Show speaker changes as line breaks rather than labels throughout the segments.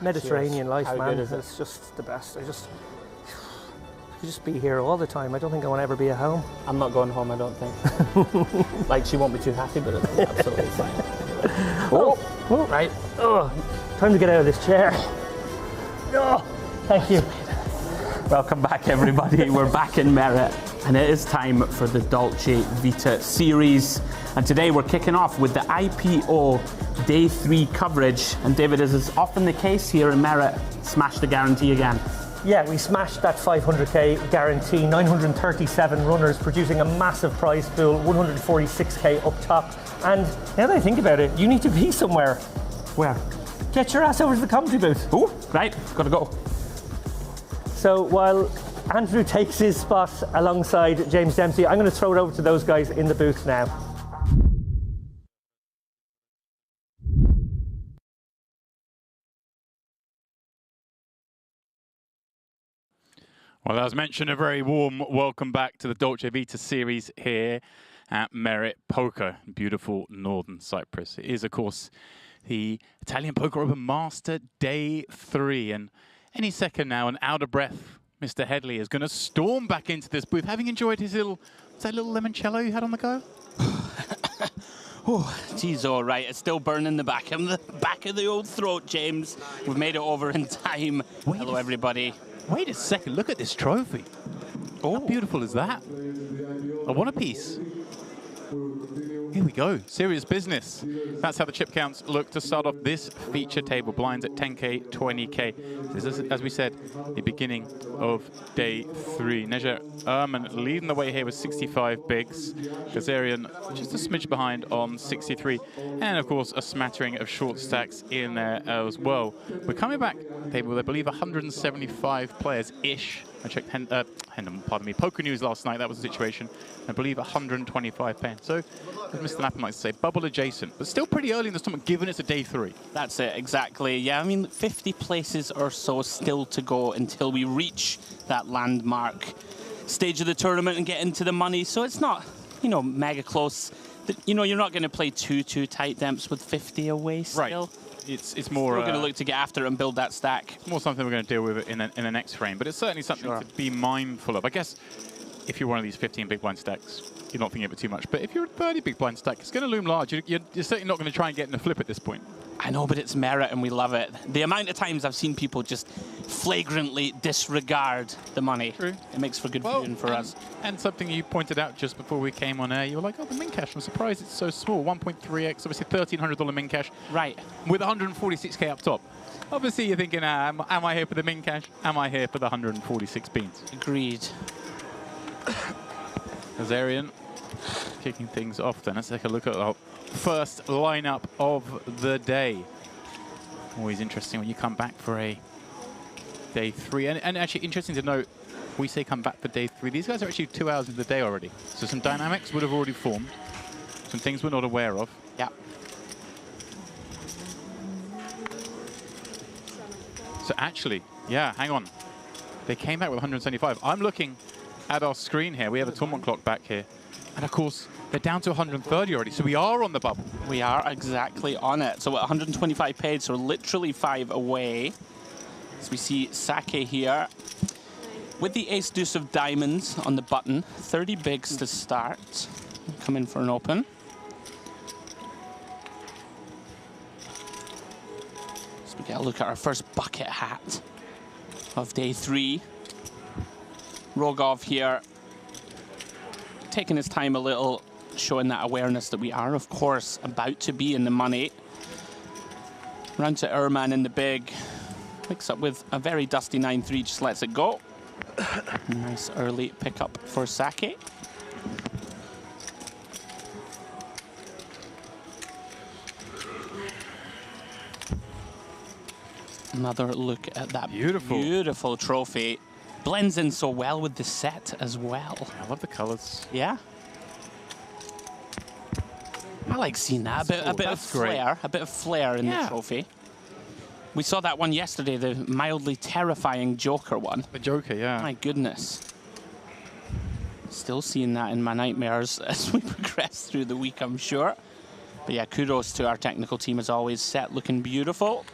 Mediterranean life,
How
man.
good is it?
It's just the best. I could just be here all the time. I don't think I want to ever be at home.
I'm not going home, I don't think. Like, she won't be too happy, but it's absolutely fine.
Oh, right. Oh, time to get out of this chair. Oh, thank you.
Welcome back, everybody. We're back in Merit, and it is time for the Dolce Vita series. And today we're kicking off with the IPO Day 3 coverage. And David, as is often the case here in Merit, smash the guarantee again.
Yeah, we smashed that 500k guarantee, 937 runners, producing a massive prize pool, 146k up top. And now that I think about it, you need to be somewhere.
Where?
Get your ass over to the commentary booth.
Oh, right, gotta go.
So while Andrew takes his spot alongside James Dempsey, I'm going to throw it over to those guys in the booth now.
Well, as mentioned, a very warm welcome back to the Dolce Vita series here at Merit Poker, beautiful northern Cyprus. It is, of course, the Italian Poker Open Master Day 3. And any second now, and out of breath, Mr. Headley is going to storm back into this booth, having enjoyed his little limoncello you had on the go?
Oh, geez, all right. It's still burning the back of the old throat, James. We've made it over in time. Hello, everybody.
Wait a second, look at this trophy. How beautiful is that? I want a piece. Here we go, serious business. That's how the chip counts look to start off this feature table. Blinds at 10k, 20k. This is, as we said, the beginning of day 3. Neja leading the way here with 65 bigs. Kazarian just a smidge behind on 63. And of course, a smattering of short stacks in there as well. We're coming back, table, I believe 175 players-ish. I checked Poker News last night, that was the situation. I believe 125 pens. So, as Mr. Lapham likes to say, bubble adjacent, but still pretty early in the tournament, given it's a day 3.
That's it, exactly. Yeah, I mean, 50 places or so still to go until we reach that landmark stage of the tournament and get into the money. So it's not, mega close. You're not going to play too tight demps with 50 away still.
Right. It's more...
We're going to look to get after it and build that stack.
It's more something we're going to deal with in the next frame, but it's certainly something to be mindful of. I guess if you're one of these 15 big blind stacks, you're not thinking of it too much. But if you're a 30 big blind stack, it's going to loom large. You're certainly not going to try and get in a flip at this point.
I know, but it's Merit and we love it. The amount of times I've seen people just flagrantly disregard the money.
True.
It makes for good viewing for us.
And something you pointed out just before we came on air, you were like, oh, the min cash, I'm surprised it's so small. 1.3x, obviously $1,300 min cash.
Right.
With 146k up top. Obviously you're thinking, am I here for the min cash? Am I here for the 146 beans?
Agreed.
Kazarian kicking things off then. Let's take a look at our first lineup of the day. Always interesting when you come back for a day 3. And actually interesting to note, we say come back for day 3. These guys are actually 2 hours into the day already. So some dynamics would have already formed. Some things we're not aware of.
Yeah.
So actually, yeah, hang on. They came back with 175. I'm looking at our screen here. We have a tournament clock back here. And of course, they're down to 130 already. So we are on the bubble.
We are exactly on it. So at 125 paid, so literally 5 away. So we see Sake here with the ace-deuce of diamonds on the button. 30 bigs to start. Come in for an open. So we get a look at our first bucket hat of day 3. Rogov here, taking his time a little, showing that awareness that we are, of course, about to be in the money. Round to Erman in the big. Picks up with a very dusty 9-3, just lets it go. Nice early pickup for Sake. Another look at that beautiful trophy. Blends in so well with the set as well.
I love the colors.
Yeah. I like seeing that. A bit of flair in the trophy. We saw that one yesterday, the mildly terrifying Joker one.
The Joker, yeah.
My goodness. Still seeing that in my nightmares as we progress through the week, I'm sure. But yeah, kudos to our technical team as always. Set looking beautiful.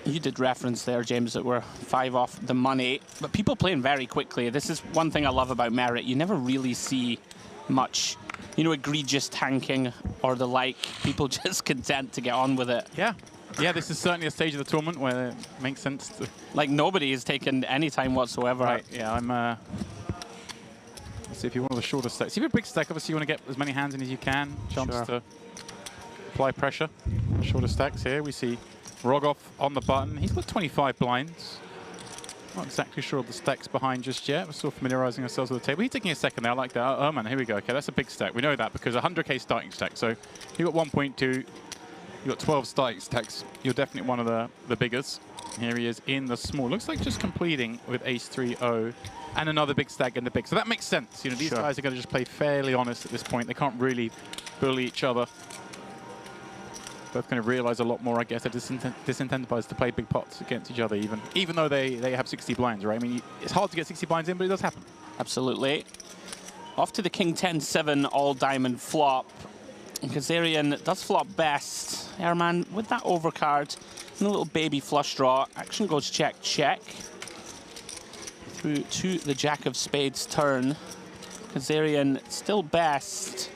You did reference there, James, that we're 5 off the money, but people playing very quickly. This is one thing I love about Merit. You never really see much, you know, egregious tanking or the like. People just content to get on with it.
Yeah. Yeah, this is certainly a stage of the tournament where it makes sense to...
Like, nobody has taken any time whatsoever.
Right, yeah, I'm... Let's see if you want the shorter stack. See if you're a big stack, obviously you want to get as many hands in as you can. Chance to apply pressure. Shorter stacks here, we see Rogoff on the button. He's got 25 blinds. Not exactly sure of the stacks behind just yet. We're still familiarizing ourselves with the table. He's taking a second there. I like that. Oh, man, here we go. Okay, that's a big stack. We know that because 100k starting stack. So you got 1.2. You got 12 starting stacks. You're definitely one of the biggers. Here he is in the small. Looks like just completing with ace-3-0 and another big stack in the big. So that makes sense. You know, these guys are going to just play fairly honest at this point. They can't really bully each other. Both going to realize a lot more, I guess. They're disincentivized to play big pots against each other, even though they have 60 blinds, right? I mean, it's hard to get 60 blinds in, but it does happen. Absolutely.
Off to the King 10-7 all diamond flop. Kazarian does flop best. Airman with that overcard and a little baby flush draw. Action goes check, check. Through to the Jack of Spades turn. Kazarian still best.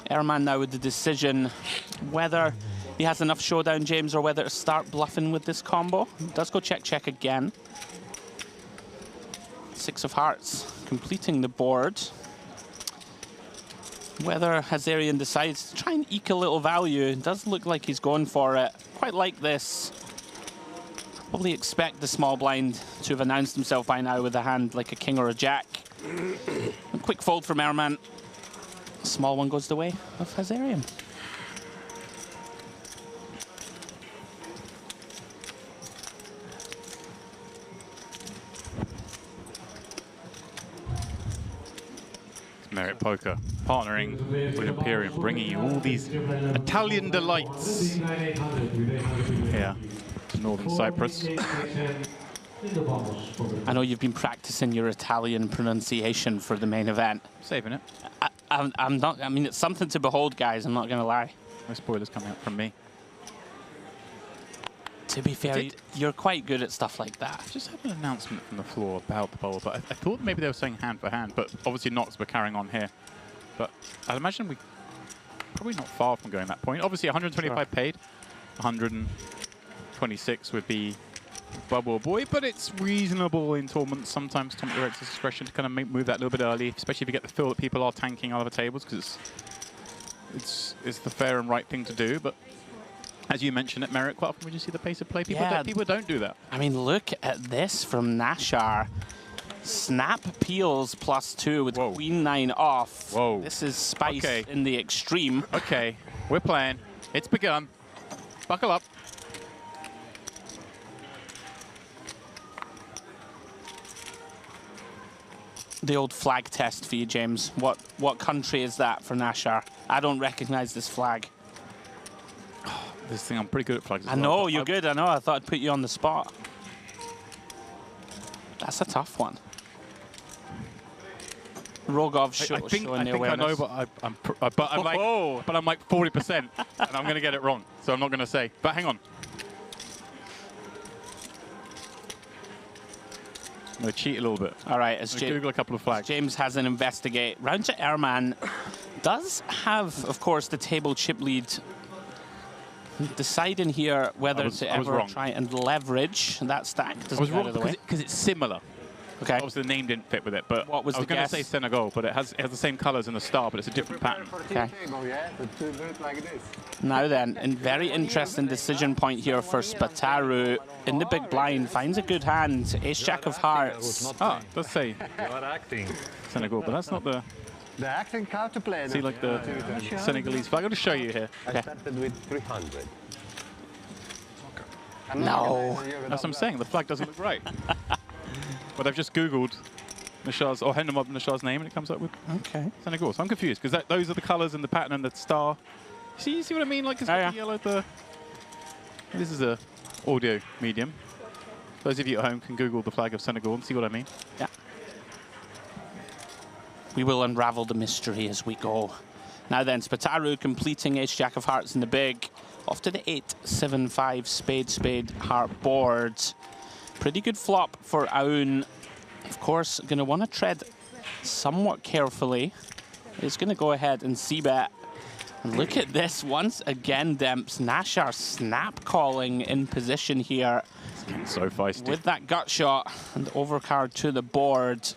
Airman now with the decision whether he has enough showdown, James, or whether to start bluffing with this combo. Does go check, check again. 6 of hearts completing the board. Whether Hazarian decides to try and eke a little value, it does look like he's going for it. Quite like this. Probably expect the small blind to have announced himself by now with a hand like a king or a jack. A quick fold from Airman. Small one goes the way of Hazarian.
Merit Poker, partnering with Imperium, bringing you all these Italian delights here to Northern Cyprus.
I know you've been practicing your Italian pronunciation for the main event.
Saving it.
I'm not. I mean, it's something to behold, guys. I'm not going to lie.
No spoilers coming out from me.
To be fair, you're quite good at stuff like that.
I just had an announcement from the floor about the bowl, but I thought maybe they were saying hand for hand, but obviously not, so we're carrying on here. But I'd imagine we probably not far from going that point. Obviously 125 paid, 126 would be Bubble Boy, but it's reasonable in tournaments sometimes, Tom Director's discretion to kind of move that a little bit early, especially if you get the feel that people are tanking other tables, because it's the fair and right thing to do. But as you mentioned at Merit, quite often we just see the pace of play. People don't do that.
I mean, look at this from Nashar. Snap peels +2 with Queen 9 off.
Whoa.
This is spice in the extreme.
Okay, we're playing. It's begun. Buckle up.
The old flag test for you, James. What country is that for Nashar? I don't recognize this flag.
This thing, I'm pretty good at flags as
I know, you're good, I know. I thought I'd put you on the spot. That's a tough one. Rogov showing the awareness.
I know, but I'm like 40%, and I'm going to get it wrong, so I'm not going to say. But hang on. I'm going to cheat a little bit.
All right, as
Google a couple of flags.
James has an investigate. Roundshot Airman does have, of course, the table chip lead. Deciding here whether to ever try and leverage that stack.
I was wrong because it's similar.
Okay.
Obviously the name didn't fit with it, but
what was
I was going to say Senegal, but it has the same colours in the star, but it's a different pattern.
Okay. Now then, a very interesting decision point here for Spataru. In the big blind, finds a good hand. Ace-Jack of Hearts.
Ah, it does say Senegal, but that's not the...
The acting how to play.
See, like the Senegalese flag. I'm going to show you here.
I started with 300.
No.
That's what I'm saying. The flag doesn't look right. But I've just Googled Nashar's, or Henam Nashar's name, and it comes up with Senegal. So I'm confused, because those are the colours and the pattern and the star. You see what I mean? Like, it's the yellow, This is a audio medium. Those of you at home can Google the flag of Senegal and see what I mean.
Yeah. We will unravel the mystery as we go. Now then, Spataru completing Ace-Jack of Hearts in the big. Off to the 8-7-5 spade heart board. Pretty good flop for Aoun. Of course, going to want to tread somewhat carefully. He's going to go ahead and c-bet. And look at this once again, Demps. Nashar snap calling in position here.
So feisty.
With that gut shot and overcard to the board.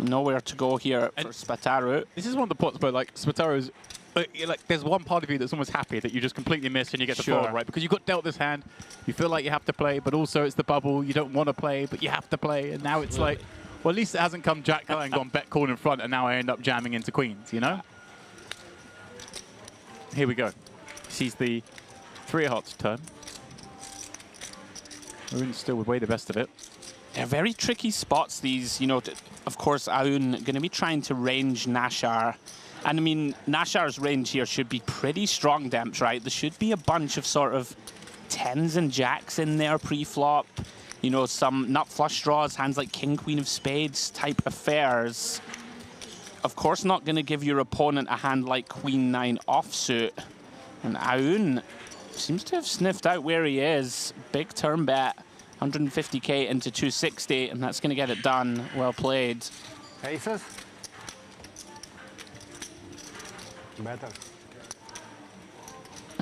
Nowhere to go here for Spataru.
This is one of the pots where, like, Spataru's, like, there's one part of you that's almost happy that you just completely missed and you get the fold, right? Because you got dealt this hand, you feel like you have to play, but also it's the bubble, you don't want to play, but you have to play, and now it's like, well, at least it hasn't come jack high and gone bet call in front, and now I end up jamming into queens, you know? Here we go. Sees the 3 of hearts turn. Aoun's still way the best of it.
They're very tricky spots, these, you know. Of course, Aoun going to be trying to range Nashar. And I mean, Nashar's range here should be pretty strong, Demps, right? There should be a bunch of sort of 10s and jacks in there pre-flop. You know, some nut flush draws, hands like king, queen of spades type affairs. Of course, not going to give your opponent a hand like queen 9 offsuit. And Aoun seems to have sniffed out where he is. Big turn bet, 150k into 260, and that's going to get it done. Well played.
Aces. Better.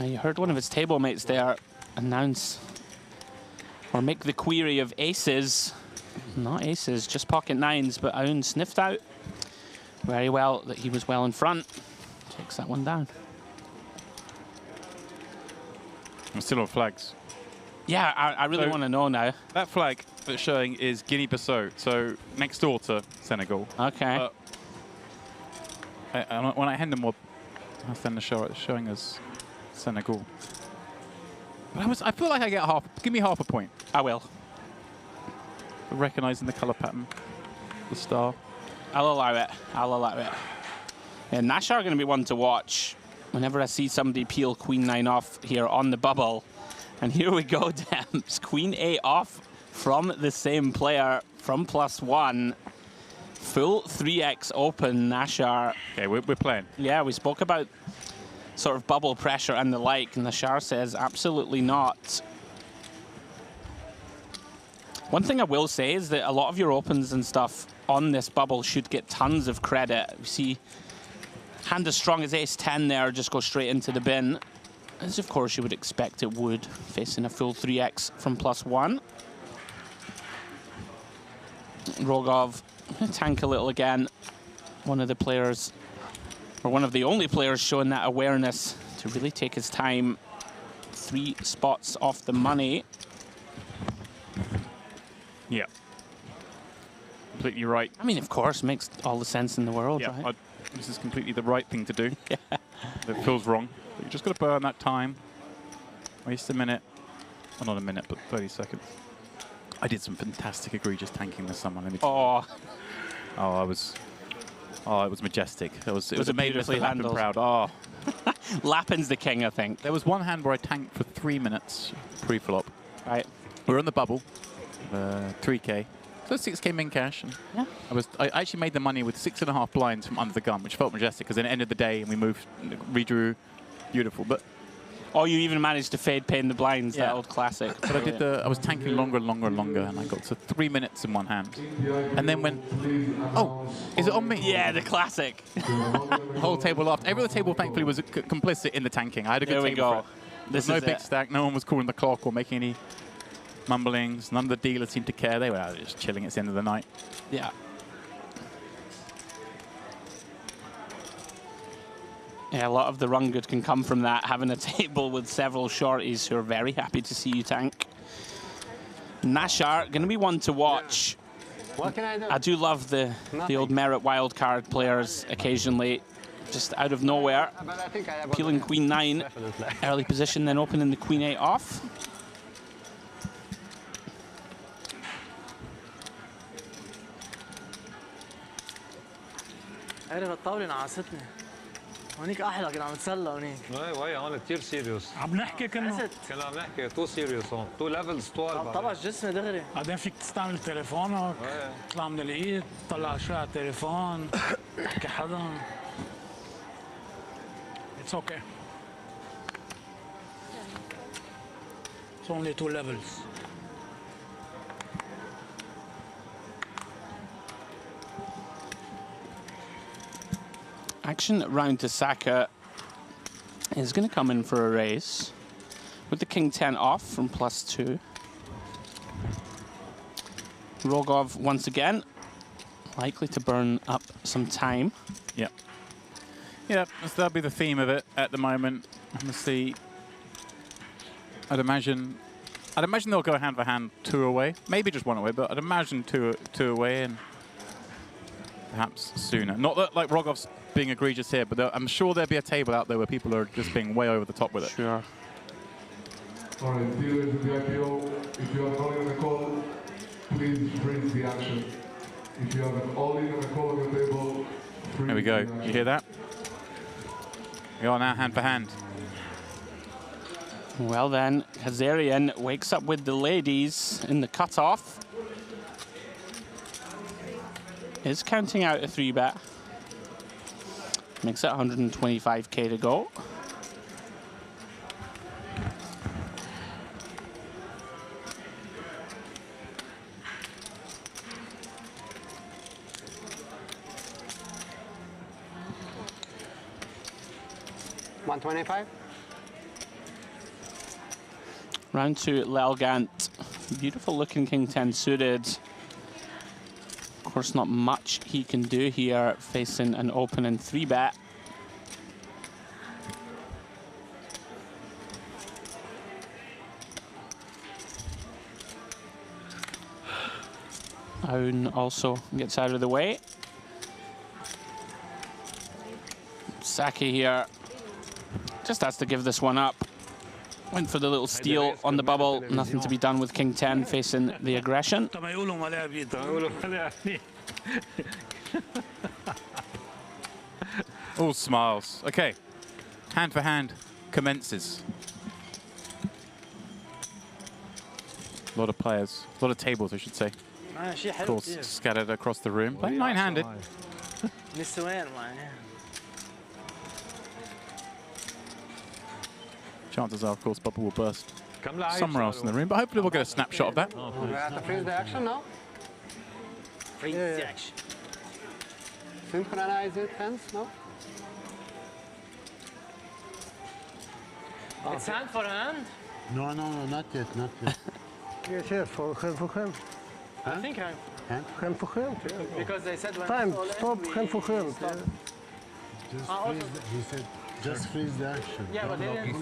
You heard one of his table mates there announce or make the query of aces. Not aces, just pocket 9s, but Aoun sniffed out very well that he was well in front. Takes that one down.
I'm still on flags.
Yeah, I really want to know now.
That flag that's showing is Guinea-Bissau, so next door to Senegal.
Okay.
When I hand them up, I send the show it's showing us Senegal. But I feel like I get half. Give me half a point.
I will.
For recognizing the color pattern, the star.
I'll allow it. I'll allow it. And Nashar are going to be one to watch whenever I see somebody peel queen 9 off here on the bubble. And here we go, Demps. Queen 8 off from the same player from +1. Full 3x open, Nashar.
Okay, we're playing.
Yeah, we spoke about sort of bubble pressure and the like, and Nashar says absolutely not. One thing I will say is that a lot of your opens and stuff on this bubble should get tons of credit. We see hand as strong as ace-10 there, just go straight into the bin. As of course you would expect it would, facing a full 3x from +1. Rogov, tank a little again. One of the players, or one of the only players showing that awareness to really take his time. 3 spots off the money.
Yeah. Completely right.
I mean, of course, makes all the sense in the world,
Yeah,
right?
this is completely the right thing to do.
Yeah.
It feels wrong. But you just got to burn that time. Waste a minute. Well, not a minute, but 30 seconds. I did some fantastic egregious tanking this summer. Let me
Oh,
it was majestic. It was
it
made
beautifully
Mr. Lappin
handled?
proud. Oh,
Lappin's the king, I think.
there was one hand where I tanked for 3 minutes pre-flop.
Right.
We were on the bubble, 3k. So 6k min cash. And
Yeah.
I actually made the money with 6.5 blinds from under the gun, which felt majestic because then it ended the day and we moved, redrew, beautiful. But
Oh, you even managed to fade pain the blinds, that
Yeah.
old classic.
But I was tanking longer and longer and longer, and I got to 3 minutes in one hand. And then went, oh, is it on me?
Yeah, the classic.
The whole table laughed. Every other table, thankfully, was complicit in the tanking. I had a good
There we
table
go.
for it.
This
No
is
big
it.
stack. No one was calling the clock or making any mumblings. None of the dealers seemed to care. They were out just chilling at the end of the night.
Yeah. Yeah, a lot of the run good can come from that, having a table with several shorties who are very happy to see you tank. Nashar, going to be one to watch.
What can I do?
I do love the old merit wildcard players occasionally, just out of nowhere.
But I think I have
Peeling
one.
queen 9,
Definitely.
early position, then opening the queen 8 off.
عرف الطاولة نعستني هونيك أحلى كنا عم نتسلى هونيك
وي هون كثير سيريوس
عم نحكي كنا
حست
كنا عم نحكي تو سيريوس هون تو ليفلز طوال
طبعا جسمي دغري
بعدين فيك تستعمل تليفونك تطلع من الايد تطلع شوي على التليفون تحكي حدا اتس اوكي only 2 levels.
Action round to Saka is going to come in for a raise with the king 10 off from +2. Rogov once again likely to burn up some time.
Yeah. Yeah, that'll be the theme of it at the moment. Honestly, I'd imagine they'll go hand for hand 2 away. Maybe just 1 away, but I'd imagine two away and perhaps sooner. Not that like Rogov's being egregious here, but I'm sure there'll be a table out there where people are just being way over the top with it.
Sure.
All right, dealers in the IPO, if you are calling on the call, please freeze the action. If you have an all-in on the call on your table, freeze
There we go.
the action.
You hear that? We are now hand for hand.
Well then, Kazarian wakes up with the ladies in the cutoff. Is counting out a 3-bet. Makes it 125k to go.
$125.
Round 2, Lelgant. Beautiful looking king 10 suited. Of course, not much he can do here facing an opening 3-bet. Aoun also gets out of the way. Saki here just has to give this one up. Went for the little steal on the bubble. Nothing to be done with king 10 facing the aggression.
All smiles. Okay, hand for hand commences. A lot of players, a lot of tables, I should say. Of course, scattered across the room. Playing 9-handed. Chances are, of course, bubble will burst somewhere else in the room, but hopefully we'll get a snapshot of that.
We have to freeze the action now.
Freeze the action.
Synchronize it, hands, no?
It's hand for hand.
No, not yet, not yet.
Yes, for hand.
I think hand.
Hand for hand, yeah.
Because they said when
Time,
it's all in,
stop,
we
hand for hand.
stop.
He said, just freeze the action.
Yeah, but they didn't.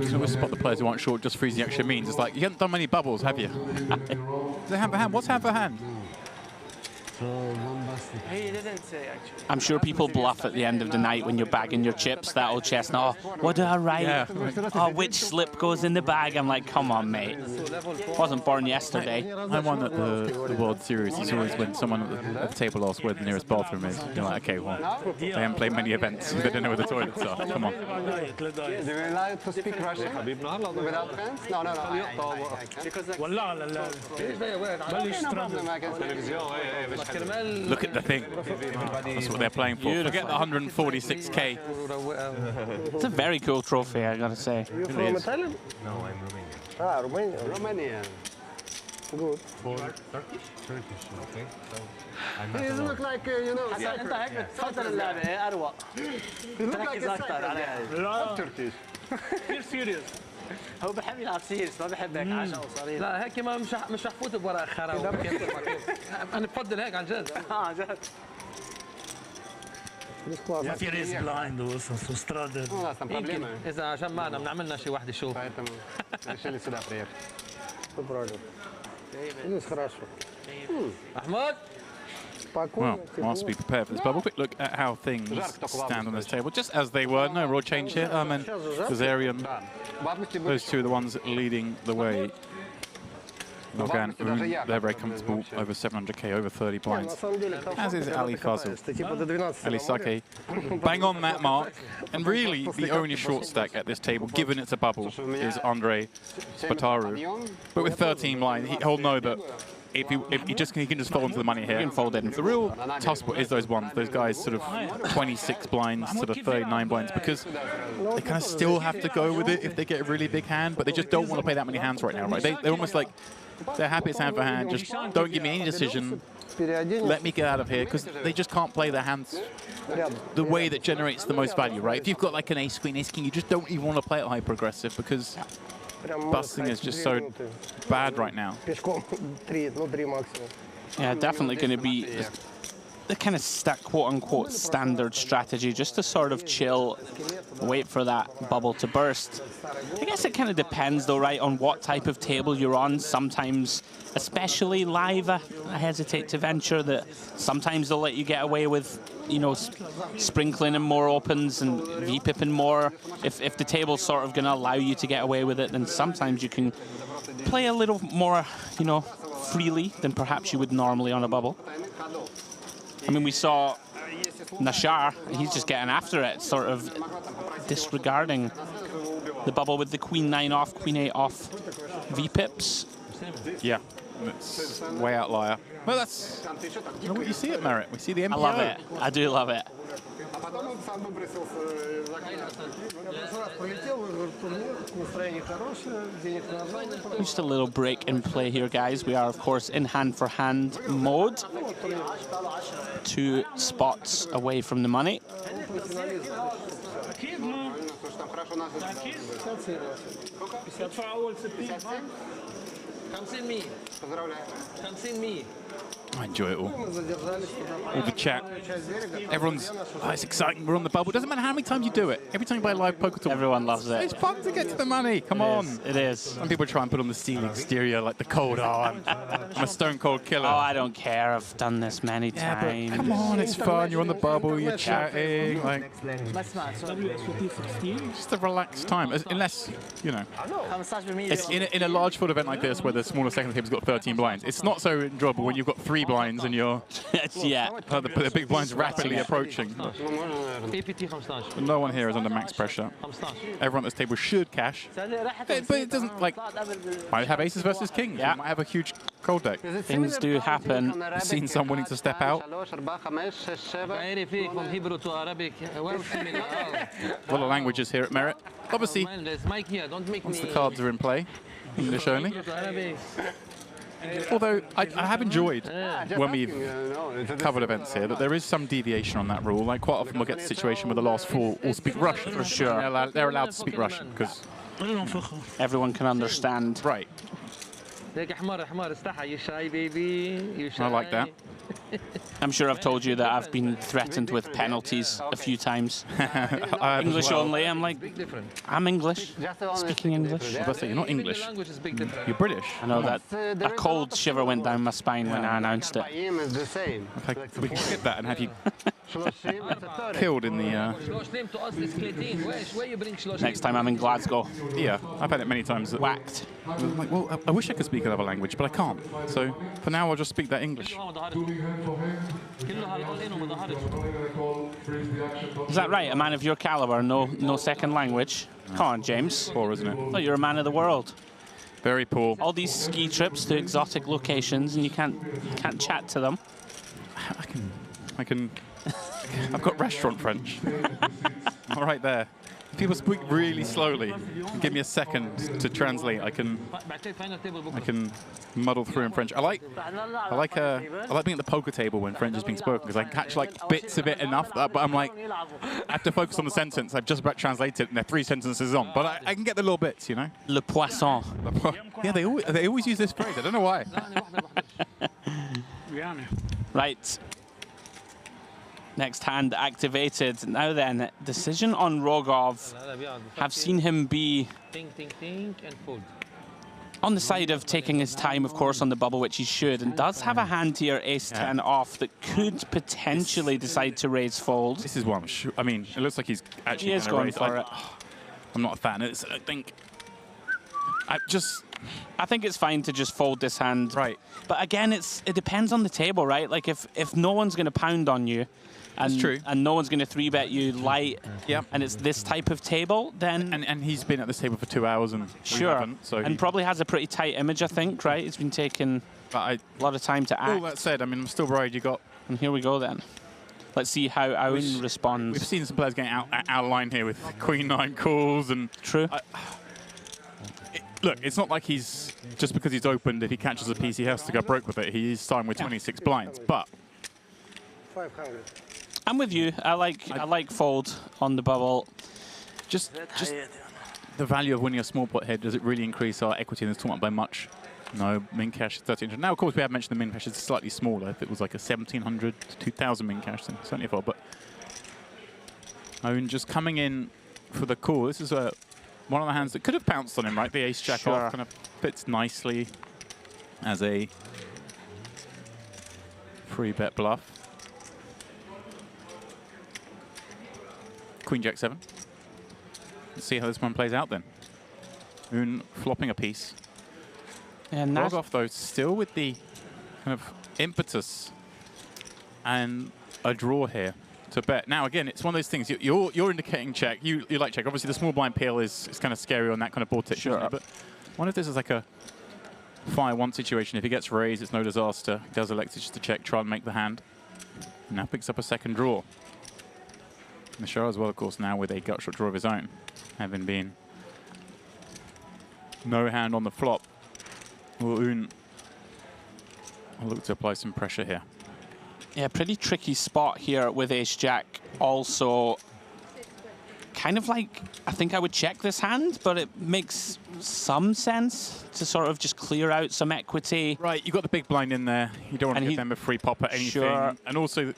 You can always spot the players who aren't sure what just freeze the action means. It's like, you haven't done many bubbles, have you? Is it hand for hand? What's hand for hand?
So one basket.
He didn't say actually.
I'm sure people bluff at the end of the night when you're bagging your chips, that old chestnut. Oh, what do I write?
Yeah.
Oh, which slip goes in the bag? I'm like, come on, mate. Wasn't born yesterday.
I won at the World Series. It's always when someone at the table asks where the nearest bathroom is. You're like, okay, well, they haven't played many events. They don't know where the toilets are. Come on.
Do you allow to speak Russian without hands? No, I can't.
Because like,
والله لا لا
Okay, no problem, I can speak.
Look at the thing. That's what they're playing for. Forget the 146k.
It's a very cool trophy, I gotta say.
You from Italian? No, I'm Romanian. Ah, Romanian. Good.
Turkish, okay.
He doesn't look like, you know,
انت هيك بتفضل اللعبه اروق.
He look like
تركز
a
اكثر عليها.
لا
Turkish.
كثير سيريس. هو بحب يلعب سيريس ما بحب هيك عشا وصريح.
لا هيك ما مش رح فوت بورق خرا انا بفضل هيك عن جد.
اه جد.
يا في ريس بلايند وقصص وسترادل.
No, sta un problema.
اذا عشان معنا بنعملنا شي وحده شو.
Поэтому решили сюда приехать. Все правильно. Здесь хорошо.
Ahmad.
Well, whilst we prepare for this bubble, quick look at how things stand on this table. Just as they were, no raw change here. And Kazarian, those two are the ones leading the way. Logan, they're very comfortable, over 700k, over 30 blinds. As is Ali Fazil. Ali Sake, bang on that mark. And really, the only short stack at this table, given it's a bubble, is Andre Spataru. But with 13 blinds, he'll know that if he can just fold into the money here.
He can fold in.
The real tough spot is those ones, those guys sort of 26 blinds to the 39 blinds, because they kind of still have to go with it if they get a really big hand, but they just don't want to play that many hands right now, right? They're almost like, they're happy it's hand for hand, just don't give me any decision, let me get out of here, because they just can't play their hands the way that generates the most value, right? If you've got like an ace queen, you just don't even want to play it hyper aggressive, because busting is just so bad right now.
Yeah, definitely going to be the kind of quote-unquote standard strategy, just to sort of chill, wait for that bubble to burst. I guess it kind of depends, though, right, on what type of table you're on. Sometimes, especially live, I hesitate to venture that sometimes they'll let you get away with, you know, sprinkling in more opens and V-pipping more. If the table's sort of going to allow you to get away with it, then sometimes you can play a little more, you know, freely than perhaps you would normally on a bubble. I mean, we saw Nashar, he's just getting after it, sort of disregarding the bubble with the Queen 9 off, Queen 8 off V-pips.
Yeah, it's way outlier. Well, that's what you see at Merit. We see the IPO.
I love it. I do love it. Just a little break in play here, guys. We are, of course, in hand-for-hand mode. 2 spots away from the money.
I enjoy it all. All the chat. Everyone's, oh, it's exciting, we're on the bubble. Doesn't matter how many times you do it. Every time you play live poker tournament,
everyone loves it.
It's fun to get to the money. Come on.
It is.
Some people try and put on the steel exterior like the cold. Oh, I'm a stone cold killer.
Oh, I don't care. I've done this many times.
But come on, it's fun. You're on the bubble, you're chatting. Like, just a relaxed time. Unless, you know, it's in a large full event like this where the smaller second table's got 13 blinds. It's not so enjoyable when you've got 3 blinds and you're the big blinds rapidly approaching. No one here is under max pressure. Everyone at this table should cash, but it doesn't, like, might have aces versus kings. Yeah. Might have a huge cold deck.
Things do happen.
I've seen some wanting to step out. A lot of languages here at Merit. Obviously, once the cards are in play, English only. Although I have enjoyed when we've covered events here that there is some deviation on that rule. Like, quite often we'll get the situation where the last 4 all speak Russian.
For sure.
They're allowed to speak Russian because
everyone can understand.
Right. I like that.
I'm sure I've told you that I've been threatened with penalties a few times. English only. I'm like, I'm English, speaking English.
I say, you're not English. You're British.
I know that. A cold shiver went down my spine when I announced it.
We can skip that and have you killed in the...
Next time I'm in Glasgow.
Yeah, I've had it many times.
Whacked.
I'm like, well, I wish I could speak another language, but I can't. So for now, I'll just speak that English.
Is that right? A man of your caliber, no second language? Come on, James.
Poor, isn't it?
I thought you were a man of the world.
Very poor.
All these ski trips to exotic locations, and you can't chat to them.
I can. I've got restaurant French. All right there. If people speak really slowly, give me a second to translate. I can muddle through in French. I like being at the poker table when French is being spoken because I can catch like bits of it enough. But I'm like, I have to focus on the sentence. I've just about translated it, and there are 3 sentences on. But I can get the little bits, you know.
Le poisson.
Yeah, they always use this phrase. I don't know why.
Right. Next hand activated. Now then, decision on Rogov. Have seen him be on the side of taking his time, of course, on the bubble, which he should, and does have a hand here, ace-10 off, that could potentially decide to raise fold.
This is one. I mean, it looks like he's actually
he is going for it.
I'm not a fan. I
think it's fine to just fold this hand.
Right.
But again, it depends on the table, right? Like if no one's going to pound on you,
That's true.
And no one's going to 3-bet you light.
Yeah.
And it's this type of table, then...
And he's been at this table for 2 hours and
sure.
haven't, so
and probably has a pretty tight image, I think, right? It's been taking a lot of time to act.
All that said, I mean, I'm still worried you got...
And here we go then. Let's see how Owen responds.
We've seen some players getting out of line here with Queen 9 calls and...
True.
Look, it's not like he's... Just because he's opened, if he catches a piece, he has to go broke with it. He is starting with 26 blinds, but...
500.
I'm with you. I like fold on the bubble.
Just the value of winning a small pot here, does it really increase our equity in this tournament by much? No, min cash is 1,300. Now, of course, we have mentioned the min cash is slightly smaller. If it was like a 1,700 to 2,000 min cash, then certainly a fold. But Owen just coming in for the call. This is one of the hands that could have pounced on him, right? The ace jack off kind of fits nicely as a free bet bluff. Queen jack 7. Let's see how this one plays out then. Owen flopping a piece.
And
Rogoff, though, still with the kind of impetus and a draw here to bet. Now, again, it's one of those things. You're indicating check. You like check. Obviously, the small blind peel is kind of scary on that kind of board tip. Sure. But what if this is like a fire 1 situation? If he gets raised, it's no disaster. He does elect just to check, try and make the hand. And now picks up a second draw. Nashar as well, of course, now with a gut shot draw of his own, having been no hand on the flop. Will Owen look to apply some pressure here?
Yeah, pretty tricky spot here with ace-jack. Also, kind of like, I think I would check this hand, but it makes some sense to sort of just clear out some equity.
Right, you've got the big blind in there. You don't want to give them a free pop at anything.
Sure.
And also,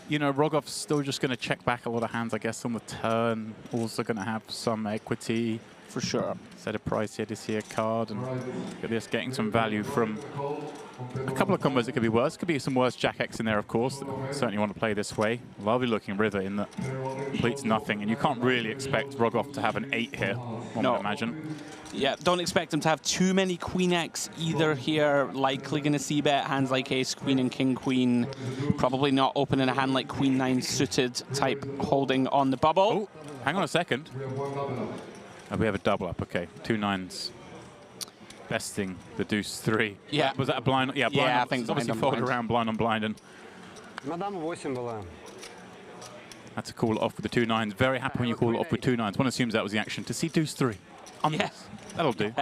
you know, Rogoff's still just going to check back a lot of hands, I guess, on the turn. Also going to have some equity.
For sure.
Set a price here to see a card, and look at this, getting some value from a couple of combos that could be worse. Could be some worse Jack X in there, of course. Certainly want to play this way. Lovely looking river in that completes nothing, and you can't really expect Rogoff to have an 8 here, one would imagine.
Yeah, don't expect him to have too many Queen X either here. Likely going to see bet hands like Ace Queen and King Queen. Probably not opening a hand like Queen 9 suited type holding on the bubble.
Oh, hang on a second. Oh, we have a double up, okay. 2 9s. Besting the deuce 3.
Yeah.
Was that a blind? Yeah, blind.
Yeah,
on,
I think
it's obviously folded around blind on blind, and
Madame 8 была.
that's a call off with the 2 9s. Very happy when you call it off with 2 9s. One assumes that was the action. To see deuce 3.
Yes.
That'll do.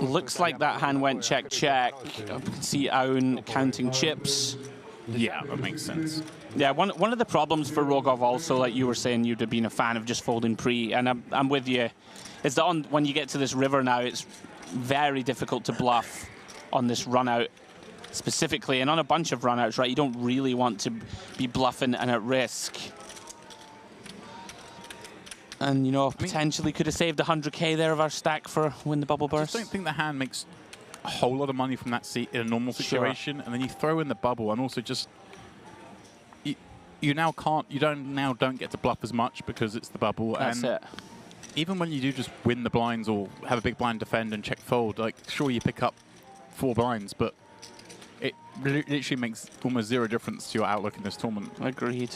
Looks like that hand went check, check. You can see Owen counting chips.
Yeah, that makes sense.
Yeah, one of the problems for Rogov also, like you were saying, you'd have been a fan of just folding pre, and I'm with you, is that when you get to this river now, it's very difficult to bluff on this run out specifically, and on a bunch of run outs, right? You don't really want to be bluffing and at risk. And, you know, potentially could have saved 100K there of our stack for win the bubble burst.
I just don't think the hand makes a whole lot of money from that seat in a normal situation, and then you throw in the bubble, and also just you don't get to bluff as much because it's the bubble.
That's
and
it.
Even when you do just win the blinds or have a big blind defend and check fold, like sure you pick up 4 blinds, but it literally makes almost 0 difference to your outlook in this tournament.
Agreed.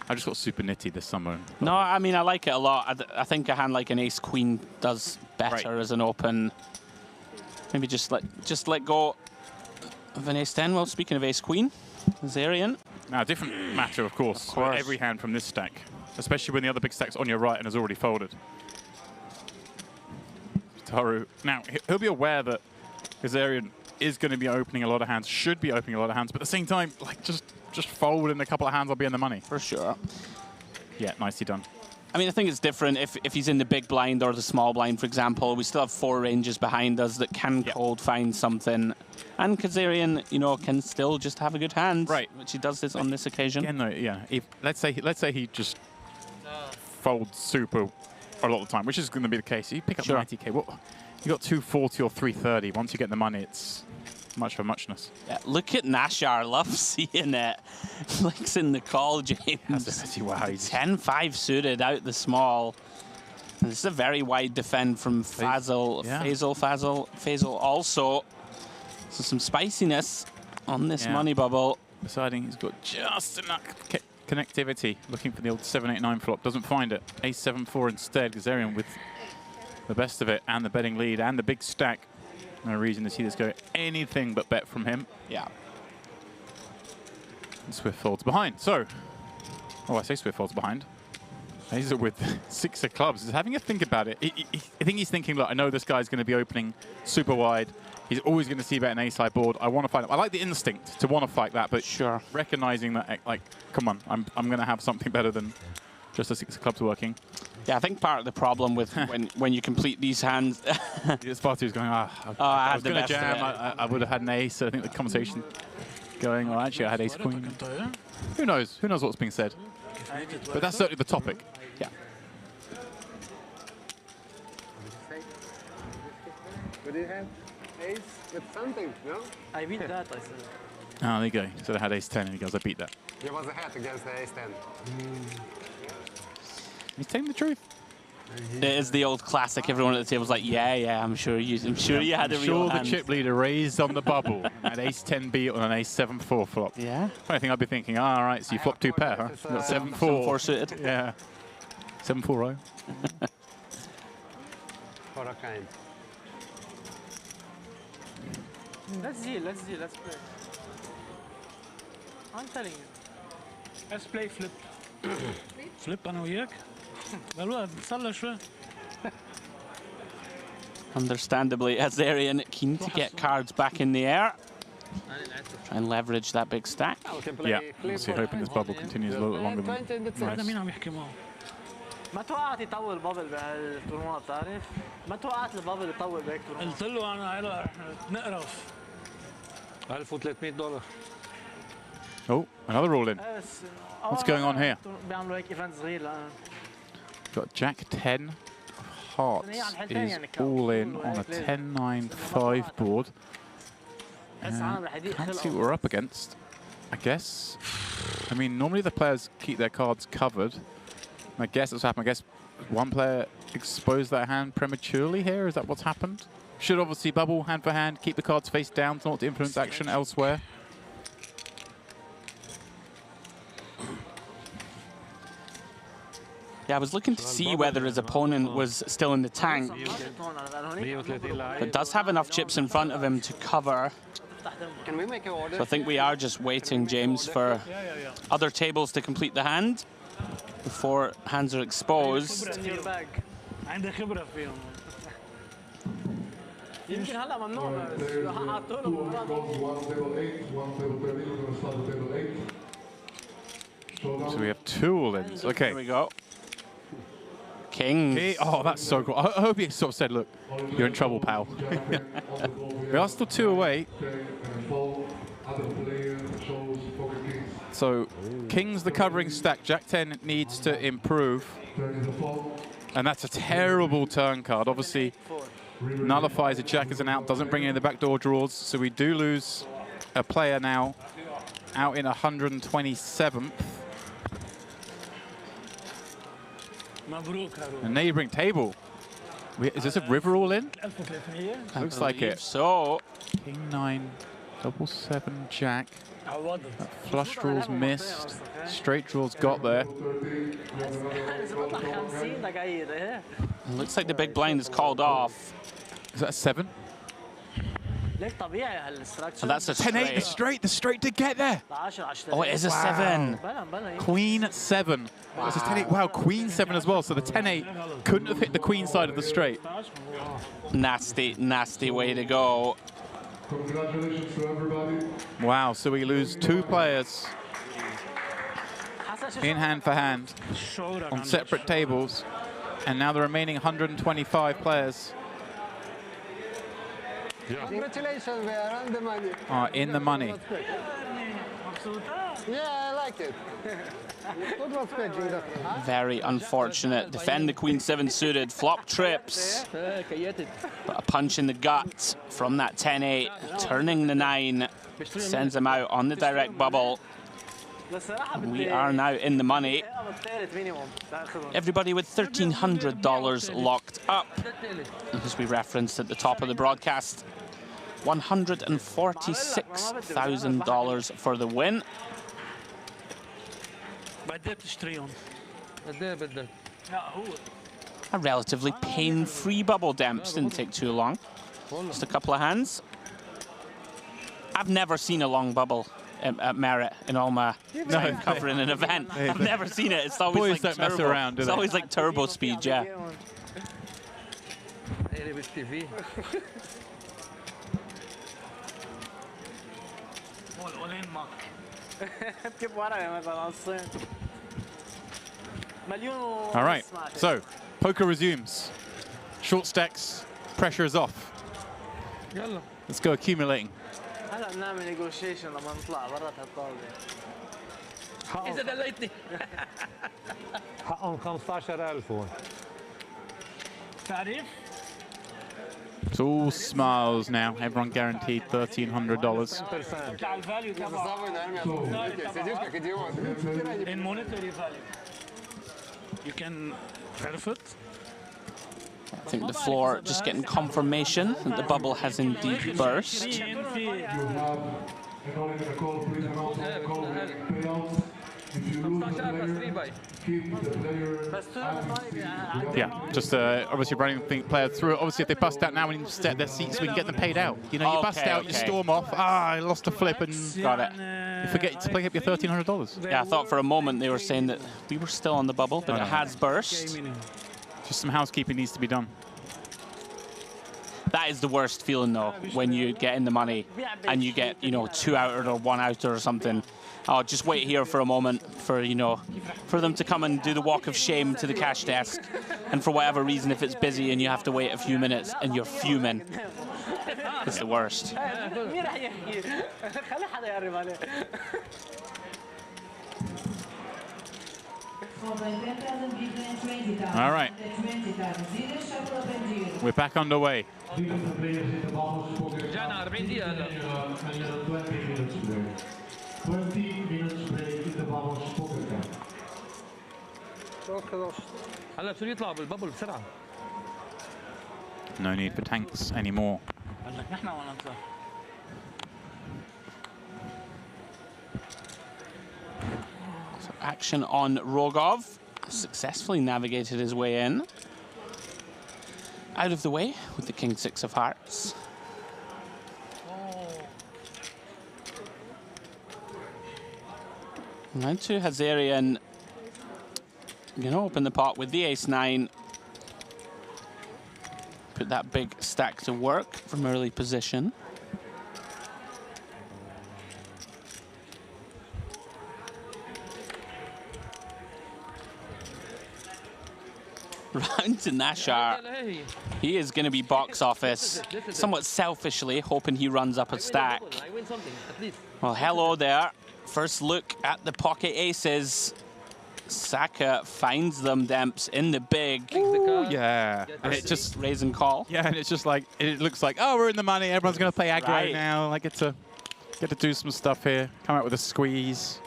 I just got super nitty this summer.
No, I mean, I like it a lot. I think a hand like an ace queen does better as an open. Maybe just let go of an ace 10. Well, speaking of ace queen, Zarian.
Now, a different matter, of course, for every hand from this stack, especially when the other big stack's on your right and has already folded. Taru. Now, he'll be aware that Zarian is going to be opening a lot of hands, should be opening a lot of hands, but at the same time, like, just fold in a couple of hands, I'll be in the money.
For sure.
Yeah, nicely done.
I mean, I think it's different if he's in the big blind or the small blind, for example. We still have 4 ranges behind us that can cold find something. And Kazarian, you know, can still just have a good hand, which he does this on this occasion.
Again, though, yeah. Let's say he just folds super a lot of the time, which is going to be the case. You pick up 90K. What? You got 240 or 330. Once you get the money, it's much of a muchness. Yeah,
look at Nashar. Love seeing it. Likes in the call, James.
Wow,
10-5 suited out the small. And this is a very wide defend from Fazel.
Yeah.
Fazel also So some spiciness on this money bubble.
Deciding he's got just enough connectivity. Looking for the old 7-8-9 flop. Doesn't find it. Ace 7-4 instead. Gazarian with the best of it and the betting lead and the big stack. No reason to see this go anything but bet from him.
Yeah.
And Swift folds behind. So, I say Swift folds behind. Hazel with 6 of clubs is having a think about it. I think he's thinking, look, I know this guy's going to be opening super wide. He's always going to see bet an ace-high board. I want to fight him. I like the instinct to want to fight that, but
sure,
recognizing that, like, come on, I'm going to have something better than just a 6 of clubs working.
Yeah, I think part of the problem with when you complete these hands...
Sparty's going, I was going to jam, I would have had an ace. I think the conversation going, well, actually, I had ace-queen. Who knows? Who knows what's being said? But that's certainly the topic.
Yeah.
What do you have? Ace with something, no?
I beat that, I said.
Oh, there you go. So I had ace-10, and he goes, I beat that.
He was ahead against the ace-10.
He's telling the truth.
It is the old classic. Everyone at the table's like, yeah, I'm sure you had a real hand.
The chip leader raised on the bubble and ace-10 beat on an ace-7-4 flop.
Yeah.
Funny thing, I'd be thinking, all right, so you flop 2 pair, huh? 7-4.
7-4 suited.
Yeah. 7-4, right?
For a kind.
Let's see, let's play. I'm telling you.
Let's play flip. flip أنا وياك. بالوقت صار شوي.
Understandably, Azarian keen to get cards back in the air. Try and leverage that big stack.
Yeah, obviously hoping this bubble continues a little bit longer than nice.
ما توقعت يطول بابل بهالتورنوا بتعرف؟ ما توقعت البابل يطول بهيك تورنوا.
قلت له أنا هلا نقرف.
$1,300.
Oh, another all in. What's going on here?
بيعملوا هيك ايفنت صغير لأ.
Got Jack 10 of hearts is all in on a 10-9-5 board. Can't see what we're up against, I guess. I mean, normally the players keep their cards covered. I guess that's happened. I guess one player exposed that hand prematurely here. Is that what's happened? Should obviously bubble hand for hand, keep the cards face down to not to influence action elsewhere.
Yeah, I was looking to see whether his opponent was still in the tank, but does have enough chips in front of him to cover.
Can we make an order?
So I think we are just waiting, James, for other tables to complete the hand before hands are exposed.
عندي خبرة فيهم.
يمكن هلا ممنوع حطوا
So we have 2 all-ins. Okay.
Here we go. Kings.
Oh, that's so cool. I hope he sort of said, look, you're in trouble, pal. We are still 2 away. So King's the covering stack. Jack 10 needs to improve. And that's a terrible turn card. Obviously, nullifies a Jack as an out, doesn't bring in the backdoor draws. So we do lose a player now out in 127th. A neighboring table. Is this a river all in? Looks like it.
So,
King 9, 7-7 Jack. Flush draws missed. Straight draws got there.
It looks like the big blind is called off.
Is that a 7?
So that's a
10-8, the straight to get there.
Oh, it is a 7.
Queen 7. This is 10-8. Wow, Queen 7 as well. So the 10-8 couldn't have hit the Queen side of the straight.
Nasty, nasty way to go.
Congratulations to everybody.
Wow, so we lose 2 players in hand for hand on separate tables. And now the remaining 125 players
Congratulations, we are on the money.
are in the money.
Yeah, I like it.
Very unfortunate. Defend the Queen 7 suited. Flop trips. But a punch in the gut from that 10-8. Turning the 9. Sends him out on the direct bubble. We are now in the money. Everybody with $1,300 locked up, as we referenced at the top of the broadcast. $146,000 for the win.
بدي تشتريهم.
بدي بدك.
لا هو.
A relatively pain-free bubble demps, didn't take too long. Just a couple of hands. I've never seen a long bubble at Merit in all my time covering an event. I've never seen it. It's always
Boys
like
don't
turbo.
mess around, do
It's
they?
always like turbo speed, yeah.
قولين معك.
كيف ورقة مثلا الصين. مليون ونص.
All right, so poker resumes. Short stacks, pressure is off.
يلا.
Let's go accumulating.
هلا بنعمل نيغوشيشن لما نطلع برات هالطاولة.
إذا دليتني.
حقهم 15,000 هون.
تعريف؟
It's all smiles now. Everyone guaranteed $1,300.
بتاع الفاليو تبعه. In monetary value. You can تعرف it?
I think the floor just getting confirmation that the bubble has indeed burst.
You have an all in a call, please announce on the call payouts. If you lose the player, keep the player active.
Yeah, just obviously running the player through it. Obviously, if they bust out now, we need to stay at their seats so we can get them paid out. You know, you bust out, you storm off. Ah, I lost a flip and
got it.
You forget to play up your $1,300.
Yeah, I thought for a moment they were saying that we were still on the bubble, but it has burst.
Just some housekeeping needs to be done.
That is the worst feeling, though, when you get in the money and you get, you know, 2 outer or 1 outer or something. Oh, just wait here for a moment for, you know, for them to come and do the walk of shame to the cash desk. And for whatever reason, if it's busy and you have to wait a few minutes and you're fuming, it's the worst.
All right. We're back underway.
رجعنا 40 دقيقة هلا.
20 minutes break in the Vamos poker camp.
هلا بصير يطلع بالبابل بسرعة.
No need for tanks anymore.
بدك نحن ولا نطلع؟
So action on Rogov. Successfully navigated his way in. Out of the way with the King 6 of Hearts. Now to Hazarian. You know, open the pot with the Ace-9. Put that big stack to work from early position. Round to Nashar. He is going to be box office, somewhat selfishly, hoping he runs up a stack. Well, hello there. First look at the pocket aces. Saka finds them, Demps, in the big.
Ooh, yeah. And it just
raise and call.
Yeah, and it's just like, it looks like, oh, we're in the money. Everyone's going to play aggro
Right.
now. I get to do some stuff here. Come out with a squeeze.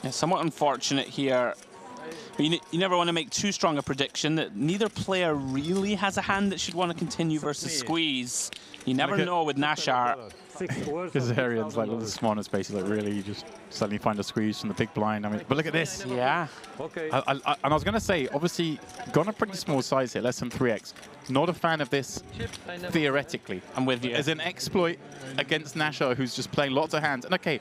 Yeah, somewhat unfortunate here. But you never want to make too strong a prediction that neither player really has a hand that should want to continue versus squeeze. You never know with Nashar.
Kazarian's like, look at the smaller space. He's like, really? You just suddenly find a squeeze from the big blind. I mean, but look at this.
Yeah.
Okay.
And I was going to say, obviously, gone a pretty small size here, less than 3x. Not a fan of this, theoretically.
I'm with you.
As an exploit against Nashar, who's just playing lots of hands. And okay,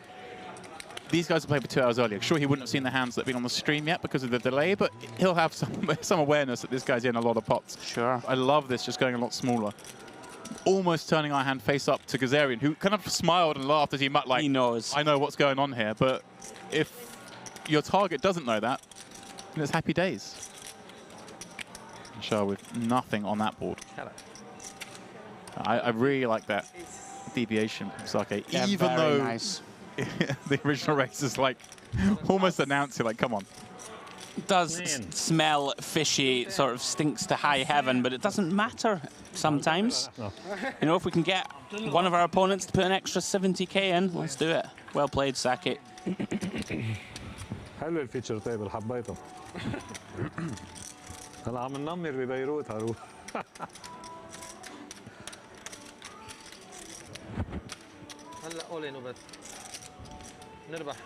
these guys have played for 2 hours earlier. Sure, he wouldn't have seen the hands that have been on the stream yet because of the delay, but he'll have some awareness that this guy's in a lot of pots.
Sure.
I love this, just going a lot smaller. Almost turning our hand face up to Kazarian, who kind of smiled and laughed as he might like,
he knows.
I know what's going on here, but if your target doesn't know that, then it's happy days. Nashar with nothing on that board. I really like that deviation from Sake,
Yeah,
even
very
though
nice.
the original race is like almost announced it, like, come on.
It does smell fishy, sort of stinks to high heaven, but it doesn't matter sometimes. You know, if we can get one of our opponents to put an extra 70k in, let's do it. Well played, Saki.
حلو الفيتشر تيبل حبيته. هلا عم ننمر ببيروت هروح.
هلا اولين وبس نربح.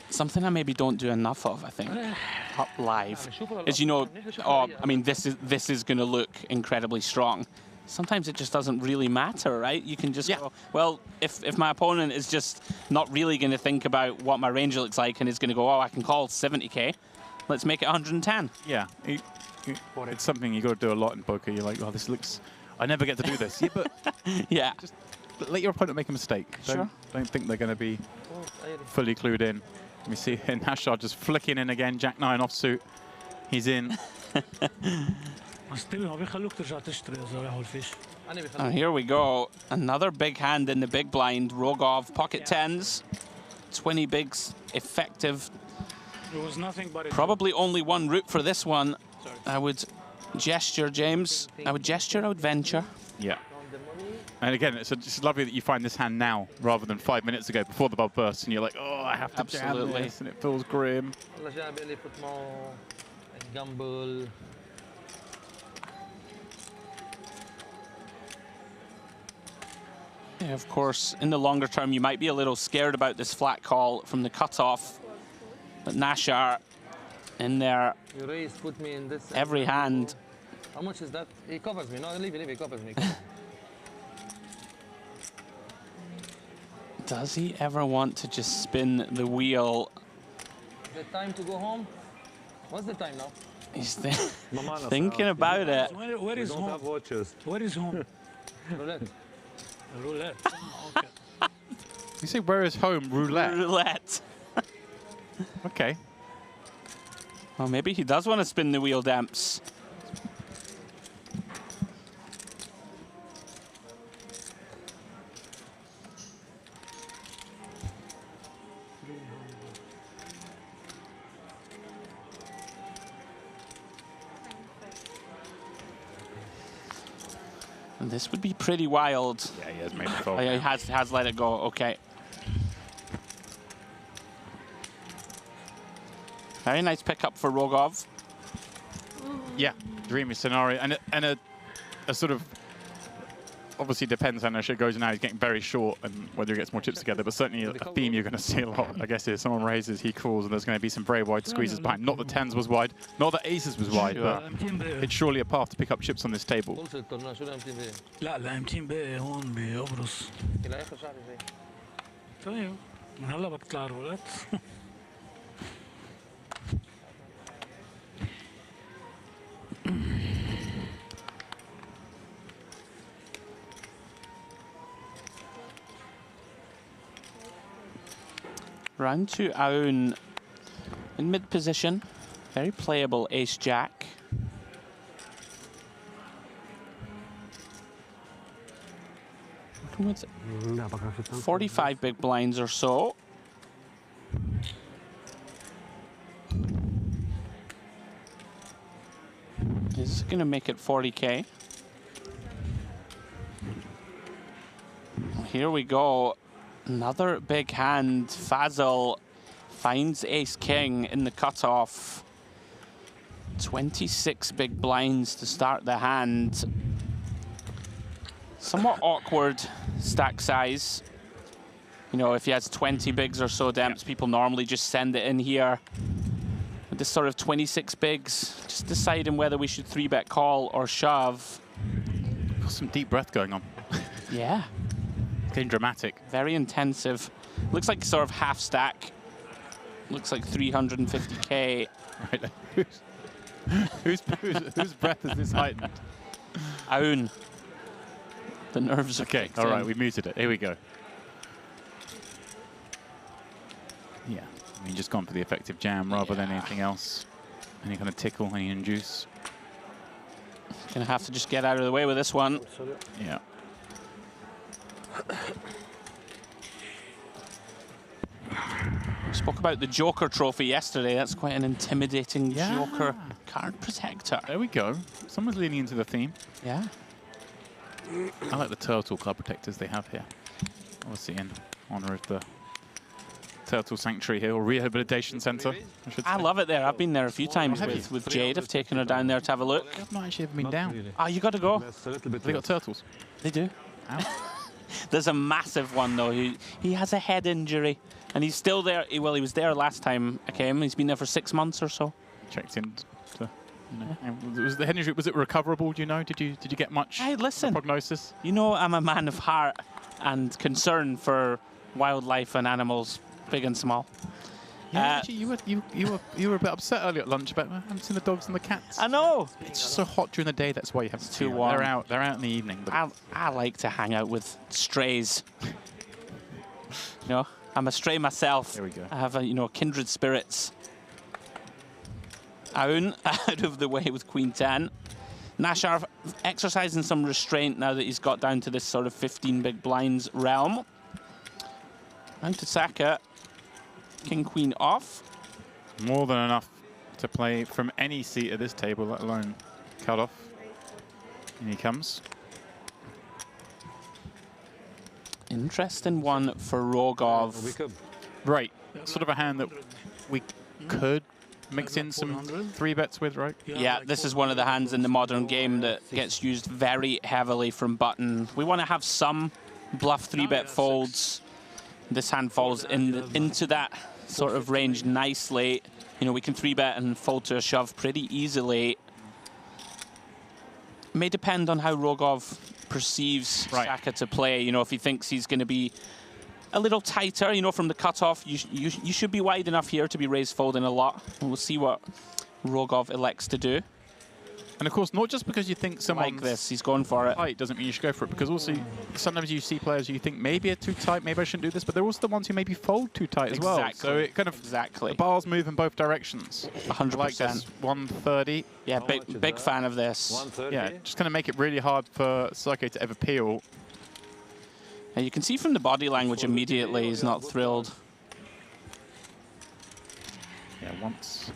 Something I maybe don't do enough of, I think, up live, is, you know, oh, I mean, this is going to look incredibly strong. Sometimes it just doesn't really matter, right? You can just go, well, if my opponent is just not really going to think about what my range looks like and is going to go, oh, I can call 70k, let's make it 110.
Yeah, it's something you got to do a lot in poker. You're like, oh, this looks, I never get to do this. Yeah, but
yeah,
just let your opponent make a mistake.
Sure.
Don't think they're going to be fully clued in. We see Nashar just flicking in again, Jack 9 offsuit. He's in.
And here we go. Another big hand in the big blind. Rogov, pocket tens. 20 bigs, effective.
It was nothing but
Probably only one route for this one. I would gesture, James. I would gesture, I would venture.
Yeah. And again, it's lovely that you find this hand now rather than 5 minutes ago before the bubble bursts, and you're like, oh, I have to jam this, and it feels grim.
Yeah, of course, in the longer term, you might be a little scared about this flat call from the cutoff. But Nashar in there,
You raise, put me in this.
every hand.
How much is that? He covers me. No, leave it, he covers me.
Does he ever want to just spin the wheel?
Is it time to go home? What's the time now?
He's thinking about it.
Where is home? Where is home?
Roulette.
Roulette. Okay.
You say, where is home? Roulette.
Roulette.
Okay.
Well, maybe he does want to spin the wheel, Demps. And this would be pretty wild.
Yeah, he has made the fold.
Oh, yeah, he has let it go. Okay. Very nice pickup for Rogov.
Yeah, dreamy scenario, and a sort of obviously depends on how it goes now. He's getting very short and whether he gets more chips together, but certainly a theme you're going to see a lot, I guess, is someone raises, he calls, and there's going to be some very wide squeezes behind. Not that tens was wide, not that aces was wide, but it's surely a path to pick up chips on this table.
لا الامتين باقي هون بقبرص. طيب من هلا بطلع رولات.
Round to Aoun in mid position. Very playable ace-jack. With 45 big blinds or so. Is going to make it 40k. Here we go. Another big hand. Fazil finds ace-king in the cutoff. 26 big blinds to start the hand. Somewhat awkward stack size. You know, if he has 20 bigs or so demps, people normally just send it in here. With this sort of 26 bigs, just deciding whether we should 3-bet call or shove.
Got some deep breath going on.
Yeah.
Getting dramatic.
Very intensive. Looks like sort of half stack. Looks like 350k.
Right. Whose breath is this heightened?
Aoun. The nerves are
okay. All right, we muted it. Here we go. Yeah, I mean, just gone for the effective jam rather than anything else. Any kind of tickle, any induce.
Gonna have to just get out of the way with this one.
Yeah.
We spoke about the Joker trophy yesterday. That's quite an intimidating Joker card protector.
There we go. Someone's leaning into the theme.
Yeah.
I like the turtle card protectors they have here. Obviously in honor of the Turtle Sanctuary here, or Rehabilitation Centre, I should say.
I love it there. I've been there a few times with Jade. I've taken her down there to have a look.
I've not actually ever been down.
Oh, you got to go.
They got turtles.
They do. There's a massive one though. He has a head injury, and he's still there. Well, he was there last time I came. He's been there for 6 months or so.
Checked in. Was the head injury, was it recoverable? Do you know? Did you get much?
Hey, listen.
Prognosis.
You know, I'm a man of heart and concern for wildlife and animals, big and small.
Yeah, actually, you were a bit upset earlier at lunch about I haven't seen the dogs and the cats.
I know.
It's just so hot during the day. That's why you haven't.
Too warm.
They're out in the evening. But
I like to hang out with strays. You know, I'm a stray myself.
There we go.
I have kindred spirits. Aoun out of the way with Queen 10. Nashar exercising some restraint now that he's got down to this sort of 15 big blinds realm. Round to Saka. King Queen off.
More than enough to play from any seat at this table, let alone cut off. And he comes.
Interesting one for Rogov.
Right, sort of a hand that we could mix in some 3-bets with, right?
Yeah, this is one of the hands in the modern game that gets used very heavily from button. We want to have some bluff 3-bet folds. This hand falls into that sort of range nicely. You know, we can 3-bet and fold to a shove pretty easily. It may depend on how Rogov perceives Saka to play. You know, if he thinks he's going to be a little tighter, you know, from the cutoff, you should be wide enough here to be raised folding a lot. And we'll see what Rogov elects to do.
And of course, not just because you think someone
like this, he's going for it.
Tight doesn't mean you should go for it, because also sometimes you see players you think maybe are too tight, maybe I shouldn't do this, but they're also the ones who maybe fold too tight as well. So it kind of the bars move in both directions.
100%.
Like this 130.
Yeah, big fan of this.
Yeah, just kind of make it really hard for Sake to ever peel.
And you can see from the body language immediately he's not thrilled.
Yeah, once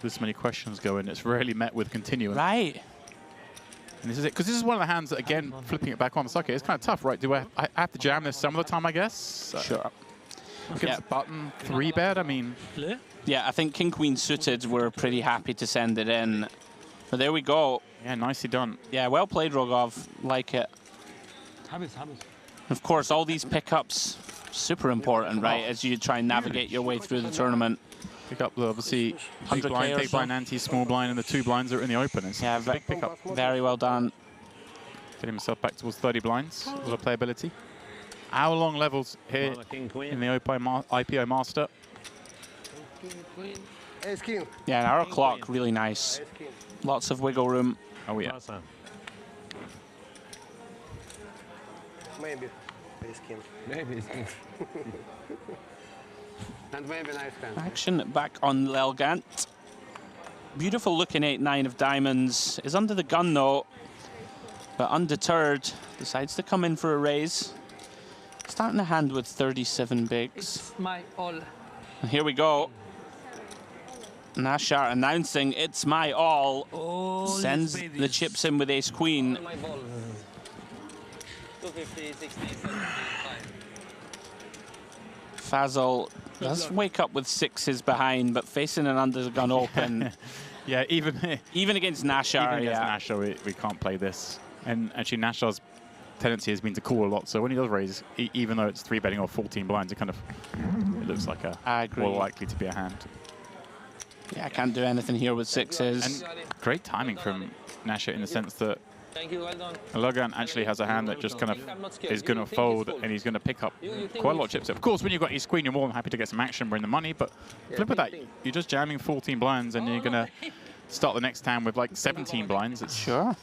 this many questions go in, it's rarely met with continuum.
Right.
And this is it, because this is one of the hands that, again, flipping it back on Sake, it's kind of tough, right? Do I have to jam this some of the time, I guess?
Sure.
Against a button 3-bet, I mean.
Yeah, I think King Queen suited, we're pretty happy to send it in. But there we go.
Yeah, nicely done.
Yeah, well played, Rogov. Like it. Of course, all these pickups, super important, right, as you try and navigate your way through the tournament.
Pick up, obviously, big blind, big blind, ante, small blind, and the 2 blinds that are in the open. It's a big pickup.
Very well done.
Getting himself back towards 30 blinds with a playability. Hour-long levels here in the IPO Master.
Yeah, and our clock, really nice. Lots of wiggle room.
Oh, yeah.
Maybe ace king. Maybe ace king. And maybe nice hand.
Action back on Lelgant. Beautiful looking 8-9 of diamonds. Is under the gun though, but undeterred, decides to come in for a raise. Starting the hand with 37 bigs.
It's my all.
And here we go. Nashar announcing it's my all.
Oh,
sends the chips in with ace queen.
250, 60, 75.
Fazal does wake up with 6s behind, but facing an under the gun open.
Yeah, even
against Nashar.
Even against Nashar, we can't play this. And actually, Nashar's tendency has been to call a lot. So when he does raise, even though it's 3-betting or 14 blinds, it looks like more likely to be a hand.
Yeah, I can't do anything here with 6s.
And great timing from Nashar in the sense that
Thank you, well done.
Logan actually has a hand that just kind of is going to fold, and he's going to pick up quite a lot of chips. Of course, when you've got ace queen, you're more than happy to get some action, win the money, but flip with that, you're just jamming 14 blinds, and you're going to start the next hand with like 17 blinds. It's
sure.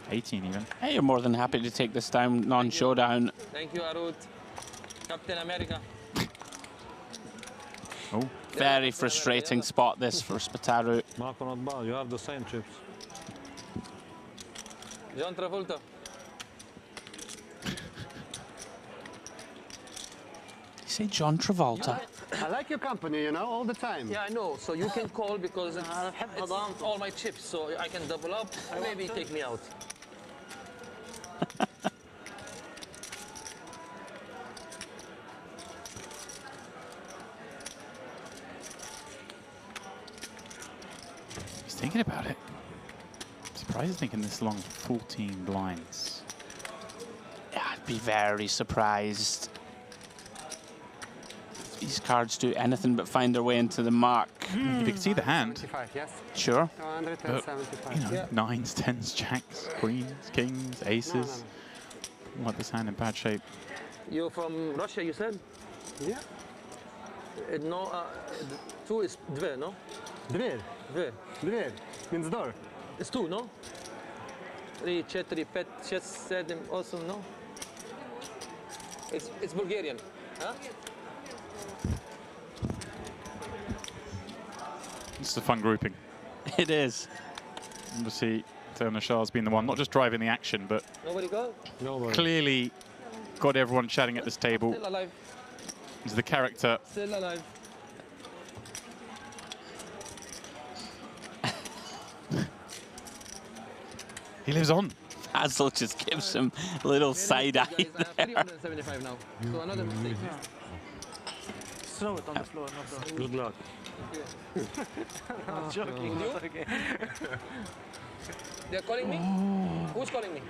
18 even.
Hey, you're more than happy to take this down non-showdown.
Thank you, Arut. Captain America.
Oh.
Very frustrating spot this for Spataru.
Marco, not bad. You have the same chips.
John Travolta.
You say John Travolta?
I like your company, you know, all the time.
Yeah, I know. So you can call because it's all my chips, so I can double up. Maybe take me out.
thinking about it, I'm surprised he's thinking this long, 14 blinds.
Yeah, I'd be very surprised if these cards do anything but find their way into the mark.
If you can see the hand,
Sure.
but, you know, nines, tens, jacks, queens, kings, aces. Like this hand in bad shape.
You from Russia, you said?
Yeah.
No, two is dve, no?
Dve.
Dve.
Dve. Means door.
It's two, no? 3, 4, 5, 6, 7, 8, no? It's Bulgarian, huh?
It's a fun grouping.
It is.
Obviously, Nashar's been the one not just driving the action, but
Nobody go?
Nobody.
clearly got everyone chatting at this table.
Still alive.
He's the character.
Still alive.
He lives on.
Hazel just gives him a little side eye
Guys, I have
there.
375 now. So another mistake.
Throw it on the floor, not the...
Good luck.
I'm joking. It's okay.
They're calling me? Who's calling me?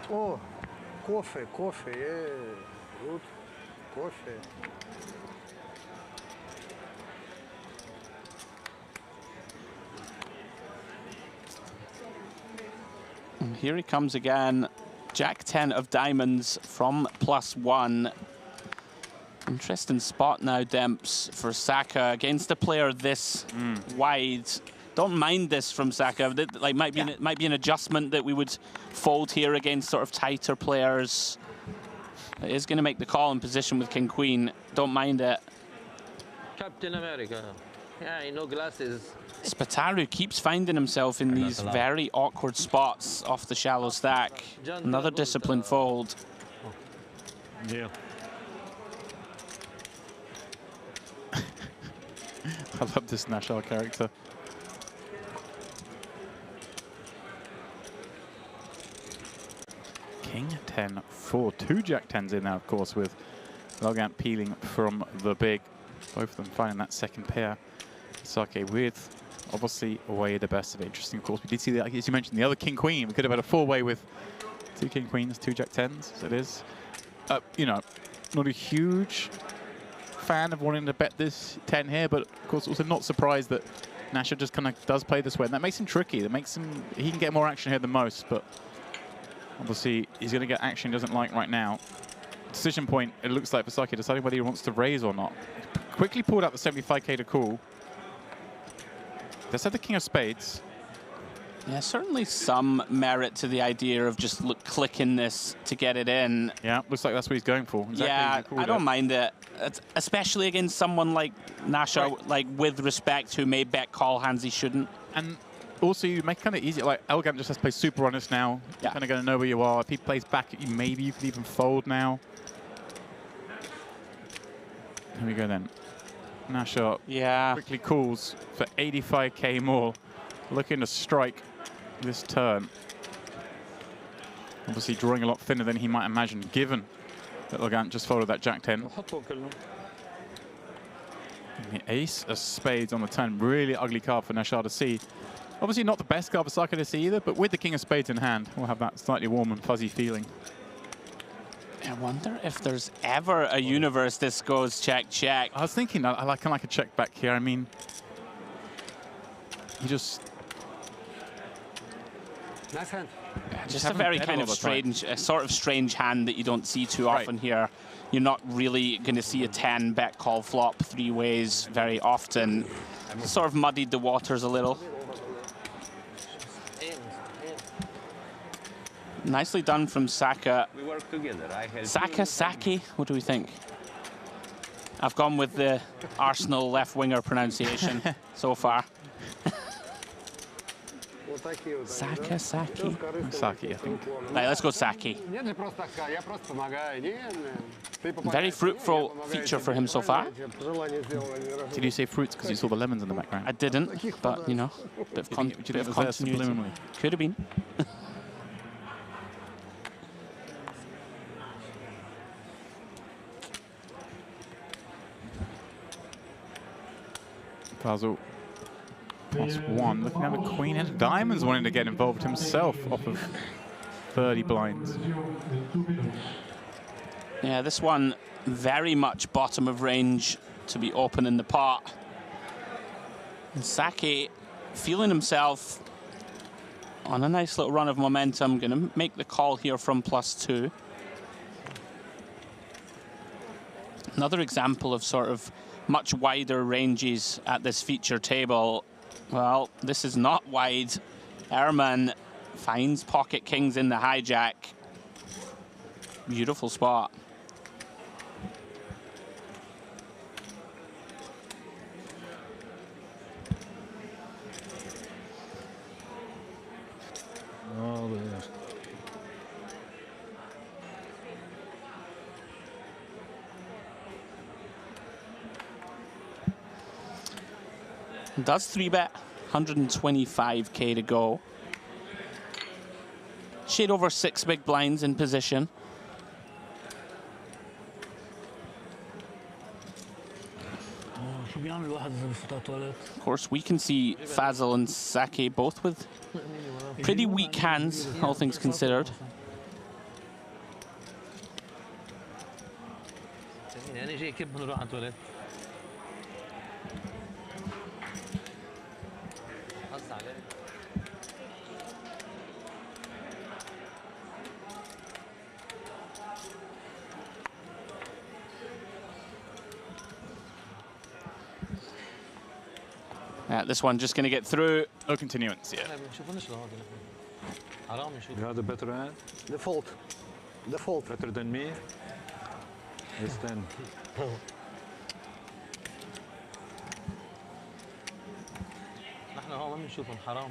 Oh, coffee, yeah. Good. Coffee.
And here he comes again. Jack 10 of diamonds from +1. Interesting spot now, Demps, for Saka against a player this wide. Don't mind this from Saka. Like might be an adjustment that we would fold here against sort of tighter players. It is going to make the call in position with King Queen. Don't mind it.
Captain America. Yeah, you know glasses.
Spataru keeps finding himself in these very awkward spots off the shallow stack. Another disciplined fold.
Yeah.
I love this Nashar character. King 10, 4, 2 Jack 10s in now, of course, with Logant peeling from the big. Both of them finding that second pair. Sake with, obviously, away the best of it. Interesting, of course. We did see that, as you mentioned, the other King Queen. We could have had a four-way with 2 King Queens, 2 Jack 10s. So it is, you know, not a huge fan of wanting to bet this 10 here, but of course also not surprised that Nashar just kind of does play this way, and that makes him tricky. That makes him, he can get more action here than most, but obviously he's going to get action he doesn't like right now. Decision point, it looks like for Sake, deciding whether he wants to raise or not. Quickly pulled out the 75k to call. Let's have the King of Spades.
Yeah, certainly some merit to the idea of just clicking this to get it in.
Yeah, looks like that's what he's going for. Exactly,
yeah, I don't mind it. Especially against someone like Nashar, right, like with respect, who may bet call hands he shouldn't.
And also, you make it kind of easy. Like, Elgant just has to play super honest now. Yeah. You're kind of going to know where you are. If he plays back at you, maybe you can even fold now. Here we go then. Nashar quickly calls for 85k more. Looking to strike this turn. Obviously drawing a lot thinner than he might imagine, given that Elgant just followed that Jack 10. And the ace of spades on the turn. Really ugly card for Nashar to see. Obviously not the best card for Sake to see either, but with the King of Spades in hand, we'll have that slightly warm and fuzzy feeling.
I wonder if there's ever a universe this goes check, check.
I was thinking I kind of like a check back here. I mean, you just...
Nice hand.
Just a very kind of strange, sort of strange hand that you don't see too often here. You're not really going to see a 10 bet call flop 3 ways very often. Sort of muddied the waters a little. Nicely done from Saka.
We work together.
Saka, Saki, what do we think? I've gone with the Arsenal left winger pronunciation so far. Saka, Saki.
Saki, I think.
Right, let's go Saki. Very fruitful feature for him so far.
Did you say fruits because you saw the lemons in the background?
I didn't, but you know, bit of continuity. Could have been.
Basel +1. Looking at the queen and diamonds wanting to get involved himself off of 30 blinds.
Yeah, this one very much bottom of range to be open in the pot. And Sake feeling himself on a nice little run of momentum. Going to make the call here from +2. Another example of sort of much wider ranges at this feature table. Well, this is not wide. Ehrman finds pocket kings in the hijack. Beautiful spot.
Oh, yes.
Does 3-bet, 125k to go. Shade over 6 big blinds in position. Of course, we can see Fazal and Sake both with pretty weak hands, all things considered.
يعني جاي كيف بنروح على التواليت. قصد عليك.
Yeah, this one just going to get through.
No continuance, yeah.
You have the better hand?
Default. Default.
Better than me? Yes, then.
نحن هون ما بنشوفهم حرام.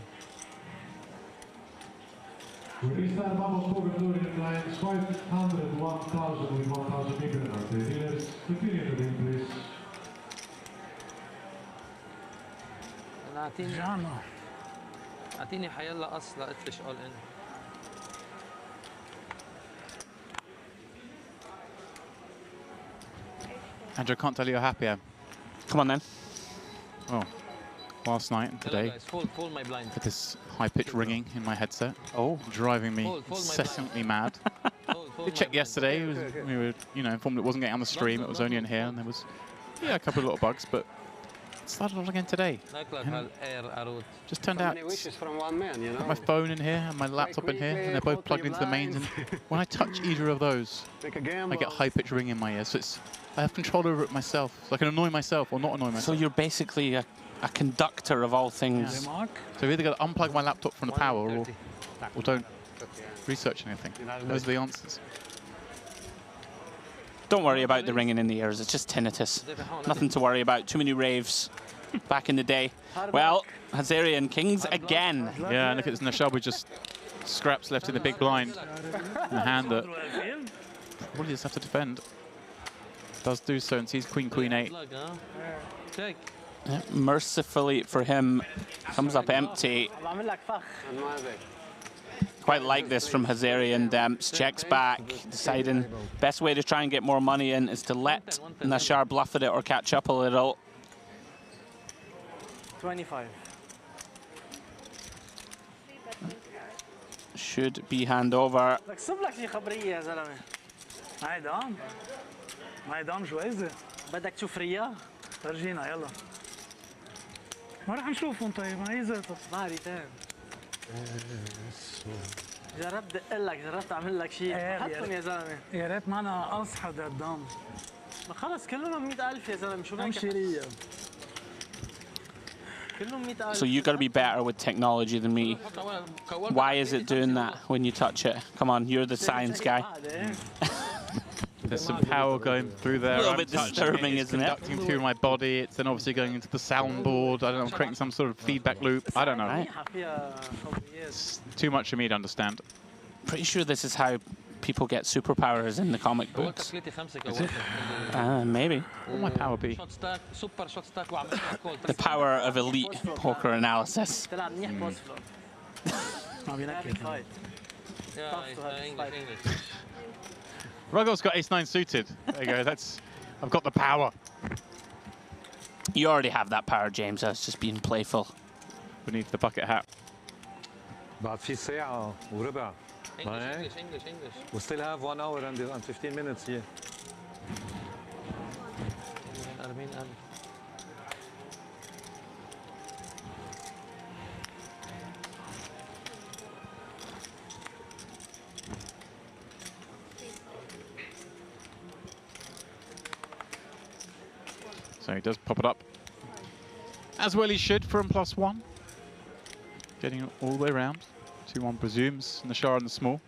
We restart Vamos Cove Florian lines 500, 1,000 with 1,000 ignorant. The dealers continue to win, please.
اعطيني حيلا قص لقتلش اول ان.
Andrew, I can't tell you how happy I am.
Come on then.
Well, last night and today,
Fold my blind.
with this high-pitched ringing in my headset, driving me incessantly mad. We checked yesterday. We were, informed it wasn't getting on the stream. It was only in here, and there was, a couple of little bugs, but it started all again today. Just turned out, I've got my phone in here and my laptop in here, and they're both plugged into the mains. And when I touch either of those, I get high-pitched ring in my ear. So I have control over it myself. So I can annoy myself or not annoy myself.
So you're basically a conductor of all things.
So I've either got to unplug my laptop from the power or don't research anything. Those are the answers.
Don't worry about the ringing in the ears. It's just tinnitus. Nothing to worry about. Too many raves back in the day. Well, Hazarian Kings again.
Yeah, and look at this Nashabu, just scraps left in the big blind. And a hand that probably just have to defend. Does do so and sees Queen, Queen 8.
Yeah, mercifully for him, comes up empty. Quite like this from Hazarian. Demps checks back, deciding best way to try and get more money in is to let Nashar bluff at it or catch up a little.
25.
Should be hand over.
بدك صب لك شي خبريه يا زلمه.
ما يدام جويزه.
بدك تشوف ريا؟
فرجينا يلا. ما راح نشوفهم طيب ما هي ذاتها.
ما ريتان. جربت دق لك، جربت اعمل لك شيء، حطهم يا زلمه.
يا ريت ما انا اصحى قدام.
ما خلص كلهم 100,000 يا زلمه شو بدك؟
امشي ريا.
So you got to be better with technology than me. Why is it doing that when you touch it? Come on, you're the science guy.
There's some power going through there.
A little bit disturbing, isn't it?
It's conducting through my body. It's then obviously going into the soundboard. I don't know, I'm creating some sort of feedback loop. I don't know. It's too much for me to understand.
Pretty sure this is how people get superpowers in the comic books.
Is it?
Maybe.
What will my power be?
The power of elite poker analysis.
Ruggles got ace-9 suited. There you go. I've got the power.
You already have that power, James. I was just being playful.
Beneath the bucket hat.
بعد في ساعة وربع.
English, English.
We still have 1 hour and 15 minutes here.
40,000.
So he does pop it up. As well he should from +1. Getting it all the way around. 2-1 presumes, and the Shah and the small.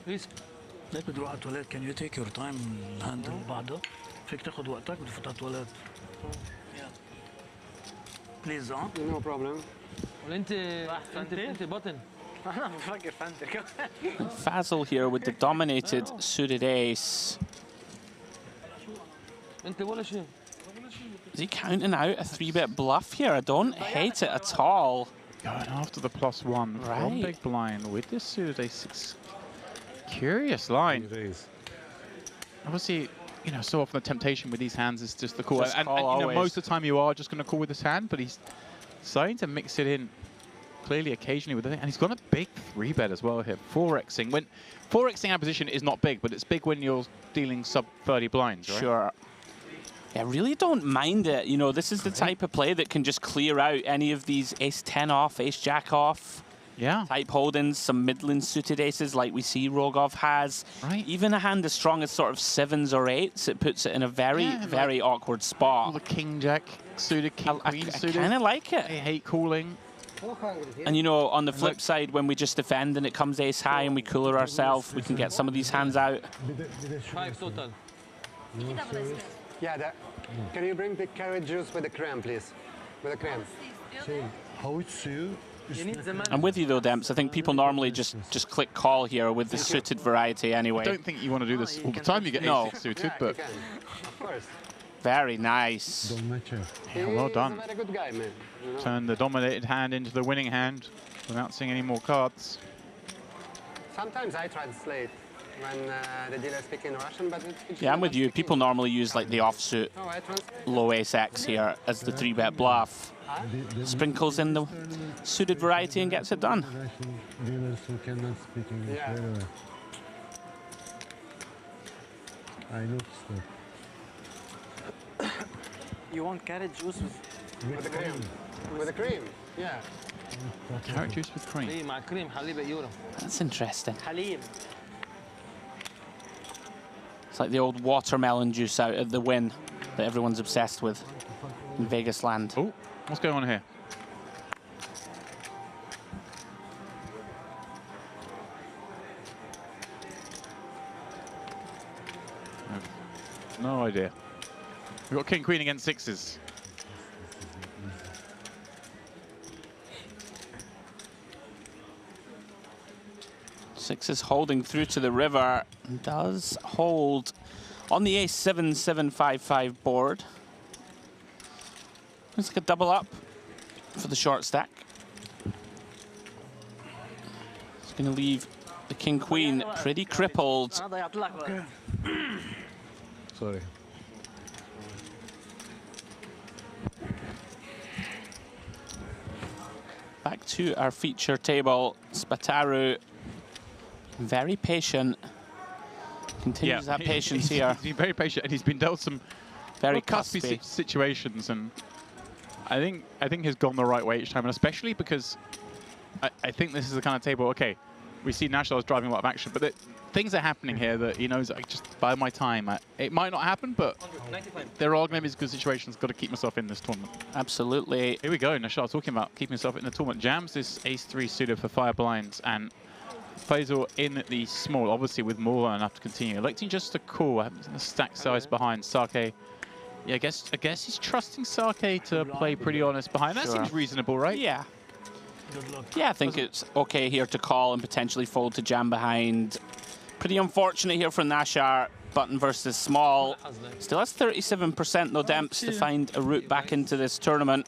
Please.
ليك بدي اروح على التواليت. Can you take your time الهاندل بعده؟ فيك تاخذ وقتك بدي فوت على التواليت. بليز اه.
No problem.
ولا انت بطن.
انا بفكر فانتك.
Fazal here with the dominated suited ace.
انت ولا شيء.
Is he counting out a 3-bet bluff here? I don't hate it at all.
Going after the +1 from big blind with this suited ace. Curious line. Obviously, you know, so often the temptation with these hands is just the call.
Just
And
call
you know, most
always.
of the time you are just going to call with this hand, but he's starting to mix it in clearly occasionally with the thing. And he's got a big 3-bet as well here. 4xing. When 4xing our position is not big, but it's big when you're dealing sub 30 blinds, right?
Sure. I really don't mind it. You know, this is the type of play that can just clear out any of these ace-10 off, ace-jack off type holdings, some middling suited aces like we see Rogov has.
Right.
Even a hand as strong as sort of 7s or 8s, it puts it in a very, very awkward spot.
The king-jack suited, king-queen suited.
I kind of like it.
I hate calling.
And you know, on the flip side, when we just defend and it comes ace high and we cooler ourselves, we can get some of these hands out.
5 total.
Yeah, can you bring the carrot juice with the creme, please? With the creme.
How it's you?
I'm with you though, Demps. I think people normally just click call here with the suited variety anyway.
I don't think you want to do this all the time. You get ace-6 suited, but
Of course.
very nice.
yeah, well done.
He's a very good guy, man. You know?
Turn the dominated hand into the winning hand without seeing any more cards.
Sometimes I translate when the dealer speaks in Russian, but it's
Yeah, I'm with you. People normally use like the offsuit
No, I translate.
low ace X here as the 3-bet bluff. Sprinkles in the suited variety and gets it done.
Dealers who cannot speak English
Yeah.
very well. I noticed that.
You want carrot juice with
With the cream. With the cream, yeah.
Carrot juice with cream.
ايه مع كريم حليب يورو.
That's interesting.
حليب.
It's like the old watermelon juice out at the Wynn that everyone's obsessed with in Vegas land.
Oh, what's going on here? No idea. We've got king queen against 6s.
Sixes holding through to the river. Does hold on the ace-7-7-5-5 board. Looks like a double up for the short stack. It's going to leave the king-queen pretty crippled.
انا ضيعت لك وقت.
Sorry.
Back to our feature table. Spataru, very patient. Continues that patience here.
He's been very patient, and he's been dealt some
Very
cuspy
cuspy.
situations, and I think he's gone the right way each time, and especially because I think this is the kind of table. Okay, we see National driving a lot of action, but things are happening here that he knows. Like, just by my time, it might not happen, but there are going to be good situations. Got to keep myself in this tournament.
Absolutely.
Here we go. Nashar talking about keeping himself in the tournament. Jams this ace-3 suited for fire blinds, and Faisal in the small, obviously with more than enough to continue. Electing just to call. I haven't seen the stack size behind Sake. Yeah, I guess he's trusting Sake to play pretty honest behind. That
Sure.
seems reasonable, right?
Yeah. Yeah, I think it's okay here to call and potentially fold to jam behind. Pretty unfortunate here for Nashar. Button versus small. Still has 37% though, Demps, to find a route back into this tournament.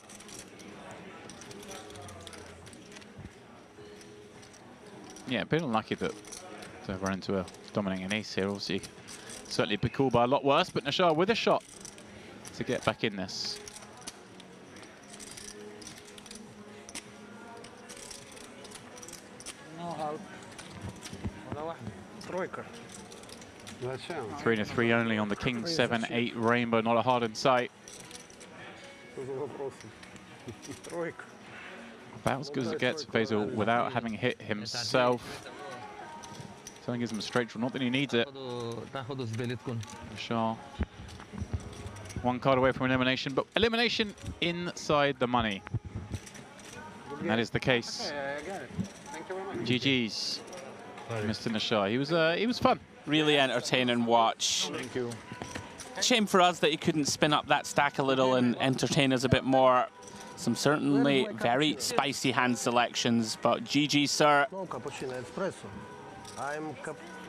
Yeah, a bit unlucky that to run into a dominating ace here. Obviously, certainly be cool by a lot worse, but Nashar with a shot to get back in this.
No help. ولا واحدة. ترويكر.
3 and a 3 only on the King 7-8 rainbow, not a hard in sight. About as good as it gets, Faisal, without having hit himself. Something gives him a straight draw, not that he needs it. Nashar, one card away from elimination, but elimination inside the money. And that is the case. GG's, Mr. Nashar. He was fun.
Really entertaining watch.
Thank you.
Shame for us that he couldn't spin up that stack a little and entertain us a bit more. Some certainly very spicy hand selections, but GG, sir.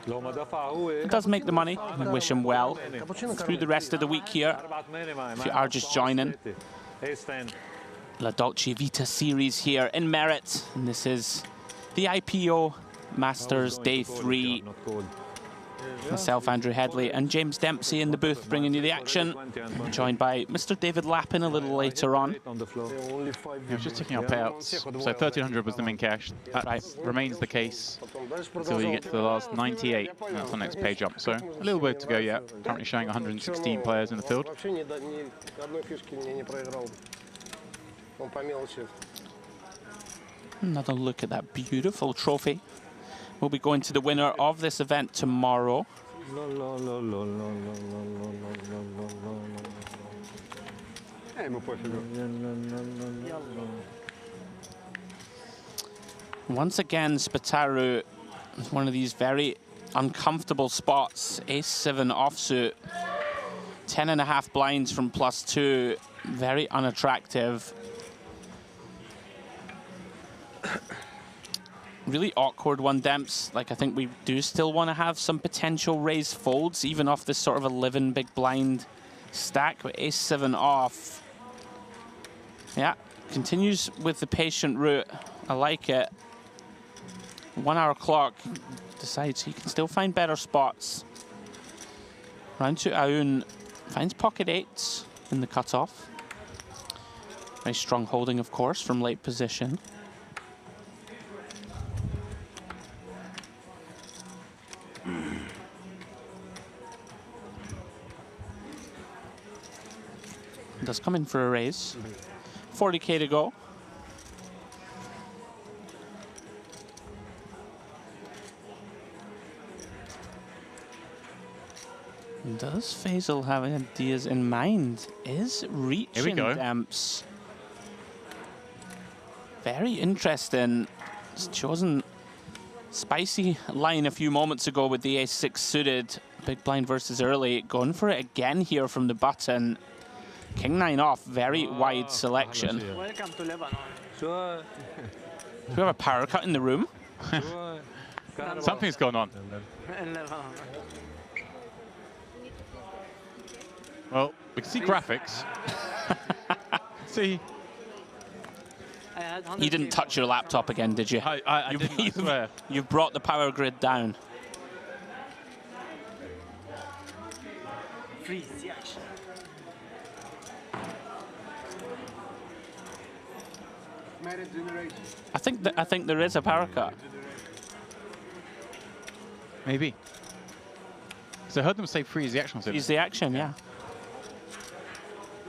It does make the money. We wish him well through the rest of the week here. If you are just joining, La Dolce Vita series here in Merit. And this is the IPO Masters Day 3. Myself, Andrew Headley, and James Dempsey in the booth bringing you the action. I'm joined by Mr. David Lappin a little later on.
Yeah, just checking our payouts. So 1,300 was the min cash. That remains the case until you get to the last 98. And that's the next pay jump. So a little bit to go yet. Currently showing 116 players in the field.
Another look at that beautiful trophy. We'll be going to the winner of this event tomorrow. Once again, Spataru is one of these very uncomfortable spots. Ace-7 offsuit. 10.5 blinds from +2. Very unattractive. Really awkward one, Demps. Like, I think we do still want to have some potential raise folds, even off this sort of 11 big blind stack, but Ace-7 off. Yeah, continues with the patient route. I like it. 1 hour clock. Decides he can still find better spots. Round to Aoun. Finds pocket 8s in the cutoff. Very strong holding, of course, from late position. Does come in for a raise. 40k to go. Does Faisal have ideas in mind? Is reaching Demps. Very interesting. He's chosen spicy line a few moments ago with the Ace-6 suited. Big blind versus early. Going for it again here from the button. King-9 off, very wide selection.
Welcome to Lebanon.
Do we have a power cut in the room?
Something's going on.
In Lebanon.
Well, we can see graphics. See.
You didn't touch your laptop again, did you?
I didn't, I swear.
You've brought the power grid down.
Freeze the action.
I think there is a power cut.
Maybe. So I heard them say freeze the action.
Freeze the action, yeah.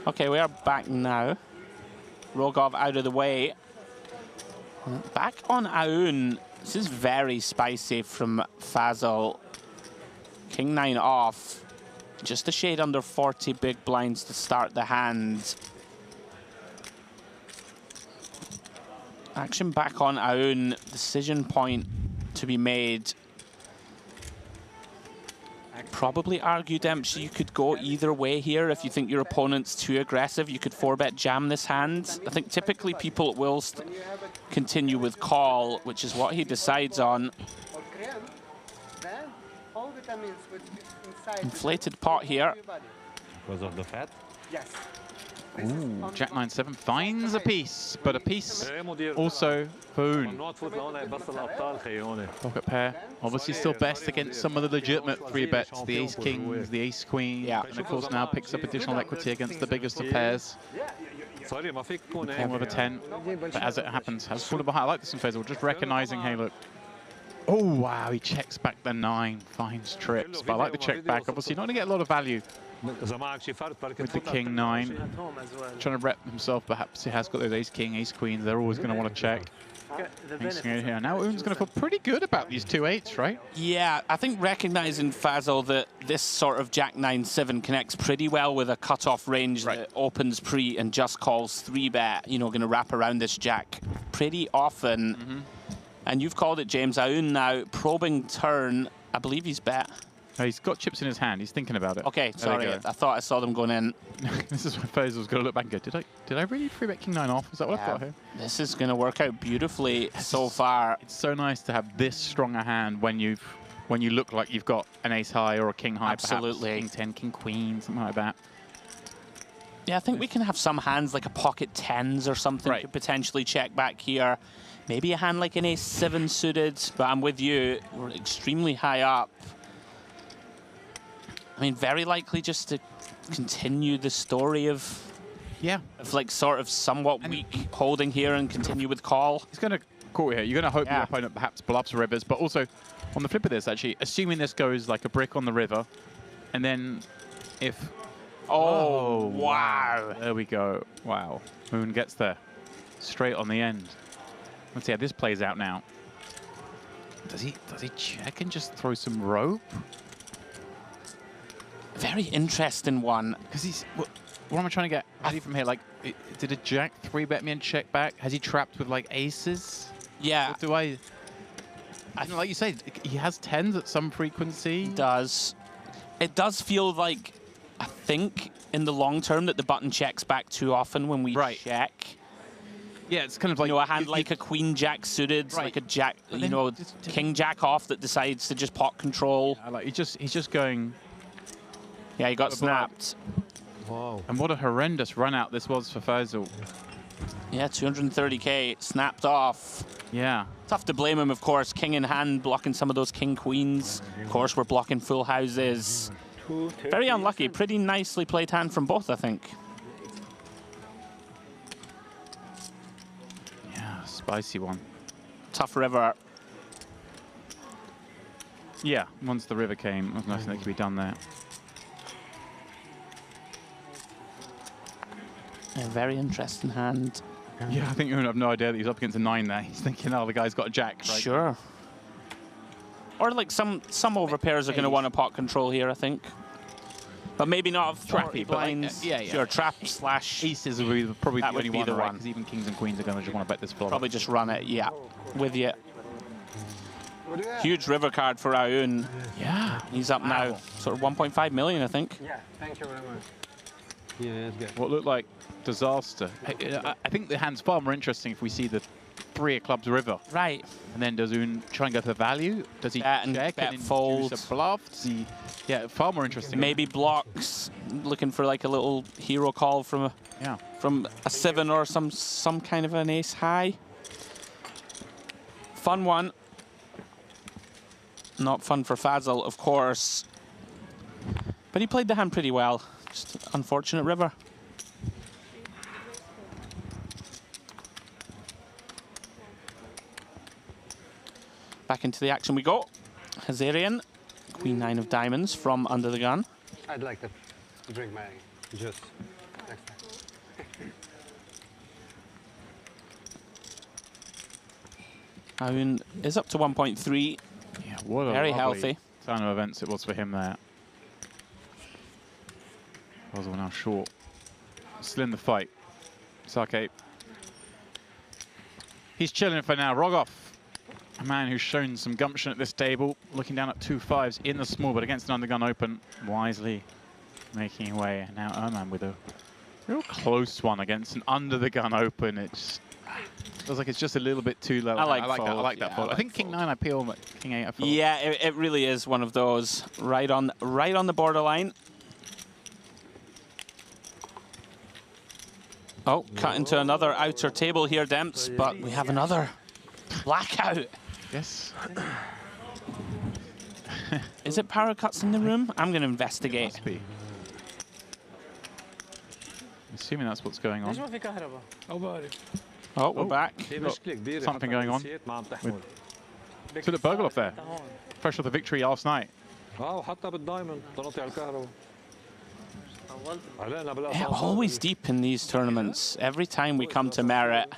Okay, we are back now. Rogov out of the way. Back on Aoun. This is very spicy from Faisal. King-9 off. Just a shade under 40 big blinds to start the hand. Action back on Aoun. Decision point to be made. Probably argue, Demps, you could go either way here. If you think your opponent's too aggressive, you could 4-bet jam this hand. I think typically people will continue with call, which is what he decides on. Inflated pot here.
Because of the fat?
Yes.
Ooh, Jack 9-7 finds a piece, but a piece also for Oon. Pocket pair, obviously still best against some of the legitimate 3-bets, the ace kings, the ace queen, and of course now picks up additional equity against the biggest of pairs. Form of a 10, but as it happens, has fallen behind. I like this in Faisal, just recognizing, hey, look. Oh, wow, he checks back the 9, finds trips, but I like the check back. Obviously, not going to get a lot of value with the king 9. Trying to rep himself, perhaps he has got those ace king, ace queens, they're always going to want to check. Mixing it here. Now Oon's going to feel pretty good about these 2 8s, right?
Yeah, I think recognizing Fazal that this sort of Jack 9-7 connects pretty well with a cutoff range that opens pre and just calls 3-bet, you know, going to wrap around this Jack pretty often. And you've called it, James. Aoun now probing turn. I believe he's bet.
Oh, he's got chips in his hand. He's thinking about it.
Okay, sorry. I thought I saw them going in.
This is when Faisal's going to look back and go, did I really 3-bet king 9 off? Is that what I thought here?
This is going to work out beautifully so far.
It's so nice to have this strong a hand when you look like you've got an ace high or a king high.
Absolutely.
Perhaps king 10, king queen, something like that.
Yeah, I think we can have some hands like a pocket 10s or something could potentially check back here. Maybe a hand like an ace 7 suited, but I'm with you. We're extremely high up. I mean, very likely just to continue the story of like sort of somewhat weak holding here and continue with call.
He's going to call here. You're going to hope your opponent perhaps bluffs rivers, but also on the flip of this, actually, assuming this goes like a brick on the river, and then if...
Oh, wow.
There we go. Wow. Oon gets there. Straight on the end. Let's see how this plays out now. Does he check and just throw some rope?
Very interesting one.
Because he's... What am I trying to get ready from here? Like, did a Jack 3-bet me and check back? Has he trapped with, like, aces?
Yeah.
What do I like you say, he has 10s at some frequency.
He does. It does feel like, I think, in the long term, that the button checks back too often when we check.
Yeah, it's kind of like...
You know, a hand like a queen jack suited, like a jack, you know, king jack off that decides to just pot control.
Yeah, like he's just going...
Yeah, he got snapped.
Wow. And what a horrendous run out this was for Faisal.
Yeah, 230k snapped off.
Yeah.
Tough to blame him, of course. King in hand, blocking some of those king queens. Of course, we're blocking full houses. Very unlucky. Pretty nicely played hand from both, I think.
Yeah, spicy one.
Tough river.
Yeah, once the river came, there was nothing that could be done there.
A very interesting hand.
Yeah, I think you have no idea that he's up against a 9 there. He's thinking, oh, the guy's got a jack, right?
Sure. Or like some overpairs are going to want to pot control here, I think. But maybe not trappy blinds.
Like,
Sure, trap slash
aces would be probably the only one,
right?
Because even kings and queens are going to just want to bet this flop.
Probably just run it, yeah. With you. Huge river card for Aoun.
Yeah.
He's up now, sort of 1.5 million, I think.
Yeah, thank you very much.
Yeah, it's good.
What looked like disaster. I think the hand's far more interesting if we see the 3 of clubs river.
Right.
And then does Oon try and go for value? Does he check and
fold?
A bluff? Does he, yeah, far more interesting.
Maybe blocks, looking for like a little hero call from a 7 or some kind of an ace high. Fun one. Not fun for Faisal, of course. But he played the hand pretty well. Just unfortunate river. Back into the action we go. Hazarian, Queen 9 of diamonds from under the gun.
I'd like to drink my juice next time.
Aoun is up to 1.3.
Yeah, what a
very
lovely
healthy
turn of events it was for him there. Was now short. Still in the fight. Sake. He's chilling for now. Rogoff, a man who's shown some gumption at this table, looking down at 2 5s in the small, but against an undergun open, wisely making away. Now Erman with a real close one against an under the gun open. It just feels like it's just a little bit too low. I like that fold. I think King 9 IPO, but King 8 I fold.
Yeah, it really is one of those right on the borderline. Oh, cut into another outer table here, Demps, but we have another blackout.
Yes.
Is it power cuts in the room? I'm going to investigate.
Must be. Assuming that's what's going on.
Oh, we're back.
Something going on. To the Bergolov there. Fresh off the victory last night.
Yeah, always deep in these tournaments. Every time we come to Merit.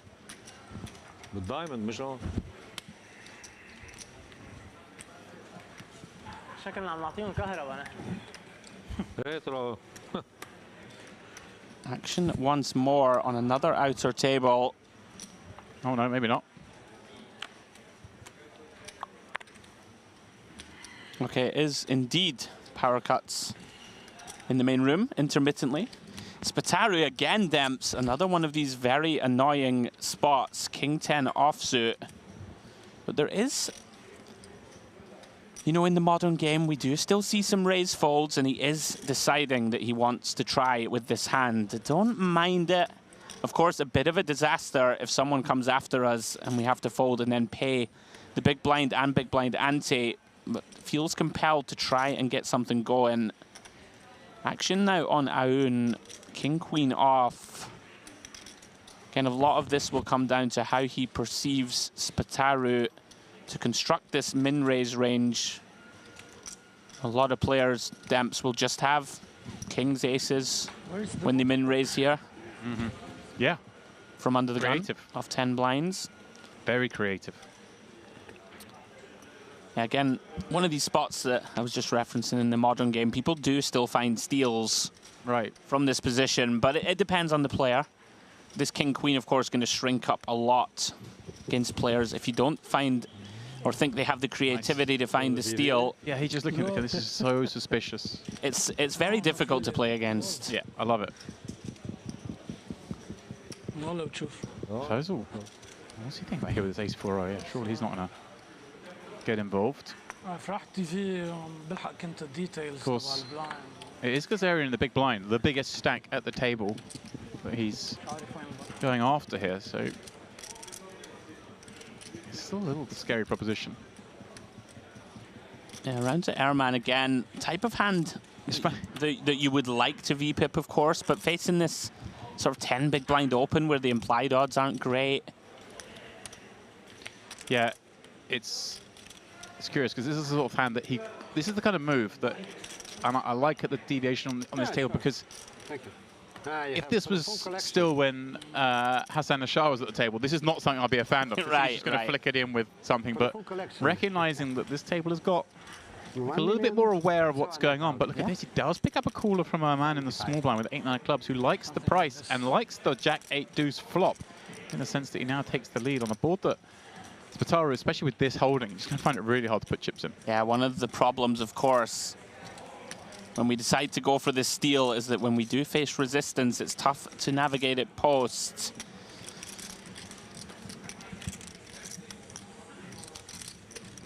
Action once more on another outer table.
Oh no, maybe not.
Okay, it is indeed power cuts in the main room, intermittently. Spataru again, Demps, another one of these very annoying spots. King 10 offsuit. But there is, you know, in the modern game, we do still see some raise folds, and he is deciding that he wants to try with this hand. Don't mind it. Of course, a bit of a disaster if someone comes after us and we have to fold and then pay the big blind and big blind ante. But feels compelled to try and get something going. Action now on Aoun. King, queen off. Again, a lot of this will come down to how he perceives Spataru to construct this min-raise range. A lot of players, Demps, will just have kings, aces when they min-raise here.
Yeah.
From under the gun
Creative.
of 10 blinds.
Very creative.
Yeah, again, one of these spots that I was just referencing in the modern game, people do still find steals from this position, but it depends on the player. This king-queen, of course, going to shrink up a lot against players if you don't find or think they have the creativity to find the steal.
Yeah, he's just looking at it. This is so suspicious.
It's very difficult to play against.
Yeah, I love it. Faisal, what's he thinking about here with his ace-4? Oh, yeah, surely he's not going to get involved. Of course, it is Gazarian in the big blind, the biggest stack at the table that he's going after here, so it's still a little scary proposition.
Yeah, round to Airman again. Type of hand that you would like to VPip, of course, but facing this sort of 10 big blind open where the implied odds aren't great.
Yeah, it's curious because this is the sort of hand that this is the kind of move that I like at the deviation on this table, because if this was still when Hassan Ashar was at the table, this is not something I'd be a fan of. He's just going to flick it in with something, but recognizing that this table has got a little bit more aware of what's going on. But look at this, he does pick up a caller from a man in the small blind with 8-9 clubs who likes the price and likes the Jack-8 deuce flop, in the sense that he now takes the lead on the board that Spataru, especially with this holding, he's going to find it really hard to put chips in.
Yeah, one of the problems, of course, when we decide to go for this steal is that when we do face resistance, it's tough to navigate it post.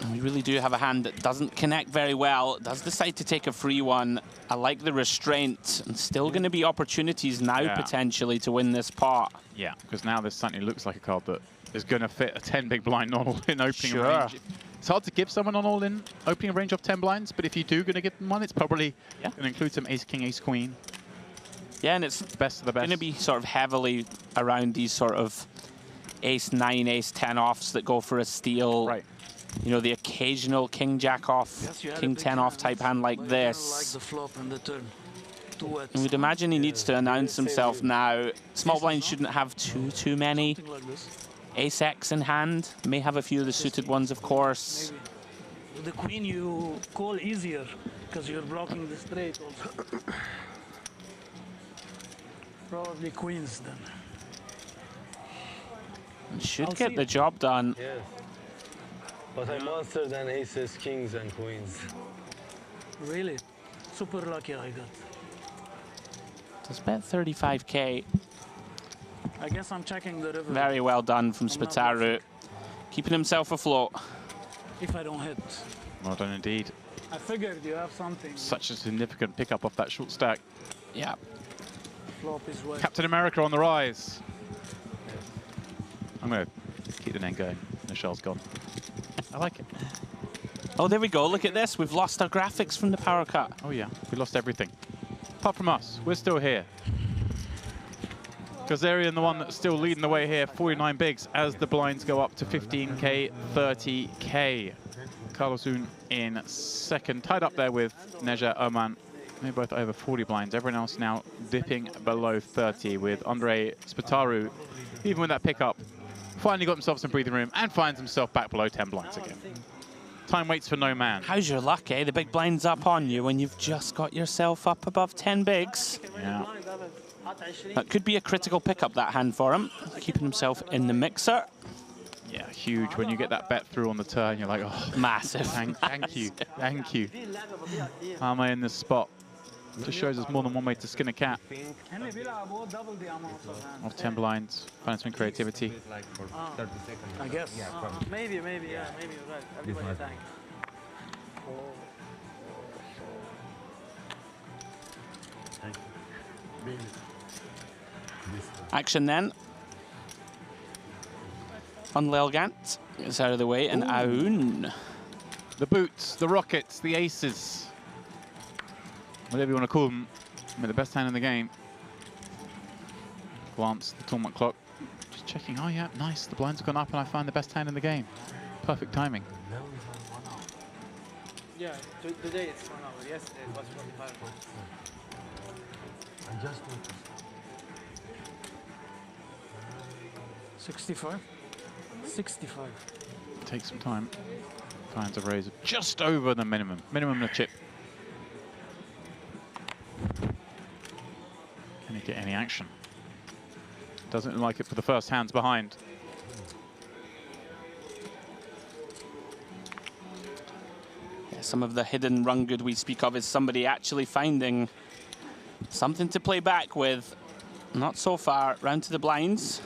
And we really do have a hand that doesn't connect very well. It does decide to take a free one. I like the restraint, and still going to be opportunities now potentially to win this pot.
Yeah, because now this certainly looks like a card that is going to fit a 10 big blind all-in opening range. It's hard to give someone an all-in opening a range of 10 blinds, but if you do going to get them one, it's probably going to include some ace-king, ace-queen.
Yeah, and it's
best of the best.
Going to be sort of heavily around these sort of ace-9, ace-10 offs that go for a steal.
Right.
You know, the occasional king-jack off, king-10 off type hand like this. I would imagine he needs to announce himself now. Small blind shouldn't have too many ace-X in hand. May have a few of the suited ones, of course.
The queen you call easier because you're blocking the straight also. Probably queens then.
Should get the job done.
Yes. But I monster than aces, kings, and queens.
Really? Super lucky I got.
Does bet 35k.
I guess I'm checking the river.
Very well done from Spataru. Keeping himself afloat.
If I don't hit.
Well done indeed.
I figured you have something.
Such a significant pickup off that short stack.
Yeah.
flop his way.
Captain America on the rise. I'm going to keep the name going. Michelle's gone. I like it.
Oh, there we go. Look at this. We've lost our graphics from the power cut.
Oh, yeah. We lost everything. Apart from us. We're still here. Kazarian, the one that's still leading the way here, 49 bigs as the blinds go up to 15K, 30K. Carlos Un in second, tied up there with Neja Oman. They're both over 40 blinds. Everyone else now dipping below 30 with Andre Spataru, even with that pickup, finally got himself some breathing room and finds himself back below 10 blinds again. Time waits for no man.
How's your luck, eh? The big blind's up on you when you've just got yourself up above 10 bigs.
Yeah.
That could be a critical pickup, that hand for him. Keeping himself in the mixer.
Yeah, huge. When you get that bet through on the turn, you're like, oh.
Massive.
Thank you. Thank you. How am I in this spot? Just shows us more than one way to skin a cat. Off 10 blinds, find some creativity.
I guess. Maybe, yeah, maybe you're right. Everybody tank.
Action then. On Lelgant. Gets out of the way, and Aoun.
The boots, the rockets, the aces. Whatever you want to call them. They're the best hand in the game. Glance the tournament clock. Just checking. Oh, yeah, nice. The blinds have gone up, and I find the best hand in the game. Perfect timing.
Yeah, today it's 1 hour. Yesterday it was 45 minutes. I just noticed. 65? 65.
Takes some time. Finds a raise of just over the minimum. Minimum the chip. Can he get any action? Doesn't look like it for the first hands behind.
Yeah, some of the hidden run good we speak of is somebody actually finding something to play back with. Not so far. Round to the blinds.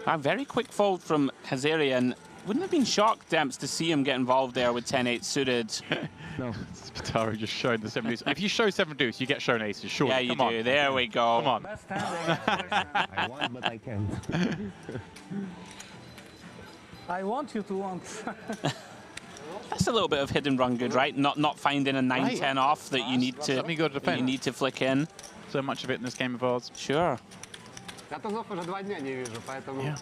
A very quick fold from Kazarian. Wouldn't have been shocked, Demps, to see him get involved there with 10-8 suited.
No. Spataru just showed the 7 deuce. If you show 7 deuce, you get shown aces, sure.
Yeah, you do. There we go.
Come on.
I want, but I can't.
I want you to want.
That's a little bit of hidden run good, right? Not finding a 9-10 off that you need to
defend.
You need to flick in.
So much of it in this game of ours.
Sure.
Yeah.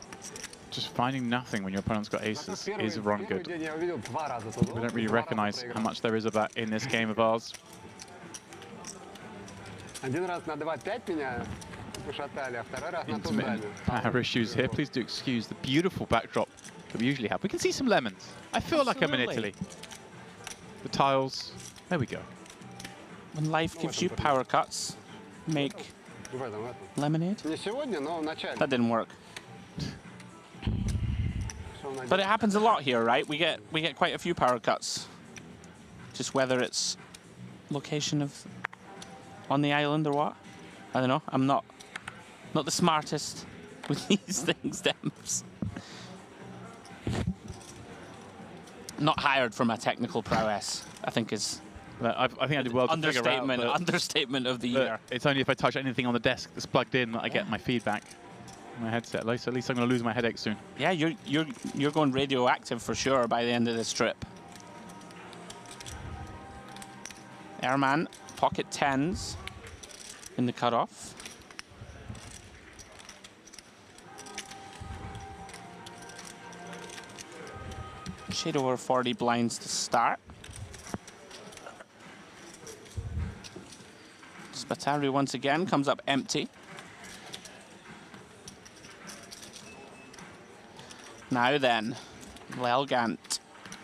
Just finding nothing when your opponent's got aces is run good. We don't really recognize how much there is of that in this game of ours. Intermittent power issues here. Please do excuse the beautiful backdrop that we usually have. We can see some lemons. I feel like I'm in Italy. The tiles. There we go.
When life gives you power cuts, make lemonade. That didn't work. But it happens a lot here, right? We get quite a few power cuts. Just whether it's location of on the island or what. I don't know. I'm not the smartest with these things, Dems. Not hired for my technical prowess, I think is
I think I did well to figure out.
Understatement of the year.
It's only if I touch anything on the desk that's plugged in that I get my feedback. My headset. At least I'm going to lose my headache soon.
Yeah, you're going radioactive for sure by the end of this trip. Airman, pocket 10s in the cutoff. Shade over 40 blinds to start. Spataru once again comes up empty. Now then, Lelgant,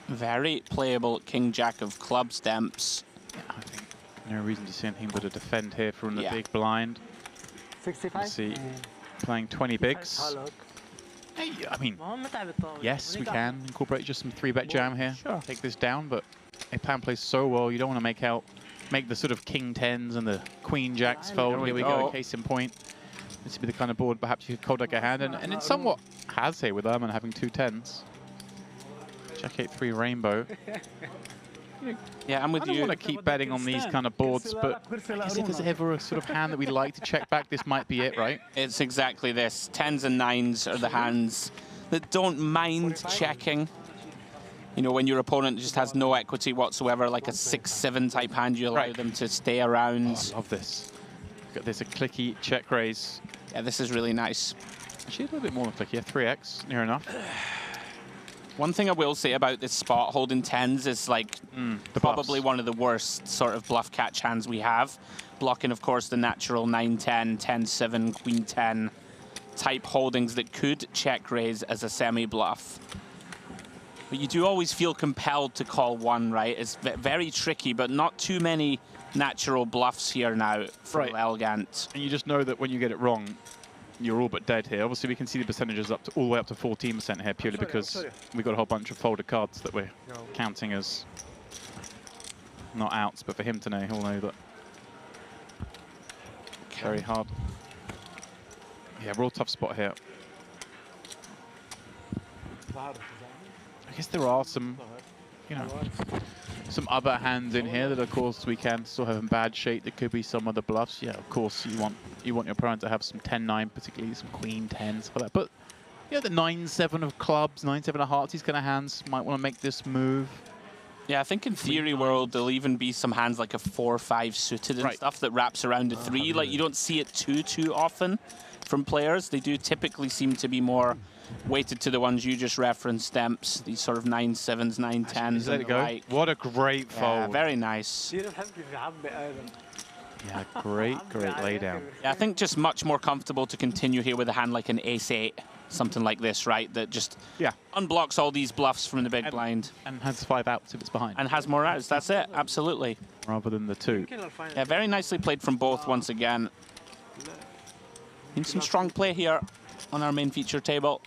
very playable King-Jack of clubs, Demps.
Yeah, I think no reason to see anything but a defend here from the big blind.
65.
Let's see, playing 20 bigs. Hey, I mean, yes, we can incorporate just some 3-bet jam here.
Sure.
Take this down, but a pan plays so well, you don't want to make the sort of king 10s and the queen jacks fold. Here we go, case in point. This would be the kind of board perhaps you could cold deck a hand, and it somewhat has here with Erman having 2 10s. Jack 8-3 rainbow.
Yeah, I'm with
I don't
you.
want to keep betting on these kind of boards, but I guess if there's ever a sort of hand that we like to check back, this might be it, right?
It's exactly this. 10s and 9s are the hands that don't mind checking. You know, when your opponent just has no equity whatsoever, like a 6-7 type hand, you allow them to stay around.
Oh, I love this. Look at this, a clicky check raise.
Yeah, this is really nice.
Actually, a little bit more than clicky. 3x, near enough.
One thing I will say about this spot, holding 10s, is like probably one of the worst sort of bluff catch hands we have. Blocking, of course, the natural 9-10, 10-7, Queen 10 type holdings that could check raise as a semi-bluff. But you do always feel compelled to call one, right? It's very tricky, but not too many natural bluffs here now for Elegant.
And you just know that when you get it wrong, you're all but dead here. Obviously, we can see the percentages up to all the way up to 14% here, purely because we've got a whole bunch of folded cards that we're counting as not outs. But for him to know, he'll know that very hard. Yeah, real tough spot here. I guess there are some, you know, some other hands in here that, of course, we can still have in bad shape. There could be some other bluffs. Yeah, of course, you want your opponent to have some 10-9, particularly some Queen 10s for that. But yeah, the 9-7 of clubs, 9-7 of hearts, these kind of hands might want to make this move.
Yeah, I think in Theory World, there'll even be some hands like a 4-5 suited and stuff that wraps around a 3. Like, you don't see it too often from players. They do typically seem to be more weighted to the ones you just referenced, Demps, these sort of 9-7s, 9-10s.
Let it go.
Like.
What a great fold.
Yeah, very nice.
Yeah, great laydown.
Yeah, I think just much more comfortable to continue here with a hand like an Ace-8, something like this, right? That just unblocks all these bluffs from the big blind.
And has 5 outs if it's behind.
And has more outs, that's it, absolutely.
Rather than the 2.
Yeah, very nicely played from both once again. And some strong play here on our main feature table.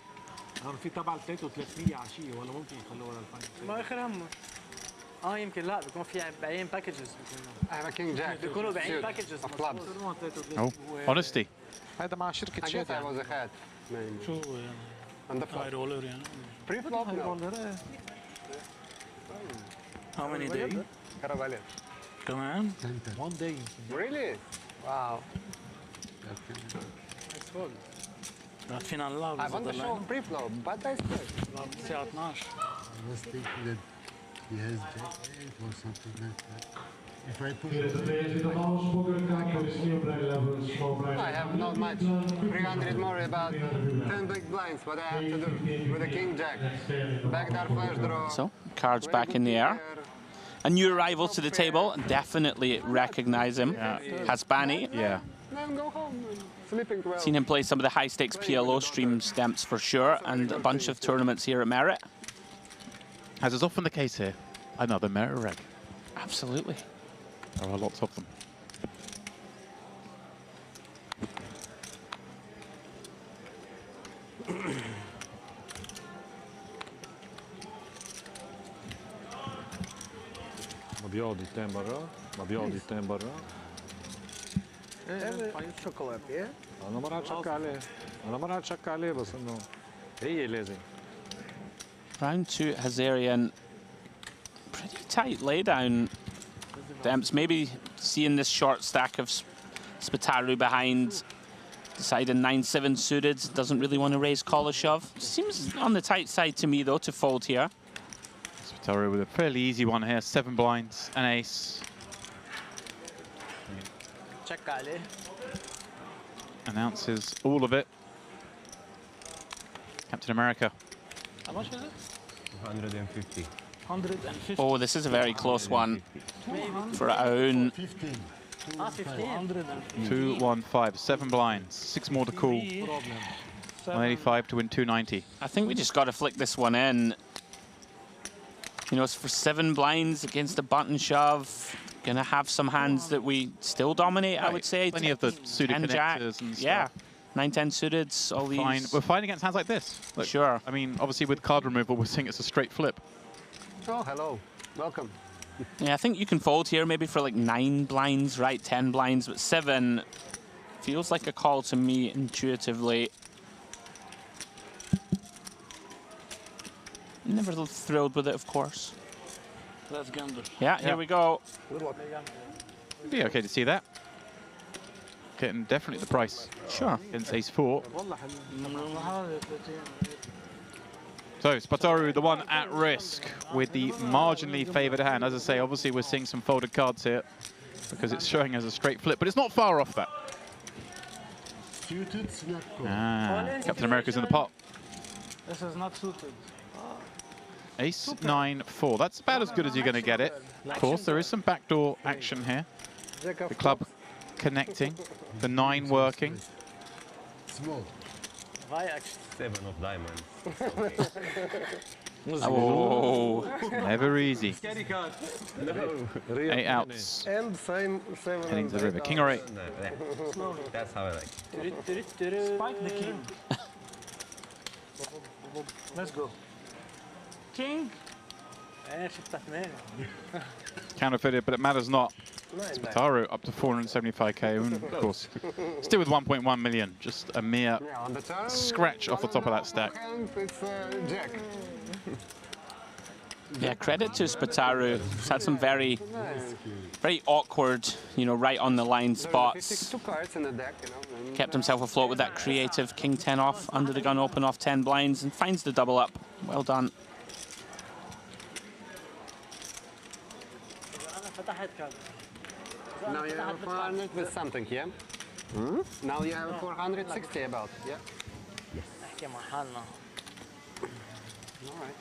في تبع 300 عشيه ولا ممكن يخلوها للفاينل ما اخر همه يمكن لا بيكون في باقيين باكجز
انا كينج جاك
بيكونوا باقيين باكجز
Oh, honesty.
هذا مع شركه شيت شو
هاي رولر يعني
بري فلوب
How many days?
خرب عليك
كمان 1 day.
Really? Wow.
راح فينا نلعب
I want to show pre-flop, but I still.
نلعب الساعة 12.
I was thinking that he has jack 8 or something like that. If I put
I have not much. 300 more, about 10 big blinds. What I have to do with a king jack. Backdoor flush draw.
So, cards back in the air. A new arrival to the table. Definitely recognize him. Hasbani.
Yeah.
Then go home. Sleeping well.
Seen him play some of the high-stakes PLO stream stamps for sure, and a bunch of tournaments here at Merit.
As is often the case here, another Merit reg.
Absolutely.
There are lots of them.
ما بيقعد يتين برا ما بيقعد يتين برا انا ما راح اشك عليه انا ما راح اشك عليه بس انه هي لازم
Round 2, Hazarian. Pretty tight laydown. Demps maybe seeing this short stack of Spitaru behind, deciding 9-7 suited, doesn't really want to raise call or shove. Seems on the tight side to me though to fold here.
Spitaru with a fairly easy one here, 7 blinds, an ace.
Check عليه.
Announces all of it. Captain America.
How much is it?
150.
150.
Oh, this is a very close one for our own.
15.
2-1-5, 7 blinds, 6 more to call. 185 to win 290.
I think we just got to flick this one in. You know, it's for 7 blinds against a button shove. Gonna have some hands that we still dominate, I would say.
Plenty of the suited connectors and stuff.
Yeah, 9-10 suited, all these.
We're fine against hands like this. Look,
sure.
I mean, obviously with card removal, we're seeing it's a straight flip.
Oh, hello. Welcome.
Yeah, I think you can fold here maybe for like 9 blinds, right? 10 blinds, but 7 feels like a call to me intuitively. Never thrilled with it, of course.
Let's gamble.
Yeah, here we go.
Be okay to see that. Getting definitely the price.
Sure.
Against ace-4. So Spataru, the one at risk with the marginally favoured hand. As I say, obviously we're seeing some folded cards here because it's showing as a straight flip, but it's not far off that. Captain America's in the pot.
This is not suited.
Ace, 9, 4. That's about as good as you're going to get it. Of course, there is some backdoor action here. The club connecting, the 9 working.
Small.
7 of diamonds.
Oh, never easy.
Scary card. No.
8 outs.
And same 7.
Heading to the river. King or 8?
That's how I like it.
Spike the king. Let's go. King.
Counterfeited, but it matters not. Spataru up to 475k, and of course, still with 1.1 million. Just a mere scratch off the top of that stack.
It's Jack.
Yeah, credit to Spataru. He's had some very awkward, right on the line spots.
2 cards in the deck,
Kept himself afloat with that creative king 10 off, under the gun open off 10 blinds, and finds the double up. Well done.
Now you have 400 with something, yeah? Now you have 460 about, yeah?
احكي مع حالنا.
All right.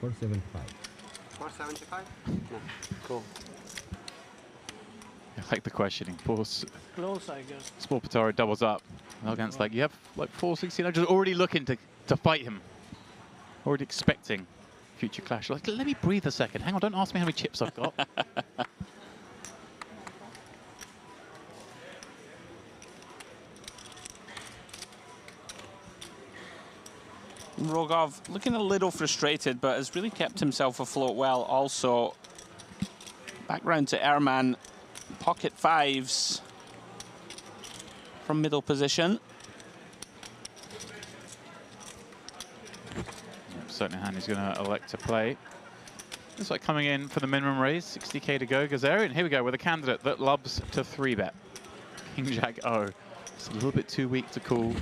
$475. No. Cool.
I like the questioning.
Close, I guess.
Small Spataru doubles up. Against you have like 460. I'm just already looking to fight him. Already expecting future clash. Like, let me breathe a second. Hang on, don't ask me how many chips I've got.
Rogov looking a little frustrated, but has really kept himself afloat well. Also, back round to Erman, pocket 5s from middle position.
Certainly, hand he's going to elect to play. Looks like coming in for the minimum raise, 60k to go. Gazarian, here we go with a candidate that loves to 3-bet. King Jack O. It's a little bit too weak to call,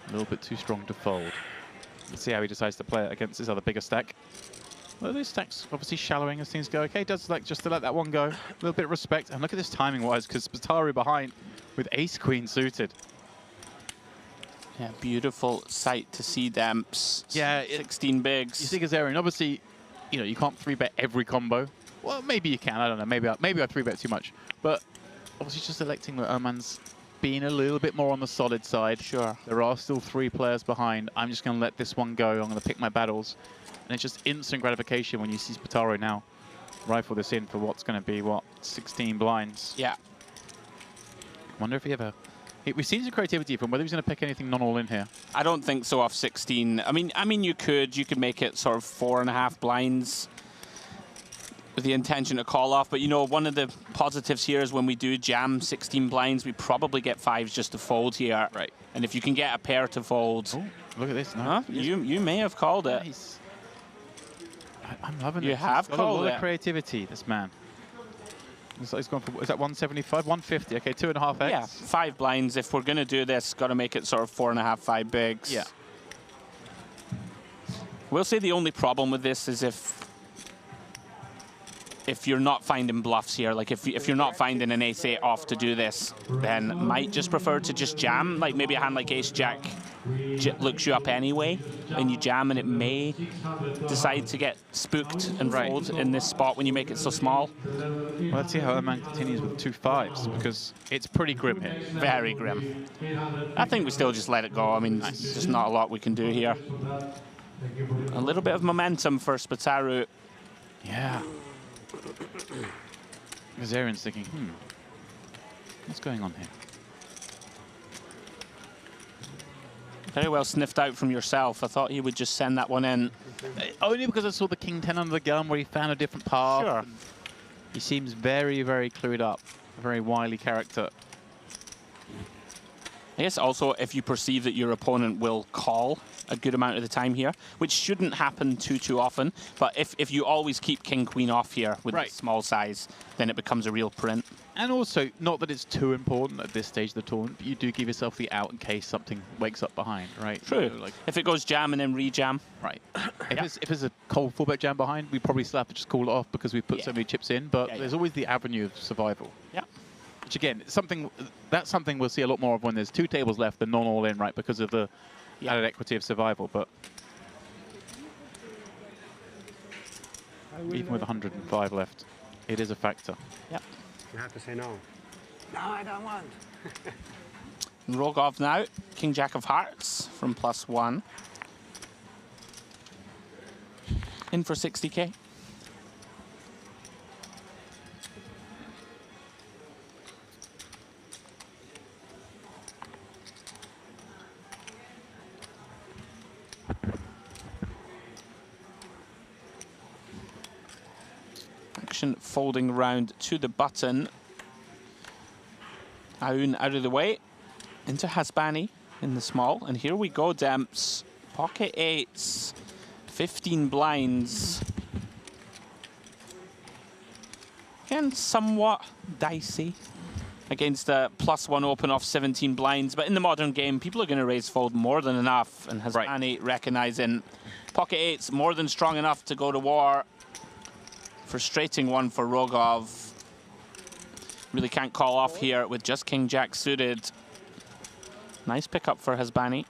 a little bit too strong to fold. Let's see how he decides to play it against his other bigger stack. Well, this stack's obviously shallowing as things go. Okay, does like just to let that one go. A little bit of respect. And look at this timing-wise, because Spataru behind with ace-queen suited.
Yeah, beautiful sight to see Demps.
Yeah,
16 bigs.
You see Gazarian, obviously, you can't 3-bet every combo. Well, maybe you can. I don't know. Maybe I 3-bet too much. But obviously, just electing that Oman's being a little bit more on the solid side.
Sure.
There are still 3 players behind. I'm just going to let this one go. I'm going to pick my battles. And it's just instant gratification when you see Spataru now rifle this in for what's going to be, 16 blinds.
Yeah.
Wonder if he ever... We've seen some creativity from whether he's going to pick anything non-all in here.
I don't think so off 16. I mean, you could make it sort of 4.5 blinds with the intention to call off. But, one of the positives here is when we do jam 16 blinds, we probably get 5s just to fold here.
Right.
And if you can get a pair to fold...
Oh, look at this. No,
you may have called it.
Nice. I'm loving it.
You have
got
called
a lot
it.
of creativity, this man. He's gone for, is that 175? 150. Okay, 2.5x.
Yeah, 5 blinds. If we're going to do this, got to make it sort of 4.5, 5 bigs.
Yeah.
We'll say the only problem with this is if you're not finding bluffs here, like if you're not finding an ace-8 off to do this, then might just prefer to just jam. Like maybe a hand like ace-jack looks you up anyway, and you jam, and it may decide to get spooked and fold in this spot when you make it so small.
Well, let's see how Oman continues with 2 5s, because it's pretty grim here.
Very grim. I think we still just let it go. I mean, there's just not a lot we can do here. A little bit of momentum for Spataru.
Yeah. Gazarian's thinking, what's going on here?
Very well sniffed out from yourself. I thought he would just send that one in.
Only because I saw the king 10 under the gun where he found a different path.
Sure.
He seems very, very clued up. A very wily character.
I guess also if you perceive that your opponent will call a good amount of the time here, which shouldn't happen too often, but if you always keep king queen off here with the small size, then it becomes a real print.
And also, not that it's too important at this stage of the tournament, but you do give yourself the out in case something wakes up behind, right?
True.
You know, like,
if it goes jam and then re-jam.
Right. If it's a cold 4-bet jam behind, we probably still have to just call it off because we put so many chips in, but there's always the avenue of survival.
Yeah.
Which again, that's something we'll see a lot more of when there's 2 tables left than non-all-in, right? Because of the added equity of survival, but even with 105 left, it is a factor.
Yep.
You have to say no. No, I don't want.
Rogov now, king jack of hearts from +1. In for 60k. Action folding round to the button. Aoun out of the way. Into Hasbani in the small. And here we go, Demps. Pocket 8s. 15 blinds. Again, somewhat dicey against a +1 open off 17 blinds. But in the modern game, people are going to raise fold more than enough. And Hasbani recognizing pocket 8s more than strong enough to go to war. Frustrating one for Rogov. Really can't call off here with just king jack suited. Nice pickup for Hasbani.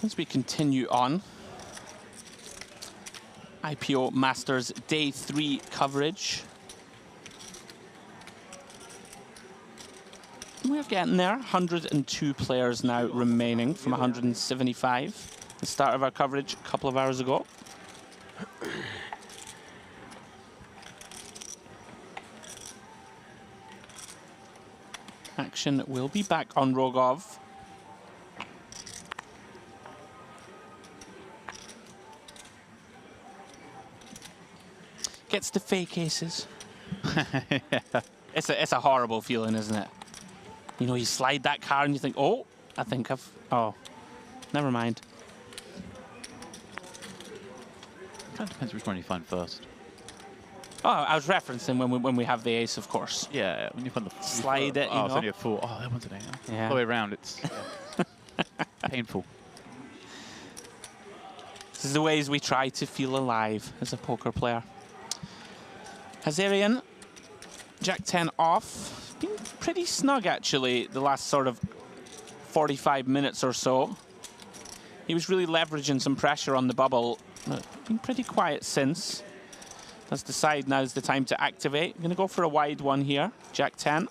As we continue on, IPO Masters Day 3 coverage. We're getting there. 102 players now remaining from 175. The start of our coverage a couple of hours ago. Action will be back on Rogov. Gets the fake aces. It's a horrible feeling, isn't it? You know, you slide that card and you think, oh, oh, never mind.
Kind of depends which one you find first.
Oh, I was referencing when we have the ace, of course.
Yeah, when you find the
slide it, you know.
It's only a 4. Oh, that one's an 8.
Yeah.
All the way around, it's painful.
This is the ways we try to feel alive as a poker player. Hazarian, Jack 10 off. Been pretty snug, actually, the last sort of 45 minutes or so. He was really leveraging some pressure on the bubble. Been pretty quiet since. Let's decide now's the time to activate. I'm going to go for a wide one here. Jack 10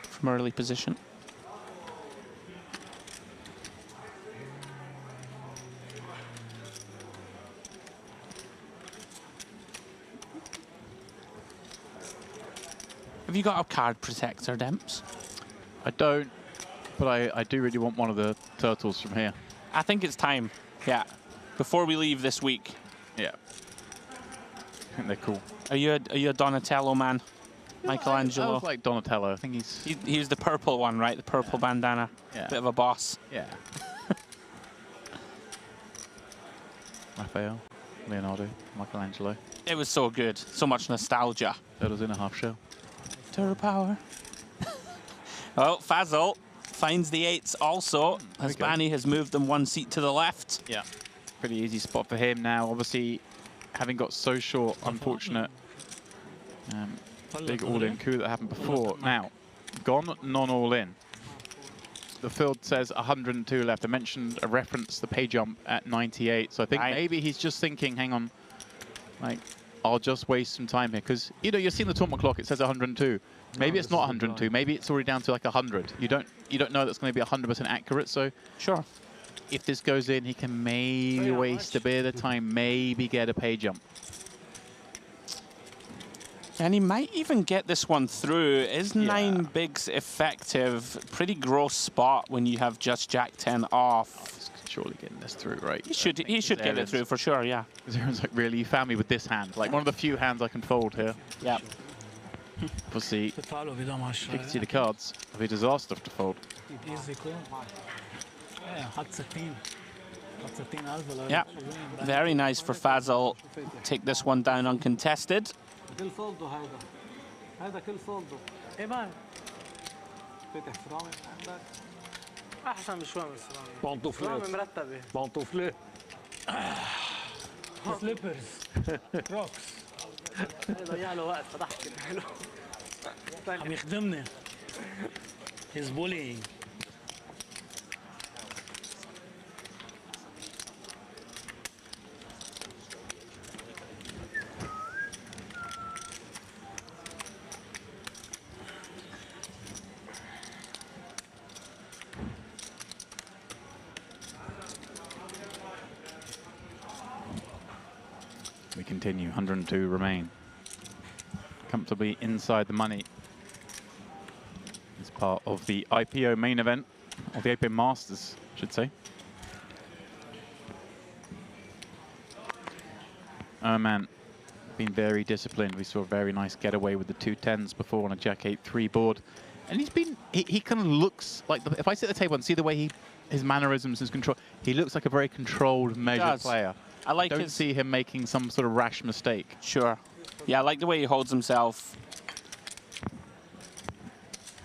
from early position. Have you got a card protector, Demps?
I don't, but I do really want one of the turtles from here.
I think it's time, yeah. Before we leave this week.
Yeah. I think they're cool.
Are you a Donatello man? Michelangelo?
I was like Donatello. I think
he was the purple one, right? The purple bandana.
Yeah.
Bit of a boss.
Yeah. Raphael, Leonardo, Michelangelo.
It was so good. So much nostalgia.
Turtles in a half shell.
Turtle power. Oh, Fazol finds the 8s also. Hasbani has moved them 1 seat to the left.
Yeah. Pretty easy spot for him now. Obviously, having got so short, unfortunate big all-in coup that happened before. Now, gone non-all-in. The field says 102 left. I mentioned a reference, the pay jump at 98. So I think maybe he's just thinking, hang on, like, I'll just waste some time here. Because, you know, you're seeing the tournament clock, it says 102. Maybe it's not 102. Maybe it's already down to like 100. You don't know that's going to be 100% accurate. So
sure,
if this goes in, he can maybe waste a bit of time, maybe get a pay jump.
And he might even get this one through. Is 9 bigs effective? Pretty gross spot when you have just Jack 10 off.
He's surely getting this through, right?
He should get it through for sure, yeah.
Aaron's like, really, you found me with this hand. Like one of the few hands I can fold here.
Yeah.
We'll see. You can see the cards. If he does our stuff to fold.
Yeah, very nice for Fazal. Take this one down uncontested.
كل فولدو هذا كل فولدو ايمان فتح فرامل عندك احسن بشوي من السلامه بانطوفلات مرتبه بانطوفلات سليبرز كروكس ضيع له وقت فضحك له عم يخدمني هيز بولينج
We continue, 102 remain. Comfortably inside the money. It's part of the IPO main event, or the IPO Masters, I should say. Oh man, been very disciplined. We saw a very nice getaway with the 2-10s before on a Jack 8-3 board. And he's been, he kind of looks like, if I sit at the table and see the way his mannerisms, his control, he looks like a very controlled, measured player.
I like
Don't see him making some sort of rash mistake.
Sure. Yeah, I like the way he holds himself.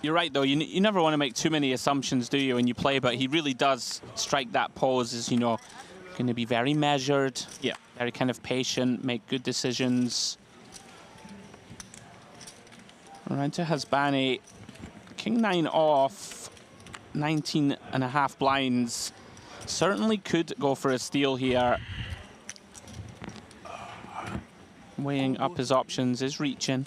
You're right, though. You never want to make too many assumptions, do you, when you play? But he really does strike that pose as, you know, going to be very measured.
Yeah.
Very kind of patient, make good decisions. Right to Hasbani. King 9 off. 19.5 blinds. Certainly could go for a steal here. Weighing up his options, is reaching.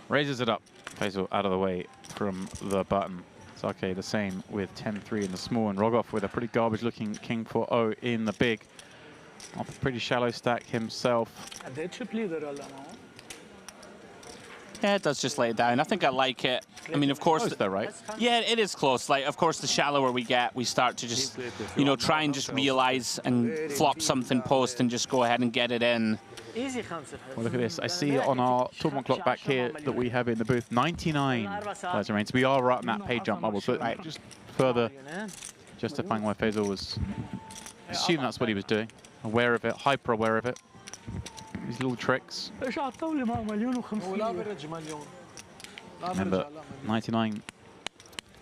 Raises it up. Faisal out of the way from the button. Sake the same with 10-3 in the small, and Rogoff with a pretty garbage-looking King 4-0 in the big. Off a pretty shallow stack himself.
Yeah, it does just lay it down. I think I like it. I mean, of course...
Close though, right?
Yeah, it is close. Like, of course, the shallower we get, we start to just, you know, try and just realize and flop something post and just go ahead and get it in.
Well, look at this. I see on our tournament clock back here that we have in the booth 99 players remain. So we are right on that pay jump bubble. So just further justifying why Faisal was... Assume that's what he was doing. Aware of it, hyper aware of it. These little tricks. Remember, 99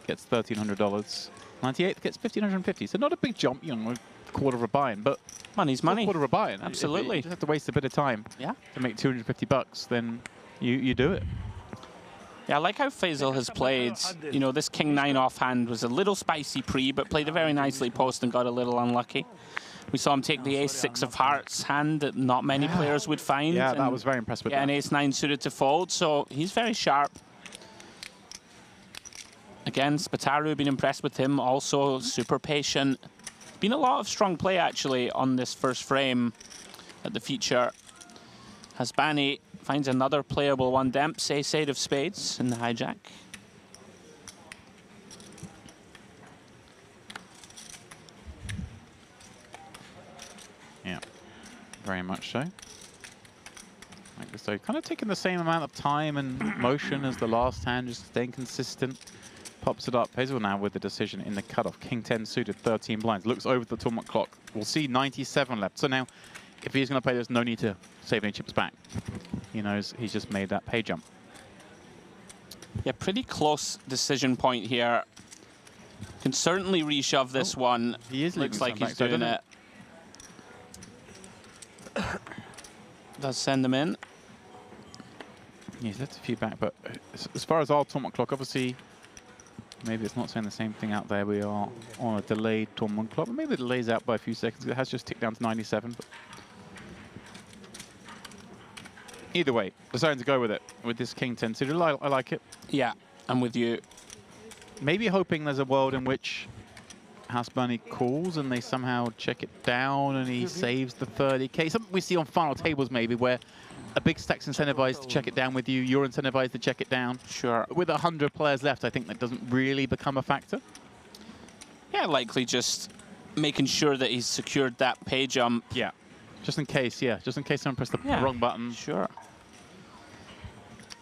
gets $1,300. 98 gets $1,550. So not a big jump, you know, a quarter of a buy-in, but
money's money.
A quarter of a buy-in.
Absolutely.
If you just have to waste a bit of time to make 250 bucks, then you do it.
Yeah, I like how Faisal has played. You know, this King 9 offhand was a little spicy pre, but played it very nicely post and got a little unlucky. We saw him take the Ace-6 of Hearts hand that not many players would find.
Yeah, that was very impressive with
that.
that.
An Ace-9 suited to fold, so he's very sharp. Again, Spataru, been impressed with him. Also super patient. Been a lot of strong play, actually, on this first frame at the feature. Hasbani finds another playable one. Demps, Ace-8 of Spades in the hijack.
Yeah, very much so. Like this, so kind of taking the same amount of time and motion as the last hand, just staying consistent. Pops it up. Hazel now with the decision in the cutoff. King 10 suited, 13 blinds. Looks over the tournament clock. We'll see 97 left. So now, if he's going to play, there's no need to save any chips back. He knows he's just made that pay jump.
Yeah, pretty close decision point here. Can certainly reshove this one.
He is
looks like he's doing it. Does send them in.
Yeah, he's left a few back, but as far as our tournament clock, obviously, maybe it's not saying the same thing out there. We are on a delayed tournament clock. Maybe the delay's out by a few seconds. It has just ticked down to 97. But either way, deciding to go with it with this King 10 suited. I like it.
Yeah, I'm with you.
maybe hoping there's a world in which House Bunny calls and they somehow check it down and he saves the 30k. Something we see on final tables maybe, where a big stack's incentivized to check it down with you, you're incentivized to check it down.
Sure.
With 100 players left, I think that doesn't really become a factor.
Yeah, likely just making sure that he's secured that pay jump.
Yeah, just in case, just in case someone pressed the wrong button.
Sure.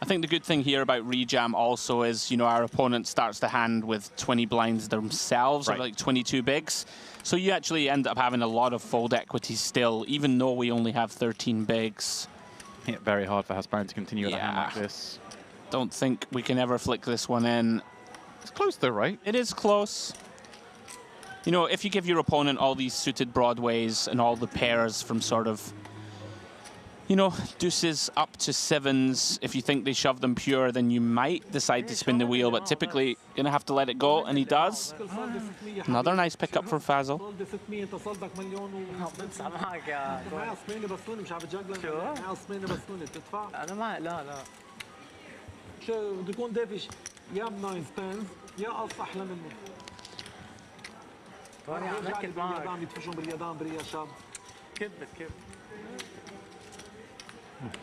I think the good thing here about rejam also is, you know, our opponent starts the hand with 20 blinds themselves, or like 22 bigs. So you actually end up having a lot of fold equity still, even though we only have 13 bigs.
Yeah, very hard for House Bunny to continue at a hand like this.
Don't think we can ever flick this one in.
It's close though, right?
It is close. You know, if you give your opponent all these suited broadways and all the pairs from sort of, you know, deuces up to sevens, if you think they shove them pure, then you might decide to spin the wheel, but typically you're going to have to let it go, and he does. Another nice pickup for Fazal.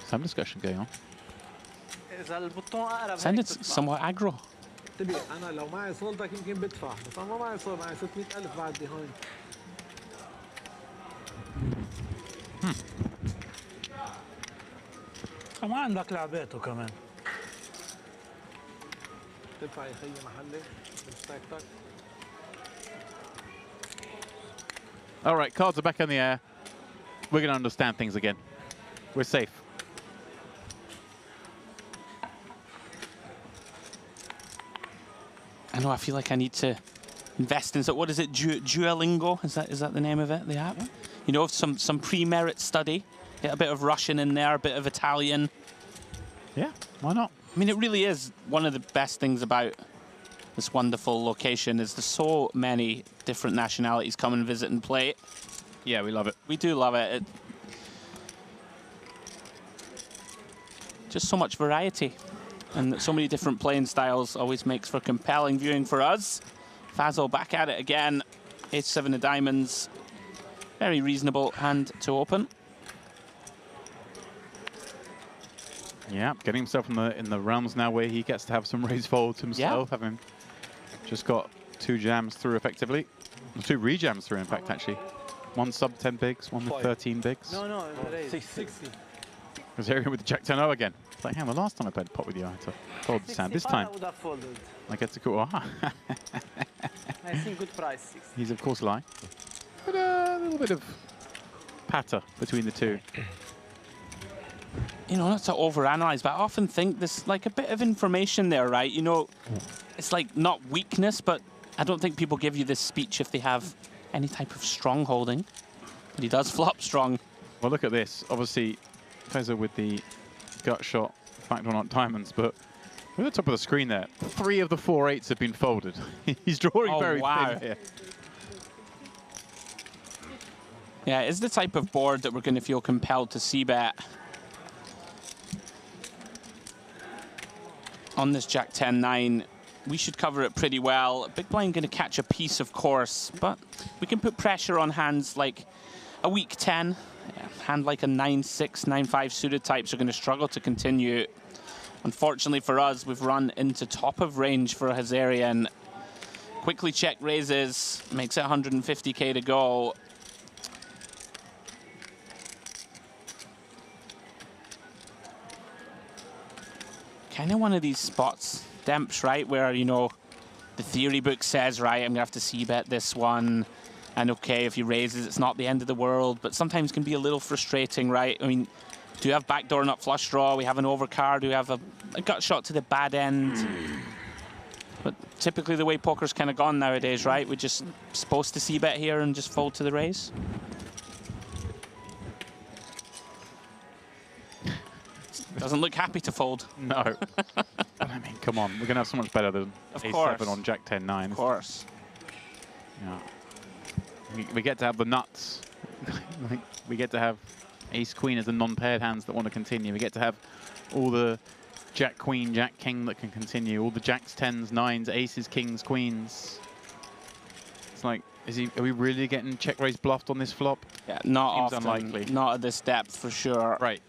Some discussion going on.
Sounded somewhat aggro.
انا لو معي صولدك يمكن بدفع بس انا ما معي صولد معي 600,000 بعد behind.
ما عندك لعباته كمان.
تدفع يا خيي محلي بالستاك.
All right, cards are back in the air. We're going to understand things again. We're safe.
I know, I feel like I need to invest in, so what is it, Duolingo? Is that the name of it, the app? Yeah. You know, some pre-merit study. Get a bit of Russian in there, a bit of Italian.
Yeah, why not?
I mean, it really is one of the best things about this wonderful location is there's so many different nationalities come and visit and play.
Yeah, we love it.
We do love it. Just so much variety. And so many different playing styles always makes for compelling viewing for us. Fazal back at it again. Ace-7 of diamonds. Very reasonable hand to open.
Yeah, getting himself in the realms now where he gets to have some raise folds himself, having just got 2 jams through effectively. 2 rejams through, in fact, actually. 1 sub 10 bigs, 1 with 13 bigs.
No, 60.
Because here with the Jack 10-0 again. It's like, hey, the last time I played pot with you, I had to fold the sand. This time, I get to call.
I think good price, 60.
He's, of course, lying. But a little bit of patter between the two.
You know, not to overanalyze, but I often think there's like a bit of information there, right? You know, it's like not weakness, but I don't think people give you this speech if they have any type of strong holding. But he does flop strong.
Well, look at this. Obviously, Feza with the gut shot, fact or not diamonds, but at the top of the screen there, 3 of the 4 8s have been folded. He's drawing very thin here.
Yeah, it's the type of board that we're going to feel compelled to c-bet. On this Jack 10-9, we should cover it pretty well. Big blind going to catch a piece, of course, but we can put pressure on hands like a weak 10. Hand like a 9-6, 9-5 suited types are going to struggle to continue. Unfortunately for us, we've run into top of range for Hazarian. Quickly check raises, makes it 150k to go. Kind of one of these spots, Demps, right, where, you know, the theory book says, right, I'm going to have to c-bet this one. And okay, if he raises, it's not the end of the world, but sometimes can be a little frustrating, right? I mean, do you have backdoor nut flush draw? We have an overcard. We have a gut shot to the bad end. But typically the way poker's kind of gone nowadays, right? We're just supposed to c-bet here and just fold to the raise. Doesn't look happy to fold.
No. But I mean, come on. We're going to have so much better than A7 on Jack 10-9.
Of course.
Yeah. We get to have the nuts. We get to have Ace-Queen as the non-paired hands that want to continue. We get to have all the Jack, Queen, Jack, King that can continue. All the Jacks, 10s, 9s, aces, kings, queens. It's like, are we really getting check raise bluffed on this flop?
Yeah, not
Seems
often.
unlikely.
Not at this depth for sure.
Right.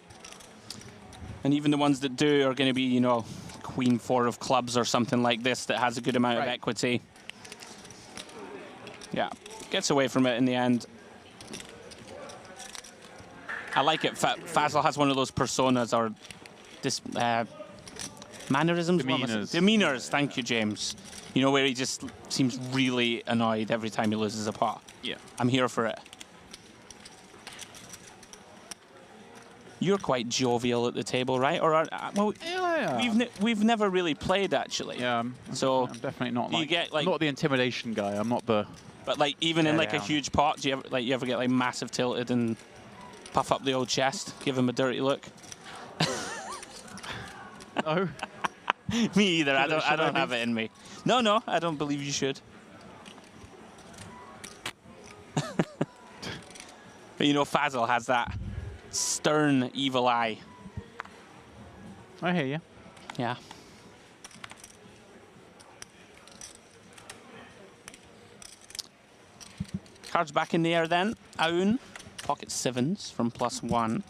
And even the ones that do are going to be, you know, Queen 4 of clubs or something like this that has a good amount of equity. Yeah, gets away from it in the end. I like it. Fazal has one of those personas or this mannerisms?
Demeanors.
Demeanors, thank you, James. You know, where he just seems really annoyed every time he loses a pot.
Yeah.
I'm here for it. You're quite jovial at the table, right? Or well, we've never really played actually.
Yeah,
so
I'm definitely not
do you get, like,
I'm not the intimidation guy. I'm not the.
But like even in like a huge pot, do you ever get like massive tilted and puff up the old chest, give him a dirty look?
No.
Me either. I don't have it in me. No, I don't believe you should. But you know, Fazal has that stern, evil eye.
I hear you.
Yeah. Cards back in the air then. Aoun, pocket 7s from +1.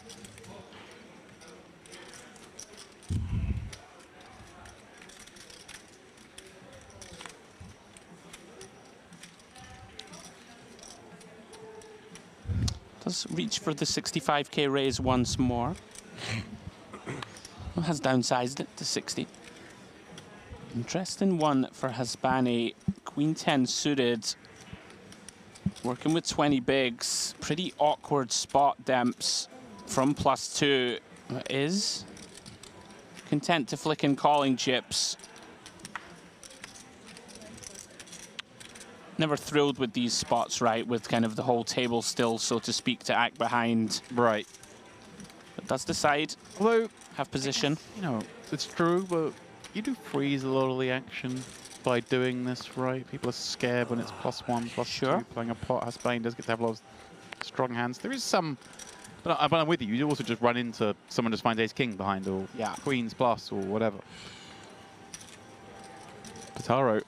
Does reach for the 65k raise once more. Has downsized it to 60. Interesting one for Hasbani. Queen 10 suited. Working with 20 bigs. Pretty awkward spot demps from +2. Is content to flick in calling chips. Never thrilled with these spots, right? With kind of the whole table still, so to speak, to act behind.
Right.
But does decide.
Although,
have position.
You know, it's true, but you do freeze a lot of the action by doing this, right? People are scared when it's +1, +2. Playing a pot. Hasbani does get to have a lot of strong hands. There is some, but I'm with you. You also just run into someone just finds ace-king behind, or queens plus, or whatever. Potaro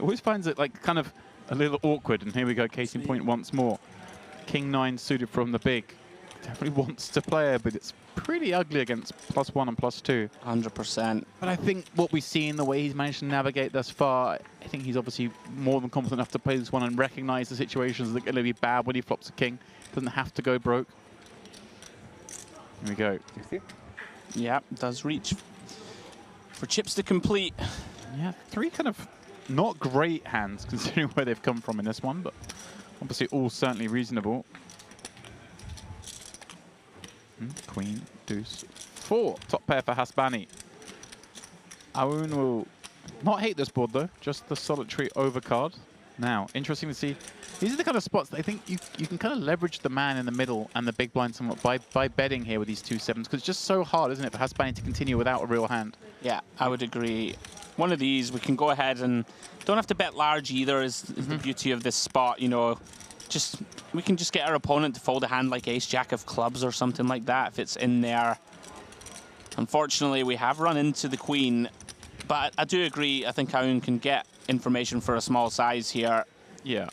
always finds it like kind of a little awkward, and here we go, case in point once more. King 9 suited from the big. Definitely wants to play it, but it's pretty ugly against +1 and +2.
100%.
But I think what we see in the way he's managed to navigate thus far, I think he's obviously more than confident enough to play this one and recognize the situations that are going to be bad when he flops a king. Doesn't have to go broke. Here we go.
Yeah, does reach for chips to complete.
Yeah, 3 kind of not great hands considering where they've come from in this one, but obviously all certainly reasonable. Queen, deuce, 4. Top pair for Hasbani. Aoun will not hate this board though, just the solitary overcard. Now, interesting to see. These are the kind of spots that I think you can kind of leverage the man in the middle and the big blind somewhat by betting here with these 2 7s, because it's just so hard, isn't it, for Hasbani to continue without a real hand.
Yeah, I would agree. One of these, we can go ahead and don't have to bet large either, is the beauty of this spot, you know. We can just get our opponent to fold a hand like ace-jack of clubs or something like that if it's in there. Unfortunately, we have run into the queen, but I do agree, I think Aoun can get information for a small size here.
Yeah.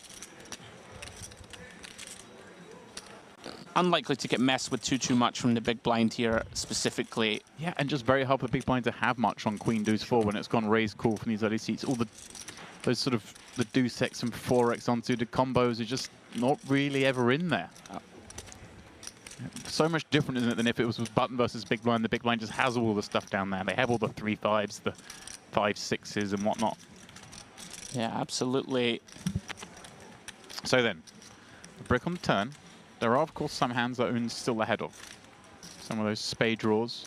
Unlikely to get messed with too much from the big blind here specifically.
Yeah, and just very hard for big blind to have much on queen deuce 4 when it's gone raise call from these early seats. All those sort of the deuce X and 4X onto the combos are just not really ever in there. So much different, isn't it, than if it was button versus big blind. The big blind just has all the stuff down there. They have all the 3 5s, the 5 6s and whatnot.
Yeah, absolutely.
So then, the brick on the turn. There are, of course, some hands that Aoun's still ahead of. Some of those spade draws.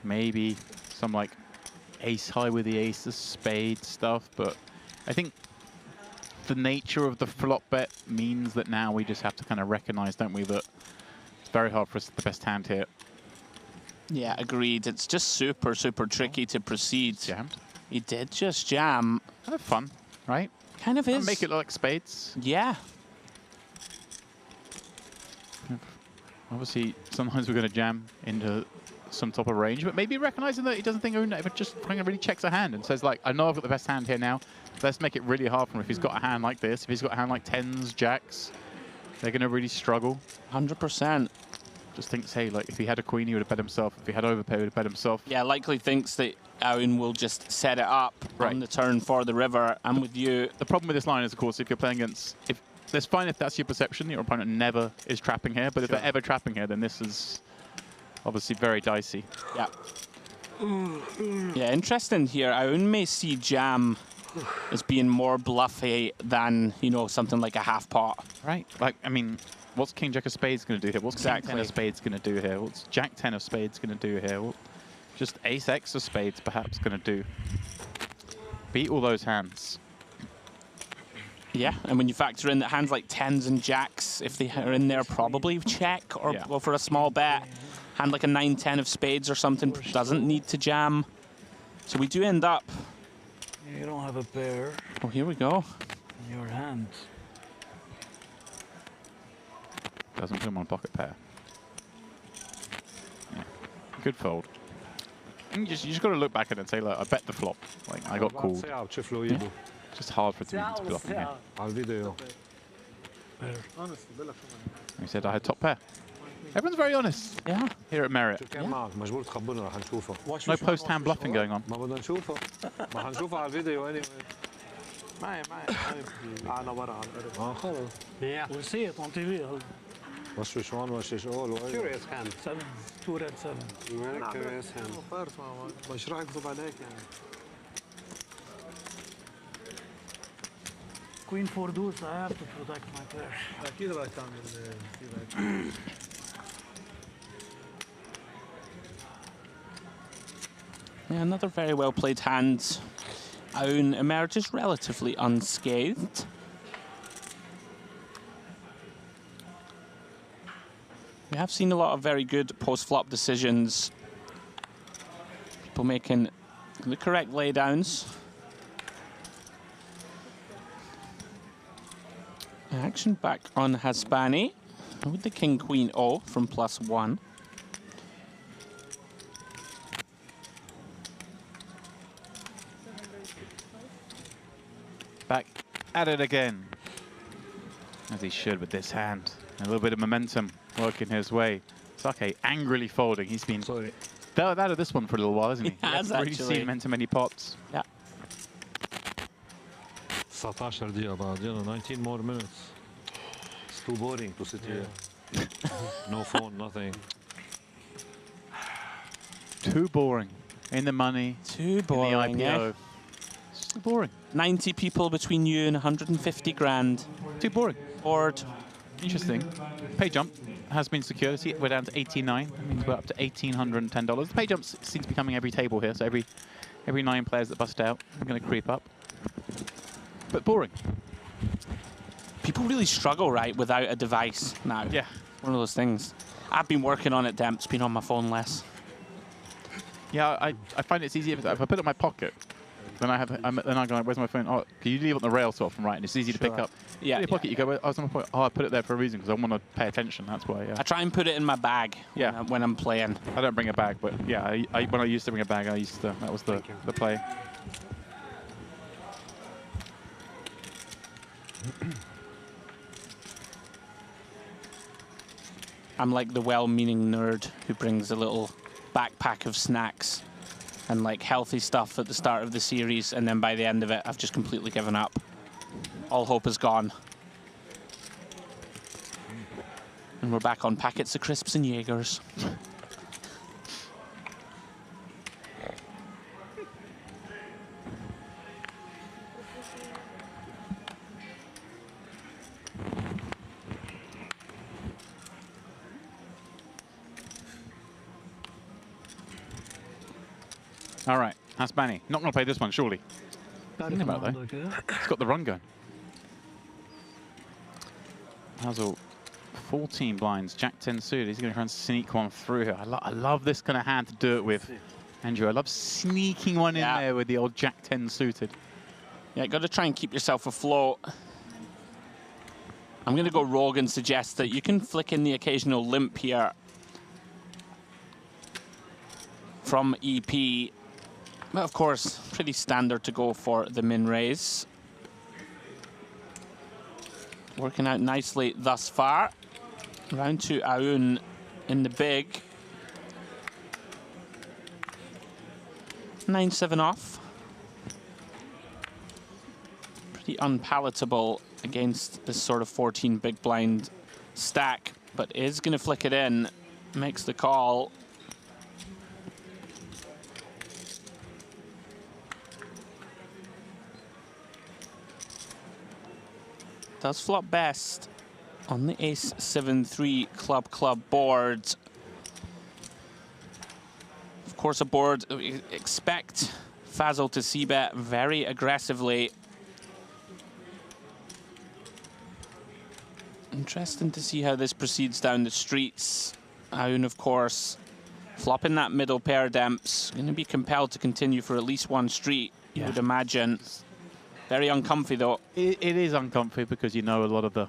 Maybe some, like, ace high with the ace, the spade stuff. But I think the nature of the flop bet means that now we just have to kind of recognize, don't we, that it's very hard for us to get the best hand here.
Yeah, agreed. It's just super tricky to proceed.
Jammed.
He did just jam.
Kind of fun, right?
Kind of is.
Make it look like spades.
Yeah.
Obviously, sometimes we're going to jam into some top of range, but maybe recognizing that he doesn't think Owen ever just really checks a hand and says, like, I know I've got the best hand here now. Let's make it really hard for him. If he's got a hand like this, if he's got a hand like tens, jacks, they're going to really struggle.
100%.
Just thinks, hey, like, if he had a queen, he would have bet himself. If he had overpay, he would have bet himself.
Yeah, likely thinks that Owen will just set it up on the turn for the river. I'm with you.
The problem with this line is, of course, if you're playing against... That's fine if that's your perception, your opponent never is trapping here, but if they're ever trapping here, then this is obviously very dicey.
Yeah. Yeah, interesting here. Owen may see jam as being more bluffy than, you know, something like a half pot.
Right. Like, I mean, what's King Jack of Spades going to do here? What's King 10 of Spades going to do here? What's Jack 10 of Spades going to do here? What just Ace X of Spades perhaps going to do? Beat all those hands.
Yeah, and when you factor in that hands like tens and jacks, if they are in there, probably check or go for a small bet. Hand like a 9-10 of spades or something doesn't need to jam. So we do end up...
You don't have a pair.
Oh, here we go.
In your hand.
Doesn't put him on pocket pair. Yeah. Good fold. And you just got to look back at it and say, look, I bet the flop. Like, I got called. Yeah. Just hard for Tim to bluff him here. He said I had top pair. Everyone's very honest.
Yeah.
Here at Merit. No post-hand bluffing going on.
Yeah. We'll see it on TV.
Curious hand.
2 red 7.
Very curious hand.
مش راح يكذب عليك يعني.
Queen 4 deuce, I have to protect my pair.
أكيد راح تعمل
Yeah, another very well played hand. Owen emerges relatively unscathed. We have seen a lot of very good post-flop decisions. People making the correct laydowns. Action back on Haspani with the King-Queen O from +1.
Back at it again. As he should with this hand. A little bit of momentum working his way. Sake angrily folding. He's been out of this one for a little while, hasn't he?
He has
really
actually.
seen him into many pots.
Yeah.
19 دقيقة بعد, 19 more minutes. It's too boring to sit here. No phone, nothing.
Too boring. In the money.
Too boring,
in the IPO. It's too boring.
90 people between you and 150 grand.
Too boring.
Bored.
Interesting. Pay jump has been secured. See, we're down to 89. That means we're up to $1,810. The pay jump seems to be coming every table here. So every 9 players that bust out are going to creep up. But boring.
People really struggle, right, without a device now.
Yeah.
One of those things. I've been working on it, Demp's been on my phone less.
Yeah, I find it's easier if I put it in my pocket. Then I go, where's my phone? Oh, can you leave it on the rail so often, right? And it's easy to pick up.
Yeah.
In your pocket, you go, oh, my point. Oh, I put it there for a reason because I want to pay attention. That's why. Yeah.
I try and put it in my bag.
Yeah.
When I'm playing.
I don't bring a bag, but yeah, when I used to bring a bag, that was the play.
I'm like the well-meaning nerd who brings a little backpack of snacks and like healthy stuff at the start of the series, and then by the end of it, I've just completely given up. All hope is gone. And we're back on packets of crisps and Jaegers.
All right, Haspani. Not going to play this one, surely. Think about that. He's got the run going. Hazel, 14 blinds, Jack 10 suited. He's going to try and sneak one through here. I love this kind of hand to do it with, Andrew. I love sneaking one in there with the old Jack 10 suited.
Yeah, got to try and keep yourself afloat. I'm going to go rogue and suggest that you can flick in the occasional limp here. from EP. But of course, pretty standard to go for the min raise. Working out nicely thus far. Round to Aoun in the big. 9-7 off. Pretty unpalatable against this sort of 14 big blind stack, but is going to flick it in. Makes the call. Does flop best on the ace 7-3 club board. Of course, a board we expect Fazal to c-bet very aggressively. Interesting to see how this proceeds down the streets. Aoun, of course, flopping that middle pair demps. Going to be compelled to continue for at least one street, you would imagine. Very uncomfy, though.
It is uncomfy because you know a lot of the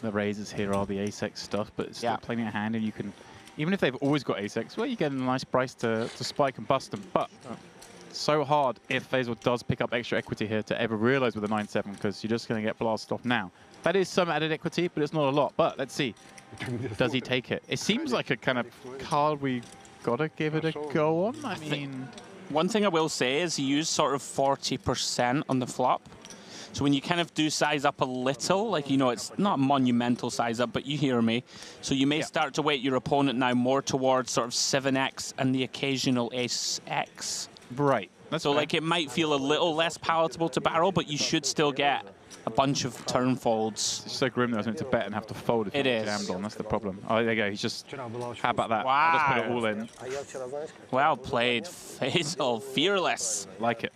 raises here are the ace-x stuff, but it's still playing a hand, and you can, even if they've always got ace-x, well, you get a nice price to spike and bust them. But so hard if Fazal does pick up extra equity here to ever realize with a 9-7, because you're just going to get blasted off now. That is some added equity, but it's not a lot. But let's see, does he take it? It seems like a kind of card we gotta give it a go on. I mean,
one thing I will say is he used sort of 40% on the flop. So when you kind of do size up a little, like, you know, it's not a monumental size up, but you hear me. So you may start to weight your opponent now more towards sort of 7x and the occasional ace-x.
Right. That's
so
fair.
like it might feel a little less palatable to barrel, but you should still get a bunch of turn folds.
It's so grim that I was meant to bet and have to fold if
it is
jammed on. That's the problem. Oh, there you go. He's just, how about that?
Wow.
I'll just put it all in.
Well played, Fazal. Fearless.
Like it.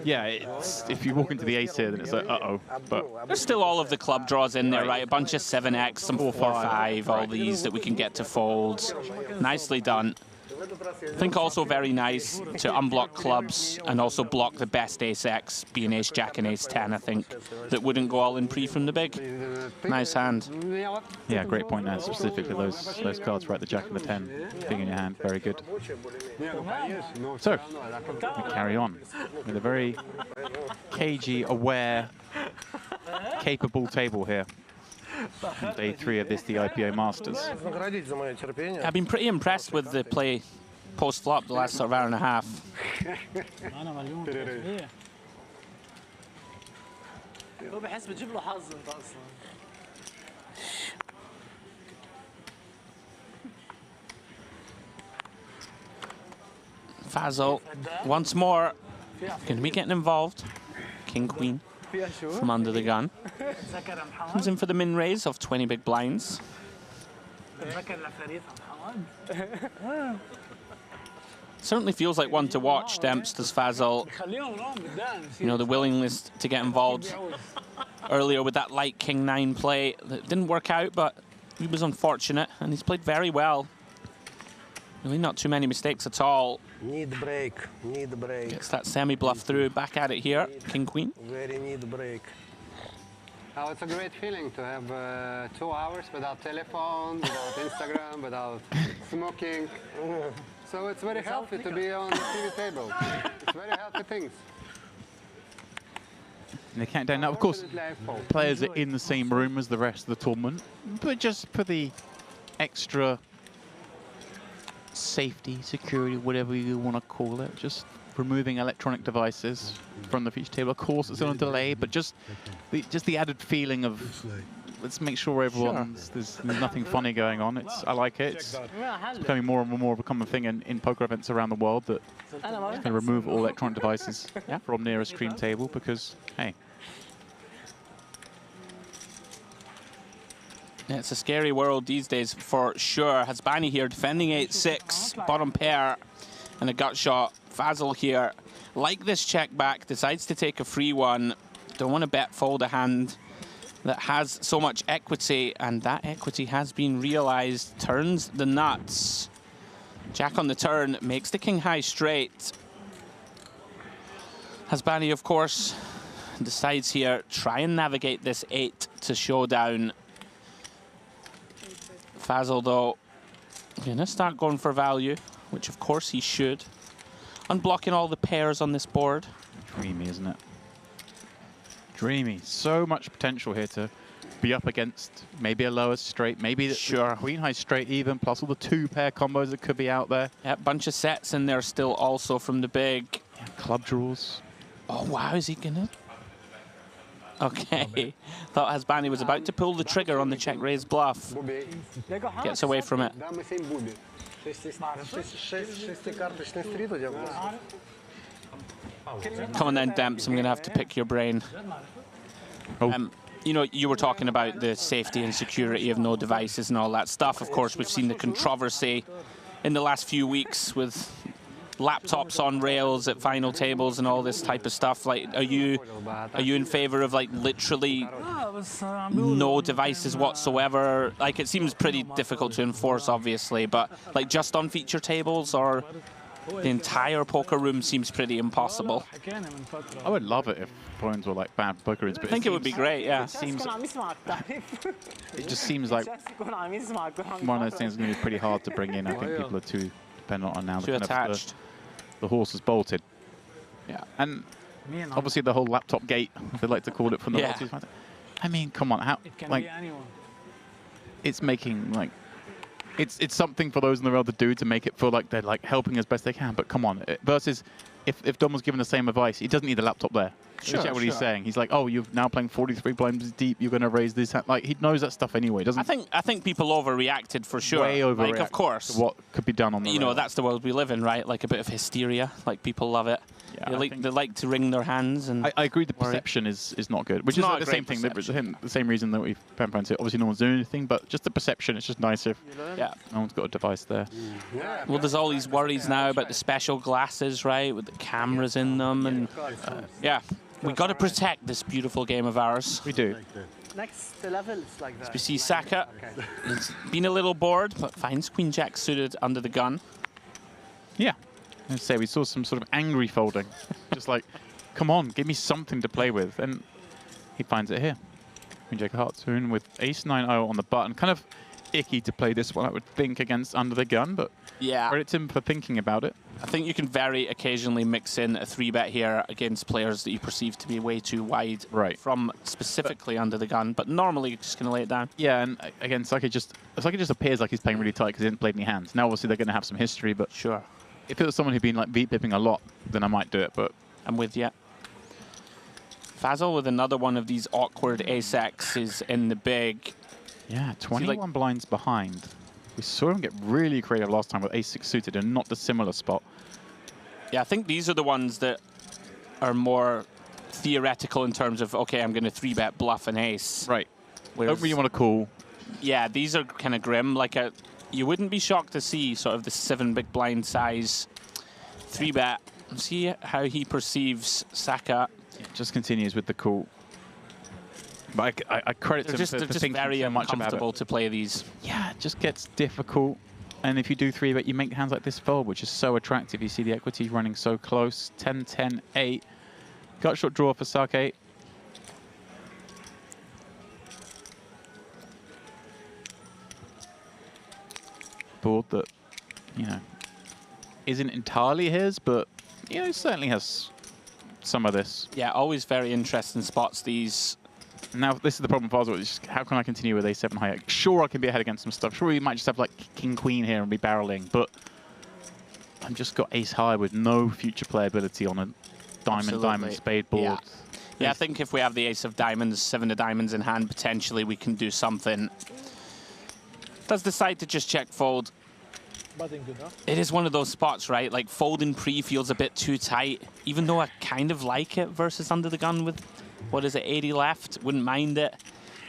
Yeah, it's, if you walk into the ace here, then it's like, uh-oh. But
there's still all of the club draws in there, right? A bunch of 7x, some 4-5, all these that we can get to fold. Nicely done. I think also very nice to unblock clubs and also block the best ace-x, being ace-jack and ace-10, I think, that wouldn't go all in pre from the big. Nice hand.
Yeah, great point there, specifically those cards, right, the jack and the 10 being in your hand, very good. So, we carry on with a very cagey, aware, capable table here. Day 3 of this, the IPO Masters.
I've been pretty impressed with the play post-flop the last sort of hour and a half. Fazal, once more, going to be getting involved. King, queen. From under the gun. Comes in for the min raise of 20 big blinds. Certainly feels like one to watch, Demps, does Fazal. You know, the willingness to get involved earlier with that light King-9 play. That didn't work out, but he was unfortunate, and he's played very well. Really not too many mistakes at all.
Need break, need break.
Gets that semi-bluff through, back at it here, King-Queen.
Very need break.
Oh, it's a great feeling to have 2 hours without telephone, without Instagram, without smoking. So it's very healthy to be on the TV table. It's very healthy things.
And they count down. Now, of course, players are in the same room as the rest of the tournament, but just for the extra safety, security, whatever you want to call it, just removing electronic devices from the feature table. Of course, it's on a delay, but just the added feeling of let's make sure everyone's there's nothing funny going on. I like it. It's becoming more and more of a common thing in poker events around the world that you can remove all electronic devices from near a stream table because hey.
Yeah, it's a scary world these days for sure. Hasbani here defending 8-6, bottom pair, and a gut shot. Fazal here, like this check back, decides to take a free one. Don't want to bet fold a hand that has so much equity, and that equity has been realized. Turns the nuts. Jack on the turn, makes the king high straight. Hasbani, of course, decides here, try and navigate this 8 to showdown. Fazal, though, gonna start going for value. which of course he should. Unblocking all the pairs on this board.
Dreamy, isn't it? Dreamy. So much potential here to be up against maybe a lower straight, maybe the queen high straight even, plus all the 2-pair combos that could be out there.
Yeah, bunch of sets in there still also from the big.
Yeah, club draws.
Oh, wow, is he gonna? Okay. Thought Hasbani was about to pull the trigger on the check raise bluff. Gets away from it. Come on then, Demps, I'm gonna have to pick your brain.
Oh.
You know, you were talking about the safety and security of no devices and all that stuff. Of course, we've seen the controversy in the last few weeks with laptops on rails at final tables and all this type of stuff. Like, are you in favor of like literally no devices whatsoever? Like, it seems pretty difficult to enforce, obviously, but like just on feature tables, or the entire poker room seems pretty impossible.
I would love it if phones were like bad poker rooms, but
I think it would be great, yeah.
It just seems like one of those things is going to be pretty hard to bring in. I think people are too dependent on now.
Too attached.
The horse is bolted.
Yeah.
And obviously the whole laptop gate, they like to call it from the horses. I mean, come on, how like it's making like it's something for those in the world to do to make it feel like they're like helping as best they can. But come on, versus if Dom was given the same advice, he doesn't need a laptop there. Sure, what he's saying. He's like, oh, you're now playing 43 blinds deep. You're going to raise this. Like, he knows that stuff anyway, doesn't?
I think people overreacted for sure.
Way overreacted.
Like, of course.
To what could be done on the
You know, that's the world we live in, right? Like a bit of hysteria. Like, people love it.
Yeah,
they like to wring their hands. And
I agree. The perception is not good, which is like the same thing. The same reason that we've pointed to. Obviously, no one's doing anything, but just the perception. It's just nice if no one's got a device there.
Well, there's all these worries now about the special glasses, right, with the cameras in them, and yeah. We got to protect this beautiful game of ours.
We do.
Next level is like that.
We see Saka. He's been a little bored, but finds Queen Jack suited under the gun.
Yeah. I say we saw some sort of angry folding. Just like, come on, give me something to play with. And he finds it here. Queen Jack hearts with ace 9-0 on the button. Kind of icky to play this one, I would think, against under the gun, but
yeah,
credit to him for thinking about it.
I think you can very occasionally mix in a 3-bet here against players that you perceive to be way too wide from specifically under the gun, but normally you're just going to lay it down.
Yeah, and again, Saka just appears like he's playing really tight because he didn't play any hands. Now, obviously, they're going to have some history, but
sure.
If it was someone who'd been like beat-pipping a lot, then I might do it, but
I'm with you. Fazal with another one of these awkward ace-X's in the big.
Yeah, 21 blinds behind. We saw him get really creative last time with ace-6 suited and not the similar spot.
Yeah, I think these are the ones that are more theoretical in terms of, okay, I'm going to 3-bet bluff an ace.
Right.
Whereas,
don't really want to call.
Yeah, these are kind of grim. Like you wouldn't be shocked to see sort of the 7 big blind size 3-bet. See how he perceives Saka.
Yeah, just continues with the call. But I credit him for thinking
very
so much about it.
uncomfortable to play these.
Yeah, it just gets difficult. And if you do 3-bet, you make hands like this fold, which is so attractive. You see the equity running so close. 10, 10, 8. Gut shot draw for Sake. Board that, you know, isn't entirely his, but, you know, certainly has some of this.
Yeah, always very interesting spots, these.
Now, this is the problem for Oswald. How can I continue with a7 high? Sure, I can be ahead against some stuff. Sure, we might just have like king-queen here and be barreling, but I've just got ace high with no future playability on a diamond spade board.
Yeah. Yeah, I think if we have the ace of diamonds, 7 of diamonds in hand, potentially we can do something. Does decide to just check fold. It is one of those spots, right? Like folding pre feels a bit too tight, even though I kind of like it versus under the gun with, what is it, 80 left? Wouldn't mind it.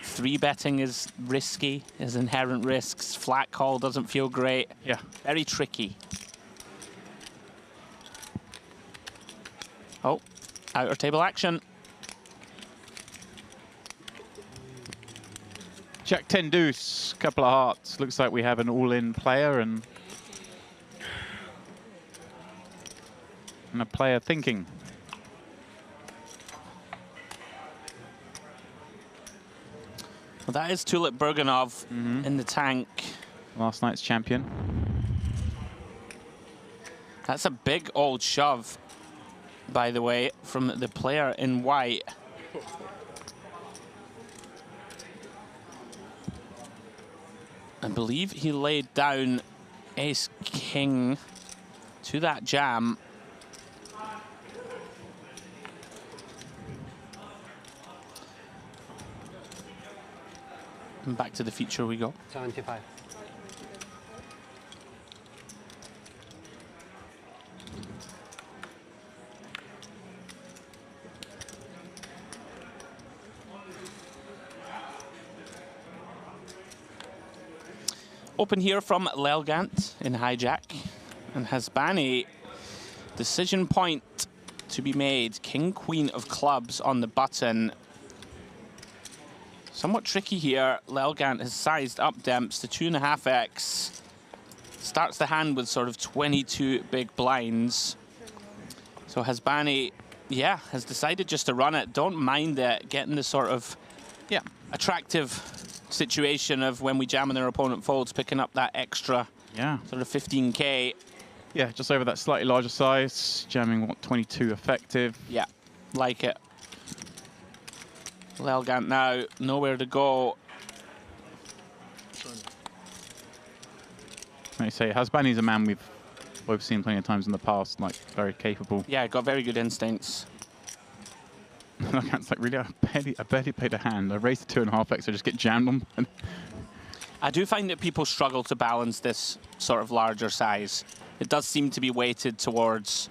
3-betting is risky, is inherent risks. Flat call doesn't feel great.
Yeah.
Very tricky. Oh, outer table action.
Jack 10 deuce, couple of hearts. Looks like we have an all-in player and a player thinking.
Well, that is Tulip Burganov in the tank.
Last night's champion.
That's a big old shove, by the way, from the player in white. I believe he laid down ace-king to that jam. And back to the feature we go.
75.
Open here from Lelgant in hijack, and Hasbani, decision point to be made. King, queen of clubs on the button. Somewhat tricky here. Lelgant has sized up Demps to 2.5x. Starts the hand with sort of 22 big blinds. So Hasbani, yeah, has decided just to run it. Don't mind it, getting the sort of, yeah, attractive situation of when we jam and their opponent folds, picking up that extra,
yeah,
sort of 15k.
Yeah, just over that slightly larger size, jamming what, 22 effective.
Yeah, like it. Lelgant now nowhere to go.
Like you say, Hasbani's a man we've both seen plenty of times in the past, like very capable.
Yeah, got very good instincts.
It's like, really, I barely played a hand. I raised to 2.5x, I just get jammed on.
I do find that people struggle to balance this sort of larger size. It does seem to be weighted towards,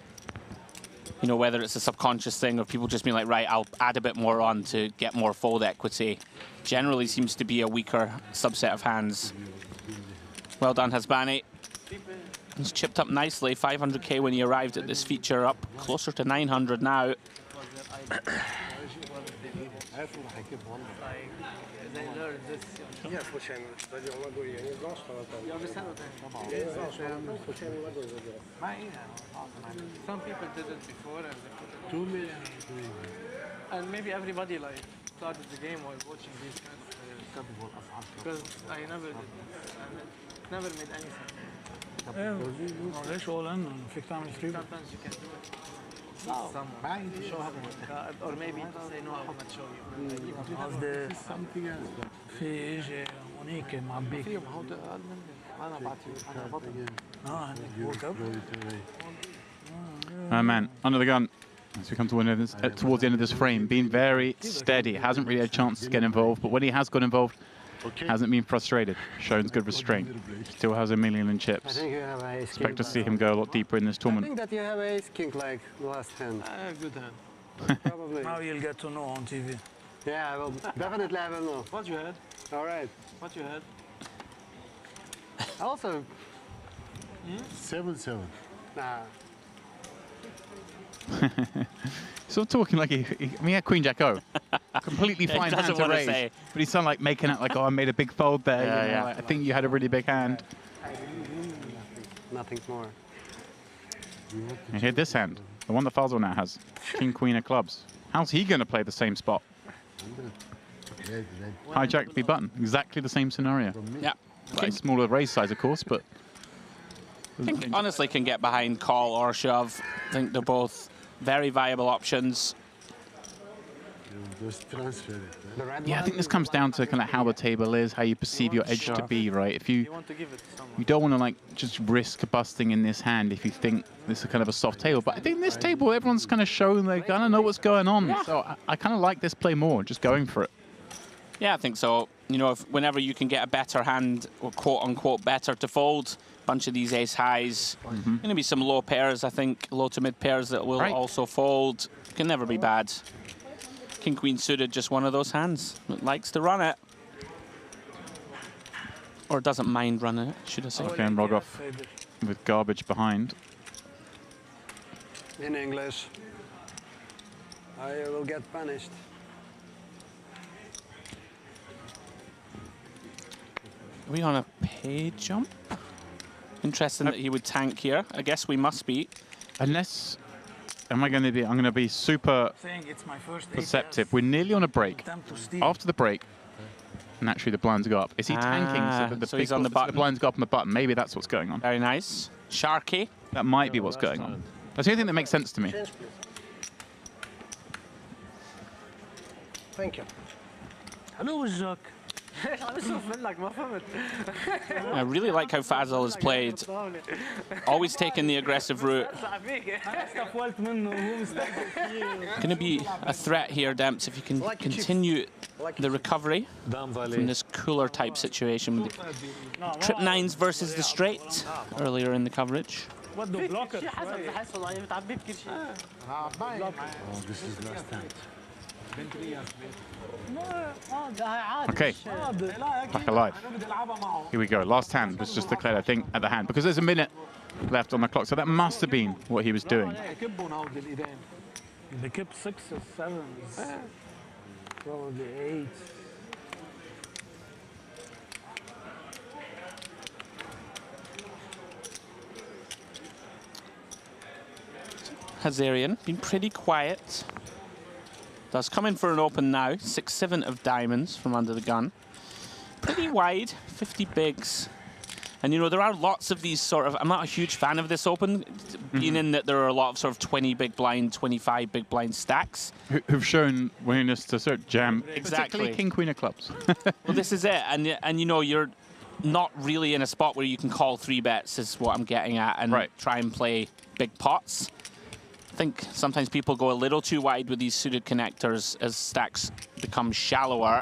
you know, whether it's a subconscious thing or people just being like, right, I'll add a bit more on to get more fold equity. Generally seems to be a weaker subset of hands. Well done, Hasbani. He's chipped up nicely, 500k when he arrived at this feature, up closer to 900 now.
Some people did it before and they put it and maybe everybody like started the game while watching these kind of because I never did. I never made anything.
ليش all in فيك تعمل 3
Sometimes you can do it. Or maybe to say no, I will not show you.
قصدي في اجى هونيك معبيك
انا بعطيه انا بطل
Man, under the gun. As we come to towards the end of this frame, being very steady, hasn't really had a chance to get involved, but when he has got involved, hasn't been frustrated, shown good restraint, still has 1 million in chips.
I think you have ace
Expect
king.
to see him go a lot deeper in this
I
tournament.
think that you have ace king like last hand.
Good hand.
Probably.
Now you'll get to know on TV.
Yeah, I will definitely I will know.
What you had?
All right.
What you had?
Also,
7-7.
nah.
Sort of talking like I mean, he had Queen Jack O. Completely fine hand to raise.
Say.
But he's sort of like making out like, oh, I made a big fold there.
Yeah,
you know,
yeah.
like, I think you had a really big hand.
Nothing more.
And here this hand, the one that Fazal now has, King Queen of clubs. How's he going to play the same spot? Hijack B button, exactly the same scenario.
Yeah.
Slightly smaller raise size, of course, but
I think honestly can get behind call or shove. I think they're both very viable options.
Just transfer it.
yeah, I think this comes down to kind of how the table is, how you perceive your edge to be, right? If you don't want to like just risk busting in this hand if you think this is kind of a soft table, but I think this table everyone's kind of shown they kind of know what's going on.
Yeah.
So I kind of like this play more, just going for it.
Yeah, I think so. You know, whenever you can get a better hand, or quote unquote better to fold, bunch of these ace highs. Going to be some low pairs, I think, low to mid pairs that will also fold. Can never be bad. King Queen suited, just one of those hands that likes to run it. Or doesn't mind running it, should I say.
Okay, and Rogoff with garbage behind.
In English, I will get punished.
Are we on a pay jump? Interesting that he would tank here. I guess we must be.
Unless, I'm going to be super
Saying it's my first
perceptive. We're nearly on a break. After the break, naturally the blinds go up. Is he tanking so that
so he's on the button.
The blinds go up on the button? Maybe that's what's going on.
Very nice. Sharky.
That might be what's going on. That's the only thing that makes sense to me.
Thank you.
Hello, Jacques.
I really like how Fazal has played. Always taking the aggressive route. Going to be a threat here, Demps, if you can continue the recovery from this cooler type situation. With the trip nines versus the straight earlier in the coverage.
Oh, this is last time.
Okay, back alive. Here we go. Last hand was just declared, I think, at the hand, because there's a minute left on the clock, so that must have been what he was doing.
They kept 6 or 7, probably 8.
Hazarian been pretty quiet. Does come in for an open now. 6-7 of diamonds from under the gun. Pretty wide, 50 bigs. And you know, there are lots of these sort of, I'm not a huge fan of this open, being in that there are a lot of sort of 20 big blind, 25 big blind stacks.
Who've shown willingness to sort of jam,
Exactly.
particularly King, Queen of clubs.
Well, this is it. And you know, you're not really in a spot where you can call 3 bets is what I'm getting at and try and play big pots. I think sometimes people go a little too wide with these suited connectors as stacks become shallower.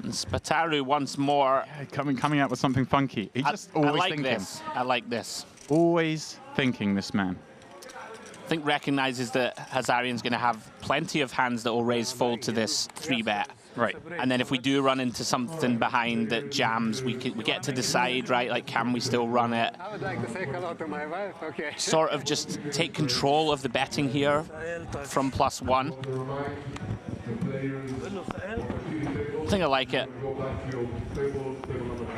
And Spataru once more.
Yeah, coming out with something funky. He just always
I like
thinking.
this. I like this.
Always thinking, this man.
I think recognizes that Hazarian's going to have plenty of hands that will raise fold to this 3-bet.
Right.
And then if we do run into something behind that jams, we get to decide, right? Like, can we still run it?
I would like to say hello to my wife. Okay.
Sort of just take control of the betting here from +1. I think I like it.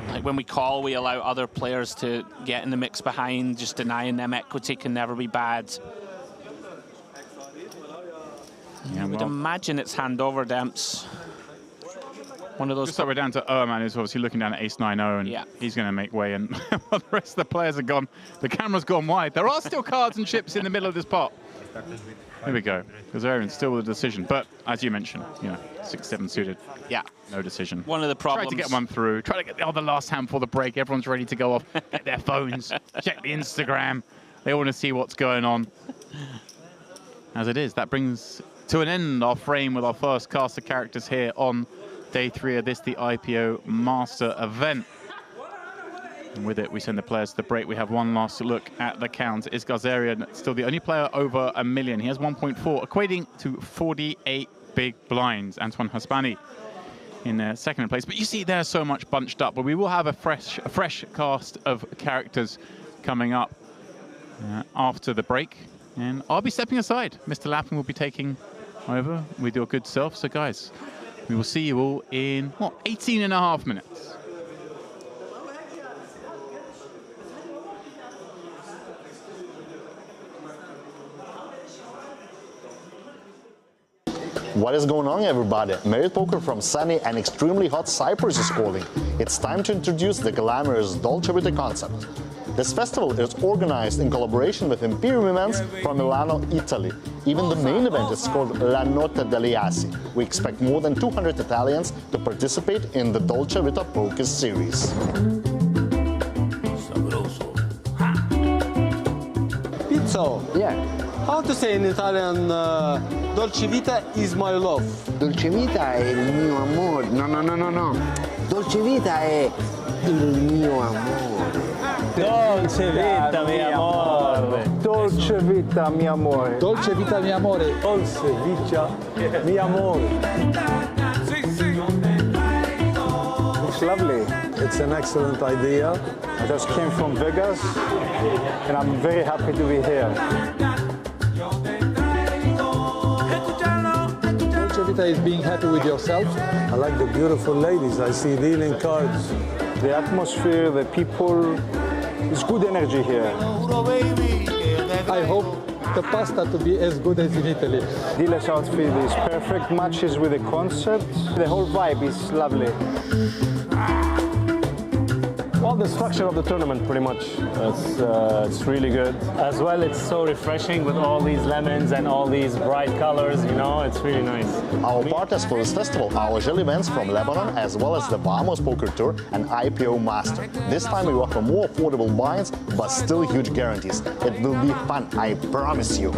Like when we call, we allow other players to get in the mix behind. Just denying them equity can never be bad.
Yeah,
I would imagine it's handover, Demps. One of those.
Just like we're down to Erman, who's obviously looking down at ace-9-0, and he's going to make way. And while the rest of the players are gone, the camera's gone wide. There are still cards and chips in the middle of this pot. Here we go. Kazarian's still with the decision, but as you mentioned, you know, 6-7 suited.
Yeah.
No decision.
One of the problems.
Try to get one through. Try to get the last hand before the break. Everyone's ready to go off. Get their phones. Check the Instagram. They want to see what's going on. As it is, that brings to an end our frame with our first cast of characters here on day 3 of this, the IPO Master event. And with it, we send the players to the break. We have one last look at the count. Is Kazarian still the only player over $1 million? He has 1.4, equating to 48 big blinds. Antoine Haspani in second place. But you see, they're so much bunched up. But we will have a fresh cast of characters coming up after the break. And I'll be stepping aside. Mr. Lappin will be taking over with your good self. So, guys, we will see you all in, 18.5 minutes.
What is going on, everybody? Merit Poker from sunny and extremely hot Cyprus is calling. It's time to introduce the glamorous Dolce Vita concept. This festival is organized in collaboration with Imperium Events from Milano, Italy. Even the main event is called La Notte degli Assi. We expect more than 200 Italians to participate in the Dolce Vita Poker series.
Pizza.
Yeah.
How to say in Italian, Dolce Vita is my love.
Dolce Vita è il mio amore. No. Dolce Vita è il mio amore.
Dolce Vita, mi amore.
Dolce Vita, mi amore.
Dolce Vita, mi amore. Dolce Vita, mi amore.
It's lovely. It's an excellent idea. I just came from Vegas, and I'm very happy to be here.
Dolce Vita is being happy with yourself.
I like the beautiful ladies. I see dealing cards. The atmosphere, the people, it's good energy here.
I hope
the pasta to be as good as in Italy. Dila's outfit is perfect, matches with the concept. The whole vibe is lovely. Well, the structure of the tournament, pretty much. It's really good. As well, it's so refreshing with all these lemons and all these bright colors, you know, it's really nice.
Our partners for this festival are Ojel events from Lebanon, as well as the Bahamas Poker Tour and IPO Master. This time we offer more affordable buy-ins, but still huge guarantees. It will be fun, I promise you.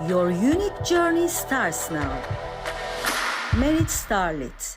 Your unique journey starts now. Merit Starlit.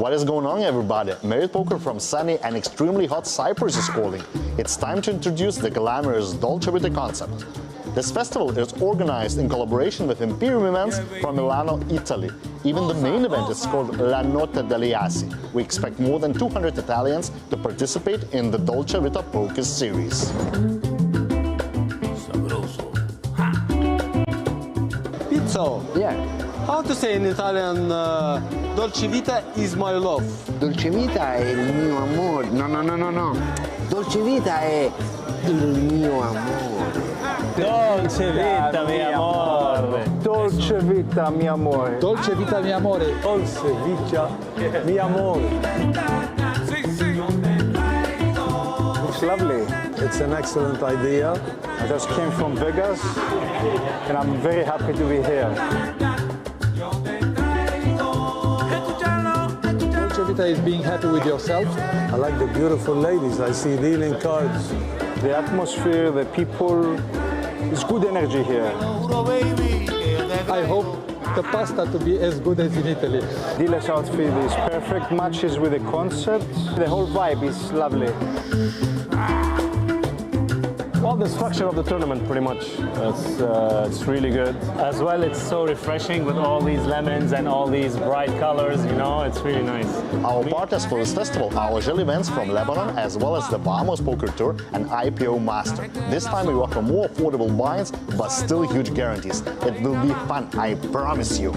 What is going on, everybody? Merit Poker from sunny and extremely hot Cyprus is calling. It's time to introduce the glamorous Dolce Vita concept. This festival is organized in collaboration with Imperium Events from Milano, Italy. Even the main event is called La Notte degli Assi. We expect more than 200 Italians to participate in the Dolce Vita Poker series.
Pizzo.
Yeah.
How to say in Italian, Dolce Vita is my love?
Dolce Vita è il mio amore. No. Dolce Vita è il mio amore.
Dolce Vita, mi amore.
Dolce Vita, mi amore.
Dolce Vita, mi amore.
Dolce Vita, mi amore. Looks lovely. It's an excellent idea. I just came from Vegas and I'm very happy to be here.
Dolce Vita is being happy with yourself.
I like the beautiful ladies. I see dealing cards. The atmosphere, the people, it's good energy here.
I hope the pasta to be as good as in Italy.
Dila's outfit is perfect, matches with the concept. The whole vibe is lovely.
Well, the structure of the tournament, pretty much. It's really good. As well, it's so refreshing with all these lemons and all these bright colors, you know, it's really nice.
Our partners for this festival are Agile Events from Lebanon, as well as the Bahamas Poker Tour and IPO Master. This time we offer more affordable buy-ins, but still huge guarantees. It will be fun, I promise you.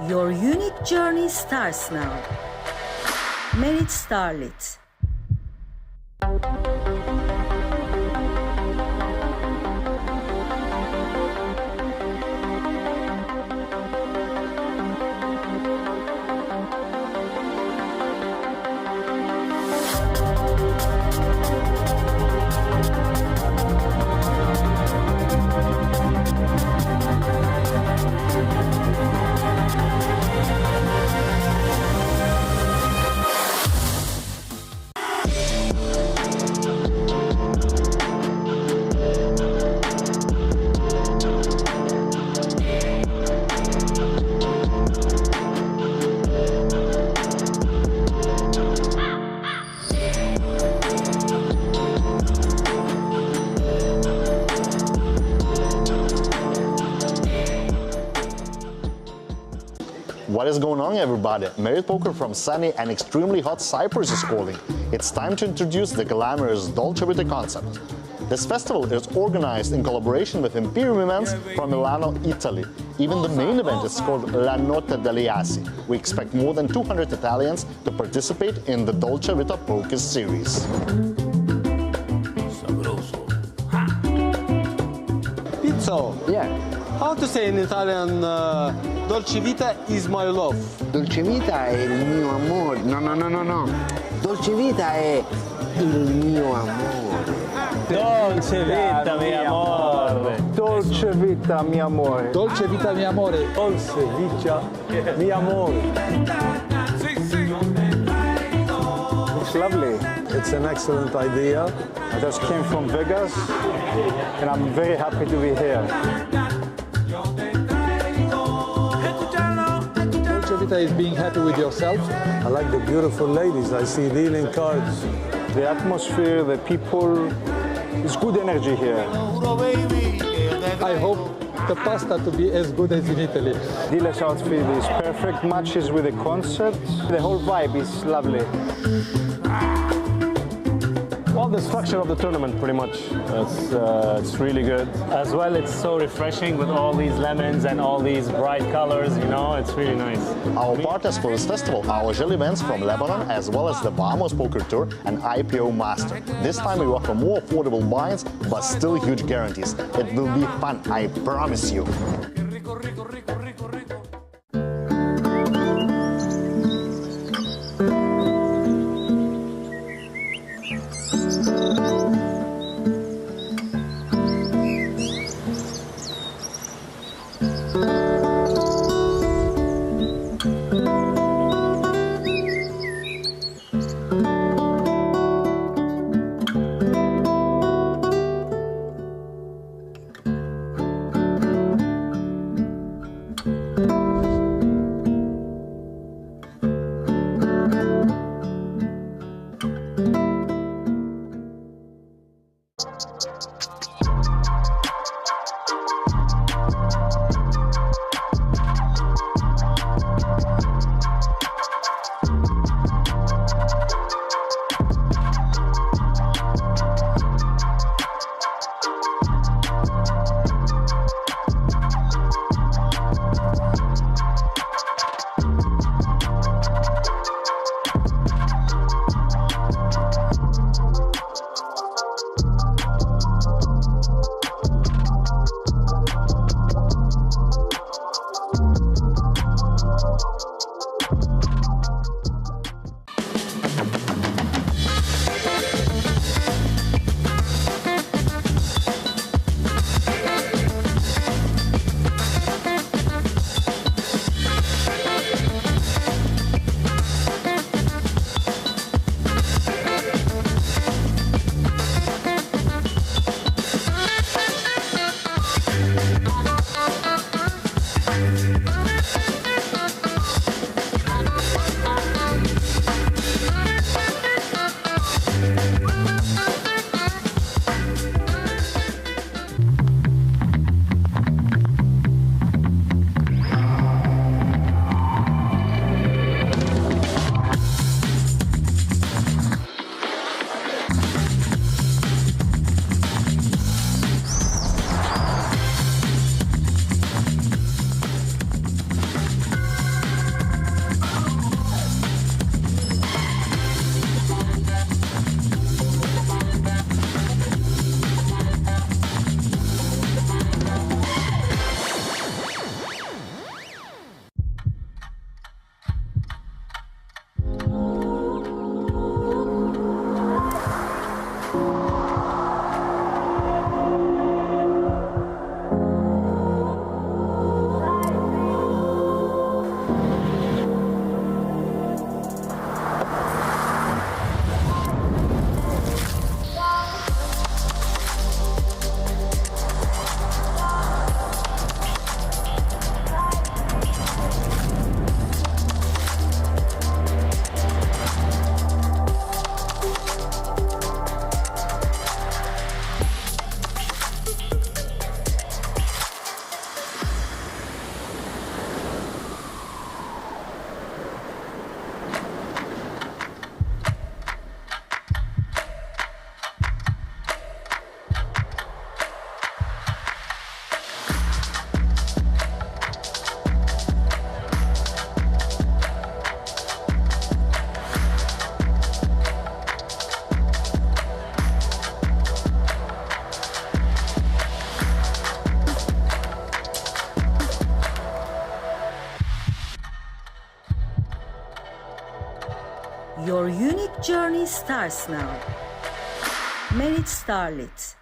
Your unique journey starts now. Merit Starlit.
What is going on, everybody? Merit Poker from sunny and extremely hot Cyprus is calling. It's time to introduce the glamorous Dolce Vita concept. This festival is organized in collaboration with Imperium Events from Milano, Italy. Even the main event is called La Notte degli Assi. We expect more than 200 Italians to participate in the Dolce Vita Poker series.
Pizzo.
Yeah.
How to say in Italian, Dolce Vita is my love?
Dolce Vita è il mio amore. No. Dolce Vita è il mio amore.
Dolce Vita, mi amore.
Dolce Vita, mi amore.
Dolce Vita, mi amore.
Dolce Vita, mi amore. Looks lovely. It's an excellent idea. I just came from Vegas and I'm very happy to be here.
Dolce Vita is being happy with yourself.
I like the beautiful ladies. I see dealing cards. The atmosphere, the people, it's good energy here.
I hope the pasta to be as good as in Italy.
Dila's outfit is perfect, matches with the concept. The whole vibe is lovely. Well, the structure of the tournament, pretty much. It's really good.
As well, it's so refreshing with all these lemons and all these bright colors, you know, it's really nice.
Our partners for this festival are Agile Events from Lebanon, as well as the Bahamas Poker Tour and IPO Master. This time we offer more affordable buy-ins, but still huge guarantees. It will be fun, I promise you.
starts now. Merit Starlet.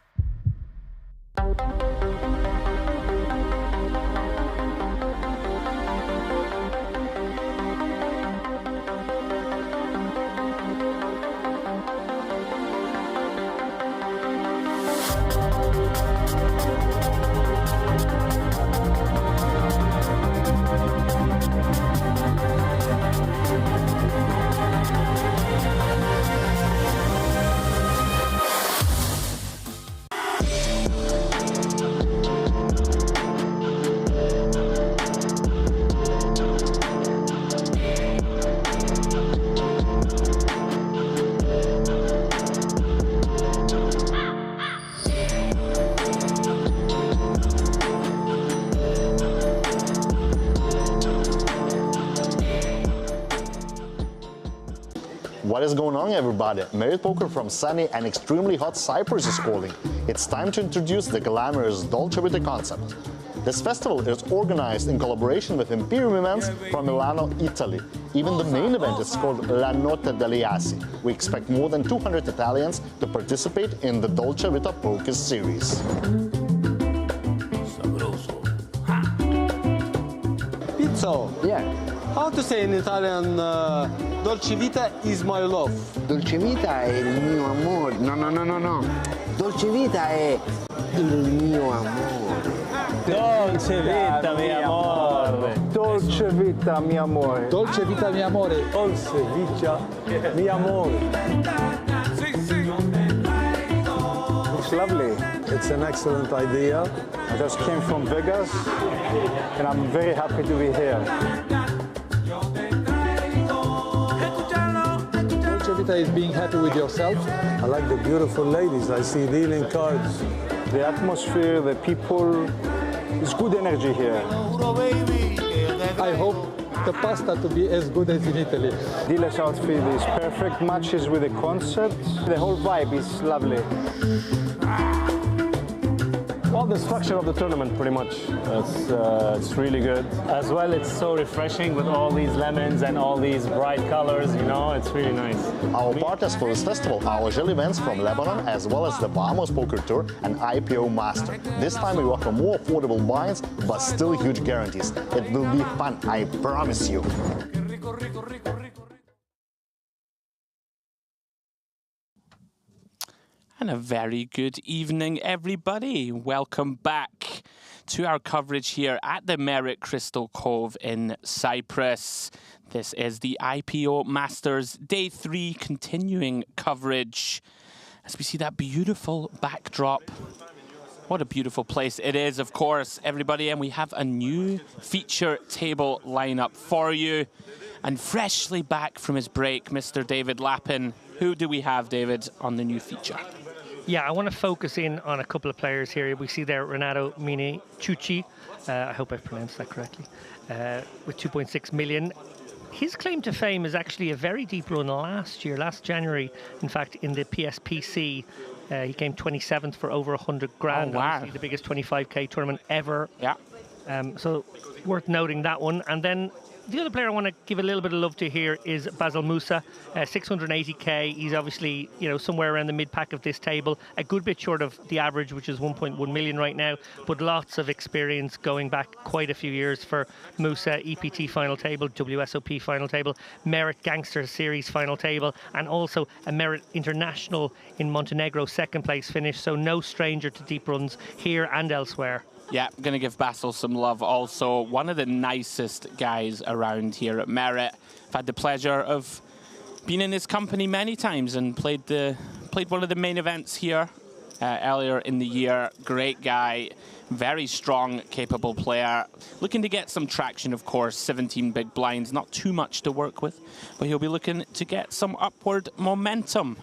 What is going on, everybody? Merit Poker from sunny and extremely hot Cyprus is calling. It's time to introduce the glamorous Dolce Vita concept. This festival is organized in collaboration with Imperium Events from Milano, Italy. Even the main event is called La Notte degli Assi. We expect more than 200 Italians to participate in the Dolce Vita Poker series.
Pizzo.
Yeah.
How to say in Italian, Dolce Vita is my love?
Dolce Vita è il mio amore. No, no, no, no, no. Dolce Vita è il mio amore.
Dolce Vita, mi amore.
Dolce Vita, mi amore.
Dolce Vita, mi amore.
Dolce Vita, mi amore. Looks lovely. It's an excellent idea. I just came from Vegas and I'm very happy to be here.
Dolce Vita is being happy with yourself.
I like the beautiful ladies. I see dealing cards. The atmosphere, the people, it's good energy here.
I hope the pasta to be as good as in Italy.
Dila's outfit is perfect, matches with the concept. The whole vibe is lovely. Well, the structure of the tournament, pretty much. It's really good. As well, it's so refreshing with all these lemons and all these bright colors, you know, it's really nice.
Our partners for this festival are Agile Events from Lebanon, as well as the Bahamas Poker Tour and IPO Master. This time we offer more affordable buy-ins, but still huge guarantees. It will be fun, I promise you.
And a very good evening, everybody. Welcome back to our coverage here at the Merit Crystal Cove in Cyprus. This is the IPO Masters Day 3 continuing coverage. As we see that beautiful backdrop. What a beautiful place it is, of course, everybody. And we have a new feature table lineup for you. And freshly back from his break, Mr. David Lappin. Who do we have, David, on the new feature?
Yeah, I want to focus in on a couple of players here. We see there Renato Minicucci, I hope I've pronounced that correctly, with 2.6 million. His claim to fame is actually a very deep run last January, in fact, in the PSPC. He came 27th for over 100 grand, obviously the biggest 25k tournament ever.
Yeah.
So worth noting that one. And then the other player I want to give a little bit of love to here is Basil Musa, 680k. He's obviously, you know, somewhere around the mid-pack of this table, a good bit short of the average, which is 1.1 million right now, but lots of experience going back quite a few years for Musa. EPT final table, WSOP final table, Merit Gangster Series final table, and also a Merit International in Montenegro second place finish, so no stranger to deep runs here and elsewhere.
Yeah, I'm going to give Basil some love also. One of the nicest guys around here at Merit. I've had the pleasure of being in his company many times and played one of the main events here earlier in the year. Great guy, very strong, capable player. Looking to get some traction, of course. 17 big blinds, not too much to work with, but he'll be looking to get some upward momentum.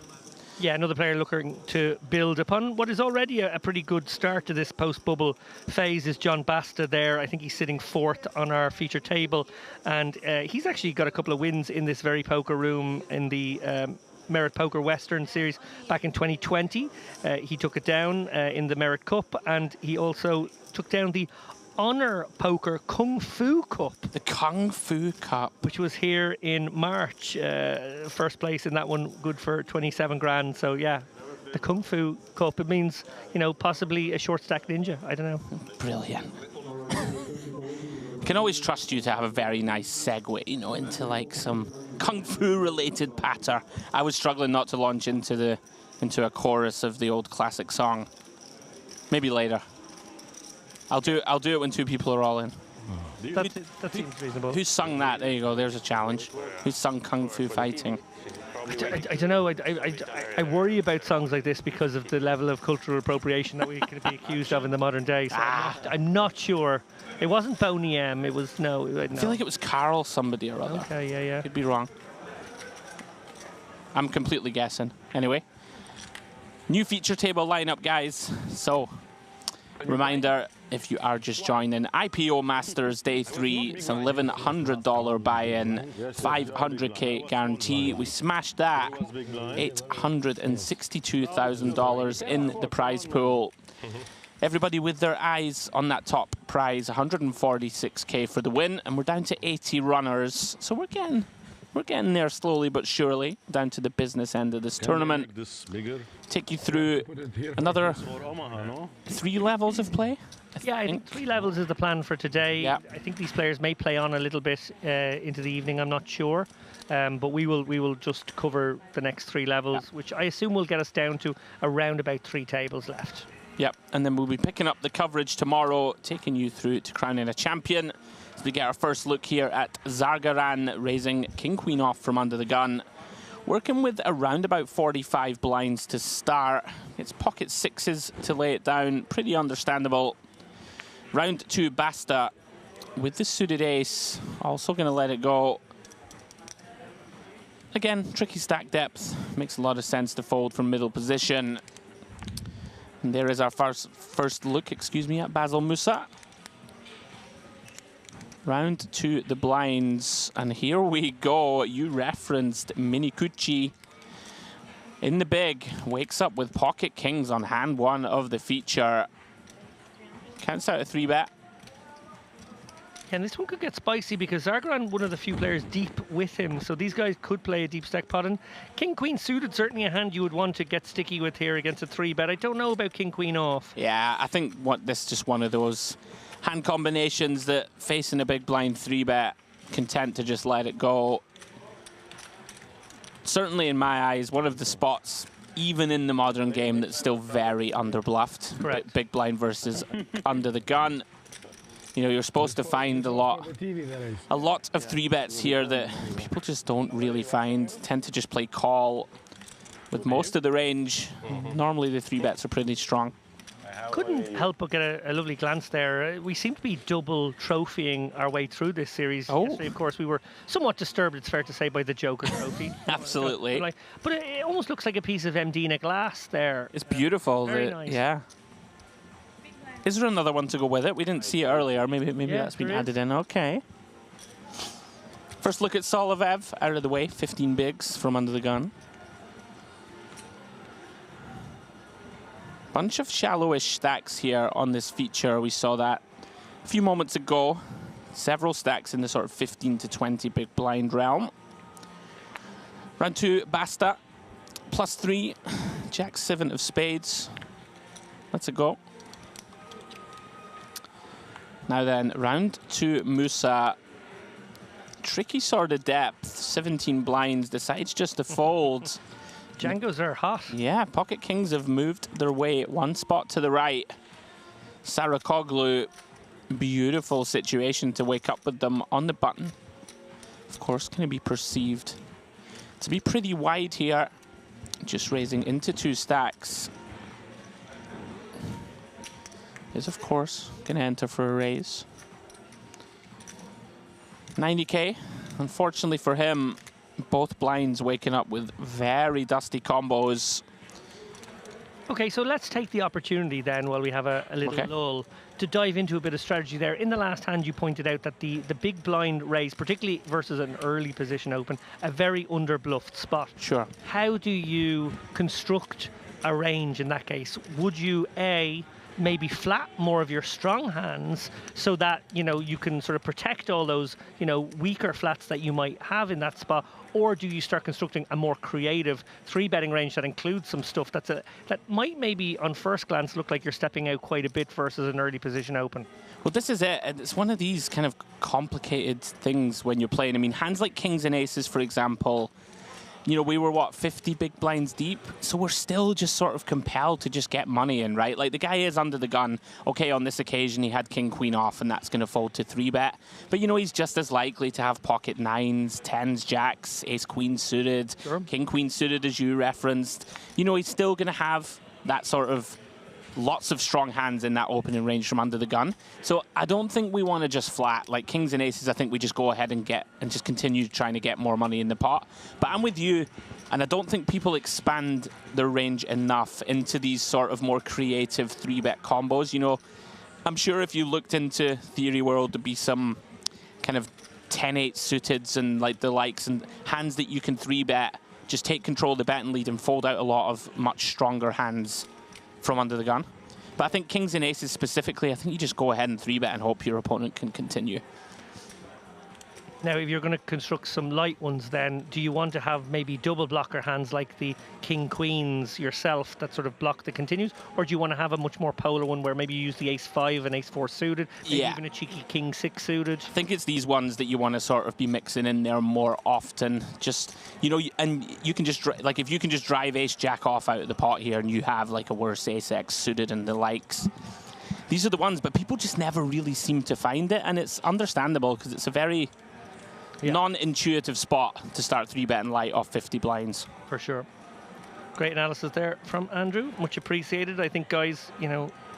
Yeah, another player looking to build upon what is already a pretty good start to this post-bubble phase is John Basta there. I think he's sitting fourth on our feature table, and he's actually got a couple of wins in this very poker room in the Merit Poker Western Series back in 2020. He took it down in the Merit Cup, and he also took down the Honor Poker Kung Fu Cup.
The Kung Fu Cup.
Which was here in March. First place in that one, good for 27 grand. So yeah, the Kung Fu Cup, it means, you know, possibly a short stack ninja. I don't know.
Brilliant. Can always trust you to have a very nice segue, you know, into like some Kung Fu related patter. I was struggling not to launch into a chorus of the old classic song. Maybe later. I'll do it when two people are all in.
That seems reasonable.
Who sung that? There you go. There's a challenge. Who sung Kung Fu Fighting?
I don't know. I worry about songs like this because of the level of cultural appropriation that we can be accused of in the modern day. So I'm not sure. It wasn't Boney M. It was no.
I feel like it was Carl somebody or other.
Okay, yeah.
Could be wrong. I'm completely guessing. Anyway, new feature table lineup, guys. So, reminder, if you are just joining, IPO Masters Day 3, it's an $1,100 buy-in, 500K guarantee. We smashed that, $862,000 in the prize pool. Everybody with their eyes on that top prize, 146K for the win, and we're down to 80 runners. So we're getting there slowly but surely, down to the business end of this tournament. Take you through another 3 levels of play.
I think 3 levels is the plan for today.
Yeah.
I think these players may play on a little bit into the evening. I'm not sure, but we will just cover the next 3 levels, which I assume will get us down to around about 3 tables left.
Yep, and then we'll be picking up the coverage tomorrow, taking you through to crowning a champion. So we get our first look here at Zargaran raising King Queen off from under the gun. Working with around about 45 blinds to start. It's pocket 6s to lay it down, pretty understandable. Round 2, Basta with the suited ace, also going to let it go. Again, tricky stack depth, makes a lot of sense to fold from middle position. And there is our first look, at Basil Musa. Round 2, the blinds, and here we go. You referenced Minikuchi in the big, wakes up with pocket kings on hand 1 of the feature. Counts out a 3-bet.
And this one could get spicy because Zargaran, one of the few players deep with him, so these guys could play a deep stack pot. And King Queen suited, certainly a hand you would want to get sticky with here against a 3-bet. I don't know about King Queen off.
Yeah, I think this is just one of those hand combinations that facing a big blind 3-bet, content to just let it go. Certainly in my eyes, one of the spots, even in the modern game, that's still very underbluffed.
Correct.
Big blind versus under the gun. You know, you're supposed to find a lot of 3-bets here that people just don't really find. Tend to just play call with most of the range. Normally the 3-bets are pretty strong.
Couldn't help but get a lovely glance there. We seem to be double trophying our way through this series. Yesterday, of course, we were somewhat disturbed, it's fair to say, by the Joker trophy.
Absolutely.
But it almost looks like a piece of Mdina glass there.
It's beautiful.
Very nice.
Yeah. Is there another one to go with it? We didn't see it earlier. Maybe that's been added in. Okay. First look at Solovev, out of the way. 15 bigs from under the gun. Bunch of shallowish stacks here on this feature. We saw that a few moments ago. Several stacks in the sort of 15 to 20 big blind realm. Round 2, Basta. +3. Jack-7 of spades. Let's go. Now then, round 2, Musa. Tricky sort of depth. 17 blinds. Decides just to fold.
Django's are hot.
Yeah, pocket kings have moved their way 1 spot to the right. Sarakoglu, beautiful situation to wake up with them on the button. Of course, can it be perceived to be pretty wide here. Just raising into 2 stacks. Is, of course, going to enter for a raise. 90K. Unfortunately for him, both blinds waking up with very dusty combos.
Okay, so let's take the opportunity then, while we have a little lull, to dive into a bit of strategy there. In the last hand, you pointed out that the big blind raise, particularly versus an early position open, a very underbluffed spot.
Sure.
How do you construct a range in that case? Would you, A, maybe flat more of your strong hands so that, you can sort of protect all those, weaker flats that you might have in that spot? Or do you start constructing a more creative 3-betting range that includes some stuff that might maybe on first glance look like you're stepping out quite a bit versus an early position open?
Well, this is it. It's one of these kind of complicated things when you're playing. I mean, hands like kings and aces, for example, we were, 50 big blinds deep? So we're still just sort of compelled to just get money in, right? Like, the guy is under the gun. Okay, on this occasion, he had king, queen off, and that's going to fold to 3-bet. But, he's just as likely to have pocket 9s, 10s, jacks, ace, queen suited, king, queen suited, as you referenced. He's still going to have that sort of lots of strong hands in that opening range from under the gun. So I don't think we want to just flat. Like kings and aces, I think we just go ahead and just continue trying to get more money in the pot. But I'm with you, and I don't think people expand their range enough into these sort of more creative 3-bet combos. I'm sure if you looked into Theory World, there'd be some kind of 10-8 suiteds and like the likes, and hands that you can 3-bet, just take control of the bet and lead and fold out a lot of much stronger hands from under the gun. But I think kings and aces specifically, I think you just go ahead and 3-bet and hope your opponent can continue.
Now, if you're going to construct some light ones, then do you want to have maybe double blocker hands like the king queens yourself that sort of block the continues, or do you want to have a much more polar one where maybe you use the ace 5 and ace 4 suited, maybe even a cheeky king 6 suited?
I think it's these ones that you want to sort of be mixing in there more often. Just and you can just like if you can just drive ace jack off out of the pot here, and you have like a worse ace x suited and the likes. These are the ones, but people just never really seem to find it, and it's understandable because it's a very non-intuitive spot to start 3-betting light off 50 blinds.
For sure. Great analysis there from Andrew. Much appreciated. I think, guys,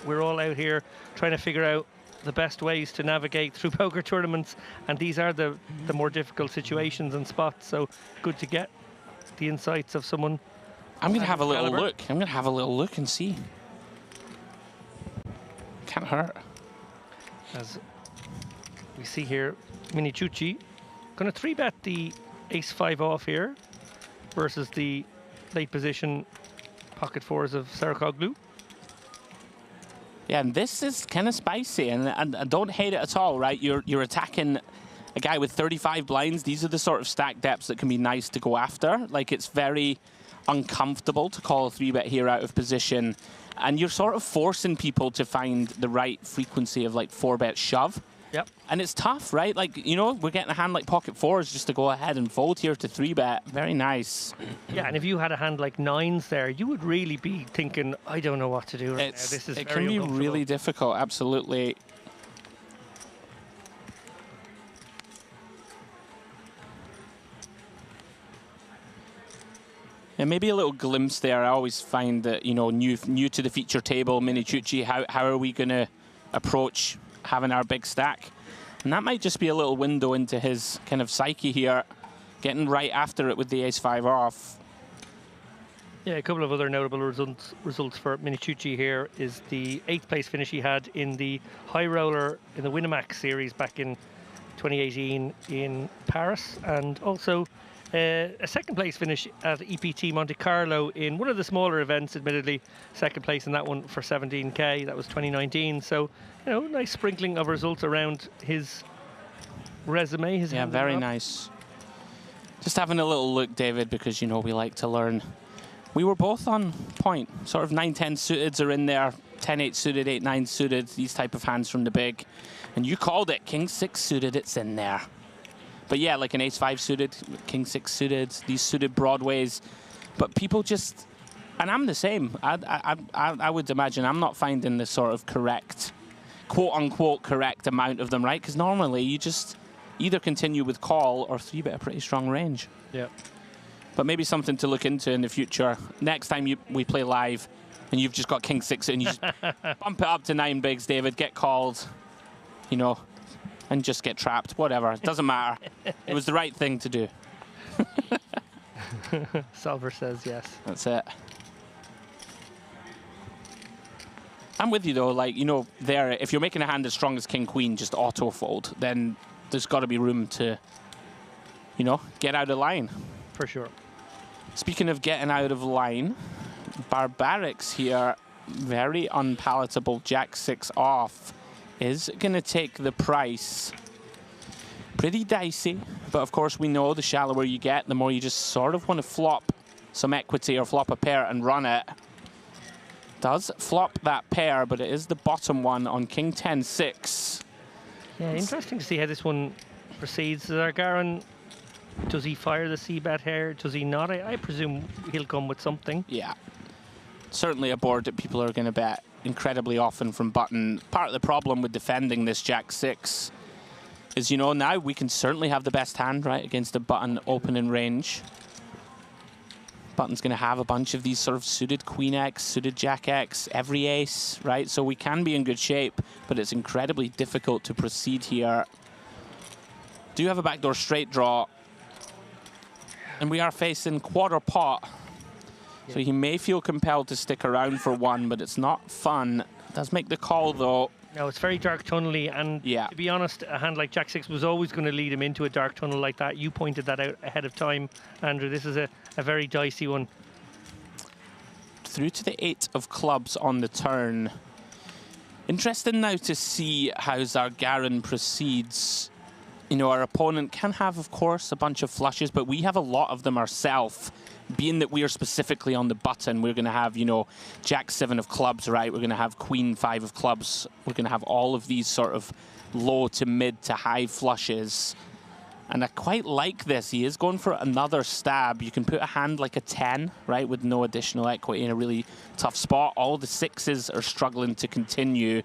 we're all out here trying to figure out the best ways to navigate through poker tournaments, and these are the more difficult situations and spots. So good to get the insights of someone.
I'm going to have a little look. I'm going to have a little look and see. Can't hurt.
As we see here, Minichucci going to 3-bet the ace 5 off here versus the late position pocket 4s of Sarakoglu.
Yeah, and this is kind of spicy, and I don't hate it at all, right? You're attacking a guy with 35 blinds. These are the sort of stack depths that can be nice to go after. Like, it's very uncomfortable to call a 3-bet here out of position, and you're sort of forcing people to find the right frequency of like 4-bet shove.
Yep.
And it's tough, right? Like, we're getting a hand like pocket 4s just to go ahead and fold here to 3-bet. Very nice.
Yeah, and if you had a hand like 9s there, you would really be thinking, I don't know what to do right now. This is
it can be really difficult, absolutely. And maybe a little glimpse there. I always find that, new to the feature table, Minichucci, how are we going to approach having our big stack? And that might just be a little window into his kind of psyche here, getting right after it with the ace 5 off.
Yeah, a couple of other notable results for Minichucci here is the 8th place finish he had in the high roller in the Winamax series back in 2018 in Paris, and also a 2nd place finish at EPT Monte Carlo in one of the smaller events, admittedly 2nd place in that one for 17k. That was 2019. So, nice sprinkling of results around his resume.
Yeah, very nice. Just having a little look, David, because, we like to learn. We were both on point. Sort of 9-10 suiteds are in there, 10-8 suited, 8-9 suited, these type of hands from the big. And you called it, king 6 suited, it's in there. But yeah, like an ace 5 suited, king 6 suited, these suited broadways. But people just, and I'm the same. I would imagine I'm not finding the sort of correct, quote unquote correct amount of them, right? Because normally you just either continue with call or 3-bet a pretty strong range.
Yeah.
But maybe something to look into in the future. Next time we play live and you've just got king 6 and you just bump it up to 9 bigs, David, get called, and just get trapped, whatever. It doesn't matter. It was the right thing to do.
Salver says yes.
That's it. I'm with you, though. Like, there, if you're making a hand as strong as king queen, just auto fold, then there's got to be room to, get out of line.
For sure.
Speaking of getting out of line, Barbarics here very unpalatable Jack-6 off is going to take the price. Pretty dicey, but of course we know the shallower you get, the more you just sort of want to flop some equity or flop a pair and run it. Does flop that pair, but it is the bottom one on King 10-6.
Yeah, interesting to see how this one proceeds. Zargaran, does he fire the c-bet here? Does he not? I presume he'll come with something.
Yeah. Certainly a board that people are going to bet incredibly often from button. Part of the problem with defending this Jack-6 is, you know, now we can certainly have the best hand, right, against a button opening range. Button's going to have a bunch of these sort of suited Queen X, suited Jack X, every ace, right? So we can be in good shape, but it's incredibly difficult to proceed here. Do have a backdoor straight draw, and we are facing quarter pot. So he may feel compelled to stick around for one, but it's not fun. Does make the call, though.
No, it's very dark tunnel-y, and to be honest, a hand like Jack-6 was always going to lead him into a dark tunnel like that. You pointed that out ahead of time, Andrew. This is a very dicey one.
Through to the 8 of clubs on the turn. Interesting now to see how Zargaran proceeds. You know, our opponent can have, of course, a bunch of flushes, but we have a lot of them ourselves. Being that we are specifically on the button, we're going to have, you know, Jack-7 of clubs, right? We're going to have Queen-5 of clubs. We're going to have all of these sort of low to mid to high flushes. And I quite like this. He is going for another stab. You can put a hand like a 10, right, with no additional equity in a really tough spot. All the 6s are struggling to continue.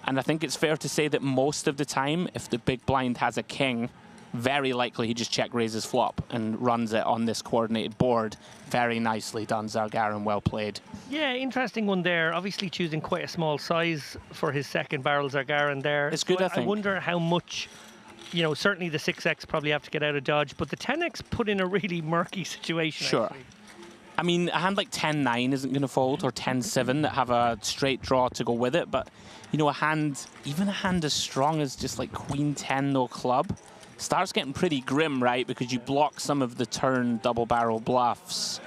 And I think it's fair to say that most of the time, if the big blind has a king, very likely he just check raises flop and runs it on this coordinated board. Very nicely done, Zargaran. Well played.
Yeah, interesting one there. Obviously choosing quite a small size for his second barrel, Zargaran there.
It's good, I think.
I wonder how much, you know, certainly the 6x probably have to get out of dodge, but the 10x put in a really murky situation.
Sure.
Actually.
I mean, a hand like 10-9 isn't going to fold, or 10-7 that have a straight draw to go with it, but, you know, a hand, even a hand as strong as just like Queen-10 no club, starts getting pretty grim, right? Because you block some of the turn double barrel bluffs.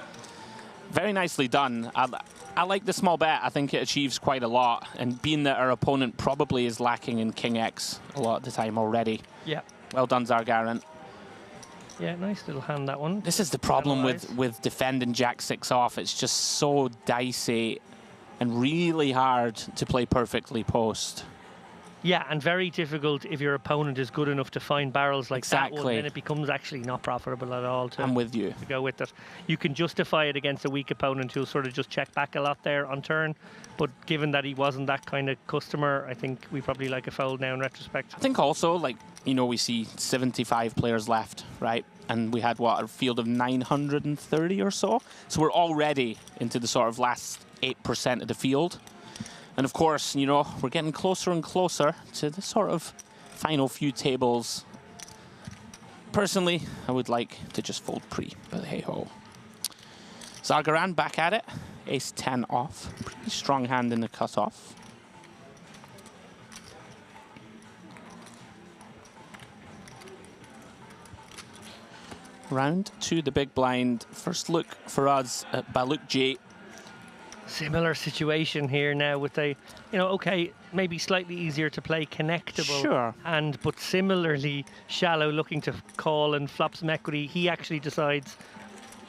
Very nicely done. I like the small bet. I think it achieves quite a lot. And being that our opponent probably is lacking in King X a lot of the time already.
Yeah.
Well done, Zargaran.
Yeah, nice little hand, that one.
This is the problem with defending Jack-6 off. It's just so dicey and really hard to play perfectly post.
Yeah, and very difficult if your opponent is good enough to find barrels like that one, then it becomes actually not profitable at all to,
I'm with you.
to go with it. You can justify it against a weak opponent who'll sort of just check back a lot there on turn, but given that he wasn't that kind of customer, I think we probably like a fold now in retrospect.
I think also, like, you know, we see 75 players left, right? And we had, what, a field of 930 or so? So we're already into the sort of last 8% of the field. And of course, you know, we're getting closer and closer to the sort of final few tables. Personally, I would like to just fold pre, but hey-ho. Zargaran back at it. Ace-10 off. Pretty strong hand in the cutoff. Round to the big blind. First look for us at Baluk J.
Similar situation here now with a, you know, okay, maybe slightly easier to play connectable hand, but similarly shallow, looking to call and flop some equity. He actually decides,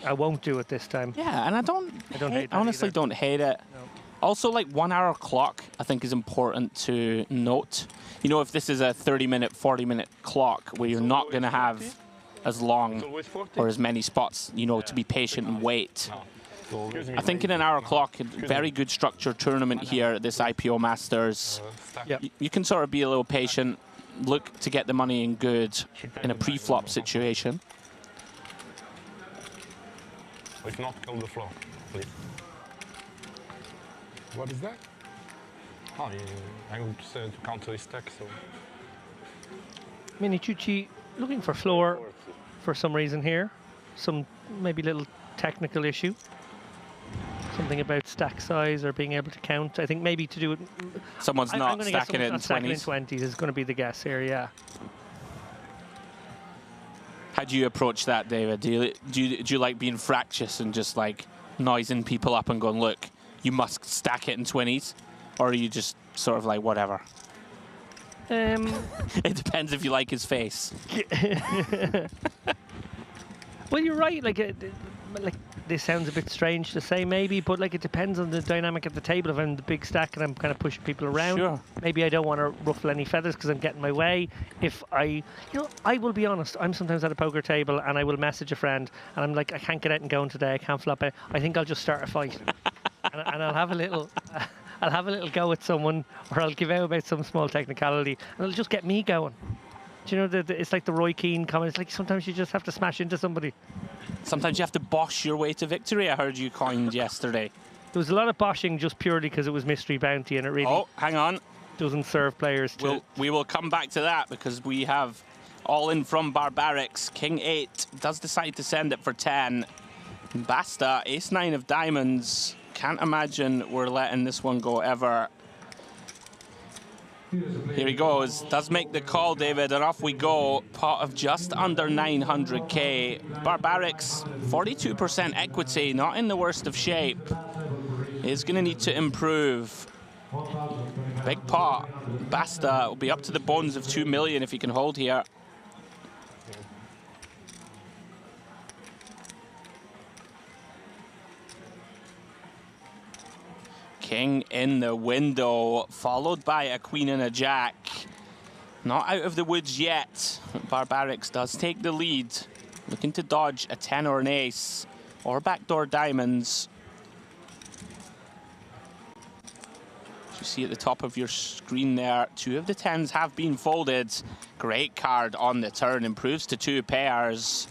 I won't do it this time.
Yeah, and I honestly don't hate it.
No.
Also, like 1 hour clock, I think is important to note. You know, if this is a 30-minute, 40-minute clock where you're not going to have as long or as many spots, you know, to be patient and wait. I think in an hour clock, a very good structured tournament here at this IPO Masters. You can sort of be a little patient, look to get the money in good in a pre-flop situation.
If not, kill the floor, please. What is that? Oh, I would say to counter his stack, so...
Minichucci looking for floor for some reason here. Some maybe little technical issue. Something about stack size or being able to count. I think maybe to do it...
Someone's not stacking it in
20s is going to be the guess here, yeah.
How do you approach that, David? Do you like being fractious and just like noising people up and going, look, you must stack it in 20s? Or are you just sort of like, whatever? It depends if you like his face.
Well, you're right. Like this sounds a bit strange to say, maybe, but like it depends on the dynamic at the table. If I'm the big stack and I'm kind of pushing people around,
Sure.
maybe I don't want to ruffle any feathers because I'm getting my way. If I will be honest. I'm sometimes at a poker table and I will message a friend and I'm like, I can't get out and going today. I can't flop out. I think I'll just start a fight, and I'll have a little. I'll have a little go with someone, or I'll give out about some small technicality, and it'll just get me going. Do you know, it's like the Roy Keane comment. It's like sometimes you just have to smash into somebody.
Sometimes you have to bosh your way to victory, I heard you coined yesterday.
There was a lot of boshing just purely because it was Mystery Bounty, and it really
hang on.
Doesn't serve players to...
We will come back to that, because we have all in from Barbarics. King 8 does decide to send it for 10. Basta, ace-9 of diamonds. Can't imagine we're letting this one go ever. Here he goes. Does make the call, David, and off we go. Pot of just under 900k. Barbarics, 42% equity, not in the worst of shape. Is going to need to improve. Big pot. Basta will be up to the bones of 2 million if he can hold here. King in the window, followed by a queen and a jack. Not out of the woods yet. Barbarics does take the lead. Looking to dodge a 10 or an ace, or backdoor diamonds. As you see at the top of your screen there, 2 of the 10s have been folded. Great card on the turn, improves to 2 pairs.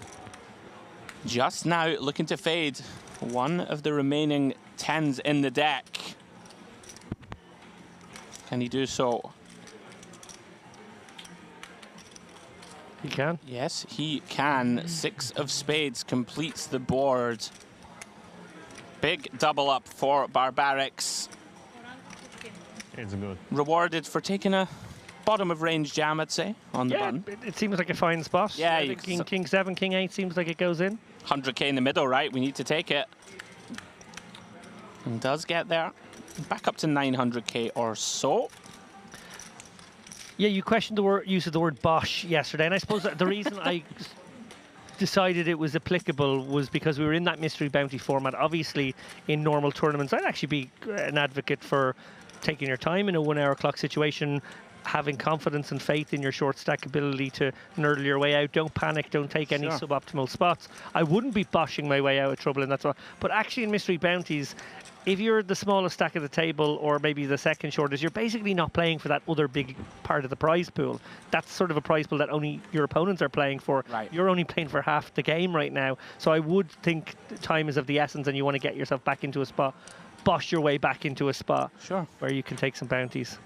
Just now looking to fade one of the remaining 10s in the deck. Can he do so?
He can.
Yes, he can. 6 of spades completes the board. Big double up for Barbarics.
It's good.
Rewarded for taking a bottom of range jam, I'd say, on the button.
It seems like a fine spot.
Yeah,
King 7, King 8 seems like it goes in.
100k in the middle, right? We need to take it. And does get there. Back up to 900k or so.
Yeah, you questioned the use of the word bosh yesterday, and I suppose that the reason I decided it was applicable was because we were in that Mystery Bounty format. Obviously, in normal tournaments, I'd actually be an advocate for taking your time in a 1 hour clock situation, having confidence and faith in your short stack ability to nerdle your way out. Don't panic, don't take any suboptimal spots. I wouldn't be boshing my way out of trouble in that spot. But actually in Mystery Bounties, if you're the smallest stack of the table, or maybe the second shortest, you're basically not playing for that other big part of the prize pool. That's sort of a prize pool that only your opponents are playing for.
Right.
You're only playing for half the game right now. So I would think time is of the essence, and you want to get yourself back into a spot, bosh your way back into a spot where you can take some bounties.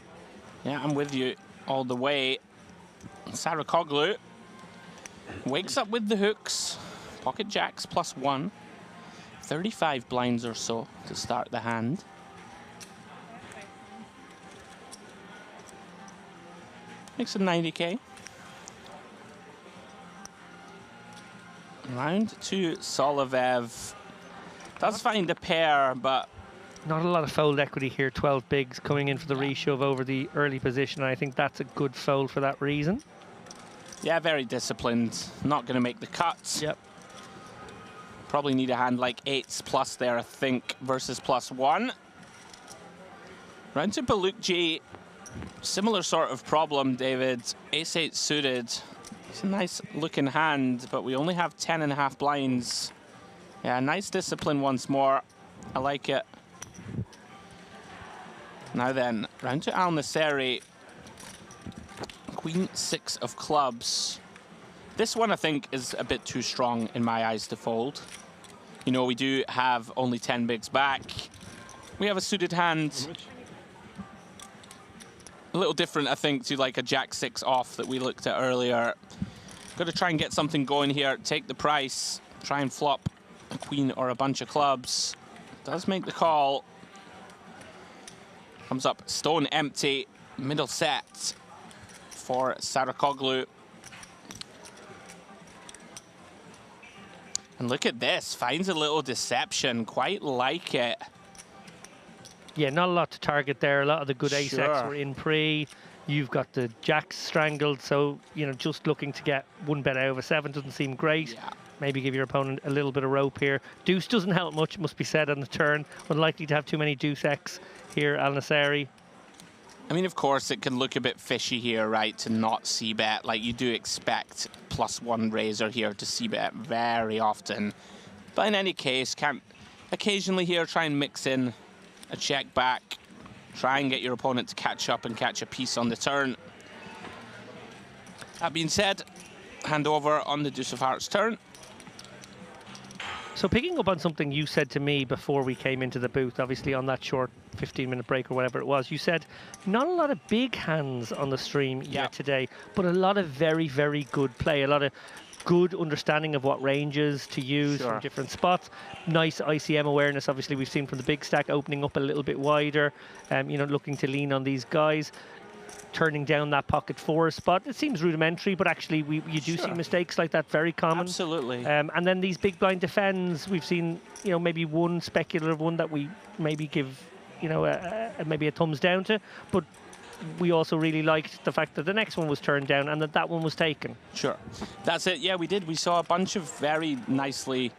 Yeah, I'm with you all the way. Sarakoglu wakes up with the hooks. Pocket jacks +1. 35 blinds or so to start the hand. Makes it 90k. Round to Solovev. Does find a pair, but
not a lot of fold equity here. 12 bigs coming in for the reshove over the early position. And I think that's a good fold for that reason.
Yeah, very disciplined. Not going to make the cuts.
Yep.
Probably need a hand like 8s plus there, I think, versus +1. Round to Balukji. Similar sort of problem, David. Ace-8 suited. It's a nice looking hand, but we only have 10.5 blinds. Yeah, nice discipline once more. I like it. Now then, round to Al Nasseri. Queen 6 of clubs. This one, I think, is a bit too strong in my eyes to fold. You know, we do have only 10 bigs back. We have a suited hand. A little different, I think, to like a Jack 6 off that we looked at earlier. Got to try and get something going here. Take the price. Try and flop a queen or a bunch of clubs. Does make the call. Comes up stone empty. Middle set for Sarakoglu. And look at this, finds a little deception, quite like it.
Yeah, not a lot to target there. A lot of the good ace X
Sure.
were in pre. You've got the jacks strangled, so you know, just looking to get one bet out of a 7 doesn't seem great.
Yeah.
Maybe give your opponent a little bit of rope here. Deuce doesn't help much, it must be said, on the turn. Unlikely to have too many deuce X here, Al Nasseri.
I mean, of course, it can look a bit fishy here, right, to not c-bet. Like, you do expect +1 razor here to c-bet very often. But in any case, can occasionally here try and mix in a check back. Try and get your opponent to catch up and catch a piece on the turn. That being said, hand over on the deuce of hearts turn.
So picking up on something you said to me before we came into the booth, obviously on that short 15-minute break or whatever it was, you said not a lot of big hands on the stream yet today, but a lot of very, very good play, a lot of good understanding of what ranges to use from different spots. Nice ICM awareness, obviously we've seen from the big stack, opening up a little bit wider, you know, looking to lean on these guys. Turning down that pocket 4 spot. It seems rudimentary, but actually you do see mistakes like that, very common.
Absolutely.
And then these big blind defends, we've seen, you know, maybe one speculative one that we maybe give, you know, maybe a thumbs down to, but we also really liked the fact that the next one was turned down and that one was taken.
Sure. That's it. Yeah, we did. We saw a bunch of very nicely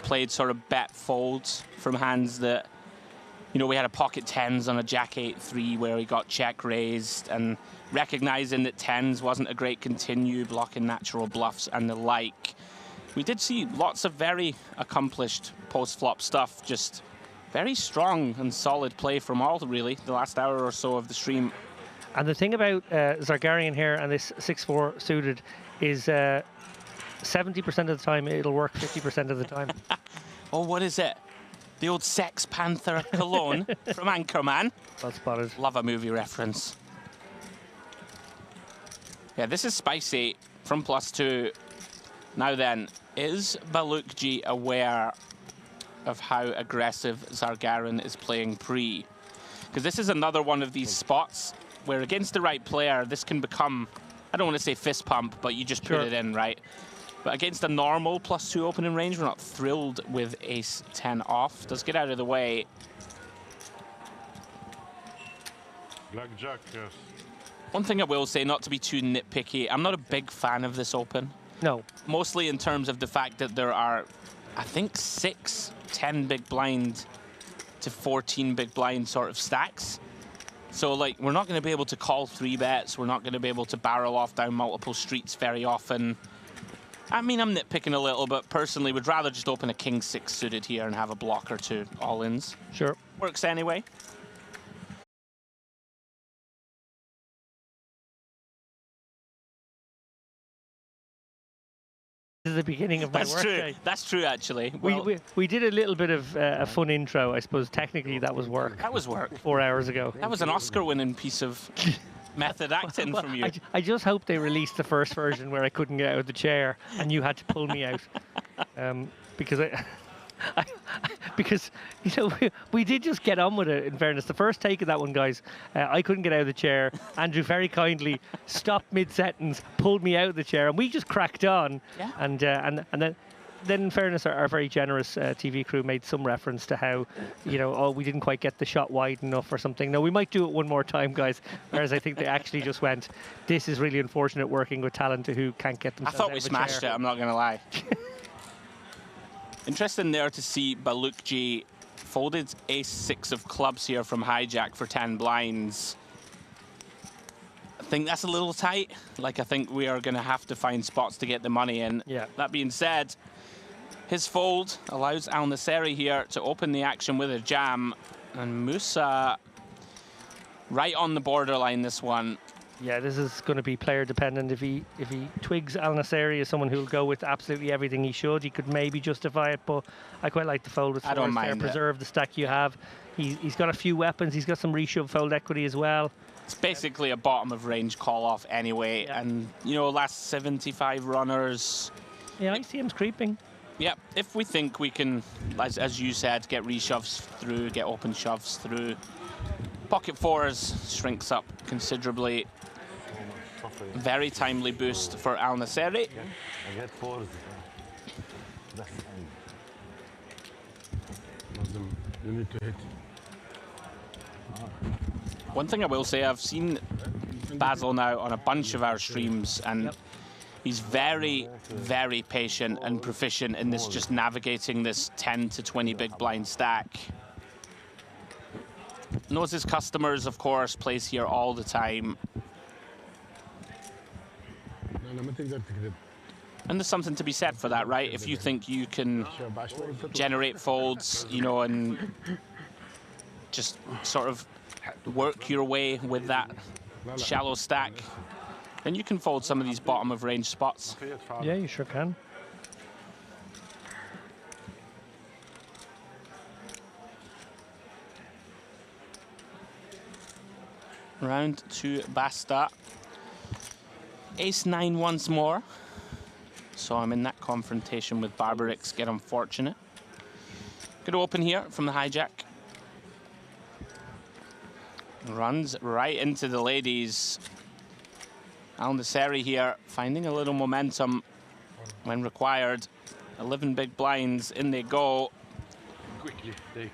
played sort of bet folds from hands that, you know, we had a pocket 10s on a jack 8-3 where he got check raised, and recognizing that 10s wasn't a great continue, blocking natural bluffs and the like. We did see lots of very accomplished post-flop stuff, just very strong and solid play from all, really, the last hour or so of the stream.
And the thing about Zargarian here and this 6-4 suited is 70% of the time it'll work 50% of the time.
Oh, what is it? The old Sex Panther cologne from Anchorman.
Well spotted.
Love a movie reference. Yeah, this is spicy from +2. Now then, is Balukji aware of how aggressive Zargarin is playing pre? Because this is another one of these spots where against the right player, this can become, I don't want to say fist pump, but you just put it in, right? But against a normal +2 opening range, we're not thrilled with ace 10 off. Does get out of the way.
Blackjack, yes.
One thing I will say, not to be too nitpicky, I'm not a big fan of this open.
No.
Mostly in terms of the fact that there are, I think, 6 10 big blind to 14 big blind sort of stacks. So, like, we're not going to be able to call 3 bets. We're not going to be able to barrel off down multiple streets very often. I mean, I'm nitpicking a little, but personally would rather just open a king 6 suited here and have a block or 2 all-ins.
Sure.
Works anyway.
This is the beginning of my
That's
workday.
true. That's true, actually.
We did a little bit of a fun intro. I suppose technically that was work.
That was work.
4 hours ago.
That was an Oscar-winning piece of method acting
Well,
from you.
I just hope they released the first version where I couldn't get out of the chair and you had to pull me out, because because you know we did just get on with it. In fairness, the first take of that one, guys, I couldn't get out of the chair. Andrew very kindly stopped mid-sentence, pulled me out of the chair, and we just cracked on.
Yeah.
And then in fairness, our very generous TV crew made some reference to how, you know, oh, we didn't quite get the shot wide enough or something. No, we might do it one more time, guys. Whereas I think they actually just went, this is really unfortunate working with talent who can't get
I
themselves
thought
out
we
of a
smashed
chair.
it, I'm not going to lie. Interesting there to see Balukji folded ace 6 of clubs here from hijack for 10 blinds. I think that's a little tight. Like, I think we are going to have to find spots to get the money in.
Yeah.
That being said, his fold allows Al Nasseri here to open the action with a jam. And Musa right on the borderline this one.
Yeah, this is going to be player dependent. If he twigs Al Nasseri as someone who'll go with absolutely everything he should, he could maybe justify it, but I quite like the fold with
I don't
fours there.
mind it.
Preserve the stack you have. He's got a few weapons. He's got some reshove fold equity as well.
It's basically a bottom of range call off anyway.
Yeah.
And, you know, last 75 runners.
Yeah, ICM's creeping.
Yeah, if we think we can, as you said, get reshoves through, get open shoves through, pocket 4s shrinks up considerably. Very timely boost for Al Nasseri.
I get 4s. That's
You need to hit.
One thing I will say, I've seen Basil now on a bunch of our streams, and he's very, very patient and proficient in this, just navigating this 10 to 20 big blind stack. Knows his customers, of course, plays here all the time. And there's something to be said for that, right? If you think you can generate folds, you know, and just sort of work your way with that shallow stack, then you can fold some of these bottom of range spots.
Yeah, you sure can.
Round to Basta. Ace-9 once more. So I'm in that confrontation with Barbarix. Get unfortunate. Good open here from the hijack. Runs right into the ladies. Al-Nasseri here finding a little momentum when required. 11 big blinds, in they go.
Quickly take.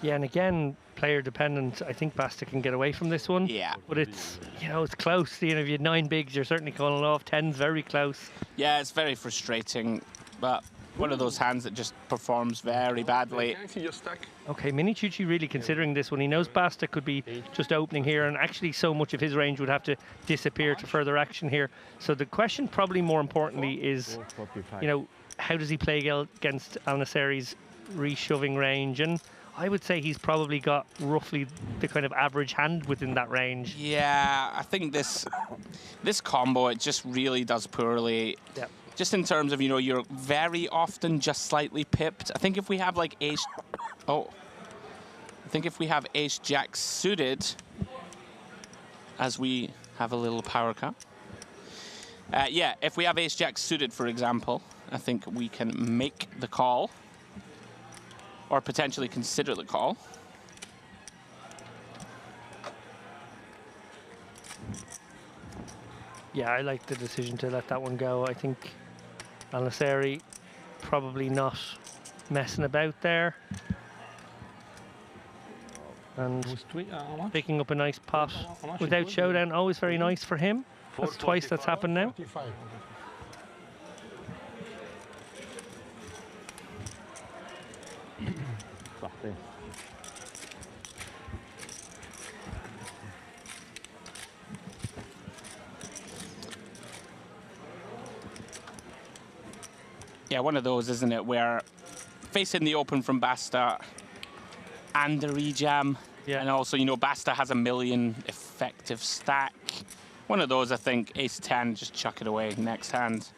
Yeah, and again, player dependent. I think Basta can get away from this one.
Yeah.
But it's, you know, it's close. You know, if you had 9 bigs, you're certainly calling it off. 10's very close.
Yeah, it's very frustrating, but one of those hands that just performs very badly.
Can I see your stack?
Okay, Minicucci really considering this one. He knows Basta could be just opening here, and actually so much of his range would have to disappear to further action here. So the question probably more importantly is, you know, how does he play against Al-Nasseri's reshoving range? And I would say he's probably got roughly the kind of average hand within that range.
Yeah, I think this combo, it just really does poorly.
Yep.
Just in terms of, you know, you're very often just slightly pipped. I think if we have like ace... Oh. I think if we have ace-jack suited, as we have a little power cut. Yeah, if we have ace-jack suited, for example, I think we can make the call. Or potentially consider the call.
Yeah, I like the decision to let that one go. I think Al-Nasseri probably not messing about there. And picking up a nice pot without showdown, always very nice for him. That's twice that's happened now.
Yeah, one of those, isn't it, where facing the open from Basta and the rejam, and also, you know, Basta has a million effective stack. One of those, I think, ace-10, just chuck it away next hand.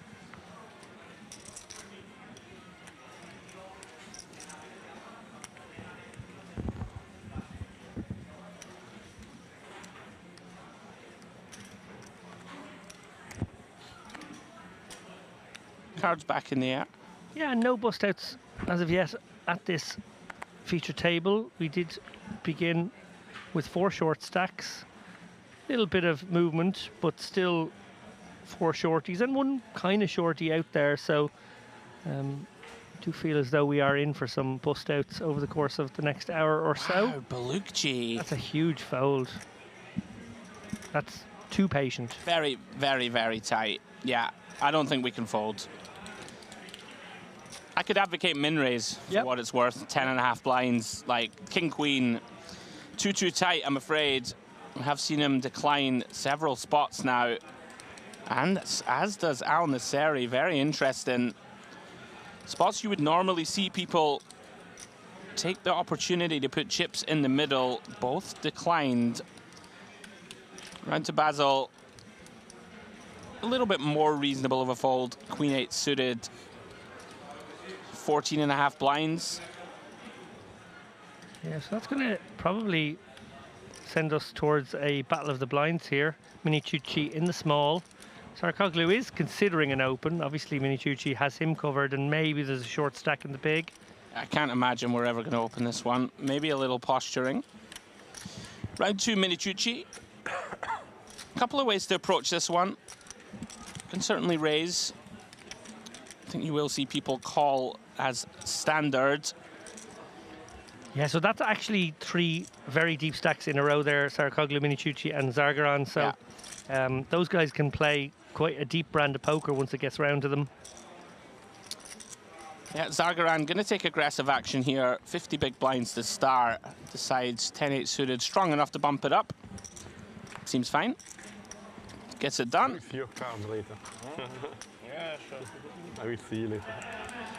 Cards back in the air.
Yeah, no bust outs as of yet at this feature table. We did begin with 4 short stacks. Little bit of movement, but still 4 shorties and 1 kind of shorty out there. So I do feel as though we are in for some bust outs over the course of the next hour or so.
Wow, Balukji.
That's a huge fold. That's too patient.
Very, very, very tight. Yeah, I don't think we can fold. I could advocate min raise for what it's worth. 10.5 blinds, like king queen, too tight. I'm afraid. I have seen him decline several spots now, and as does Al-Nasseri. Very interesting. Spots you would normally see people take the opportunity to put chips in the middle. Both declined. Round to Basil. A little bit more reasonable of a fold. Queen 8 suited. 14.5 blinds.
Yeah, so that's going to probably send us towards a battle of the blinds here. Minicucci in the small. Sarkoglu is considering an open. Obviously, Minicucci has him covered, and maybe there's a short stack in the big.
I can't imagine we're ever going to open this one. Maybe a little posturing. Round 2, Minicucci. A couple of ways to approach this one. Can certainly raise. I think you will see people call as standard.
Yeah, so that's actually 3 very deep stacks in a row there, Saracoglu, Minicucci and Zargaran. So those guys can play quite a deep brand of poker once it gets round to them.
Yeah, Zargaran going to take aggressive action here. 50 big blinds to start. Decides 10-8 suited, strong enough to bump it up. Seems fine. Gets it done.
Few cards later.
Yeah, sure.
I will see you later.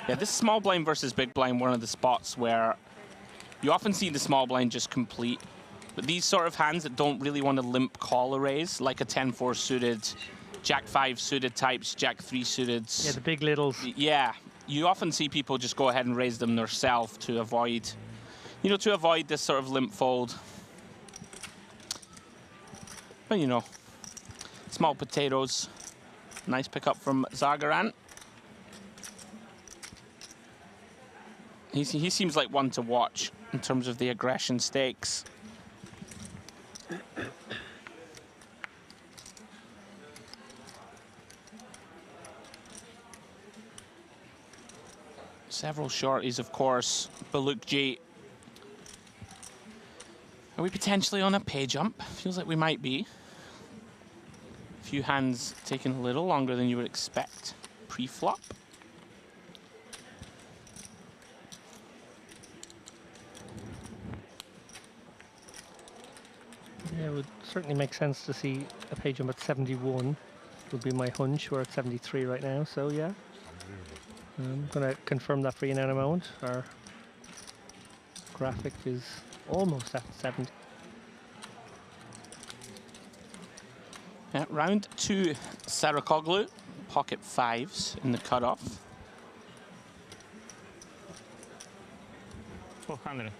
Yeah, this small blind versus big blind, one of the spots where you often see the small blind just complete. But these sort of hands that don't really want to limp call a raise, like a 10-4 suited, Jack-5 suited types, Jack-3 suited.
Yeah, the big littles.
Yeah, you often see people just go ahead and raise them themselves to avoid, you know, to avoid this sort of limp fold. But, you know, small potatoes. Nice pickup from Zargaran. He seems like one to watch in terms of the aggression stakes. Several shorties, of course. Balukji. Are we potentially on a pay jump? Feels like we might be. A few hands taking a little longer than you would expect pre-flop.
Yeah, it would certainly make sense to see a pay jump at 71. Would be my hunch. We're at 73 right now, so yeah. I'm going to confirm that for you now in a moment. Our graphic is almost at 70.
Yeah, round 2, Saracoglu, pocket 5s in the cutoff.
400.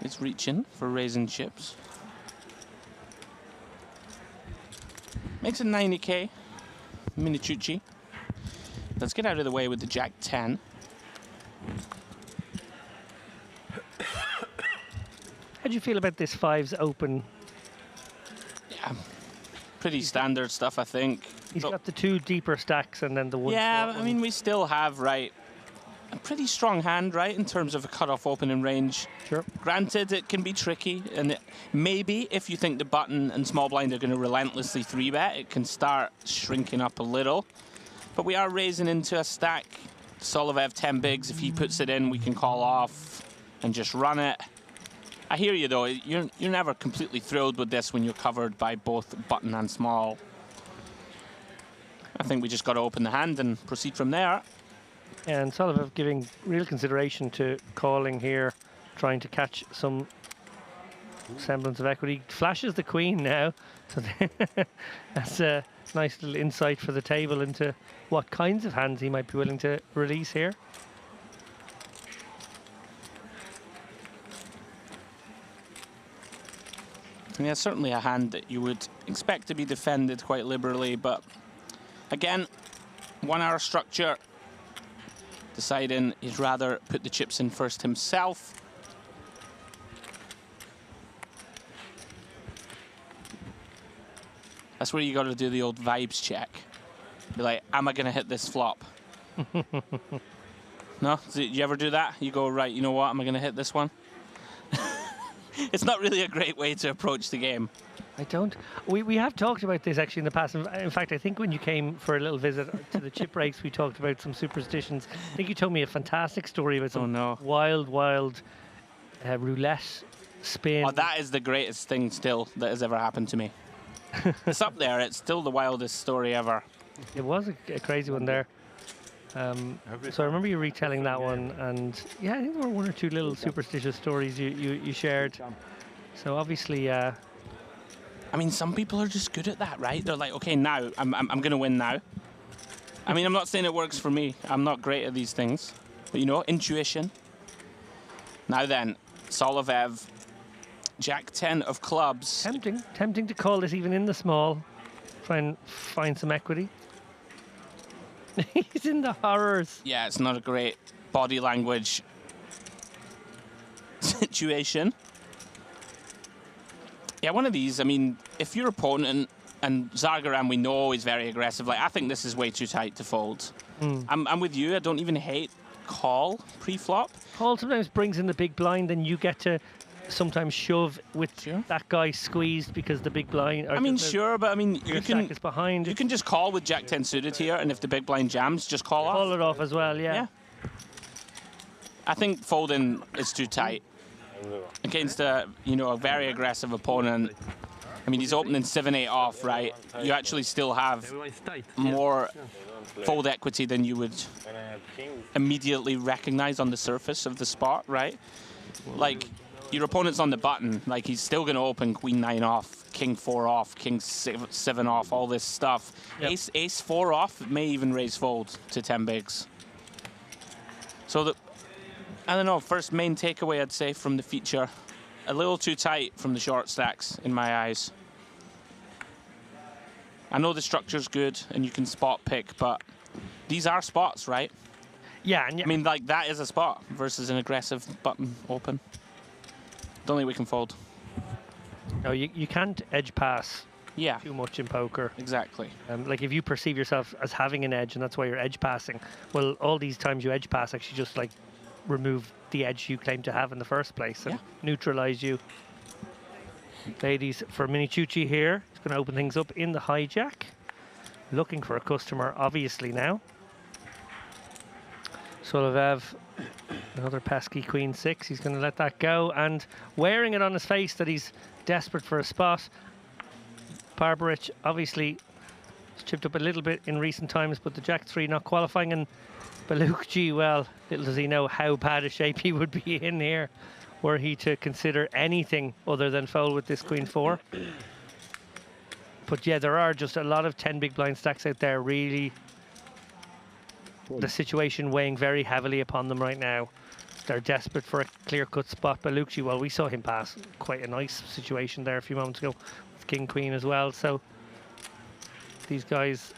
He's reaching for raising chips. Makes it 90k. Minicucci. Let's get out of the way with the Jack-10.
How do you feel about this 5s open?
Yeah, pretty standard stuff, I think.
He's got the 2 deeper stacks and then the 1.
Yeah, I mean, we still have, right, a pretty strong hand, right, in terms of a cutoff opening range.
Sure.
Granted, it can be tricky, and maybe if you think the button and small blind are going to relentlessly 3-bet, it can start shrinking up a little. But we are raising into a stack. Solovev 10 bigs. If he puts it in, we can call off and just run it. I hear you, though. You're never completely thrilled with this when you're covered by both button and small. I think we just got to open the hand and proceed from there.
And Solovev giving real consideration to calling here, trying to catch some semblance of equity. Flashes the queen now. So that's a nice little insight for the table into what kinds of hands he might be willing to release here.
Yeah, certainly a hand that you would expect to be defended quite liberally, but again, 1 hour structure. Deciding he'd rather put the chips in first himself. That's where you got to do the old vibes check. Be like, am I going to hit this flop? No? Do you ever do that? You go, right, you know what, am I going to hit this one? It's not really a great way to approach the game.
I don't. We have talked about this actually in the past. In fact, I think when you came for a little visit to the chip breaks, we talked about some superstitions. I think you told me a fantastic story about some wild roulette spin.
Oh, that is the greatest thing still that has ever happened to me. It's up there. It's still the wildest story ever.
It was a crazy one there. So I remember you retelling that one, and yeah, I think there were 1 or 2 little superstitious stories you shared. So obviously, I
mean, some people are just good at that, right? They're like, okay, now I'm going to win now. I mean, I'm not saying it works for me. I'm not great at these things, but you know, intuition. Now then, Solovev, Jack-10 of clubs.
Tempting to call this even in the small. Try and find some equity. He's in the horrors.
Yeah, it's not a great body language situation. Yeah, one of these, I mean, if your opponent, and Zargaran we know is very aggressive, like I think this is way too tight to fold. I'm with you. I don't even hate call pre-flop.
Call sometimes brings in the big blind, and you get to sometimes shove with that guy squeezed because the big blind.
I mean, sure, but I mean,
you can is behind.
You can just call with Jack 10 suited here, and if the big blind jams, just call off.
Call it off as well, yeah.
I think folding is too tight against a a very aggressive opponent. I mean, he's opening 7-8 off, right? You actually still have more fold equity than you would immediately recognize on the surface of the spot, right? Like, your opponent's on the button, like he's still going to open Queen 9 off, King 4 off, King 7 off, all this stuff. Yep. Ace 4 off may even raise fold to 10 bigs. So I don't know, first main takeaway I'd say from the feature, a little too tight from the short stacks in my eyes. I know the structure's good and you can spot pick, but these are spots, right?
Yeah,
I mean, like, that is a spot versus an aggressive button open. Don't think we can fold.
No, you can't edge pass too much in poker.
Exactly.
Like, if you perceive yourself as having an edge and that's why you're edge passing, well, all these times you edge pass actually just, like, remove the edge you claim to have in the first place and neutralize you. Ladies, for Mini Chuchi here, he's going to open things up in the hijack. Looking for a customer, obviously, now. Solovev, another pesky Queen 6. He's going to let that go and wearing it on his face that he's desperate for a spot. Barbaric, obviously, has chipped up a little bit in recent times, but the Jack 3 not qualifying. And Belukji, well, little does he know how bad a shape he would be in here were he to consider anything other than fold with this Queen 4. But yeah, there are just a lot of 10 big blind stacks out there, really. The situation weighing very heavily upon them right now. They're desperate for a clear-cut spot. Belukji, well, we saw him pass quite a nice situation there a few moments ago with King Queen as well. So these guys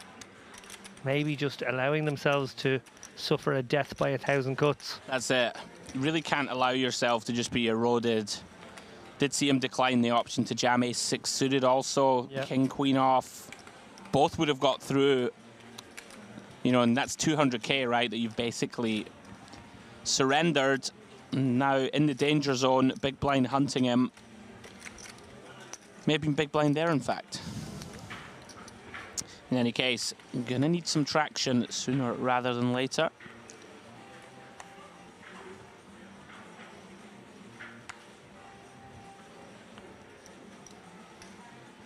maybe just allowing themselves to suffer a death by 1,000 cuts.
That's it. You really can't allow yourself to just be eroded. Did see him decline the option to jam Ace 6 suited also. Yep. King Queen off. Both would have got through. And that's 200k, right, that you've basically surrendered. Now in the danger zone, big blind hunting him. Maybe big blind there, in fact. In any case, I'm gonna need some traction sooner rather than later.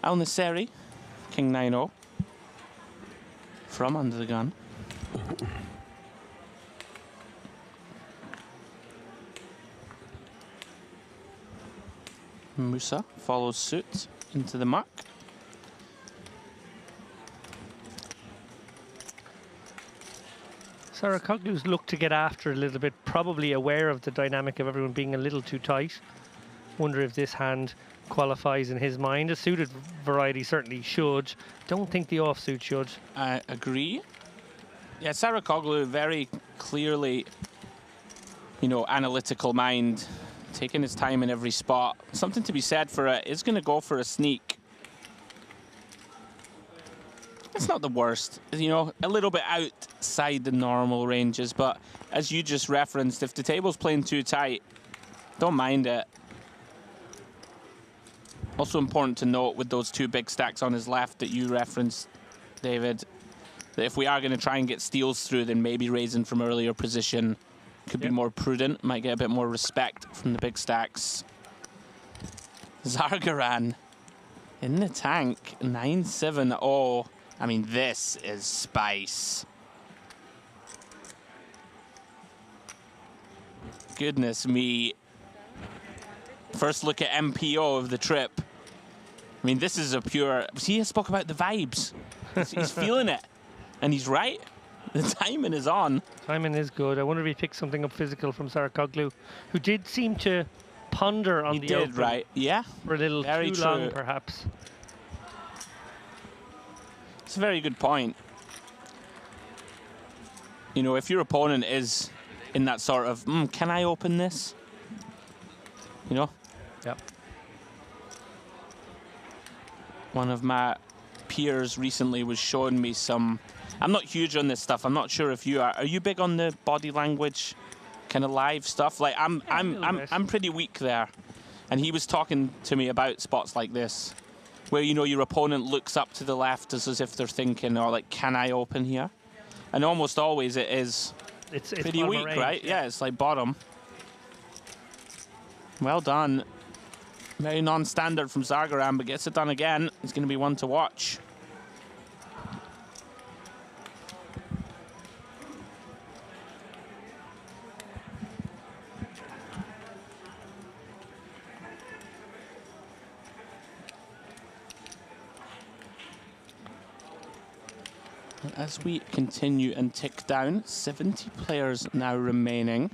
Al Nasseri, King 9-0, from under the gun. Musa follows suit into the muck.
Sarakoglu's looked to get after a little bit, probably aware of the dynamic of everyone being a little too tight. Wonder if this hand qualifies in his mind. A suited variety certainly should. Don't think the offsuit should.
I agree. Yeah, Sarakoglu very clearly, analytical mind, taking his time in every spot. Something to be said for it. Is going to go for a sneak. It's not the worst, a little bit outside the normal ranges, but as you just referenced, if the table's playing too tight, don't mind it. Also important to note with those two big stacks on his left that you referenced, David, that if we are going to try and get steals through, then maybe raising from earlier position could be more prudent, might get a bit more respect from the big stacks. Zargaran in the tank, 9-7-0. I mean, this is spice. Goodness me. First look at MPO of the trip. I mean, this is a pure... See, I spoke about the vibes. He's feeling it. And he's right. The timing is on.
Timing is good. I wonder if he picked something up physical from Sarakoglu, who did seem to ponder on the open.
Right? Yeah.
For a little
very
too
true.
long, perhaps.
It's a very good point. If your opponent is in that sort of, can I open this?
Yep.
One of my Piers recently was showing me some. I'm not huge on this stuff. I'm not sure if you are. Are you big on the body language, kind of live stuff? Like I'm pretty weak there, and he was talking to me about spots like this, where you know your opponent looks up to the left as if they're thinking, or like, can I open here? And almost always it's pretty weak, range, right? Yeah, it's like bottom. Well done. Very non-standard from Zargaran, but gets it done again. It's going to be one to watch. As we continue and tick down, 70 players now remaining.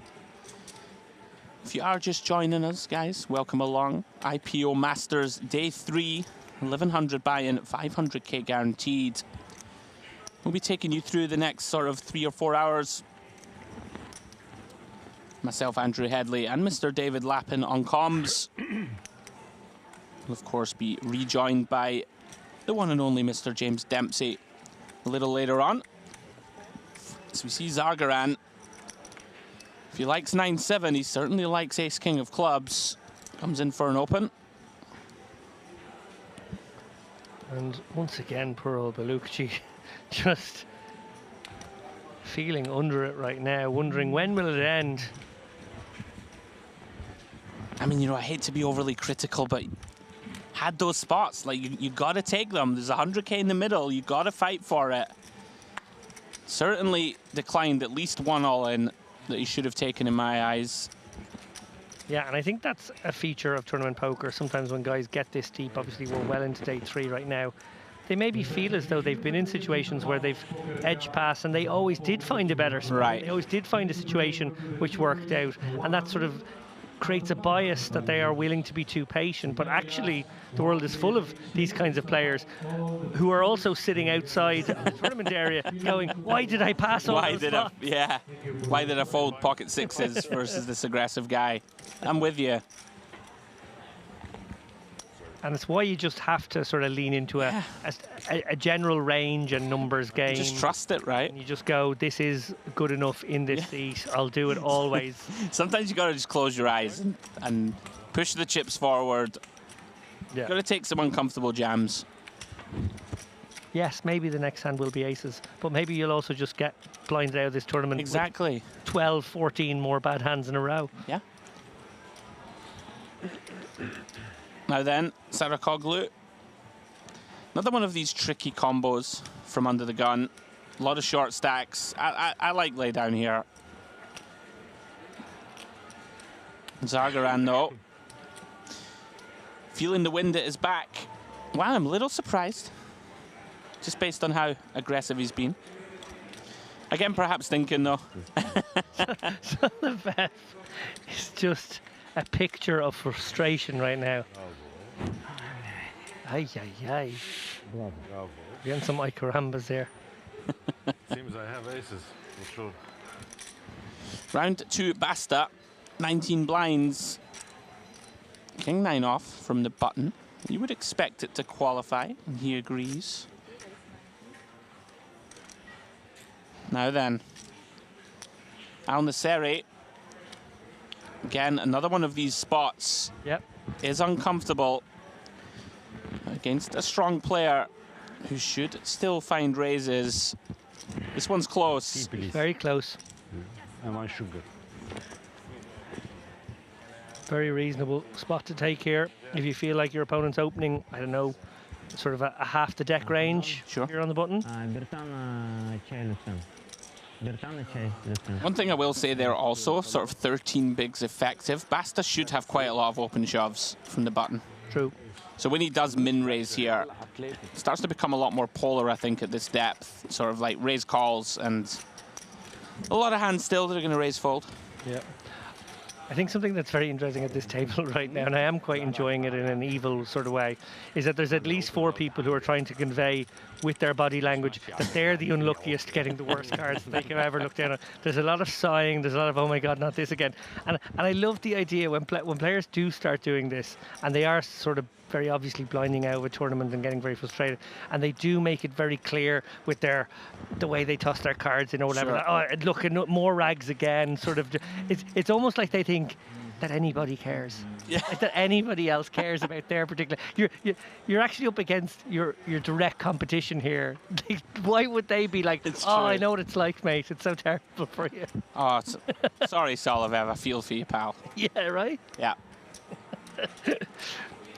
If you are just joining us, guys, welcome along. IPO Masters Day 3, 1100 buy-in, 500k guaranteed. We'll be taking you through the next sort of 3 or 4 hours. Myself, Andrew Headley, and Mr. David Lappin on comms. We'll, of course, be rejoined by the one and only Mr. James Dempsey a little later on. So we see Zargaran. If he likes 9-7, he certainly likes ace-king of clubs. Comes in for an open.
And once again, poor old Belukci just feeling under it right now, wondering when will it end.
I mean, you know, I hate to be overly critical, but had those spots, like you got to take them. There's 100k in the middle. You got to fight for it. Certainly declined at least one all-in that he should have taken in my eyes.
Yeah, and I think that's a feature of tournament poker. Sometimes when guys get this deep, obviously we're well into day 3 right now, they maybe feel as though they've been in situations where they've edged past and they always did find a better spot.
Right.
They always did find a situation which worked out, and that sort of creates a bias that they are willing to be too patient. But actually, the world is full of these kinds of players who are also sitting outside the tournament area going, why did I pass all those spots?
Why did I fold pocket sixes versus this aggressive guy? I'm with you.
And it's why you just have to sort of lean into a general range and numbers game.
Just trust it, right?
And you just go, this is good enough in this seat. I'll do it always.
Sometimes you got to just close your eyes and push the chips forward.
Yeah.
Got to take some uncomfortable jams.
Yes, maybe the next hand will be aces, but maybe you'll also just get blinded out of this tournament.
Exactly.
With 12, 14 more bad hands in a row.
Yeah. Now then, Sarakoglu. Another one of these tricky combos from under the gun. A lot of short stacks. I like lay down here. Zargaran, though. Feeling the wind at his back. Wow, I'm a little surprised. Just based on how aggressive he's been. Again, perhaps thinking, though.
So the Beth is just a picture of frustration right now. Ay, ay, ay.
Bravo.
We're getting some Icarambas here.
Seems I have aces, for sure.
Round 2, Basta. 19 blinds. King 9 off from the button. You would expect it to qualify, and he agrees. Now then. Al Nasseri. Again, another one of these spots.
Yep.
Is uncomfortable against a strong player who should still find raises. This one's close.
Very close.
And one sugar.
Very reasonable spot to take here. If you feel like your opponent's opening, I don't know, sort of a half the deck range here on the button.
One thing I will say there also, sort of 13 bigs effective. Basta should have quite a lot of open shoves from the button.
True.
So when he does min raise here, it starts to become a lot more polar, I think, at this depth. Sort of like raise calls and a lot of hands still that are going to raise fold.
Yeah. I think something that's very interesting at this table right now, and I am quite enjoying it in an evil sort of way, is that there's at least 4 people who are trying to convey with their body language that they're the unluckiest getting the worst cards that they could ever look down on. There's a lot of sighing, there's a lot of, oh my God, not this again. And I love the idea when players do start doing this, and they are sort of very obviously blinding out of a tournament and getting very frustrated, and they do make it very clear with the way they toss their cards in or whatever.
Sure.
Oh, look, more rags again. Sort of, it's almost like they think that anybody cares.
Yeah.
Like that anybody else cares about their particular. You're actually up against your direct competition here. Why would they be like,
It's
oh,
true.
I know what it's like, mate. It's so terrible for you.
Oh, sorry, Solivev. I feel for you, pal.
Yeah, right.
Yeah.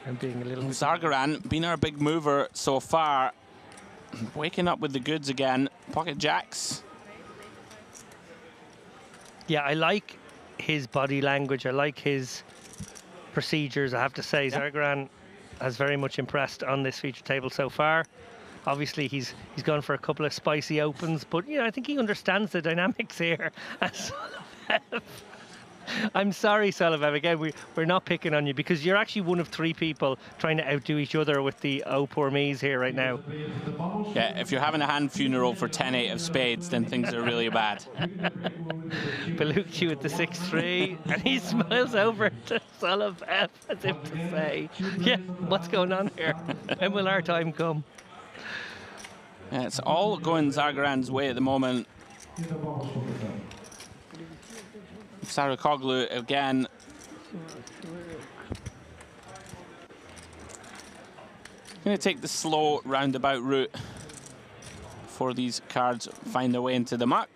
I'm being a little.
Zargaran, been our big mover so far. Waking up with the goods again. Pocket jacks.
Yeah, I like his body language. I like his procedures, I have to say. Zargaran has very much impressed on this feature table so far. Obviously, he's gone for a couple of spicy opens, but I think he understands the dynamics here. I'm sorry, Solivev. Again, we're not picking on you because you're actually one of 3 people trying to outdo each other with the oh poor me's here right now.
Yeah, if you're having a hand funeral for 10-8 of spades, then things are really bad.
Bellucci with the 6-3, and he smiles over to Solivev as if to say, yeah, what's going on here? When will our time come?
Yeah, it's all going Zargaran's way at the moment. Sarukoglu again. Going to take the slow roundabout route before these cards find their way into the muck.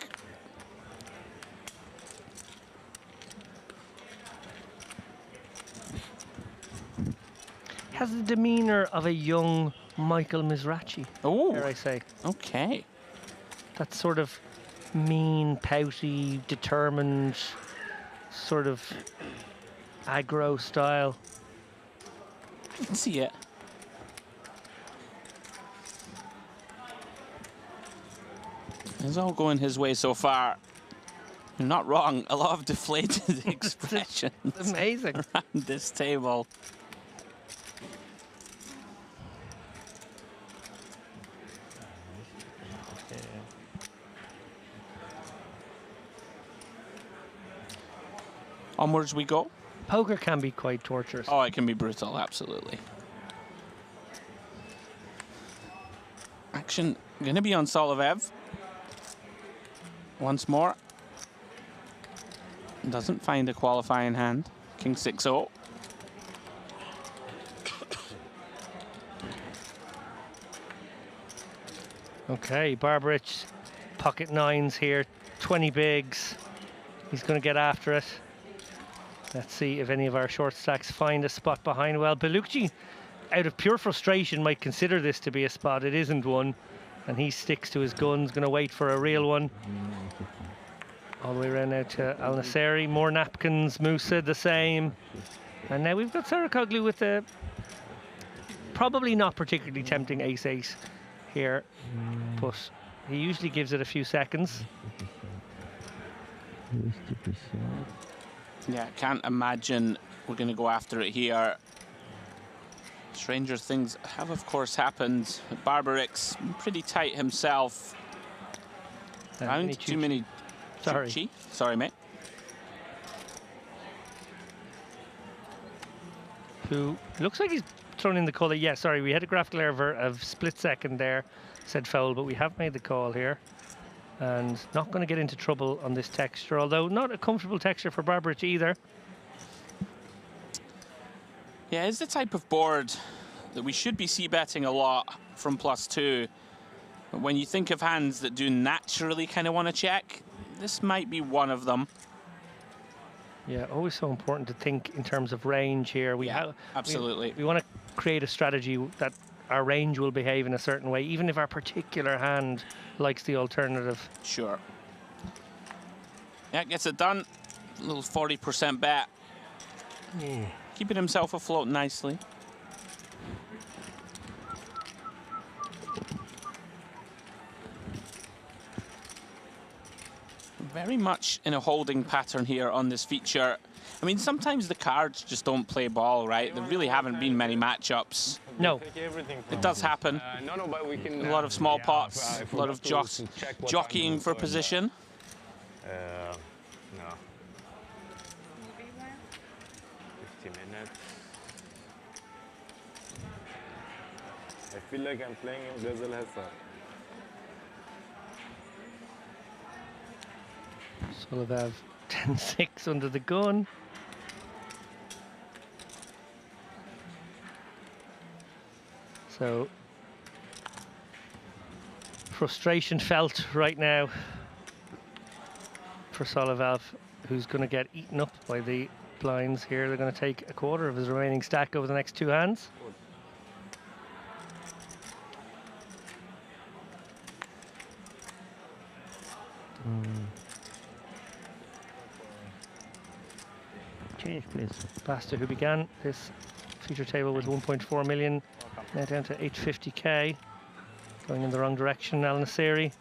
Has the demeanor of a young Michael Mizrachi, dare I say.
Okay.
That sort of mean, pouty, determined, sort of aggro style.
I can see it. It's all going his way so far. You're not wrong. A lot of deflated expressions.
It's amazing.
Around this table. Onwards we go.
Poker can be quite torturous.
Oh, it can be brutal, absolutely. Action going to be on Solivev. Once more. Doesn't find a qualifying hand. King 6-0.
Okay, Barbarich, pocket 9s here, 20 bigs. He's going to get after it. Let's see if any of our short stacks find a spot behind. Well, Bellucci, out of pure frustration, might consider this to be a spot. It isn't one. And he sticks to his guns, going to wait for a real one. All the way around now to Al Nasseri. More napkins, Musa the same. And now we've got Sarukoglu with a probably not particularly tempting ace-8 here. But he usually gives it a few seconds.
Yeah, can't imagine we're going to go after it here. Stranger things have, of course, happened. Barbarix, pretty tight himself. Round too many.
Sorry.
Sorry, mate.
Who looks like he's thrown in the colour. Yeah, sorry, we had a graphical error of split second there. Said foul, but we have made the call here. And not going to get into trouble on this texture, although not a comfortable texture for Barbarich either.
Yeah, it's the type of board that we should be c-betting a lot from +2. But when you think of hands that do naturally kind of want to check, this might be one of them.
Yeah, always so important to think in terms of range here.
Absolutely.
We want to create a strategy that our range will behave in a certain way, even if our particular hand likes the alternative.
Sure. Yeah, gets it done. A little 40% bet. Keeping himself afloat nicely. Very much in a holding pattern here on this feature. And I mean, sometimes the cards just don't play ball, right? There really haven't been many matchups.
No.
It does happen.
No, but we can.
A lot of small pots, a lot of jockeying for position.
No. 50 minutes. I feel like I'm playing in Ghazal Hessa.
Soloviev 10-6 under the gun. So frustration felt right now for Soloviev, who's going to get eaten up by the blinds here. They're going to take a quarter of his remaining stack over the next two hands. Change, please. Basta, who began this feature table with 1.4 million, now down to 850k, going in the wrong direction. Al Nasseri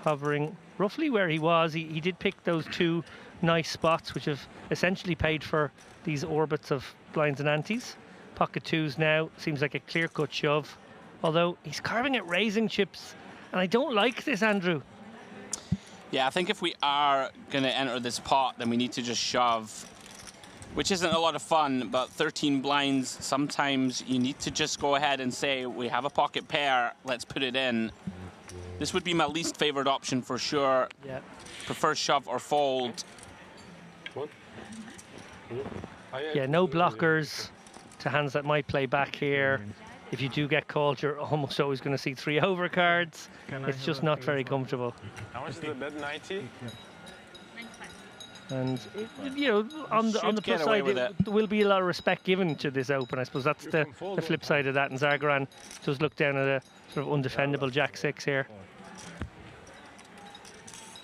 hovering roughly where he was. He did pick those two nice spots, which have essentially paid for these orbits of blinds and antes. Pocket twos now seems like a clear-cut shove, although he's carving at raising chips, and I don't like this, Andrew.
Yeah, I think if we are going to enter this pot, then we need to just shove, which isn't a lot of fun, but 13 blinds, sometimes you need to just go ahead and say, we have a pocket pair, let's put it in. This would be my least favorite option for sure.
Yeah.
Prefer shove or fold.
Yeah, no blockers to hands that might play back here. If you do get called, you're almost always going to see 3 overcards. It's just not very comfortable.
How much is the bet? 90?
And you know, on the plus side, there will be a lot of respect given to this open. I suppose that's the flip side of that. And Zargaran does look down at a sort of undefendable Jack-6 here.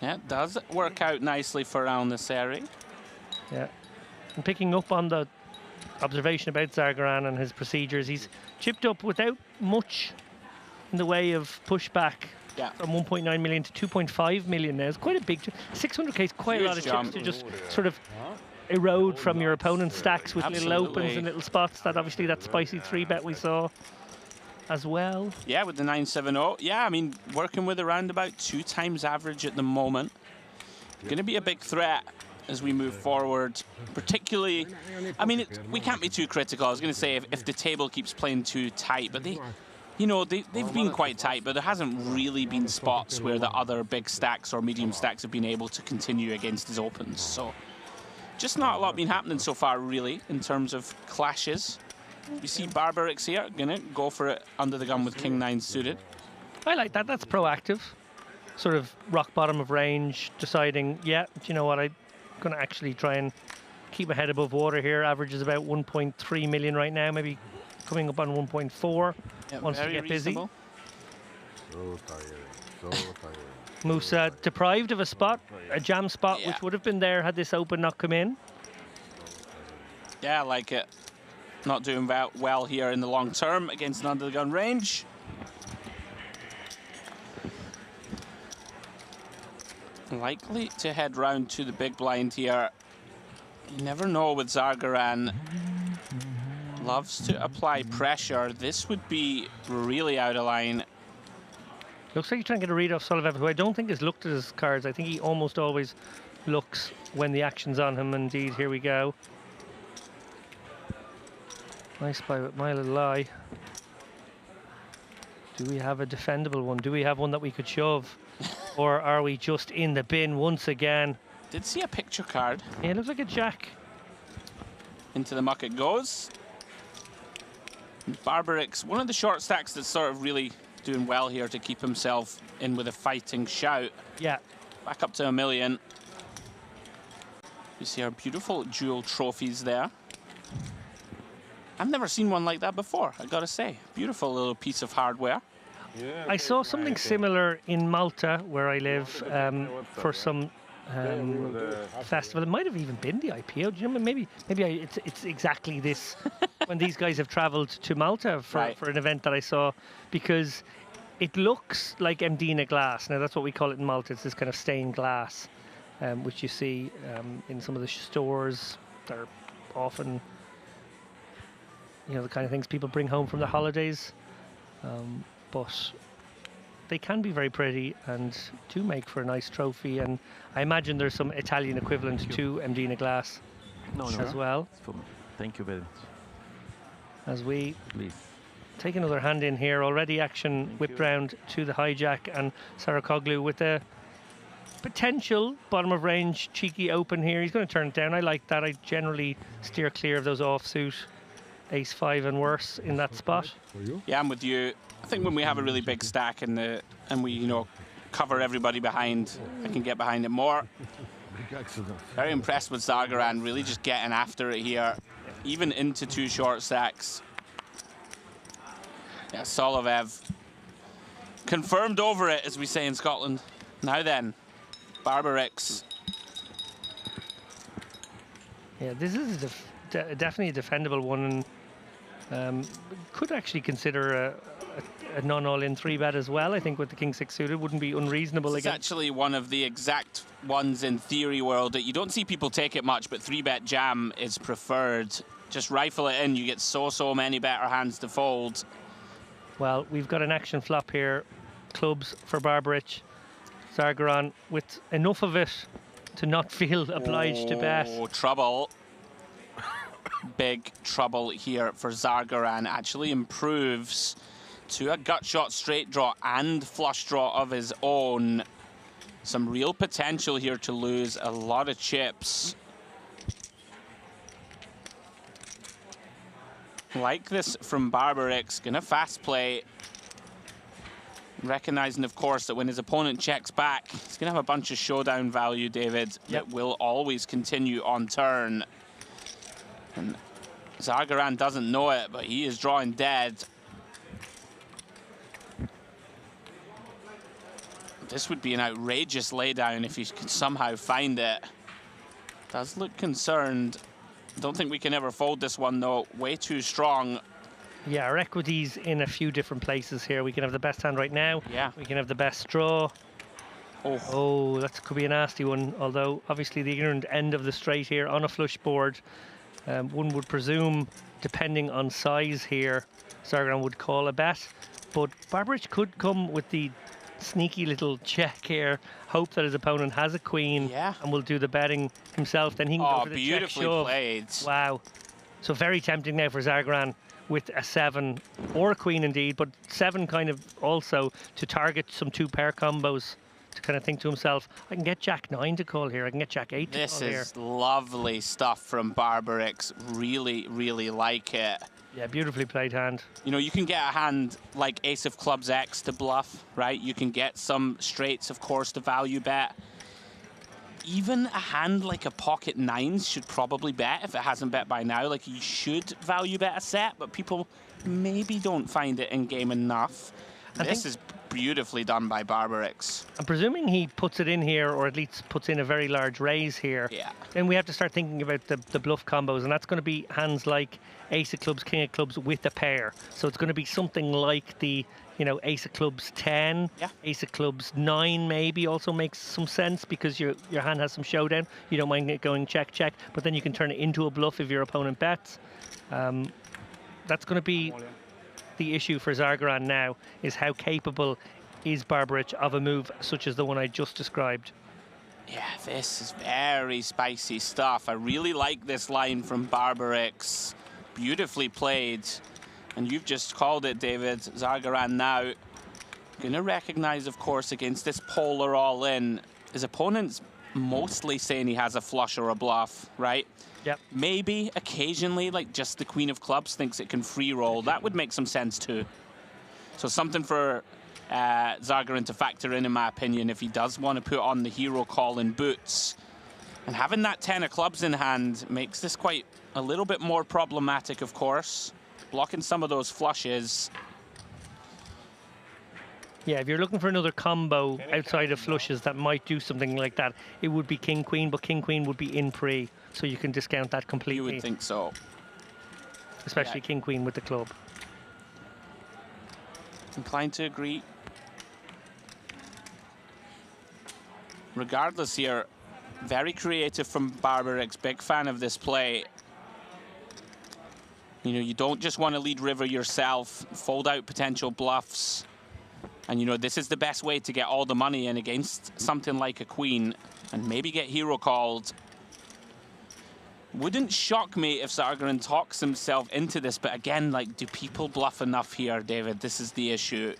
Yeah, it does work out nicely for Al Nasseri.
Yeah, and picking up on the observation about Zargaran and his procedures, he's chipped up without much in the way of pushback.
Yeah.
From 1.9 million to 2.5 million now. It's quite a big 600k is quite a lot of chips to just sort of erode from your opponent's stacks with little opens and little spots. That obviously that spicy 3-bet we saw as well.
Yeah, with the 970. Yeah, I mean, working with around about 2 times average at the moment. Going to be a big threat as we move forward, particularly, I mean, we can't be too critical. I was going to say if the table keeps playing too tight, but you know, they've been quite tight, but there hasn't really been spots where the other big stacks or medium stacks have been able to continue against his opens. So just not a lot been happening so far, really, in terms of clashes. You see Barbarix here, gonna go for it under the gun with King 9 suited.
I like that. That's proactive. Sort of rock bottom of range, deciding, yeah, do you know what, I'm going to actually try and keep my head above water here. Average is about 1.3 million right now, maybe coming up on 1.4 once to get busy.
So tiring, so tiring.
Musa deprived of a spot, a jam spot, which would have been there had this open not come in.
Yeah, I like it. Not doing well here in the long term against an under the gun range. Likely to head round to the big blind here. You never know with Zargaran. Loves to apply pressure. This would be really out of line.
Looks like he's trying to get a read off Soloviev, who I don't think has looked at his cards. I think he almost always looks when the action's on him. Indeed, here we go. Nice play with my little eye. Do we have a defendable one? Do we have one that we could shove? Or are we just in the bin once again?
Did see a picture card.
Yeah, it looks like a jack.
Into the muck it goes. Barbarix, one of the short stacks that's sort of really doing well here to keep himself in with a fighting shout.
Yeah.
Back up to 1 million. You see our beautiful dual trophies there. I've never seen one like that before, I gotta say. Beautiful little piece of hardware.
Yeah,
I saw something similar in Malta, where I live, for some festival. It might have even been the IPO. Do you know? Maybe it's exactly this when these guys have travelled to Malta for an event that I saw, because it looks like Mdina glass. Now that's what we call it in Malta. It's this kind of stained glass, which you see in some of the stores. They're often, you know, the kind of things people bring home from their holidays, but they can be very pretty and do make for a nice trophy. And I imagine there's some Italian equivalent to Mdina glass as well.
Thank you very much.
As we
Please.
take another hand in here, already action whipped round to the hijack, and Sarakoglu with a potential bottom of range cheeky open here. He's going to turn it down. I like that. I generally steer clear of those offsuit ace-5 and worse in that spot.
Yeah, I'm with you. I think when we have a really big stack and we, you know, cover everybody behind, I can get behind it more. Very impressed with Zagaran, really just getting after it here, even into 2 short stacks. Yeah, Soloviev confirmed over it, as we say in Scotland. Now then, Barbarix.
Yeah, this is definitely a defendable one, and could actually consider a non-all-in 3-bet as well. I think with the king-6 suited wouldn't be unreasonable.
It's actually one of the exact ones in theory world that you don't see people take it much, but 3-bet jam is preferred. Just rifle it in, you get so many better hands to fold.
Well, we've got an action flop here. Clubs for Barbarich. Zargaran with enough of it to not feel obliged to bet.
Oh, trouble. Big trouble here for Zargaran. Actually improves to a gut shot straight draw and flush draw of his own. Some real potential here to lose a lot of chips. Like this from Barbarix, gonna fast play. Recognizing, of course, that when his opponent checks back, he's gonna have a bunch of showdown value, David, that will always continue on turn. And Zargaran doesn't know it, but he is drawing dead. This would be an outrageous laydown if he could somehow find it. Does look concerned. Don't think we can ever fold this one, though. Way too strong.
Yeah, our equity's in a few different places here. We can have the best hand right now.
Yeah.
We can have the best draw. Oh, that could be a nasty one. Although, obviously, the ignorant end of the straight here on a flush board. One would presume, depending on size here, Zargaran would call a bet. But Barbarich could come with the sneaky little check here, hope that his opponent has a queen and will do the betting himself. Then he can go for the
beautifully
check shove.
played.
Wow. So very tempting now for Zargaran with a 7 or a queen indeed, but 7 kind of also to target some 2-pair combos, to kind of think to himself, I can get Jack 9 to call here, I can get Jack 8 to call here.
This is lovely stuff from Barbarix. Really like it.
Yeah, beautifully played hand.
You know, you can get a hand like Ace of Clubs X to bluff, right? You can get some straights, of course, to value bet. Even a hand like a pocket 9s should probably bet if it hasn't bet by now. Like, you should value bet a set, but people maybe don't find it in game enough. This is beautifully done by Barbarix.
I'm presuming he puts it in here, or at least puts in a very large raise here.
Yeah.
Then we have to start thinking about the bluff combos, and that's going to be hands like Ace of Clubs, King of Clubs with a pair. So it's going to be something like the, you know, Ace of Clubs 10, Ace of Clubs 9 maybe also makes some sense because your hand has some showdown. You don't mind it going check, check, but then you can turn it into a bluff if your opponent bets. That's going to be the issue for Zargaran now, is how capable is Barbarich of a move such as the one I just described.
Yeah, this is very spicy stuff. I really like this line from Barbarix. Beautifully played. And you've just called it, David. Zargaran now going to recognize, of course, against this polar all-in. His opponent's mostly saying he has a flush or a bluff, right?
Yep.
Maybe occasionally, like just the Queen of Clubs thinks it can free roll. That would make some sense too. So something for Zargaran to factor in my opinion, if he does want to put on the hero call in boots. And having that 10 of clubs in hand makes this quite a little bit more problematic, of course. Blocking some of those flushes.
Yeah, if you're looking for another combo outside of flushes that might do something like that, it would be King-Queen, but King-Queen would be in pre, so you can discount that completely.
You would think so.
Especially King-Queen with the club.
Inclined to agree. Regardless here, Very creative from Barbarix. Big fan of this play. You know, you don't just want to lead river yourself, fold out potential bluffs. And, you know, this is the best way to get all the money in against something like a queen and maybe get hero called. Wouldn't shock me if Zargaran talks himself into this, but again, like, do people bluff enough here, David? This is the issue.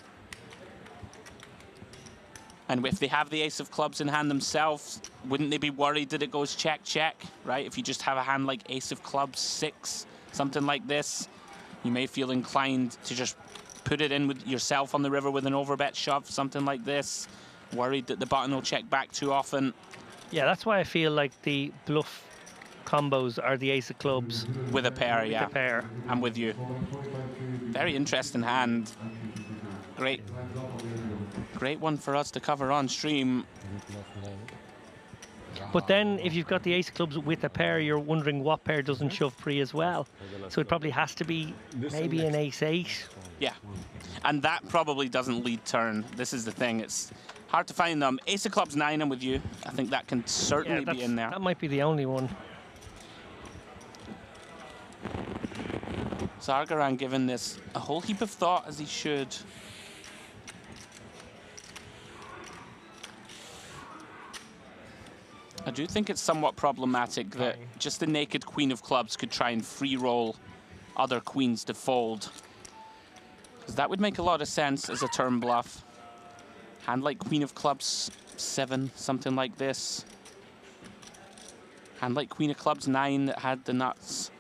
And if they have the ace of clubs in hand themselves, wouldn't they be worried that it goes check, check, right? If you just have a hand like ace of clubs, 6, something like this, you may feel inclined to just put it in with yourself on the river with an overbet shove, something like this. Worried that the button will check back too often.
Yeah, that's why I feel like the bluff combos are the ace of clubs.
With a pair, yeah.
With a pair.
I'm with you. Very interesting hand. Great one for us to cover on stream.
But then if you've got the ace of clubs with a pair, you're wondering what pair doesn't shove pre as well. So it probably has to be maybe an ace-8.
Yeah, and that probably doesn't lead turn. This is the thing, it's hard to find them. Ace of clubs 9, I'm with you. I think that can certainly be in there.
That might be the only one.
Zargaran giving this a whole heap of thought, as he should. I do think it's somewhat problematic that just the naked queen of clubs could try and free roll other queens to fold. Because that would make a lot of sense as a turn bluff. Hand like queen of clubs 7, something like this. Hand like queen of clubs 9 that had the nuts,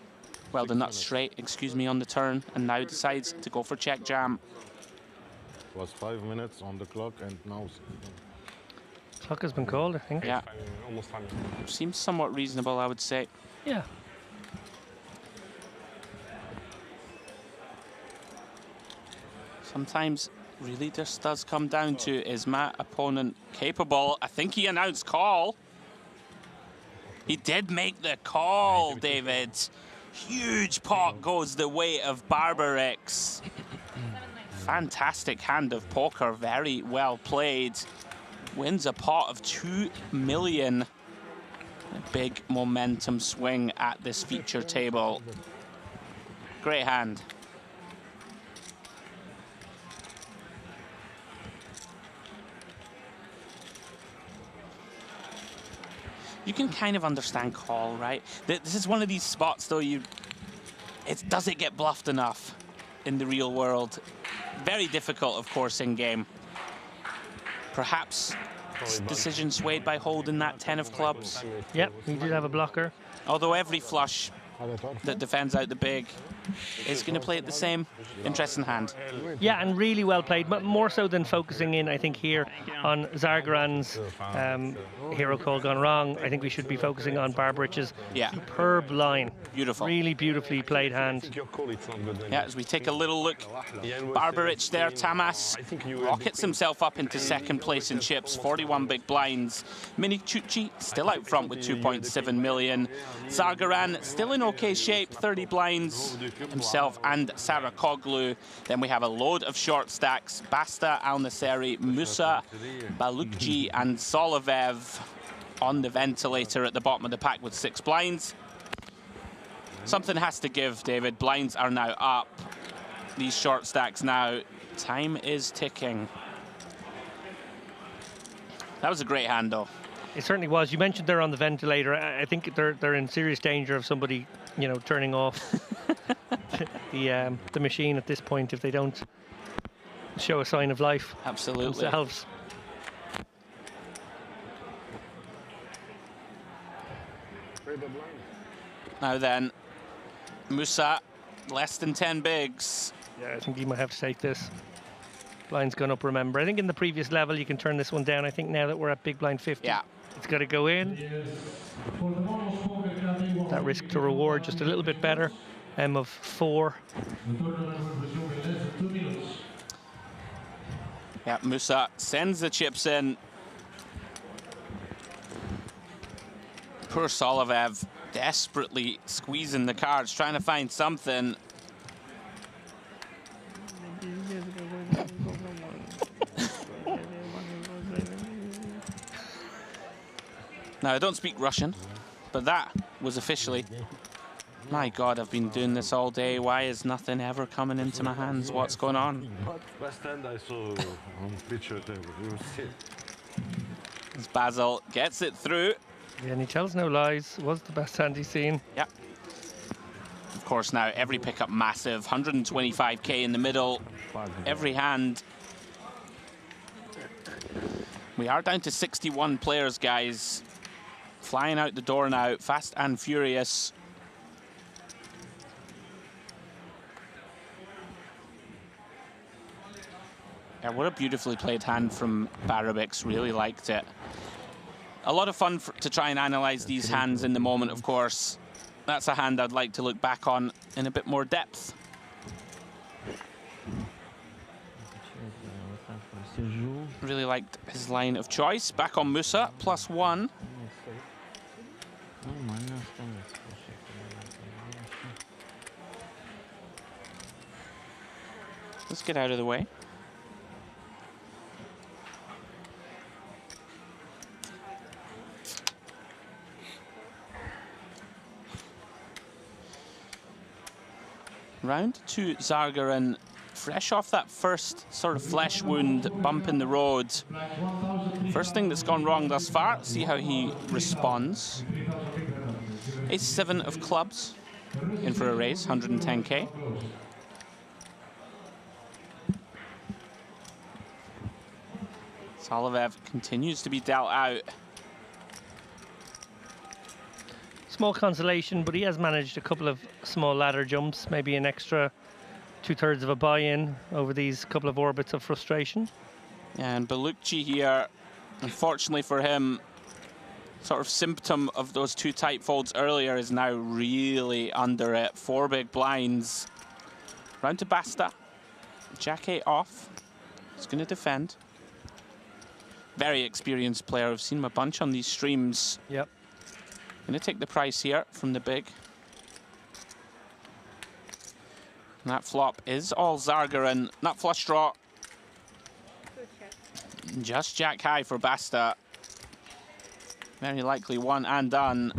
well, the nuts straight, excuse me, on the turn, and now decides to go for check jam.
It was 5 minutes on the clock and now...
Clock has been called, I think.
Yeah.
Almost 5 minutes.
Seems somewhat reasonable, I would say.
Yeah.
Sometimes, really, this does come down to, is my opponent capable? I think he announced call. He did make the call, David. Huge pot goes the way of Barbarix. Fantastic hand of poker, very well played. Wins a pot of 2 million. A big momentum swing at this feature table. Great hand. You can kind of understand call, right? This is one of these spots, though, does it get bluffed enough in the real world? Very difficult, of course, in game. Perhaps decision swayed by holding that 10 of clubs.
Yep, he did have a blocker.
Although every flush that defends out the big is going to play it the same. Interesting hand.
Yeah, and really well played, but more so than focusing in, I think, here on Zargaran's hero call gone wrong. I think we should be focusing on Barbarich's superb line.
Beautiful.
Really beautifully played hand.
Yeah, as we take a little look, Barbarich there, Tamas rockets himself up into second place in chips, 41 big blinds. Mini Chuchi still out front with 2.7 million. Zargaran still in okay shape, 30 blinds himself and Sarah Koglu. Then we have a load of short stacks, Basta, Al Nasseri, Musa, Balukji and Solovev on the ventilator at the bottom of the pack with 6 blinds. Something has to give, David. Blinds are now up. These short stacks now. Time is ticking. That was a great hand, though.
It certainly was. You mentioned they're on the ventilator. I think they're in serious danger of somebody, you know, turning off the machine at this point if they don't show a sign of life.
Absolutely.
Themselves.
Now then, Musa, less than 10 bigs.
Yeah, I think he might have to take this. Blind's gone up, remember. I think in the previous level you can turn this one down. I think now that we're at big blind 50, it's got to go in. That risk to reward just a little bit better. M of 4.
Yeah, Musa sends the chips in. Poor Solovev desperately squeezing the cards, trying to find something. Now, I don't speak Russian, but that was officially... My God, I've been doing this all day. Why is nothing ever coming into my hands? What's going on?
Best hand I saw on picture table. You see.
As Basil gets it through.
Yeah, and he tells no lies. Was the best hand he's seen.
Yeah. Of course, now every pickup massive. 125k in the middle. Every hand. We are down to 61 players, guys. Flying out the door now, fast and furious. Yeah, what a beautifully played hand from Barabix. Really liked it. A lot of fun to try and analyze these hands in the moment, of course. That's a hand I'd like to look back on in a bit more depth. Really liked his line of choice. Back on Musa, +1. Let's get out of the way. Round to Zargarin, fresh off that first sort of flesh wound bump in the road. First thing that's gone wrong thus far. See how he responds. Ace-7 of clubs, in for a raise, 110k. Soloviev continues to be dealt out.
Small consolation, but he has managed a couple of small ladder jumps, maybe an extra 2/3 of a buy-in over these couple of orbits of frustration.
And Belukci here, unfortunately for him, sort of symptom of those two tight folds earlier is now really under it. 4 big blinds. Round to Basta. Jack 8 off. He's going to defend. Very experienced player. I've seen him a bunch on these streams.
Yep.
Going to take the price here from the big. And that flop is all Zargarin. Nut flush draw. Just jack high for Basta. Very likely one and done.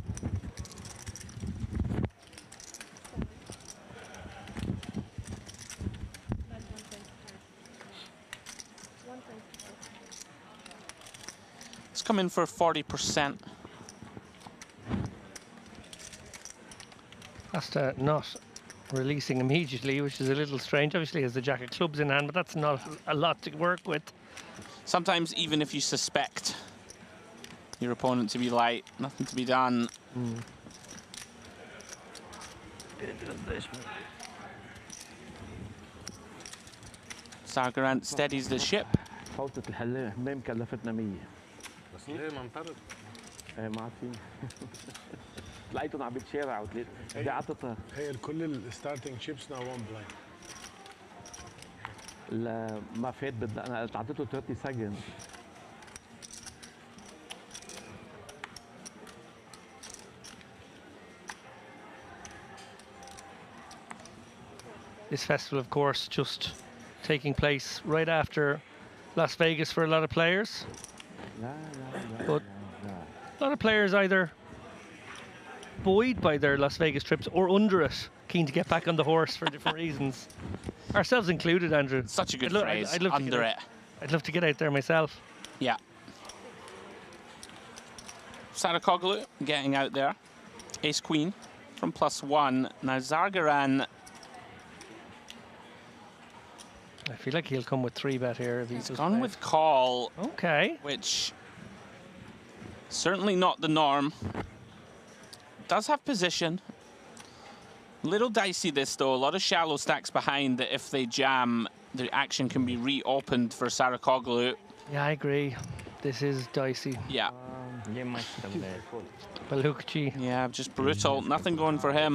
Let's come in for 40%.
Basta not releasing immediately, which is a little strange. Obviously, he has the jack of clubs in hand, but that's not a lot to work with.
Sometimes, even if you suspect your opponent to be light, nothing to be done. Zargarin steadies the ship.
فوتة الحمام كلفتنا 100.
بس ليه ما انطرد؟
ما عارفين. لقيتهم عم بيتشارعوا دي عطتها.
هي كل الستارتنج شيبس ناو 1 بلايند.
لا ما فات بدنا انا اعطيته 30 سكند.
This festival, of course, just taking place right after Las Vegas for a lot of players. But a lot of players either buoyed by their Las Vegas trips or under it, keen to get back on the horse for different reasons. Ourselves included, Andrew.
Such a good phrase,
I'd love
under it.
I'd love to get out there myself.
Yeah. Sarakoglu getting out there. Ace-Queen from +1. Now Zargarin.
I feel like he'll come with 3-bet here. If
he's gone with call.
Okay.
Which, certainly not the norm. Does have position. Little dicey this though. A lot of shallow stacks behind that if they jam, the action can be reopened for Sarakoglu.
Yeah, I agree. This is dicey.
Yeah.
Belukci.
Yeah, just brutal. Nothing going for him.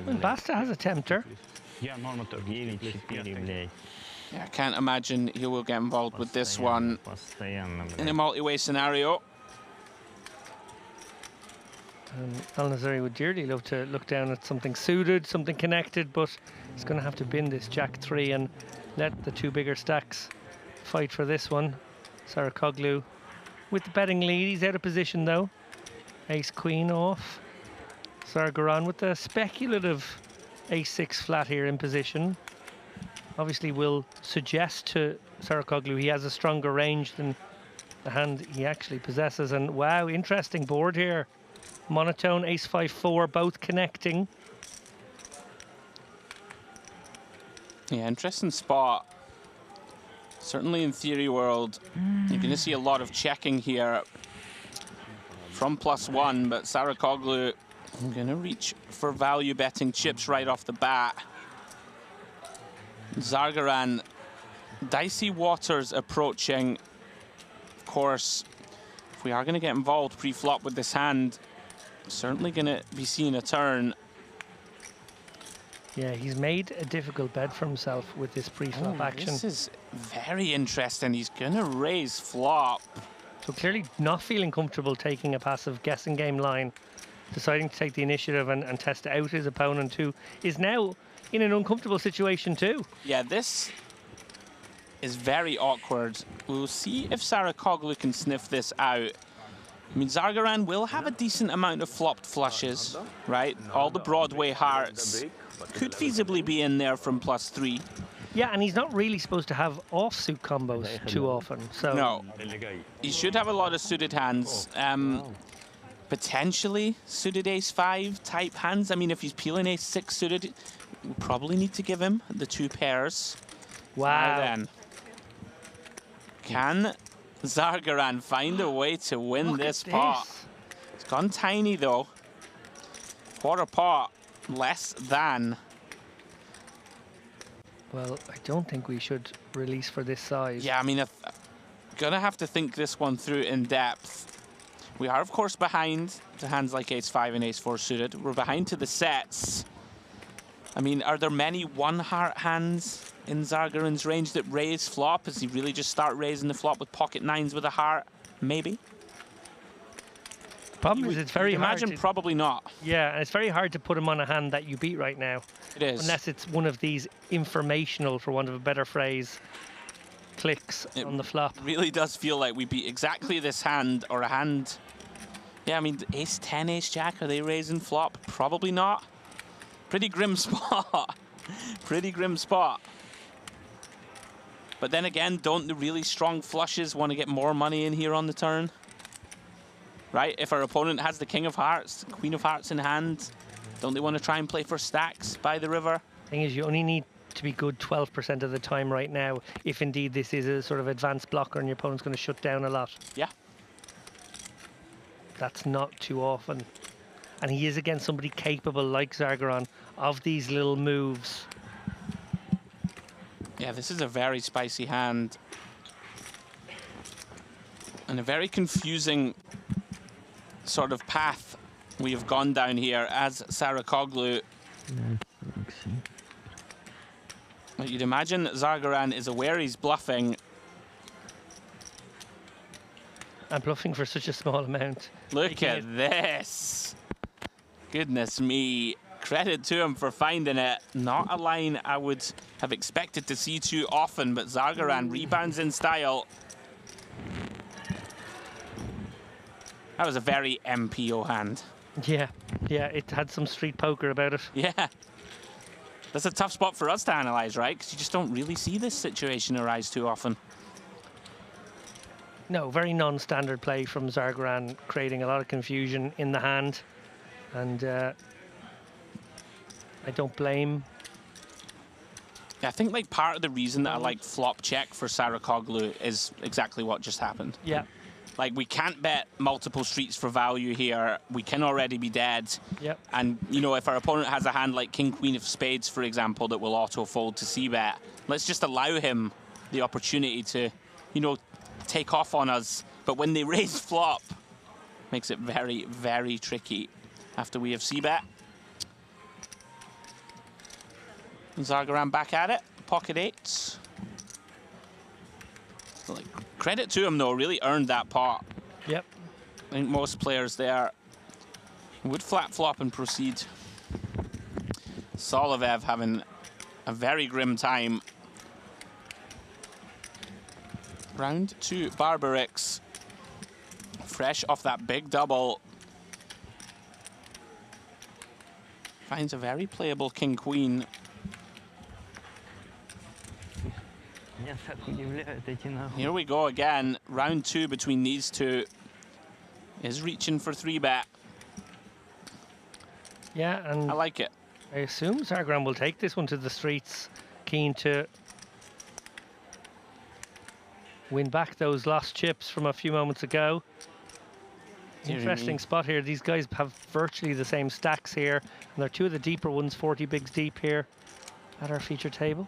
Well, Basta has a tempter.
Yeah, I can't imagine he will get involved with this one in a multi-way scenario.
Al-Nazari would dearly love to look down at something suited, something connected, but he's going to have to bin this Jack 3 and let the two bigger stacks fight for this one. Sarakoglu with the betting lead. He's out of position though. Ace queen off. Zargaran with the speculative ace-6 flat here in position. Obviously will suggest to Saracoglu he has a stronger range than the hand he actually possesses. And wow, interesting board here. Monotone, ace-5-4, both connecting.
Yeah, interesting spot. Certainly in Theory World, you're going to see a lot of checking here from +1, but Saracoglu going to reach for value betting chips right off the bat. Zargaran, dicey waters approaching. Of course, if we are going to get involved pre-flop with this hand, certainly going to be seeing a turn.
Yeah, he's made a difficult bet for himself with this pre-flop action.
This is very interesting. He's going to raise flop.
So clearly not feeling comfortable taking a passive guessing game line, deciding to take the initiative and test out his opponent, who is now in an uncomfortable situation too.
Yeah, this is very awkward. We'll see if Saracoglu can sniff this out. I mean, Zargaran will have a decent amount of flopped flushes, right? All the Broadway hearts could feasibly be in there from +3.
Yeah, and he's not really supposed to have offsuit combos too often. So
no, he should have a lot of suited hands. Potentially suited ace-5 type hands. I mean, if he's peeling ace-6 suited, we probably need to give him the 2 pairs.
Wow.
Now then, can Zargaran find a way to win this pot? It's gone tiny though. Quarter pot, less than.
Well, I don't think we should release for this size.
Yeah, I mean, gonna have to think this one through in depth. We are, of course, behind to hands like ace-5 and ace-4 suited. We're behind to the sets. I mean, are there many one-heart hands in Zargaran's range that raise flop? Does he really just start raising the flop with pocket 9s with a heart? Maybe.
Problem is, it's very hard.
Imagine probably not.
Yeah, and it's very hard to put him on a hand that you beat right now.
It is.
Unless it's one of these informational, for want of a better phrase, clicks on the flop.
Really does feel like we beat exactly this hand, or a hand. Yeah, I mean, ace-10, ace-jack, are they raising flop? Probably not. Pretty grim spot. Pretty grim spot. But then again, don't the really strong flushes want to get more money in here on the turn? Right? If our opponent has the king of hearts, queen of hearts in hand, don't they want to try and play for stacks by the river?
Thing is, you only need to be good 12% of the time right now, if indeed this is a sort of advanced blocker and your opponent's going to shut down a lot.
Yeah.
That's not too often. And he is against somebody capable like Zargaran of these little moves.
Yeah, this is a very spicy hand. And a very confusing sort of path we have gone down here as Saracoglu. You'd imagine Zargaran is aware he's bluffing.
And bluffing for such a small amount.
Look at this. Goodness me. Credit to him for finding it. Not a line I would have expected to see too often, but Zargaran rebounds in style. That was a very MPO hand.
Yeah, it had some street poker about it.
Yeah. That's a tough spot for us to analyze, right? Because you just don't really see this situation arise too often.
No, very non-standard play from Zargaran, creating a lot of confusion in the hand. And I don't blame.
Yeah, I think like part of the reason that I like flop check for Saracoglu is exactly what just happened.
Yeah.
Like, we can't bet multiple streets for value here. We can already be dead.
Yep.
And, you know, if our opponent has a hand like King, Queen of Spades, for example, that will auto-fold to c-bet, let's just allow him the opportunity to, you know, take off on us. But when they raise flop, makes it very, very tricky after we have c-bet. Zargaran back at it, pocket 8s. Like, credit to him though, really earned that pot.
Yep.
I think most players there would flat flop and proceed. Soloviev having a very grim time. Round 2 Barbarix. fresh off that big double. Finds a very playable king-queen. Here we go again. Round 2 between these two. Is reaching for 3-bet.
Yeah, and
I like it.
I assume Zargaran will take this one to the streets, keen to win back those lost chips from a few moments ago. Interesting spot here. These guys have virtually the same stacks here, and they're two of the deeper ones, 40 bigs deep here at our feature table.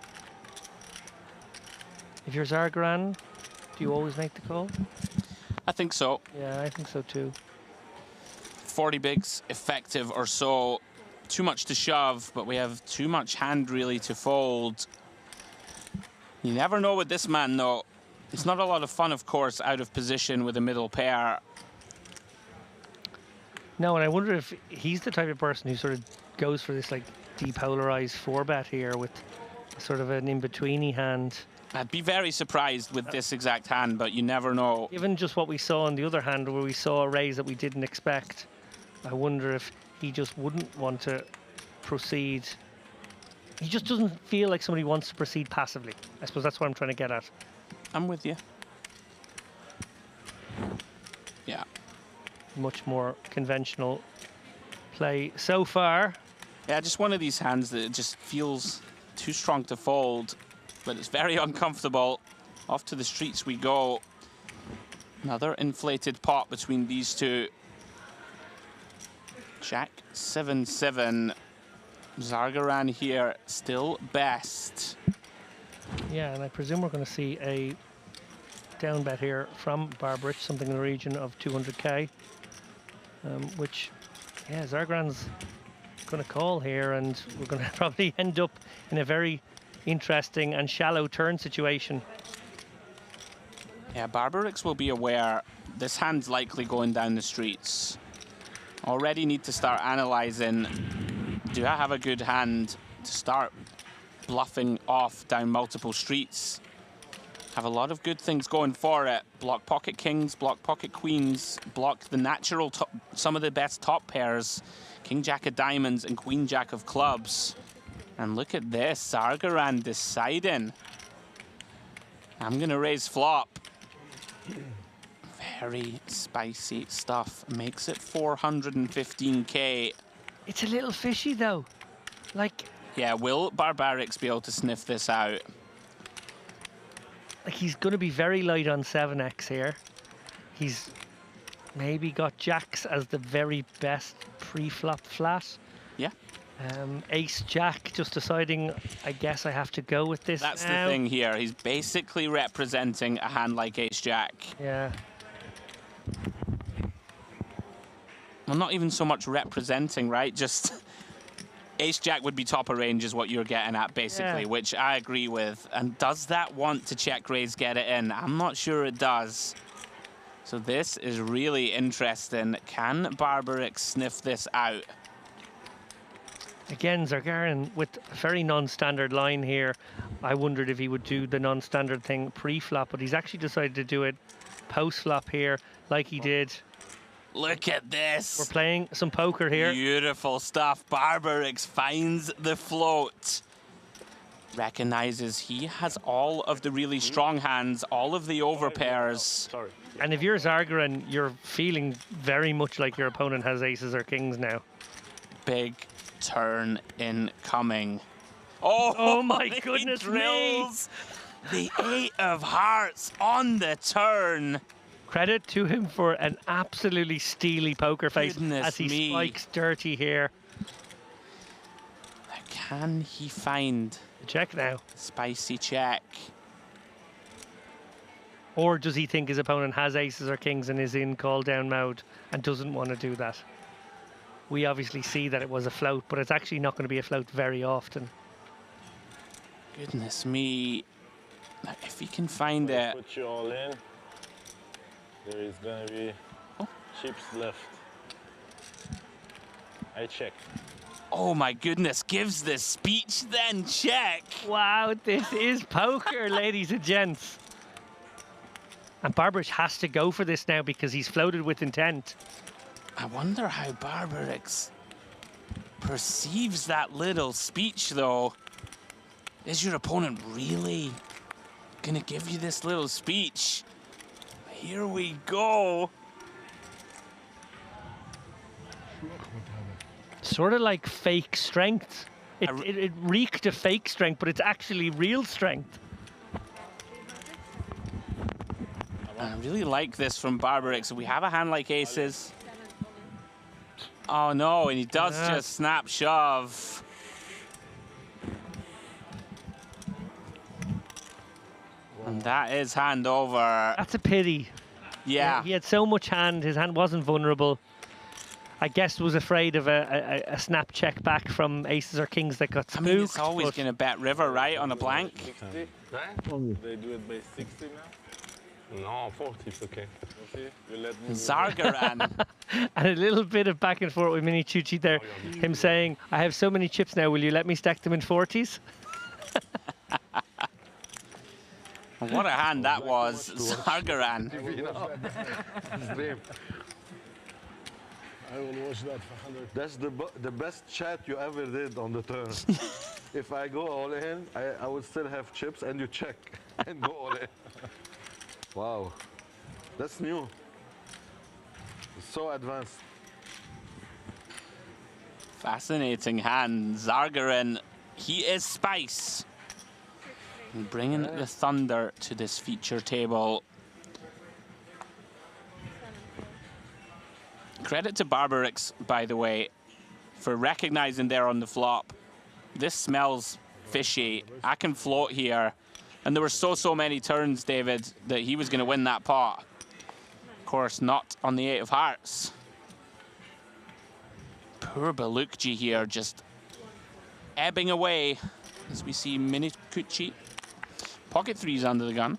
If you're Zargaran, do you always make the call?
I think so.
Yeah, I think so too.
40 bigs effective or so. Too much to shove, but we have too much hand really to fold. You never know with this man though. It's not a lot of fun, of course, out of position with a middle pair.
No, and I wonder if he's the type of person who sort of goes for this like depolarized 4-bet here with sort of an in-betweeny hand.
I'd be very surprised with this exact hand, but you never know.
Given just what we saw on the other hand, where we saw a raise that we didn't expect, I wonder if he just wouldn't want to proceed. He just doesn't feel like somebody wants to proceed passively. I suppose that's what I'm trying to get at.
I'm with you. Yeah.
Much more conventional play so far.
Yeah, just one of these hands that just feels too strong to fold, but it's very uncomfortable. Off to the streets we go. Another inflated pot between these two. Jack 7-7. Zargaran here still best.
Yeah, and I presume we're going to see a down bet here from Barbarich, something in the region of 200k, which, yeah, Zargaran's going to call here, and we're going to probably end up in a very interesting and shallow turn situation.
Yeah, Barbarix will be aware this hand's likely going down the streets. Already need to start analyzing, do I have a good hand to start bluffing off down multiple streets? Have a lot of good things going for it. Block pocket kings, block pocket queens, block the natural top, some of the best top pairs, king jack of diamonds and queen jack of clubs. And look at this, Zargaran deciding. I'm gonna raise flop. Very spicy stuff. Makes it 415k.
It's a little fishy though. Like,
yeah, will Barbarix be able to sniff this out?
Like, he's going to be very light on 7x here. He's maybe got jacks as the very best pre-flop flat.
Yeah.
Ace jack, just deciding, I guess I have to go with this.
That's
now.
the thing here. He's basically representing a hand like ace jack.
Yeah.
Well, not even so much representing, right? Just ace jack would be top of range is what you're getting at, basically,
Yeah.
which I agree with. And does that want to check raise, get it in? I'm not sure it does. So this is really interesting. Can Barbarix sniff this out?
Again, Zargaran with a very non-standard line here. I wondered if he would do the non-standard thing pre-flop, but he's actually decided to do it post-flop here, like he did.
Look at this.
We're playing some poker here.
Beautiful stuff. Barbarix finds the float. Recognizes he has all of the really strong hands, all of the overpairs.
Sorry.
And if you're Zargaran, you're feeling very much like your opponent has aces or kings now.
Big turn incoming.
Oh my
he
goodness
drills the 8 of hearts on the turn.
Credit to him for an absolutely steely poker face
Goodness
as he
me.
spikes dirty here.
Can he find
check now?
Spicy check.
Or does he think his opponent has aces or kings and is in call down mode and doesn't want to do that? We obviously see that it was a float, but it's actually not going to be a float very often.
Goodness me. If he can find it.
Put you all in. There is gonna be chips left. I check.
Oh my goodness, gives the speech then check.
Wow, this is poker, ladies and gents. And Barbarich has to go for this now because he's floated with intent.
I wonder how Barbarix perceives that little speech, though. Is your opponent really gonna give you this little speech? Here we go.
Sort of like fake strength. It reeked of fake strength, but it's actually real strength.
I really like this from Barbarix. We have a hand like aces. Oh no, and he does just snap shove. And that is hand over.
That's a pity.
Yeah.
He had so much hand, his hand wasn't vulnerable. I guess was afraid of a snap check back from aces or kings that got spooked.
I mean, it's always going to bet river, right, on a blank.
60? They do it by 60 now? No, 40 is okay. You let me
Zargaran.
And a little bit of back and forth with Mini Chuchi there. Him saying, I have so many chips now, will you let me stack them in 40s?
What a hand that was, Zargaran.
I will watch that for 100.
That's the best chat you ever did on the turn. If I go all in, I would still have chips and you check and go all in. Wow, that's new. It's so advanced.
Fascinating hand. Zargaran, he is spice. And bringing the thunder to this feature table. Credit to Barbarix, by the way, for recognizing there on the flop. This smells fishy. I can float here. And there were so many turns, David, that he was going to win that pot. Of course, not on the 8 of hearts. Poor Balukji here, just ebbing away as we see Minikuchi. Pocket threes under the gun.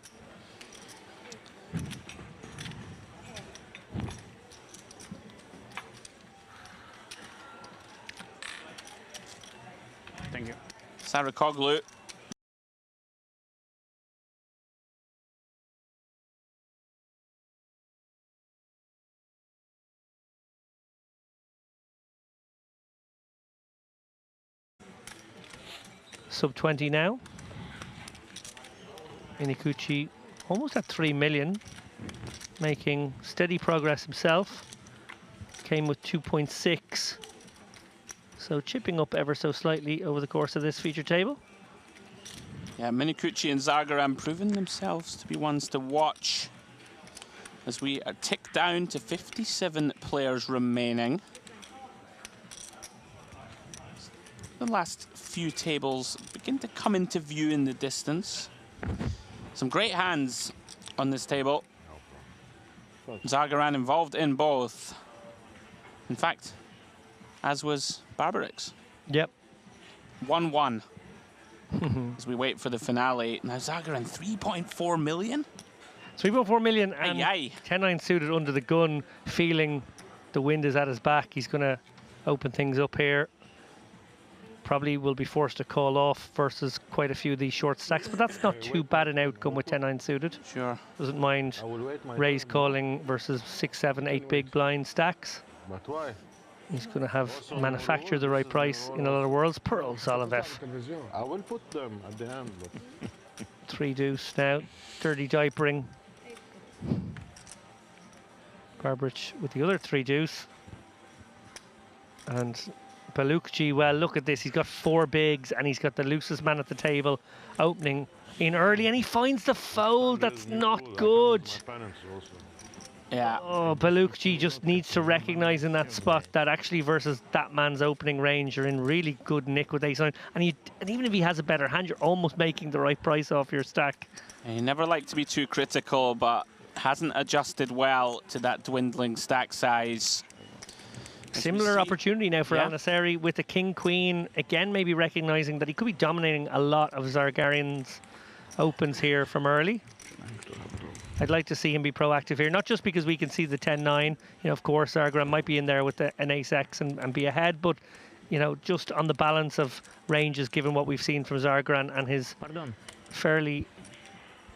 Thank you.
Sarakoglu.
Sub 20 now. Minikuchi almost at 3 million, making steady progress himself. Came with 2.6. So chipping up ever so slightly over the course of this feature table.
Yeah, Minikuchi and Zargaran proving themselves to be ones to watch as we are ticked down to 57 players remaining. The last few tables begin to come into view in the distance. Some great hands on this table. Zargaran involved in both. In fact, as was Barbarix.
Yep.
1-1 as we wait for the finale. Now Zargaran, 3.4 million?
3.4 million and
aye.
10-9 suited under the gun, feeling the wind is at his back. He's going to open things up here. Probably will be forced to call off versus quite a few of these short stacks, but that's not too bad an outcome with 10-9 suited.
Sure.
Doesn't mind raise calling versus 6, 7, 8 big blind stacks.
But why?
He's going to have manufacture the right price in a lot of worlds. Pearl Zolovev.
I will put them at the end. But
3 deuce now. Dirty diapering. Barbarich with the other 3 deuce. And Balukji, well, look at this. He's got 4 bigs and he's got the loosest man at the table opening in early, and he finds the fold. That's not good.
Yeah.
Oh, Balukji just needs to recognize in that spot that actually versus that man's opening range, you're in really good nick with ace-9. And even if he has a better hand, you're almost making the right price off your stack.
And you never like to be too critical, but hasn't adjusted well to that dwindling stack size.
Similar opportunity now for Al-Nasseri with the king-queen. Again, maybe recognizing that he could be dominating a lot of Zargaran's opens here from early. I'd like to see him be proactive here, not just because we can see the 10-9. You know, of course, Zargaran might be in there with an ace-x and be ahead, but, you know, just on the balance of ranges, given what we've seen from Zargaran and his fairly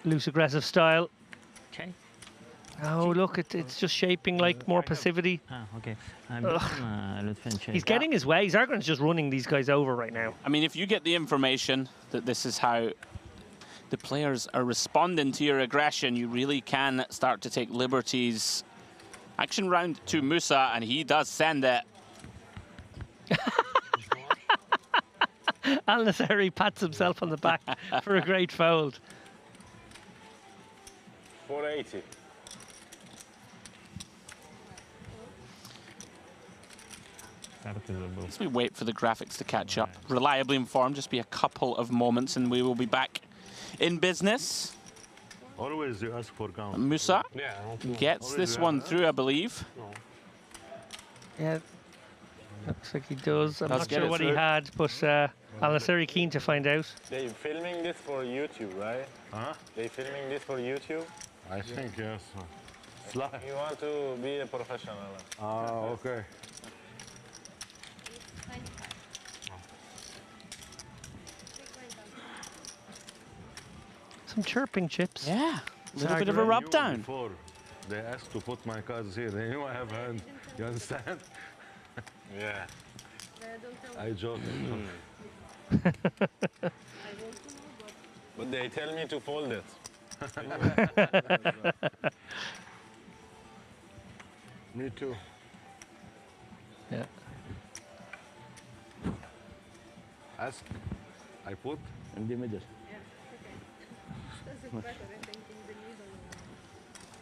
loose, aggressive style.
Okay.
Oh, look, it's just shaping like more passivity.
Okay.
He's getting his way. Zargran's just running these guys over right now.
I mean, if you get the information that this is how the players are responding to your aggression, you really can start to take liberties. Action round to Musa, and he does send it.
Al Nasseri pats himself on the back for a great fold.
480.
As we wait for the graphics to catch up, reliably informed, just be a couple of moments and we will be back in business.
Always you ask for count.
Musa gets this one through, I believe.
Yeah, looks like he does. I'm
Does
not
get
sure
it
what he
through.
had, but Al Nasseri keen to find out.
They filming this for YouTube, right?
Huh?
They filming this for YouTube?
I think yes.
You want to be a professional.
Okay.
Some chirping chips.
Yeah, a little bit of a rub down.
Before they asked to put my cards here, they knew I have hand. You understand?
Yeah.
I joke.
But they tell me to fold it.
Me too.
Yeah.
Ask. I put
in the middle.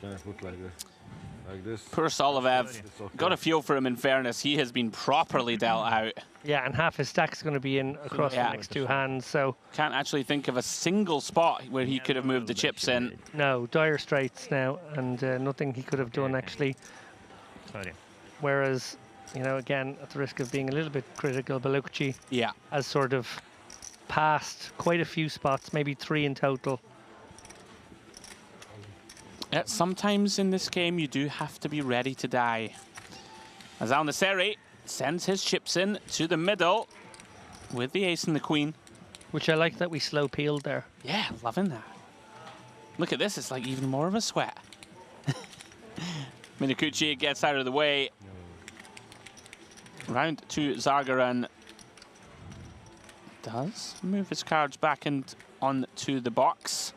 Can I put like this? Like this?
Poor Solovev. Got a feel for him, in fairness. He has been properly dealt out.
Yeah, and half his stack's going to be in across the next two hands, so...
Can't actually think of a single spot where he could have moved the chips in.
No, dire straits now, and nothing he could have done, actually.
Sorry.
Whereas, you know, again, at the risk of being a little bit critical, Bellucci has sort of passed quite a few spots, maybe 3 in total.
Yeah, sometimes in this game, you do have to be ready to die. As Al Nasseri sends his chips in to the middle with the ace and the queen.
Which I like that we slow peeled there.
Yeah, loving that. Look at this, it's like even more of a sweat. Minakuchi gets out of the way. Round to Zargaran. Does move his cards back and on to the box.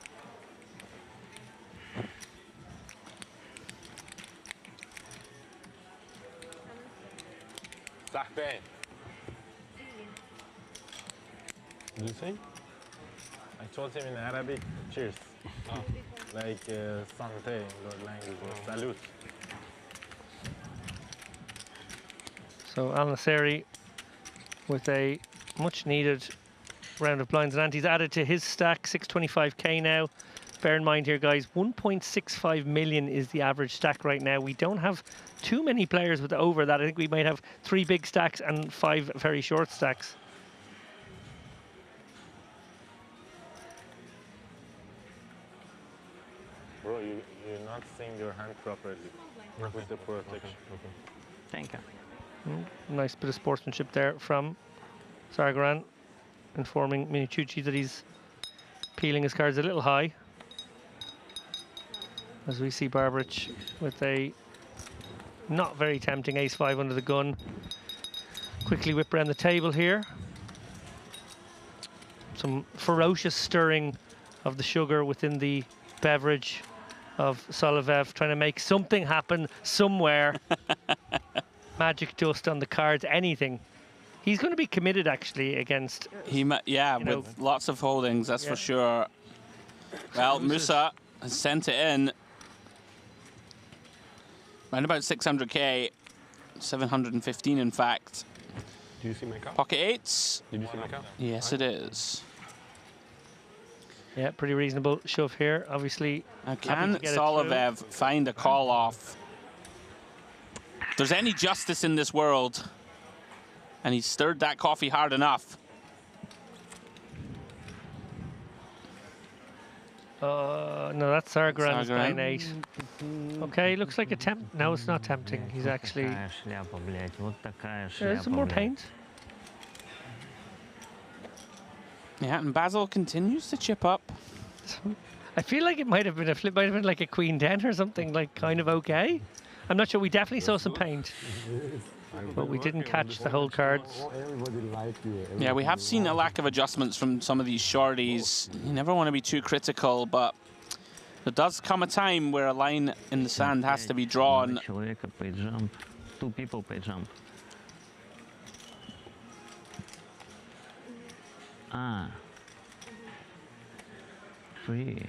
Sahbein. You see? I told him in Arabic, cheers. Like sante in your language, or salute.
So Al Nasseri with a much needed round of blinds and antes added to his stack, 625k now. Bear in mind here, guys, 1.65 million is the average stack right now. We don't have too many players with over that. I think we might have 3 big stacks and 5 very short stacks.
Bro, you're not seeing your hand properly with the protection.
Thank you.
Nice bit of sportsmanship there from Zargaran, informing Minachuchi that he's peeling his cards a little high. As we see Barbarich with a not very tempting ace-5 under the gun. Quickly whip around the table here. Some ferocious stirring of the sugar within the beverage of Solovev, trying to make something happen somewhere. Magic dust on the cards, anything. He's going to be committed, actually, against...
with lots of holdings, that's for sure. Well, Musa has sent it in. Around about 600k, 715 in fact.
Do you see my cup?
Pocket 8s.
Did you see my cup?
Yes, it is.
Yeah, pretty reasonable shove here, obviously.
Now, can Solovev find a call off? If there's any justice in this world, and he's stirred that coffee hard enough.
No, that's Zargaran's 9-8. Okay, looks like a tempt. No, it's not tempting. He's actually... There's some more paint.
Yeah, and Basil continues to chip up.
I feel like it might have been a flip, might have been like a queen 10 or something, like kind of okay. I'm not sure. We definitely saw some paint, but we didn't catch the whole cards.
Yeah, we have seen a lack of adjustments from some of these shorties. You never want to be too critical, but there does come a time where a line in the sand has to be drawn.
Two people play jump. Ah. Free.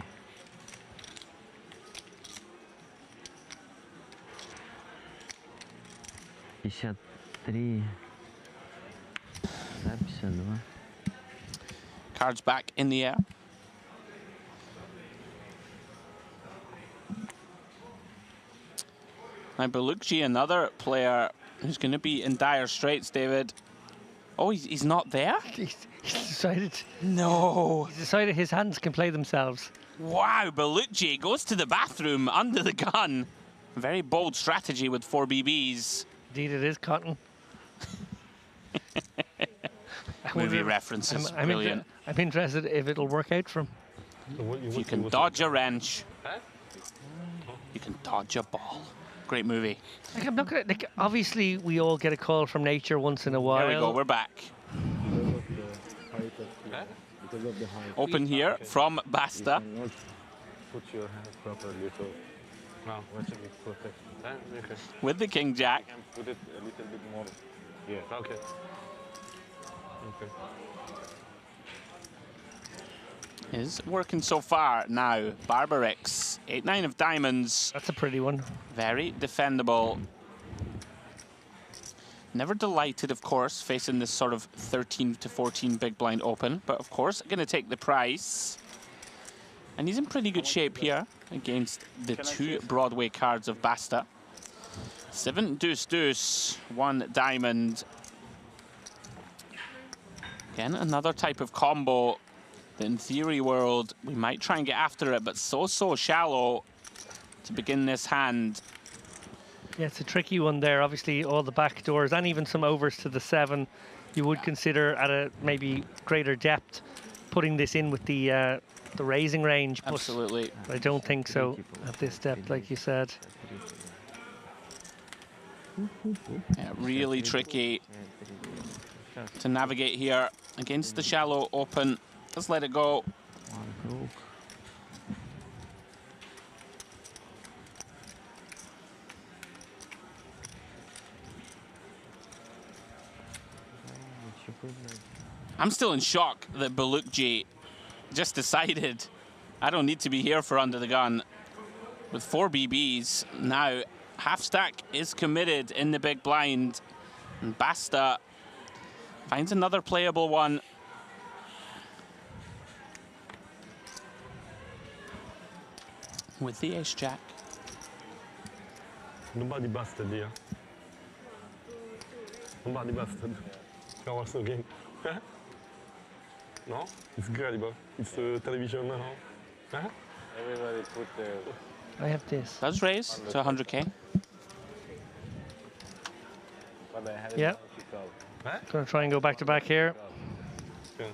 Пятьдесят три. Да, 52.
Cards back in the air. Now, Belukji, another player who's going to be in dire straits, David. Oh, he's not there?
He's decided.
No.
He's decided his hands can play themselves.
Wow, Belukji goes to the bathroom under the gun. Very bold strategy with 4 BBs.
Indeed, it is Cotton.
Movie references, brilliant.
I'm interested if it'll work out for him.
If you can dodge a wrench, you can dodge a ball. Great movie.
Like, I'm not gonna, like, obviously, we all get a call from nature once in a while.
There we go, we're back. Open here from Basta.
Put your hand properly, so now watch it protect. Okay.
With the King Jack.
Put it a little bit more. Yeah. Okay. Okay.
Is working so far now. Barbarix, 8-9 of diamonds.
That's a pretty one.
Very defendable. Never delighted, of course, facing this sort of 13 to 14 big blind open, but of course, going to take the price. And he's in pretty good shape here against the 2 Broadway cards of Basta. 7 deuce deuce, 1 diamond. Again, another type of combo that in theory world, we might try and get after it, but so shallow to begin this hand.
Yeah, it's a tricky one there. Obviously, all the back doors and even some overs to the 7, you would consider at a maybe greater depth putting this in with the raising range.
Absolutely.
But I don't think so at this depth, like you said.
Yeah, really tricky to navigate here against the shallow open. Let's let it go. I'm still in shock that Belukji just decided I don't need to be here for under the gun. With 4 BBs, now half stack is committed in the big blind. And Basta finds another playable one. With the ace jack.
Nobody busted here. Nobody busted. Can watch the game. No? It's incredible. It's television now. Huh? Everybody put their...
I have this.
Does raise to 100k.
Yeah. Gonna try and go back to back here.
Yeah.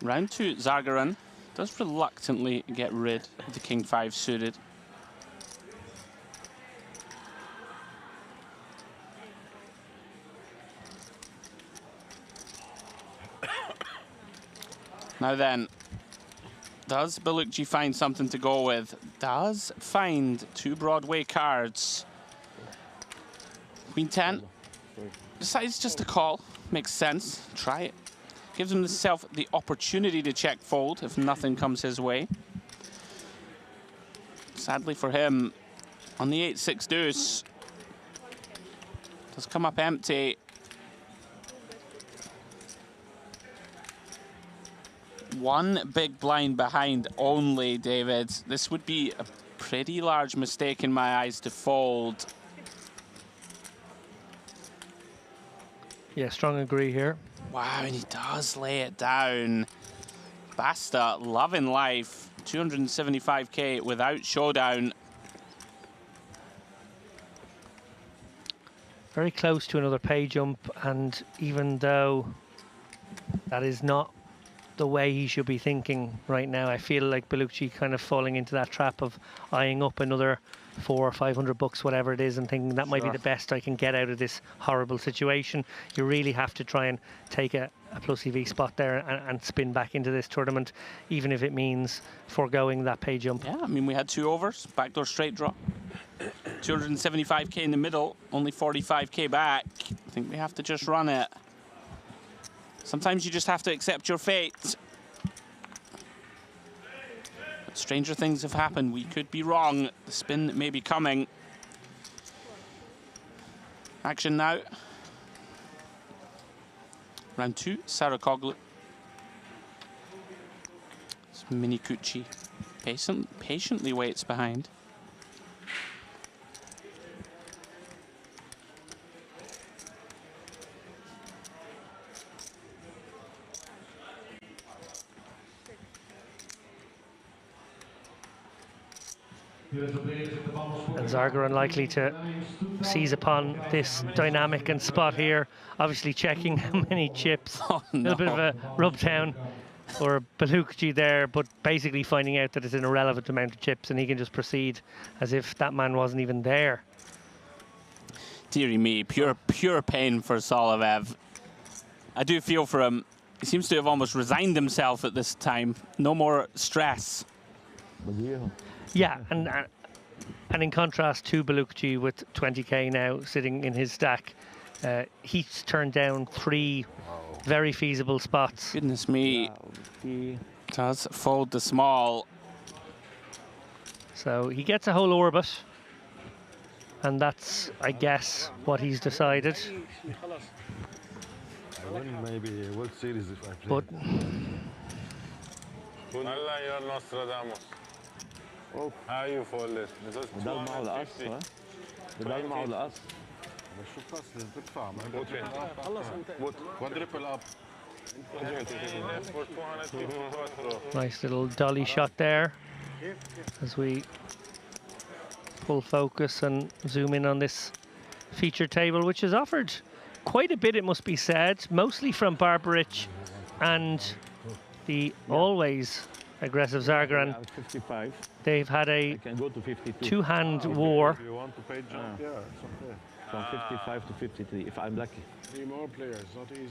Round 2, Zargaran does reluctantly get rid of the King 5 suited. Now then, does Belukji find something to go with? Does find 2 Broadway cards. Queen 10 decides just to call. Makes sense. Try it. Gives himself the opportunity to check fold if nothing comes his way. Sadly for him, on the 8-6 deuce, does come up empty. One big blind behind only, David. This would be a pretty large mistake in my eyes to fold.
Yeah, strong agree here.
Wow, and he does lay it down. Basta, loving life. 275k without showdown.
Very close to another pay jump, and even though that is not the way he should be thinking right now, I feel like Bellucci kind of falling into that trap of eyeing up another 400 or 500 bucks, whatever it is, and thinking that might be the best I can get out of this horrible situation. You really have to try and take a plus EV spot there and spin back into this tournament, even if it means foregoing that pay jump.
Yeah, I mean, we had 2 overs, backdoor straight draw. 275k in the middle, only 45k back. I think we have to just run it. Sometimes you just have to accept your fate. But stranger things have happened. We could be wrong. The spin may be coming. Action now. Round 2, Sarakoglu. It's Minikuchi. Patiently waits behind.
And Zarga unlikely to seize upon this dynamic and spot here. Obviously checking how many chips.
Oh, no.
A little bit of a rub down for Bellucci there, but basically finding out that it's an irrelevant amount of chips and he can just proceed as if that man wasn't even there.
Dearie me, pure pain for Solovev. I do feel for him. He seems to have almost resigned himself at this time. No more stress.
Yeah, and in contrast to Bellucci with 20k now sitting in his stack, he's turned down 3 very feasible spots.
Goodness me. Does fold the small.
So he gets a whole orbit, and that's, I guess, what he's decided.
I win maybe a World Series if I play.
But
you're Nostradamus. How you fold it? Because
بدل معه القص ها؟ بدل معه القص.
شو قص بتدفع ما
خلص انت.
quadruple up.
nice little dolly shot there as we pull focus and zoom in on this feature table, which has offered quite a bit, it must be said, mostly from Barbaric and the always aggressive Zargaran.
55.
They've had a
can go to 52.
2-hand war.
If you want to pay jump, yeah, it's okay.
From 55 to 53, if I'm lucky.
3 more players, not easy.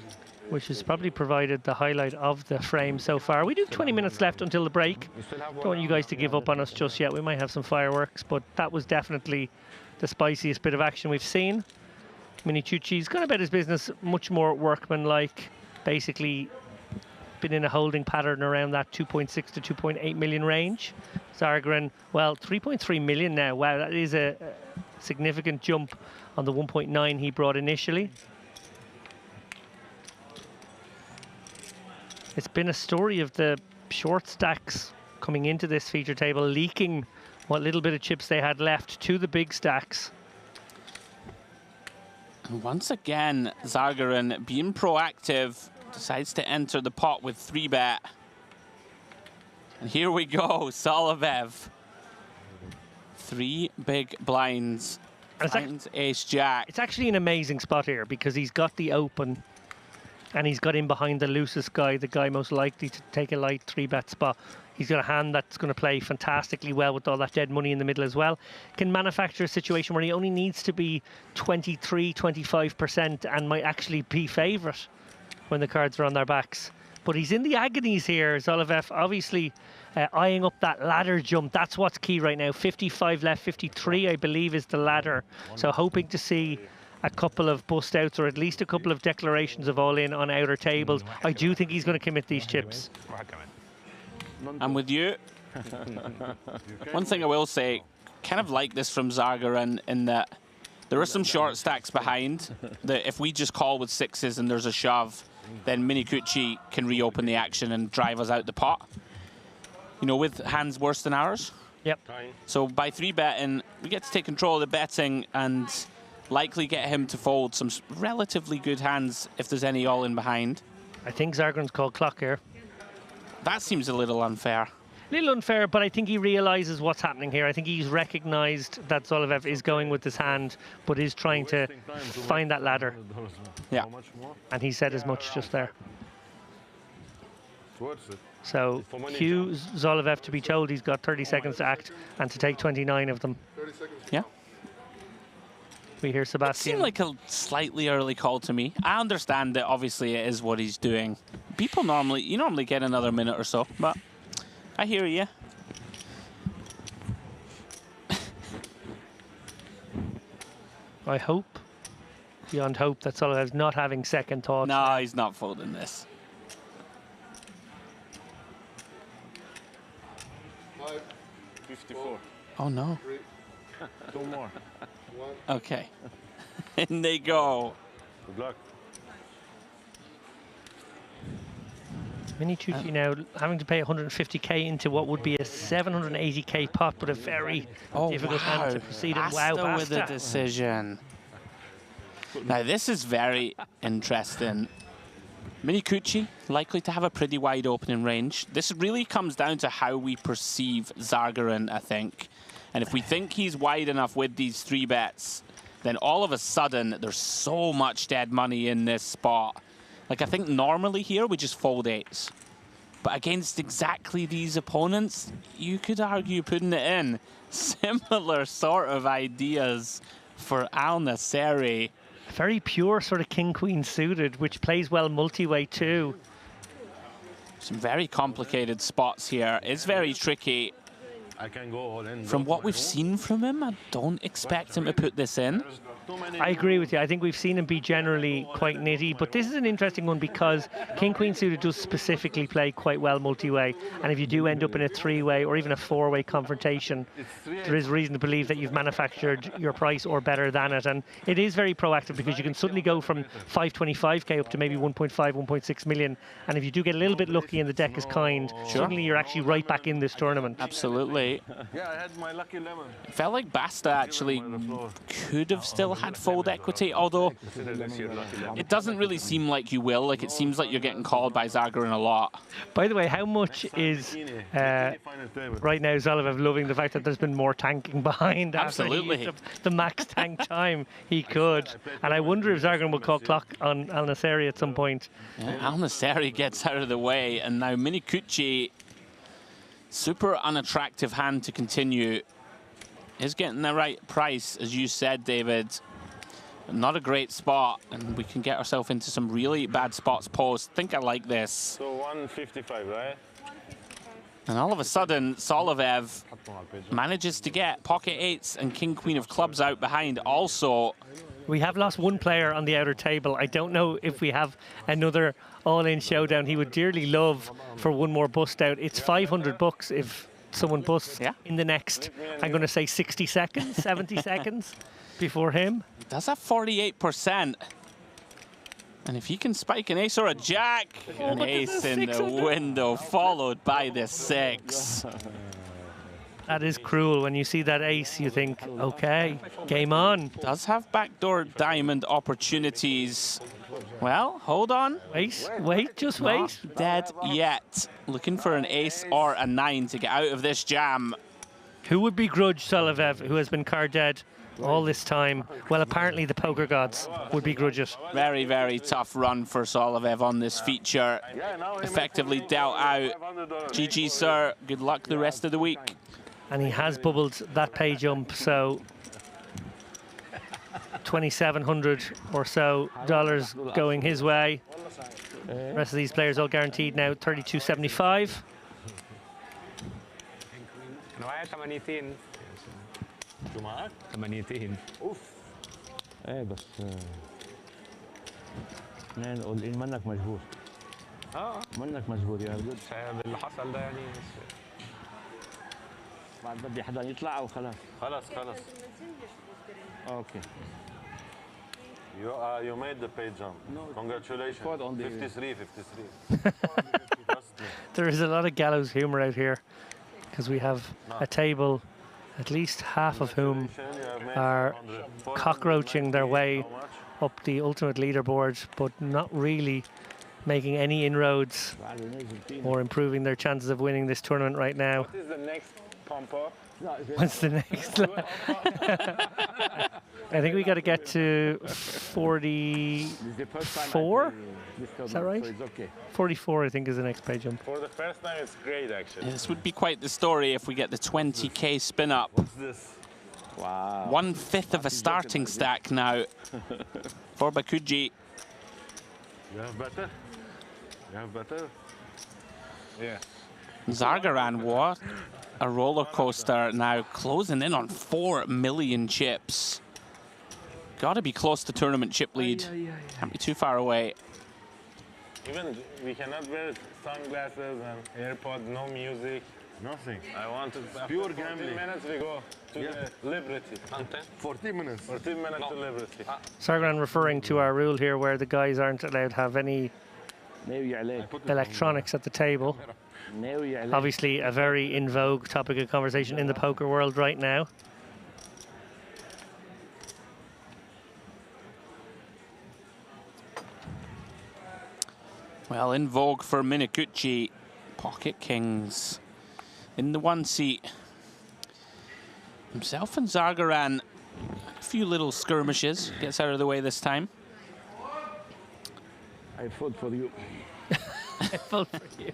Which has probably provided the highlight of the frame so far. We do 20 minutes left until the break. Don't want you guys to give up on us just yet. We might have some fireworks, but that was definitely the spiciest bit of action we've seen. Minikuchi's gone about his business much more workmanlike, basically been in a holding pattern around that 2.6 to 2.8 million range. Zargaran, well, 3.3 million now. Wow, that is a significant jump on the 1.9 he brought initially. It's been a story of the short stacks coming into this feature table, leaking what little bit of chips they had left to the big stacks.
And once again, Zargaran being proactive, decides to enter the pot with 3-bet. And here we go, Solovev. 3 big blinds. Finds ace-jack.
It's actually an amazing spot here because he's got the open and he's got in behind the loosest guy, the guy most likely to take a light 3-bet spot. He's got a hand that's going to play fantastically well with all that dead money in the middle as well. Can manufacture a situation where he only needs to be 23, 25% and might actually be favourite when the cards are on their backs. But he's in the agonies here, Solovev, obviously eyeing up that ladder jump. That's what's key right now. 55 left, 53 I believe is the ladder. So hoping to see a couple of bust outs or at least a couple of declarations of all in on outer tables. I do think he's going to commit these chips.
I'm with you. One thing I will say, kind of like this from Zargaran in that there are some short stacks behind that if we just call with 6s and there's a shove, then Minikuchi can reopen the action and drive us out the pot. You know, with hands worse than ours.
Yep.
So by 3-betting, we get to take control of the betting and likely get him to fold some relatively good hands if there's any all in behind.
I think Zargren's called clock here.
That seems a little unfair.
A little unfair, but I think he realizes what's happening here. I think he's recognized that Zolovev is going with his hand, but is trying to find that ladder.
Yeah.
And he said as much just there. So cue Zolovev to be told he's got 30 seconds to act and to take 29 of them.
Yeah.
We hear
It
Sebastian.
seemed like a slightly early call to me. I understand that obviously it is what he's doing. You normally get another minute or so, but I hear you.
I hope, beyond hope, that Zolevev's not having second thoughts.
No, he's not folding this.
54.
Oh no.
2 more.
Okay. And they go.
Good luck.
Mini Tucci now having to pay 150k into what would be a 780k pot, but a very difficult hand to proceed.
Basta with the decision. Now this is very interesting. Minikuchi likely to have a pretty wide opening range. This really comes down to how we perceive Zargarin, I think. And if we think he's wide enough with these 3 bets, then all of a sudden there's so much dead money in this spot. Like, I think normally here we just fold 8s. But against exactly these opponents, you could argue putting it in. Similar sort of ideas for Al Nasseri.
Very pure sort of king-queen suited, which plays well multi-way too.
Some very complicated spots here. It's very tricky.
I can go all in.
From what we've seen from him, I don't expect him to put this in.
I agree with you. I think we've seen him be generally quite nitty, but this is an interesting one because King-Queen suited does specifically play quite well multi-way, and if you do end up in a 3-way or even a 4-way confrontation, there is reason to believe that you've manufactured your price or better than it, and it is very proactive because you can suddenly go from 525k up to maybe 1.5, 1.6 million, and if you do get a little bit lucky and the deck is kind, suddenly you're actually right back in this tournament.
Absolutely.
Yeah, I had my lucky lemon.
It felt like Basta actually could have still had fold equity, although it doesn't really seem like you will. Like, it seems like you're getting called by Zargarin a lot.
By the way, how much is right now Zolovev loving the fact that there's been more tanking behind after he used up the max tank time he could, and I wonder if Zargarin will call clock on Al Nasseri at some point.
Yeah, Al Nasseri gets out of the way, and now Minikuchi, super unattractive hand to continue, is getting the right price, as you said, David. Not a great spot, and we can get ourselves into some really bad spots post. I think I like this.
So 155, right?
And all of a sudden, Zolovev manages to get pocket 8s and king queen of clubs out behind. Also,
we have lost one player on the outer table. I don't know if we have another all-in showdown. He would dearly love for one more bust out. It's 500 bucks if someone busts in the next, I'm going to say 60 seconds, 70 seconds before him.
He does have 48%. And if he can spike an ace or a jack, an ace in the window, followed by the 6.
That is cruel. When you see that ace, you think, okay, game on.
Does have backdoor diamond opportunities. Well, hold on.
Wait, just wait.
Not dead yet. Looking for an ace or a 9 to get out of this jam.
Who would begrudge Zolovev, who has been card dead all this time? Well, apparently the poker gods would begrudge it.
Very, very tough run for Zolovev on this feature. Effectively dealt out. GG, sir. Good luck the rest of the week.
And he has bubbled that pay jump, so 2,700 or so dollars going his way. The rest of these players all guaranteed now 32.75.
معايا 8
شو معك؟
8
اوف
ايه بس قول منك مجبور منك مجبور يا رجل بسبب اللي حصل ده يعني بعد بدي حدا يطلع وخلاص
خلاص
اوكي
You made the pay jump. Congratulations. 53.
There is a lot of gallows humor out here because we have a table, at least half of whom are cockroaching their way up the ultimate leaderboard, but not really making any inroads or improving their chances of winning this tournament right now.
What is the next pump up?
What's the next? I think we got to get to 44. Is that right? 44, I think, is the next pay jump.
For the first time, it's great, actually.
This would be quite the story if we get the 20k spin up.
What's this?
Wow. 1/5 of a starting stack now for Bakuji.
You have better? You have better?
Yeah.
Zargaran, what a roller coaster now, closing in on 4 million chips. Got to be close to tournament chip lead. Can't be too far away.
Even we cannot wear sunglasses and AirPods, no music.
Nothing.
I want to.
Pure
14
gambling.
minutes we go to the Liberty.
14 minutes.
14 minutes to Liberty.
Sargon referring to our rule here where the guys aren't allowed to have any electronics at the table. Obviously a very in vogue topic of conversation in the poker world right now.
Well, in vogue for Minakuchi, pocket kings in the 1 seat. Himself and Zargaran, a few little skirmishes, gets out of the way this time.
I fought for you.
I fought for you.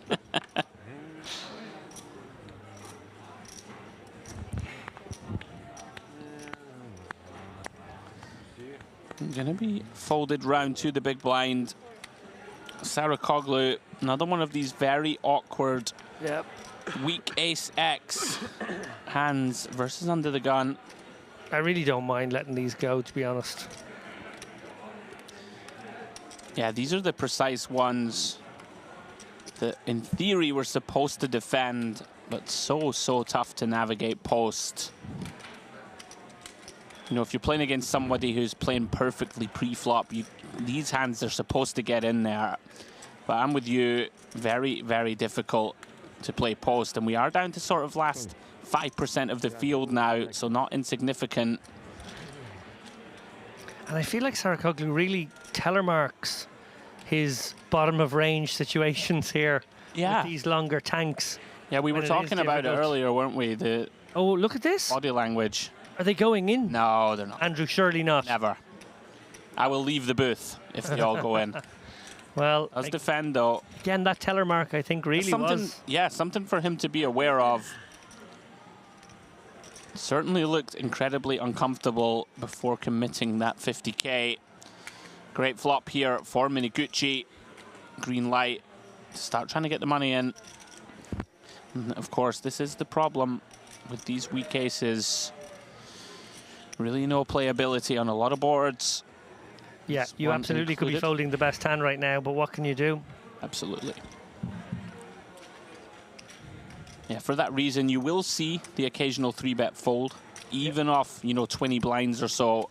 Gonna be folded round to the big blind. Sarakoglu, another one of these very awkward, weak ace-X hands versus under the gun.
I really don't mind letting these go, to be honest.
Yeah, these are the precise ones that, in theory, we're supposed to defend, but so tough to navigate post. You know, if you're playing against somebody who's playing perfectly pre-flop, these hands are supposed to get in there. But I'm with you, very, very difficult to play post. And we are down to sort of last 5% of the field now, so not insignificant.
And I feel like Sarakoglu really telemarks his bottom of range situations here with these longer tanks.
Yeah, we were talking about it earlier, weren't we?
Oh, look at this.
Body language.
Are they going in?
No, they're not.
Andrew, surely not.
Never. I will leave the booth if they all go in.
Well,
let's defend, though.
Again, that telemark, I think, really was.
Yeah, something for him to be aware of. Certainly looked incredibly uncomfortable before committing that 50k. Great flop here for Minakuchi. Green light to start trying to get the money in. And of course, this is the problem with these weak aces. Really no playability on a lot of boards.
Yeah,
This
you
one
absolutely could be
included.
folding the best hand right now, but what can you do?
Absolutely. Yeah, for that reason, you will see the occasional 3-bet fold, even off, 20 blinds or so.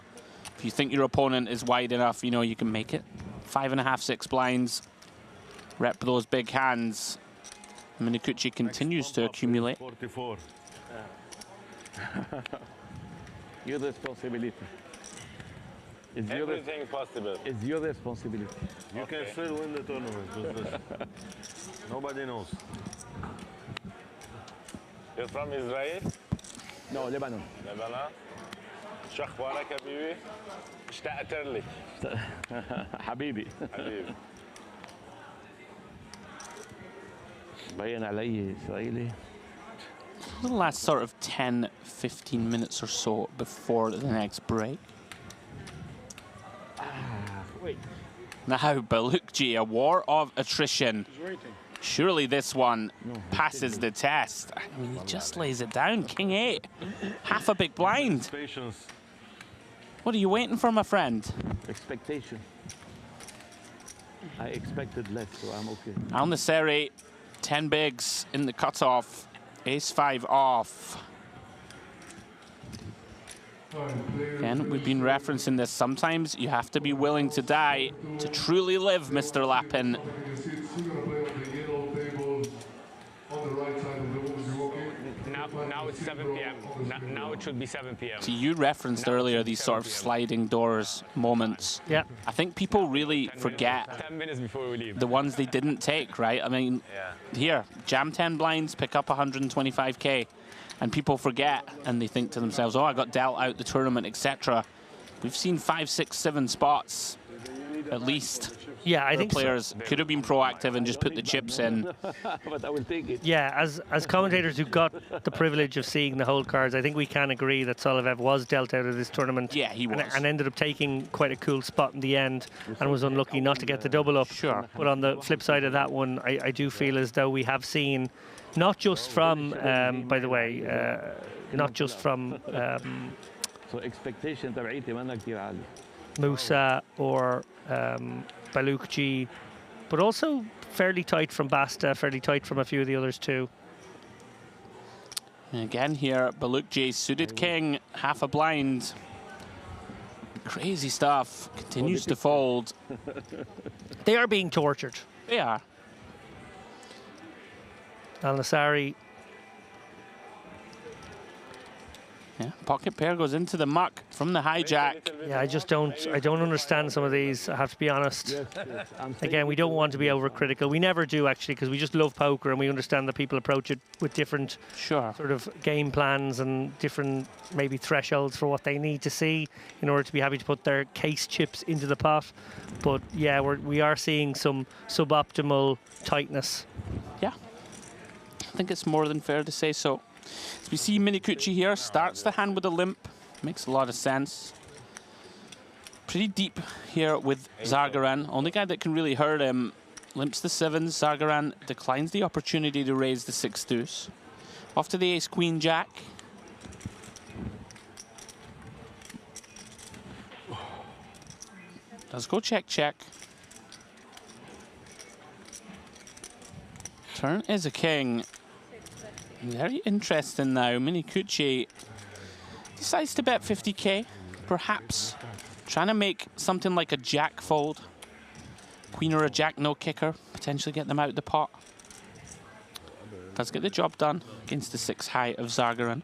If you think your opponent is wide enough, you can make it 5.5, 6 blinds. Rep those big hands. Minakuchi continues to accumulate.
44.
Your responsibility. It's
Everything possible.
It's your responsibility.
You can still win the tournament with this. Nobody knows.
You're from Israel?
No, Lebanon.
Lebanon. شو اخبارك حبيبي؟ اشتقت لك.
حبيبي.
حبيبي.
باين علي إسرائيلي.
The last sort of 10, 15 minutes or so before the next break.
Wait.
Now, Balukji, a war of attrition. Surely this one passes the test. I mean, he just lays it down. King 8. Half a big blind.
Patience.
What are you waiting for, my friend?
Expectation. I expected less, so I'm okay.
Al Nasseri, 10 bigs in the cutoff. Ace-5 off. Again, we've been referencing this. Sometimes you have to be willing to die to truly live, Mr. Lappin.
Now
Now it's 7 p.m. Now it should be 7 p.m.
So you referenced earlier these sort of sliding doors moments.
Yeah.
I think people really forget
10 minutes before we leave.
the ones they didn't take, right? I mean, here, jam 10 blinds, pick up 125K, and people forget and they think to themselves, oh, I got dealt out the tournament, etc. We've seen 5, 6, 7 spots at least.
Yeah, I think
players could have been proactive and just put the chips in.
But I will take it.
Yeah, as commentators who got the privilege of seeing the whole cards, I think we can agree that Solivev was dealt out of this tournament.
Yeah, he was.
And ended up taking quite a cool spot in the end and was unlucky not to get the double up.
Sure.
But on the flip side of that one, I do feel as though we have seen, not just from, by the way, not just from
So expectation تبعيتي مانا كثير عالي.
Musa or Balukji, but also fairly tight from Basta, fairly tight from a few of the others too.
And again here, Balukji, suited king, half a blind. Crazy stuff, continues to fold.
They are being tortured.
They are.
Al-Nassari.
Yeah, pocket pair goes into the muck from the hijack.
Yeah, I don't understand some of these, I have to be honest. Again, we don't want to be overcritical. We never do, actually, because we just love poker and we understand that people approach it with different sort of game plans and different maybe thresholds for what they need to see in order to be happy to put their case chips into the pot. But yeah, we are seeing some suboptimal tightness.
Yeah, I think it's more than fair to say so. So we see Minikuchi here, starts the hand with a limp. Makes a lot of sense. Pretty deep here with Zargaran. Only guy that can really hurt him. Limps the 7s. Zargaran declines the opportunity to raise the 6 deuce. Off to the ace queen jack. Does go check check. Turn is a king. Very interesting now. Minikuchi decides to bet 50K, perhaps. Trying to make something like a jack fold. Queen or a jack no kicker, potentially get them out of the pot. Does get the job done against the 6 high of Zargaran.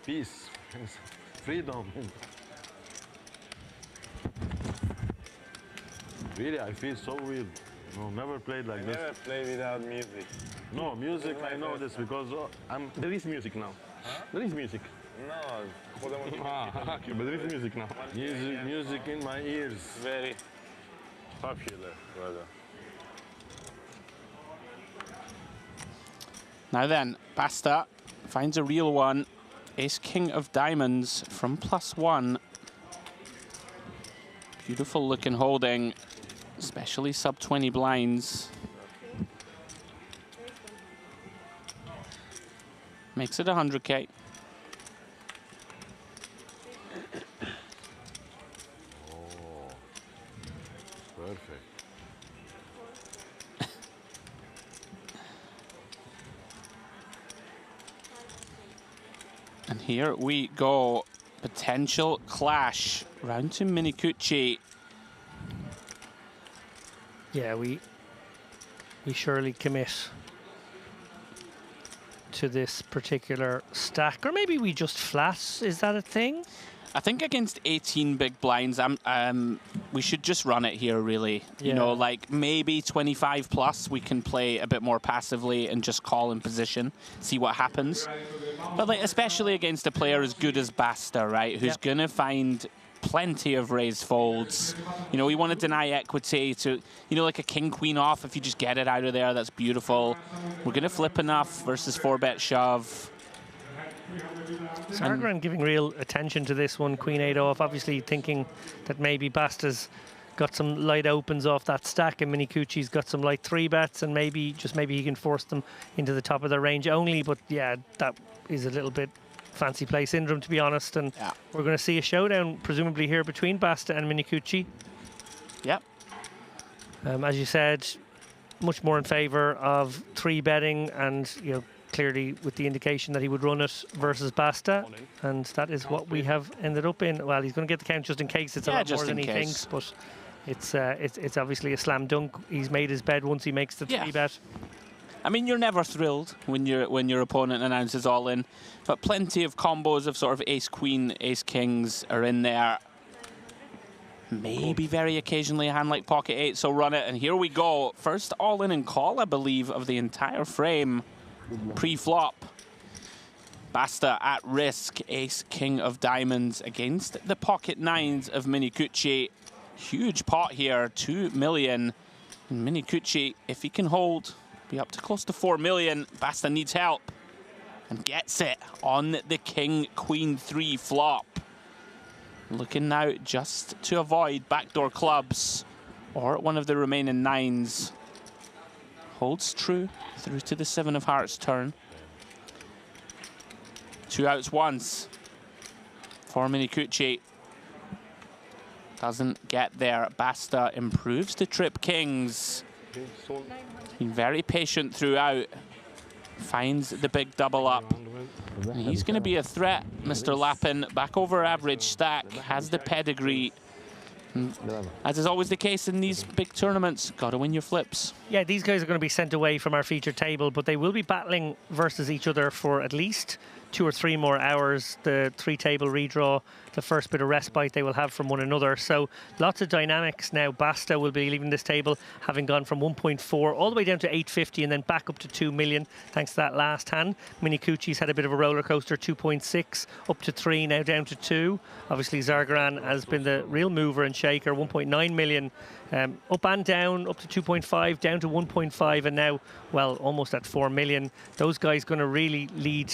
Peace, freedom. Really, I feel so weird. No, never played like this.
Never play without music.
No, music, I know this because there is music now.
Huh?
There is music.
No,
okay, but there is music now. Music in my ears.
Very popular, brother.
Now then, Basta finds a real one. Ace king of diamonds from +1. Beautiful looking holding, especially sub 20 blinds. Makes it 100K.
Oh, perfect.
And here we go. Potential clash. Round to Minikuchi.
Yeah, we surely commit to this particular stack, or maybe we just flat. Is that a thing?
I think against 18 big blinds, we should just run it here, really.
Yeah.
You know, like maybe 25 plus, we can play a bit more passively and just call in position, see what happens. But like, especially against a player as good as Basta, right, who's going to find plenty of raised folds. You know, we want to deny equity to, you know, like a king-queen off. If you just get it out of there, that's beautiful. We're going to flip enough versus 4-bet shove.
Zargaran giving real attention to this one, Queen 8 off, obviously thinking that maybe Basta's got some light opens off that stack and Minikuchi's got some light 3-bets, and maybe he can force them into the top of their range only. But yeah, that is a little bit fancy play syndrome, to be honest, and we're going to see a showdown presumably here between Basta and Minikuchi.
Yep.
As you said, much more in favor of 3-betting and, you know, clearly with the indication that he would run it versus Basta, and that is what we have ended up in. Well, he's going to get the count just in case. It's a lot more than he thinks, but it's obviously a slam dunk. He's made his bed once he makes the 3-bet.
I mean, you're never thrilled when your opponent announces all in, but plenty of combos of sort of ace queen, ace kings are in there. Maybe very occasionally a hand like pocket 8, so run it, and here we go. First all in and call, I believe, of the entire frame pre-flop. Basta at risk, ace king of diamonds against the pocket 9s of Minikuchi. Huge pot here, 2 million. And Minikuchi, if he can hold, be up to close to 4 million. Basta needs help and gets it on the king queen 3 flop. Looking now just to avoid backdoor clubs or one of the remaining 9s. Holds true through to the 7 of hearts turn. 2 outs once for Minikuchi. Doesn't get there. Basta improves to trip kings. Been very patient throughout. Finds the big double up. And he's going to be a threat, Mr. Lappin. Back over average stack, has the pedigree. As is always the case in these big tournaments, got to win your flips.
Yeah, these guys are going to be sent away from our featured table, but they will be battling versus each other for at least 2 or 3 more hours. The 3-table redraw, the first bit of respite they will have from one another. So lots of dynamics now. Basta will be leaving this table having gone from 1.4 all the way down to 850 and then back up to 2 million thanks to that last hand. Minikuchi's had a bit of a roller coaster, 2.6 up to 3, now down to 2. Obviously Zargaran has been the real mover and shaker, 1.9 million. Up and down, up to 2.5, down to 1.5, and now, well, almost at 4 million. Those guys going to really lead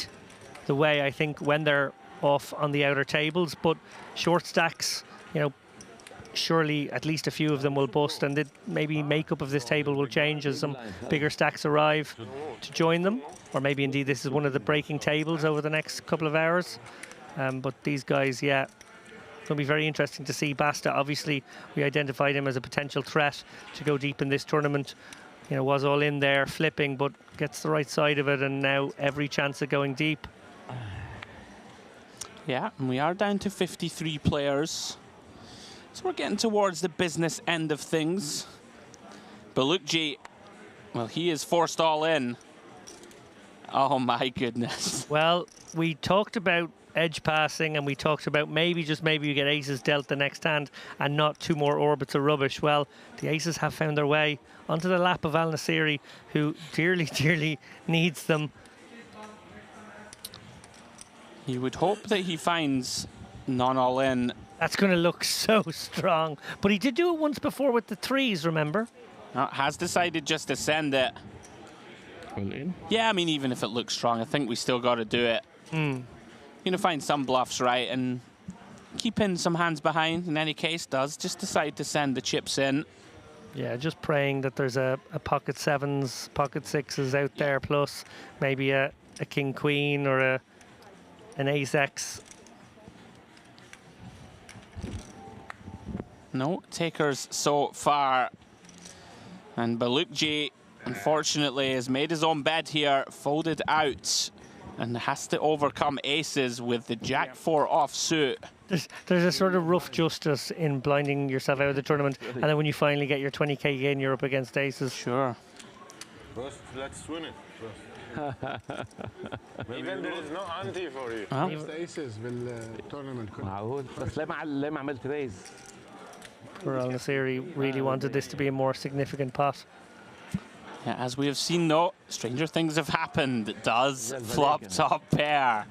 the way, I think, when they're off on the outer tables. But short stacks, you know, surely at least a few of them will bust, and maybe makeup of this table will change as some bigger stacks arrive to join them. Or maybe indeed this is one of the breaking tables over the next couple of hours. But these guys, yeah, going to be very interesting to see. Basta, obviously, we identified him as a potential threat to go deep in this tournament. You know, was all in there, flipping, but gets the right side of it, and now every chance of going deep.
Yeah, and we are down to 53 players. So we're getting towards the business end of things. Balukji, well, he is forced all in. Oh my goodness.
Well, we talked about edge passing, and we talked about maybe, just maybe, you get aces dealt the next hand and not 2 more orbits of rubbish. Well, the aces have found their way onto the lap of Al Nassiri, who dearly, dearly needs them.
You would hope that he finds non-all-in.
That's going to look so strong. But he did do it once before with the 3s, remember?
Has decided just to send it.
All in?
Yeah, I mean, even if it looks strong, I think we still got to do it. Going to find some bluffs, right, and keeping some hands behind, in any case, does just decide to send the chips in.
Yeah, just praying that there's a pocket 7s, pocket 6s out there, plus maybe a king-queen or an ace-x.
No takers so far. And Balukji, unfortunately, has made his own bed here, folded out, and has to overcome aces with the Jack 4 offsuit.
There's a sort of rough justice in blinding yourself out of the tournament, and then when you finally get your 20k gain, you're up against aces.
Sure.
First, let's win it. Even there is no ante for you.
First aces بالtournament كله.
معقول بس ليه ما عملت ريز.
Poor Al Nassiri really wanted this to be a more significant pot.
Yeah, as we have seen, though, stranger things have happened. It does flop top pair.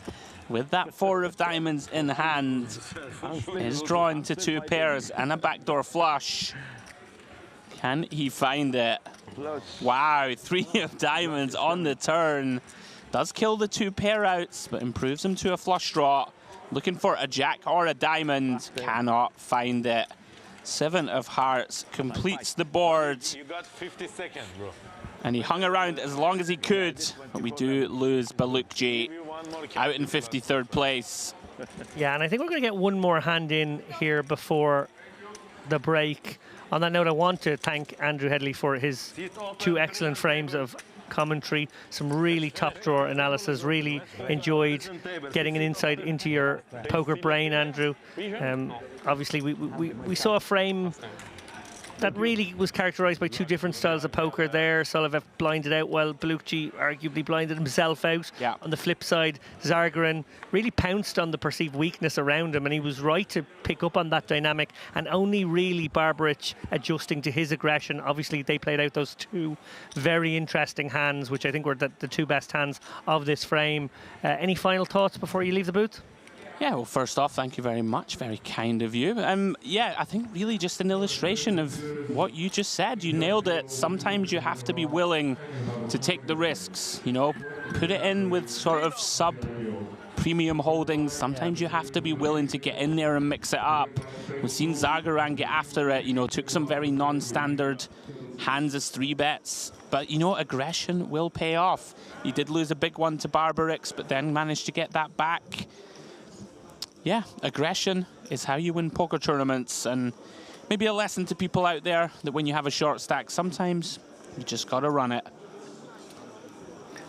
With that 4 of diamonds in hand, is drawn to 2 pairs and a backdoor flush. Can he find it? Wow, 3 of diamonds on the turn. Does kill the 2 pair outs, but improves him to a flush draw. Looking for a jack or a diamond. Cannot find it. 7 of hearts completes the board.
You got 50 seconds, bro.
And he hung around as long as he could, but we do lose Balukji out in 53rd place.
Yeah, and I think we're going to get one more hand in here before the break. On that note, I want to thank Andrew Headley for his 2 excellent frames of commentary, some really top drawer analysis. Really enjoyed getting an insight into your poker brain, Andrew. Obviously, we saw a frame that really was characterised by two different styles of poker there. Soloviev blinded out while Belukci arguably blinded himself out.
Yeah.
On the flip side, Zargarin really pounced on the perceived weakness around him, and he was right to pick up on that dynamic, and only really Barbaric adjusting to his aggression. Obviously, they played out those two very interesting hands, which I think were the two best hands of this frame. Any final thoughts before you leave the booth?
Yeah, well, first off, thank you very much. Very kind of you. Yeah, I think really just an illustration of what you just said. You nailed it. Sometimes you have to be willing to take the risks, you know, put it in with sort of sub-premium holdings. Sometimes you have to be willing to get in there and mix it up. We've seen Zargaran get after it, you know, took some very non-standard hands as 3-bets. But, you know, aggression will pay off. He did lose a big one to Barbaric, but then managed to get that back. Yeah, aggression is how you win poker tournaments, and maybe a lesson to people out there that when you have a short stack, sometimes you just got to run it.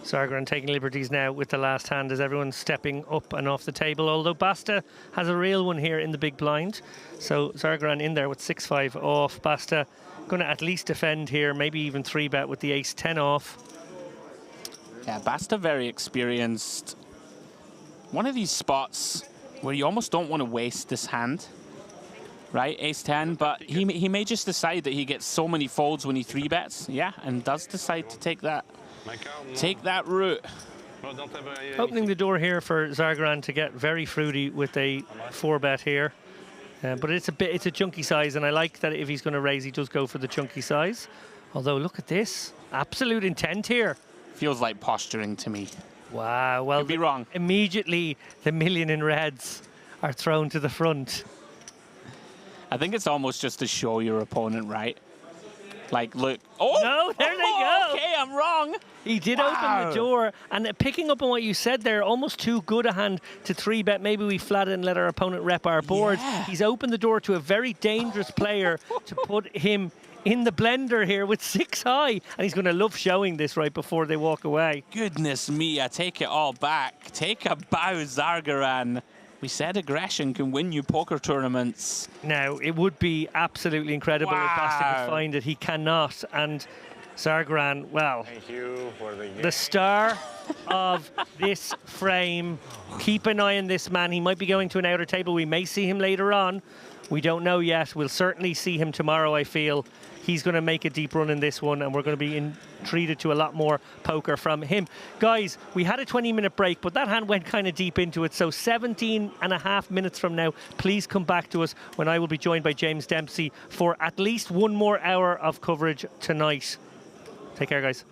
Zargaran taking liberties now with the last hand as everyone's stepping up and off the table, although Basta has a real one here in the big blind. So Zargaran in there with 6-5 off. Basta going to at least defend here, maybe even 3-bet with the ace-10 off.
Yeah, Basta very experienced. One of these spots where you almost don't want to waste this hand, right? Ace-10, but he may just decide that he gets so many folds when he 3-bets, yeah, and does decide to take that route.
Opening the door here for Zargaran to get very fruity with a 4-bet here. But it's a chunky size, and I like that if he's going to raise, he does go for the chunky size. Although, look at this. Absolute intent here.
Feels like posturing to me.
Wow, well,
could be wrong.
Immediately, the million in reds are thrown to the front.
I think it's almost just to show your opponent, right? Like, look. Oh!
No, there they go.
Okay, I'm wrong.
He did open the door, and picking up on what you said there, almost too good a hand to 3-bet. Maybe we flat it and let our opponent rep our board.
Yeah.
He's opened the door to a very dangerous player to put him in the blender here with 6 high, and he's going to love showing this right before they walk away.
Goodness me, I take it all back. Take a bow, Zargaran. We said aggression can win you poker tournaments.
Now, it would be absolutely incredible if Basta could find it. He cannot, and Zargaran, well,
thank you for
the star of this frame. Keep an eye on this man. He might be going to an outer table. We may see him later on. We don't know yet. We'll certainly see him tomorrow, I feel. He's going to make a deep run in this one, and we're going to be treated to a lot more poker from him. Guys, we had a 20-minute break, but that hand went kind of deep into it. So 17.5 minutes from now, please come back to us when I will be joined by James Dempsey for at least one more hour of coverage tonight. Take care, guys.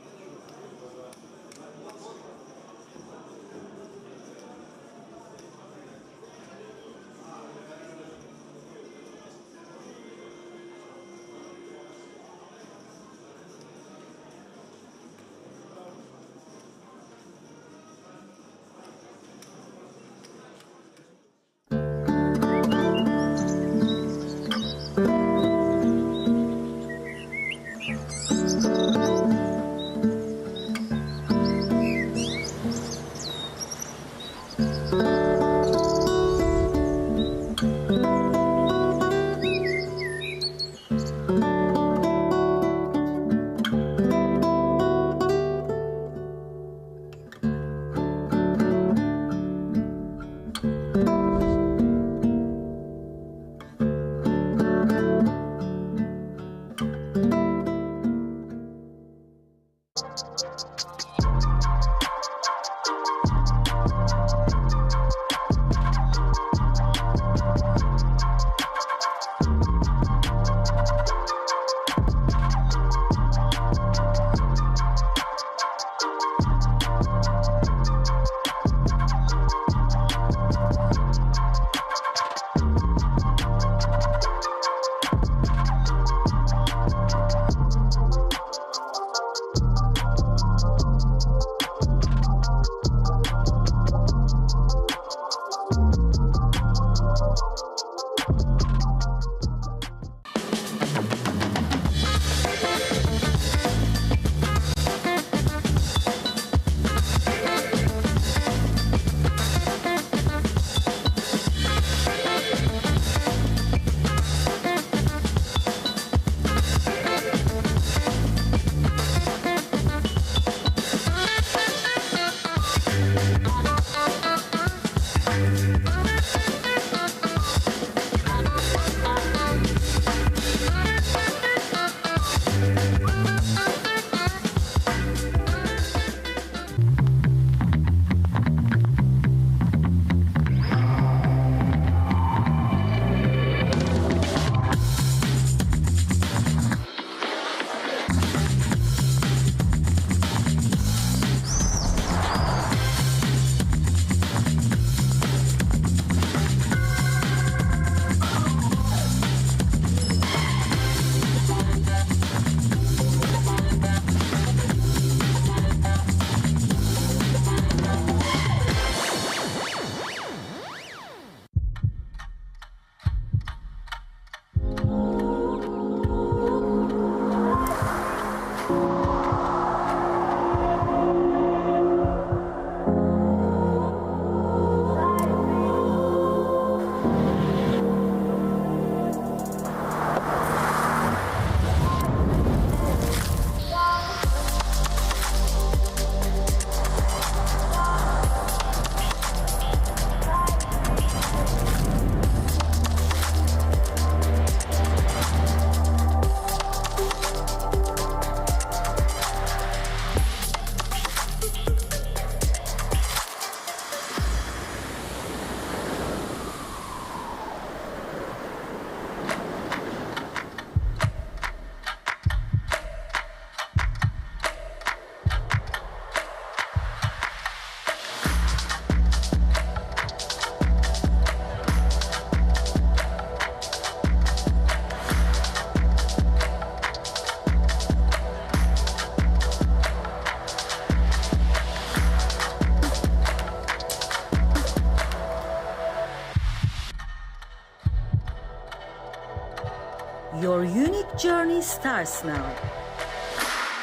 starts now.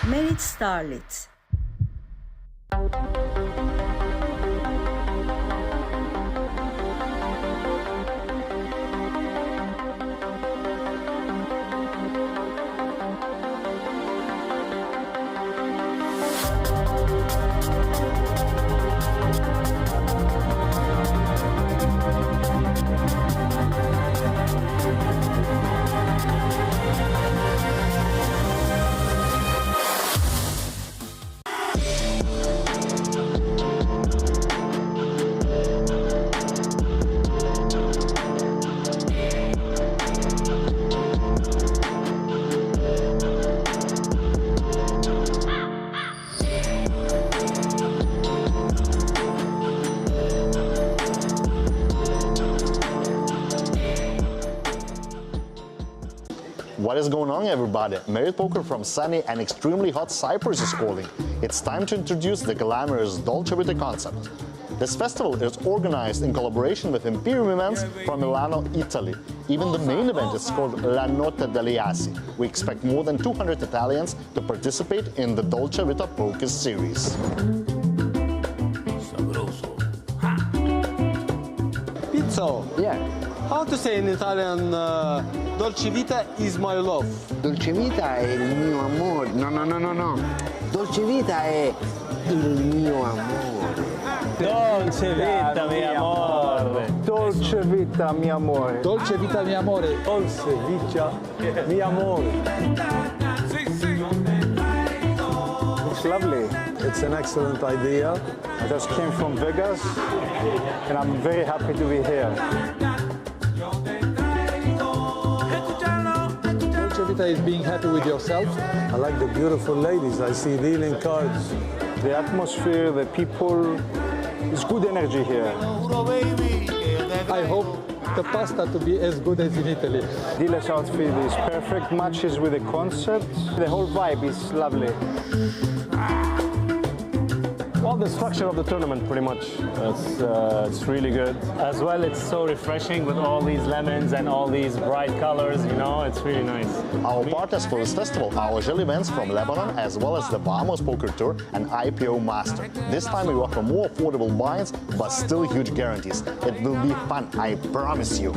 Merit Starlet.
What is going on, everybody? Merit Poker from sunny and extremely hot Cyprus is calling. It's time to introduce the glamorous Dolce Vita concept. This festival is organized in collaboration with Imperium Events from Milano, Italy. Even the main event is called La Notte degli Assi. We expect more than 200 Italians to participate in the Dolce Vita Poker series.
Pizza.
Yeah.
How to say in Italian, Dolce Vita is my love?
Dolce Vita è il mio amore. No, no, no, no, no. Dolce Vita è il mio amore.
Dolce Vita, mi amore.
Dolce Vita, mi amore.
Dolce Vita, mi amore.
Dolce Vita, mi amore. It's lovely. It's an excellent idea. I just came from Vegas, and I'm very happy to be here.
Dolce Vita is being happy with yourself.
I like the beautiful ladies. I see dealing cards. The atmosphere, the people, it's good energy here.
I hope the pasta to be as good as in Italy.
Dila's outfit is perfect, matches with the concept. The whole vibe is lovely. Well, the structure of the tournament, pretty much. It's really good. As well, it's so refreshing with all these lemons and all these bright colors, you know, it's really nice.
Our partners for this festival are Agile Events from Lebanon, as well as the Bahamas Poker Tour and IPO Master. This time we offer more affordable buy-ins, but still huge guarantees. It will be fun, I promise you.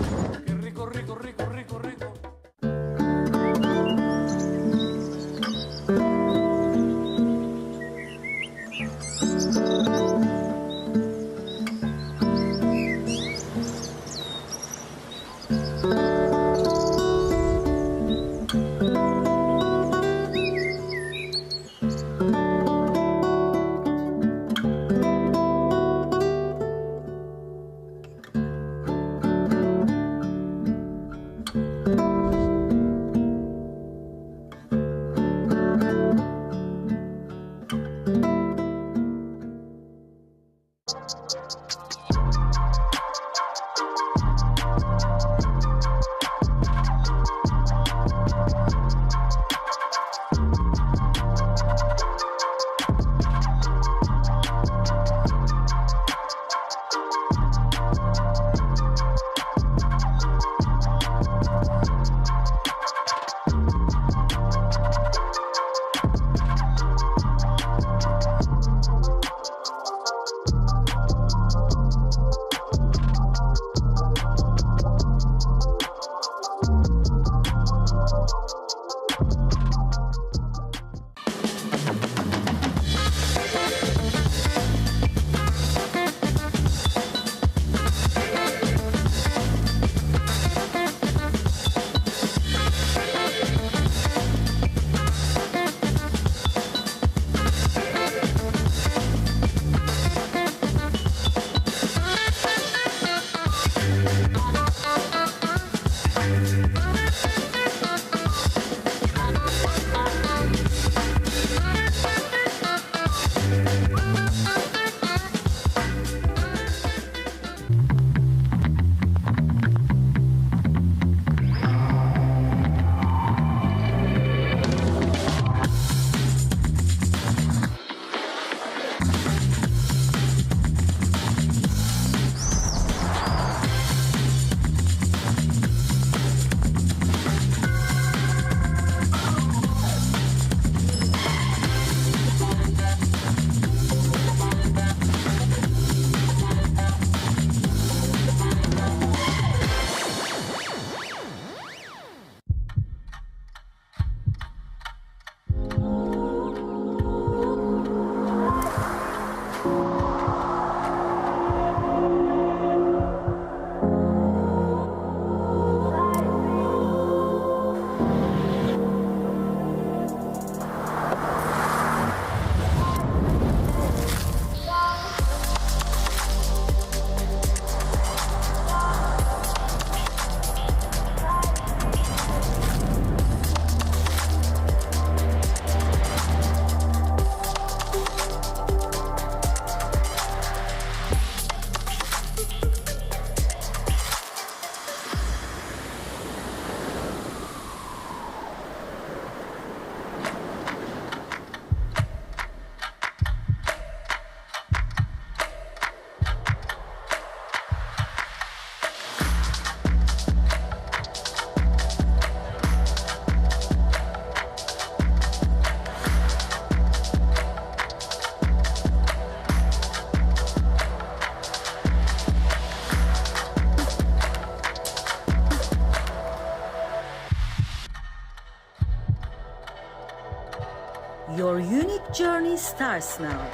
Your unique journey starts now.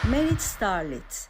Merit Starlet.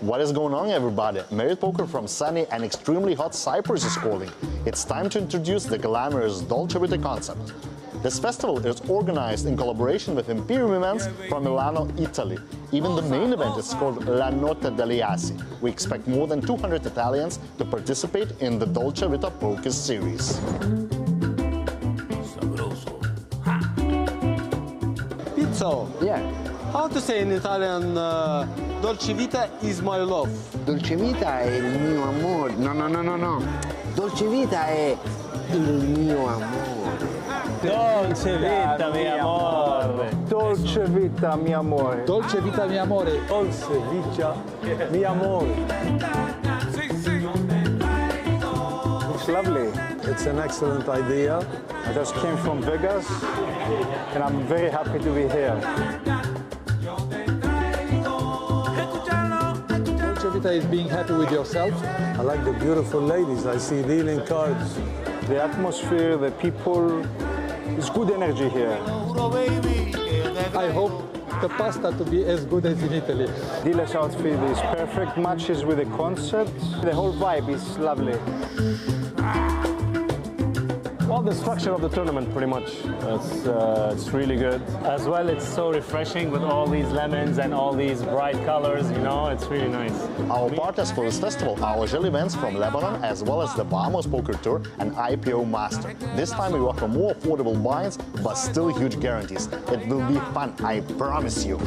What is going on, everybody? Merit Poker from sunny and extremely hot Cyprus is calling. It's time to introduce the glamorous Dolce Vita concept. This festival is organized in collaboration with Imperium Events from Milano, Italy. Even the main event is called La Notte degli Assi. We expect more than 200 Italians to participate in the Dolce Vita Poker series.
Pizzo.
Yeah.
How to say in Italian, Dolce Vita is my love?
Dolce Vita è il mio amore. No. Dolce Vita è il mio amore.
Dolce Vita, mi amore.
Dolce Vita, mi amore.
Dolce Vita, mi amore.
Dolce Vita, mi amore. It's lovely. It's an excellent idea. I just came from Vegas, and I'm very happy to be here.
Dolce Vita is being happy with yourself.
I like the beautiful ladies. I see dealing cards. The atmosphere, the people, it's good energy here.
I hope the pasta to be as good as in Italy.
Dila's outfit is perfect, matches with the concept. The whole vibe is lovely. Well, the structure of the tournament, pretty much. It's really good. As well, it's so refreshing with all these lemons and all these bright colors, you know, it's really nice.
Our partners for this festival are Agile Events from Lebanon, as well as the Bahamas Poker Tour and IPO Master. This time we offer more affordable buy-ins, but still huge guarantees. It will be fun, I promise you.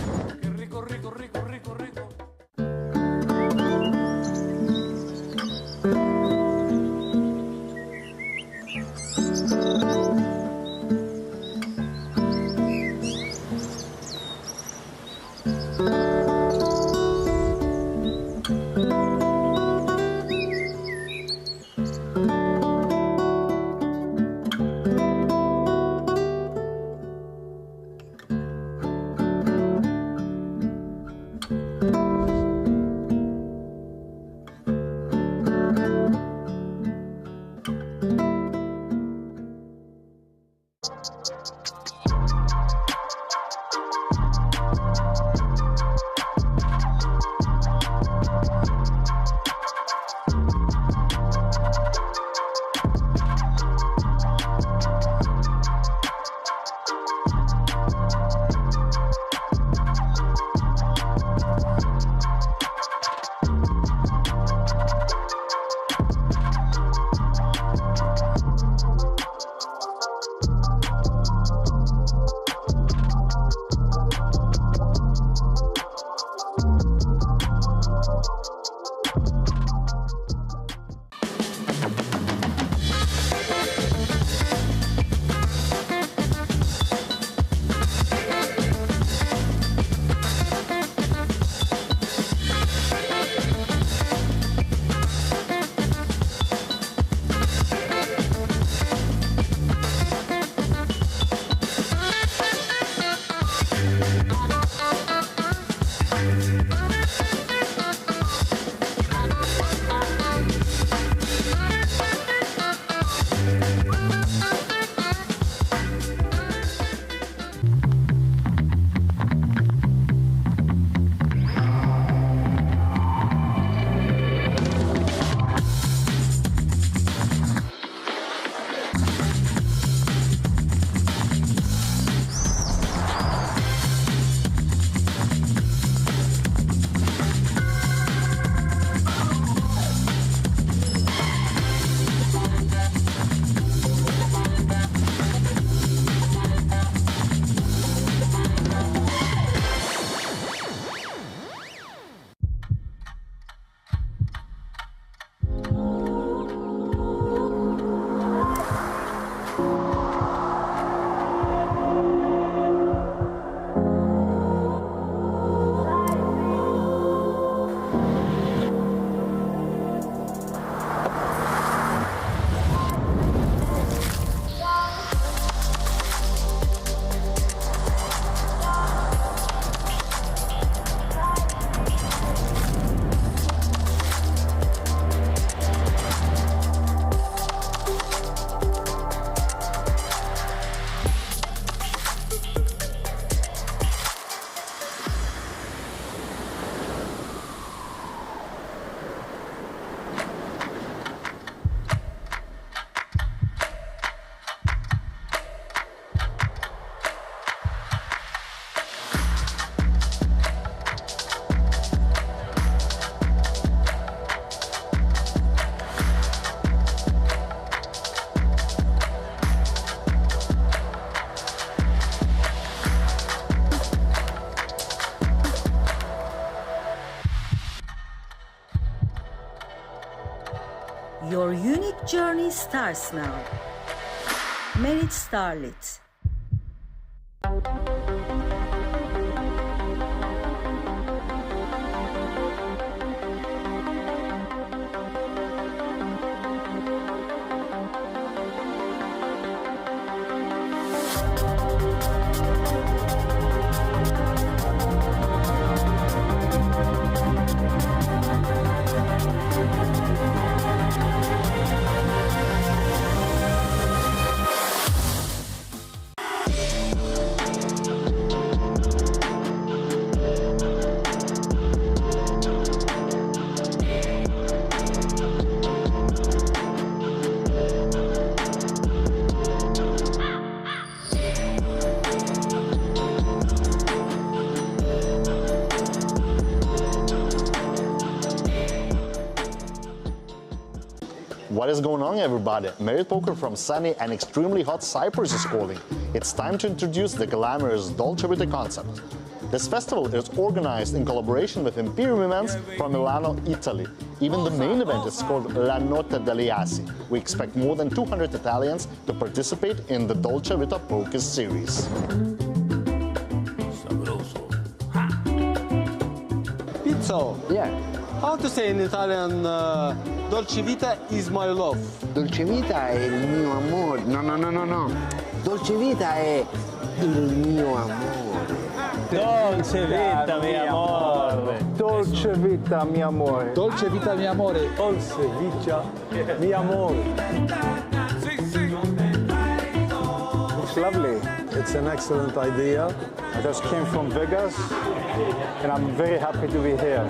Your unique journey starts now. Merit Starlit.
What is going on, everybody? Merit Poker from sunny and extremely hot Cyprus is calling. It's time to introduce the glamorous Dolce Vita concept. This festival is organized in collaboration with Imperium Events from Milano, Italy. Even the main event is called La Notte degli Assi. We expect more than 200 Italians to participate in the Dolce Vita Poker series.
Pizza.
Yeah.
How to say in Italian, Dolce Vita is my love.
Dolce Vita è il mio amore. No, no, no, no, no. Dolce Vita è il mio amore.
Dolce Vita, mi amore. Dolce Vita, mi amore. Dolce Vita, mi amore. Dolce Vita, mi amore. It's lovely. It's an excellent idea. I just came from Vegas, and I'm very happy to be here.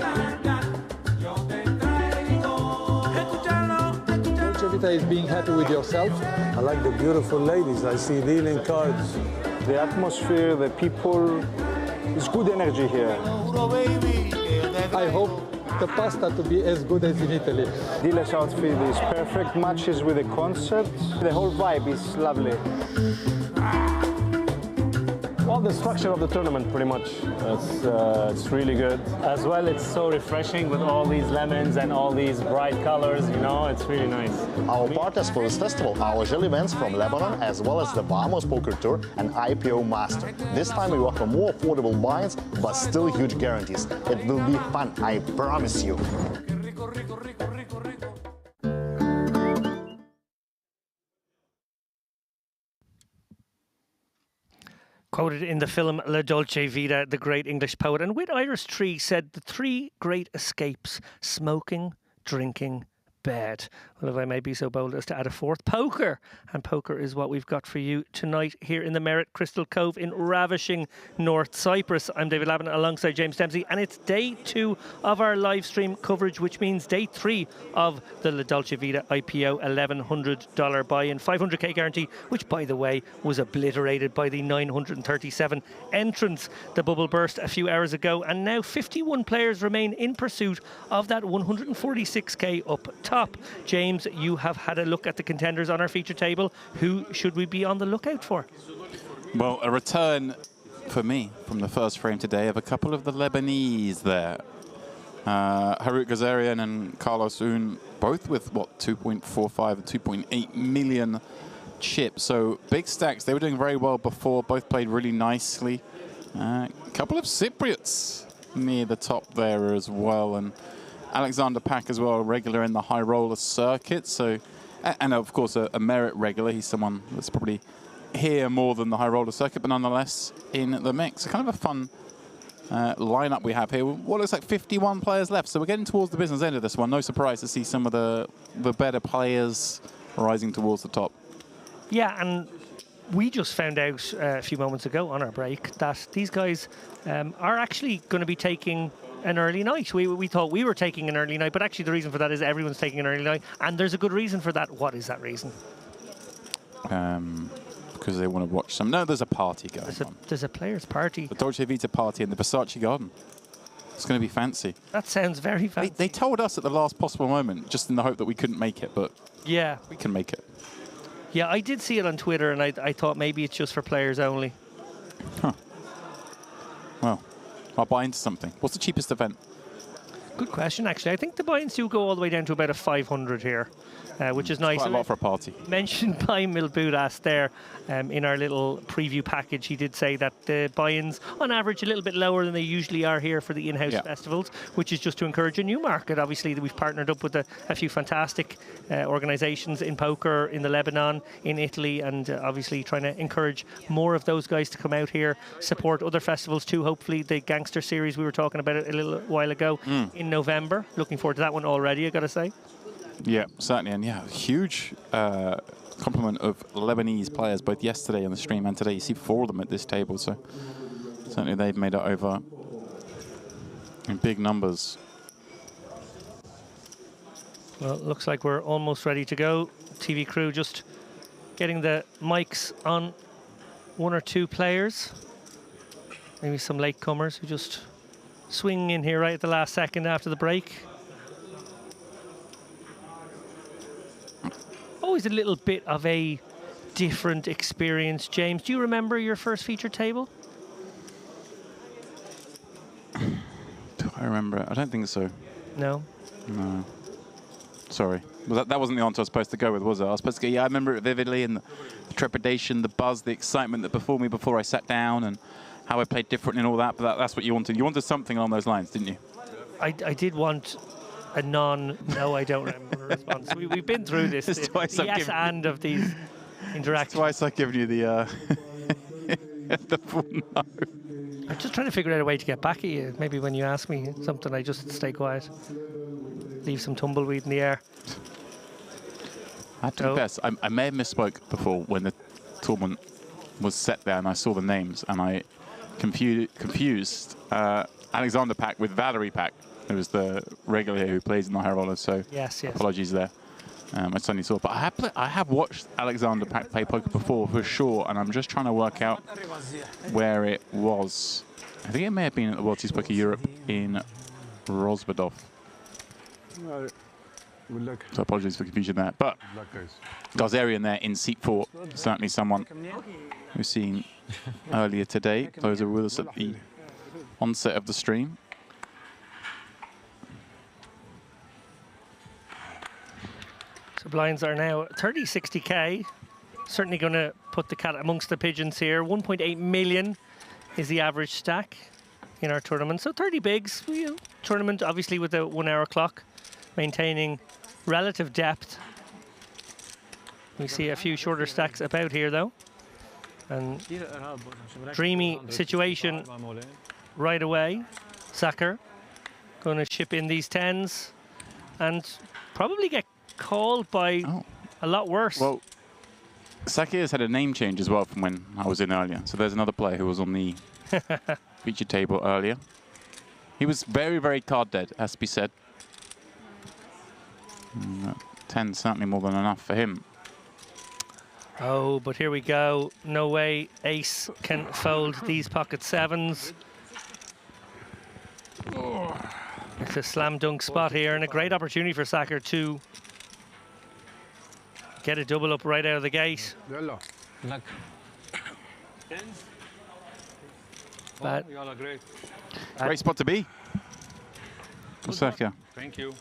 Dolce Vita is being happy with yourself. I like the beautiful ladies. I see dealing cards. The atmosphere, the people, it's good energy here. I hope the pasta to be as good as in Italy. Dile's outfit is perfect, matches with the concept. The whole vibe is lovely. Well, the structure of the tournament, pretty much. It's really good. As well, it's so refreshing with all these lemons and all these bright colors, you know, it's really nice.
Our partners for this festival are Agile Events from Lebanon, as well as the Bahamas Poker Tour and IPO Master. This time we offer more affordable buy-ins, but still huge guarantees. It will be fun, I promise you.
Quoted in the film La Dolce Vita, the great English poet, and with Iris Tree said the three great escapes: smoking, drinking, bed. Well, if I may be so bold as to add a fourth, poker. And poker is what we've got for you tonight here in the Merit Crystal Cove in ravishing North Cyprus. I'm David Lavin alongside James Dempsey, and it's day 2 of our live stream coverage, which means day 3 of the La Dolce Vita IPO $1,100 buy-in, 500k guarantee, which, by the way, was obliterated by the 937 entrants. The bubble burst a few hours ago, and now 51 players remain in pursuit of that 146k up top. James, you have had a look at the contenders on our feature table. Who should we be on the lookout for?
Well, a return for me from the first frame today of a couple of the Lebanese there. Harouk Ghazarian and Carlos Un, both with, what, 2.45 and 2.8 million chips. So big stacks. They were doing very well before. Both played really nicely. A couple of Cypriots near the top there as well. And Alexander Pak as well, regular in the high roller circuit. So, and of course a Merit regular. He's someone that's probably here more than the high roller circuit, but nonetheless in the mix. So kind of a fun lineup we have here. What looks like 51 players left. So we're getting towards the business end of this one. No surprise to see some of the better players rising towards the top.
Yeah, and we just found out a few moments ago on our break that these guys are actually going to be taking an early night. We thought we were taking an early night, but actually the reason for that is everyone's taking an early night, and there's a good reason for that. What is that reason?
Because they want to watch some. No, there's a party going on.
There's a players' party.
The Dolce Vita party in the Versace Garden. It's going to be fancy.
That sounds very fancy.
They told us at the last possible moment, just in the hope that we couldn't make it, but
yeah,
we can make it.
Yeah, I did see it on Twitter, and I thought maybe it's just for players only.
Huh. Well, I'll buy into something. What's the cheapest event?
Good question, actually. I think the buy-ins do go all the way down to about a 500 here, which is nice.
Quite a lot for a party.
Mentioned by Milbudas there in our little preview package. He did say that the buy-ins, on average, a little bit lower than they usually are here for the in-house festivals, which is just to encourage a new market. Obviously, we've partnered up with a few fantastic organisations in poker in the Lebanon, in Italy, and obviously trying to encourage more of those guys to come out here, support other festivals too. Hopefully, the Gangster Series, we were talking about it a little while ago, in November. Looking forward to that one already, I got to say.
Yeah, certainly. And yeah, huge complement of Lebanese players both yesterday on the stream and today. You see 4 of them at this table, so certainly they've made it over in big numbers.
Well, it looks like we're almost ready to go. TV crew just getting the mics on 1 or 2 players. Maybe some latecomers who just swing in here right at the last second after the break. Always a little bit of a different experience. James, do you remember your first feature table?
Do I remember it? I don't think so.
No?
No. Sorry. Well, that wasn't the answer I was supposed to go with, was it? I was supposed to go, yeah, I remember it vividly, and the trepidation, the buzz, the excitement that before me before I sat down, and how I played different and all that, but that's what you wanted. You wanted something along those lines, didn't you?
I did want a no, I don't remember response. We've been through this. The yes and of these interactions.
Twice I've given you the, the full no.
I'm just trying to figure out a way to get back at you. Maybe when you ask me something, I just stay quiet. Leave some tumbleweed in the air.
I have to confess, I may have misspoke before when the tournament was set there and I saw the names, and I confused Alexander Pack with Valerie Pack, who was the regular here who plays in the Higher Rollers, so
yes.
Apologies there. I suddenly saw, but I have watched Alexander Pack play poker before for sure, and I'm just trying to work out where it was. I think it may have been at the World Series Poker Europe in Rozbadov. So apologies for confusion there. But Gazarian there in seat 4, certainly someone we've seen earlier today. Those are with us at the onset of the stream.
So blinds are now 30, 60k. Certainly going to put the cat amongst the pigeons here. 1.8 million is the average stack in our tournament. So 30 bigs. Tournament obviously with the 1 hour clock, maintaining relative depth. We see a few shorter stacks about here though. And dreamy situation right away. Sacker going to chip in these 10s and probably get called by a lot worse.
Well, Saki has had a name change as well from when I was in earlier. So there's another player who was on the feature table earlier. He was very, very card dead, has to be said. 10 certainly more than enough for him.
Oh, but here we go. No way Ace can fold these pocket 7s. It's a slam dunk spot here and a great opportunity for Sacker to get a double up right out of the gate. But
great spot to be. Sacker.
Thank you.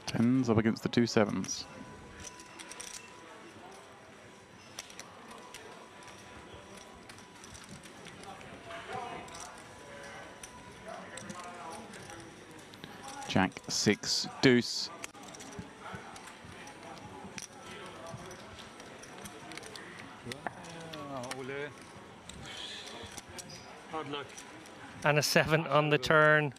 10s up against the 2 7s. Jack 6 deuce.
And a 7 on the turn.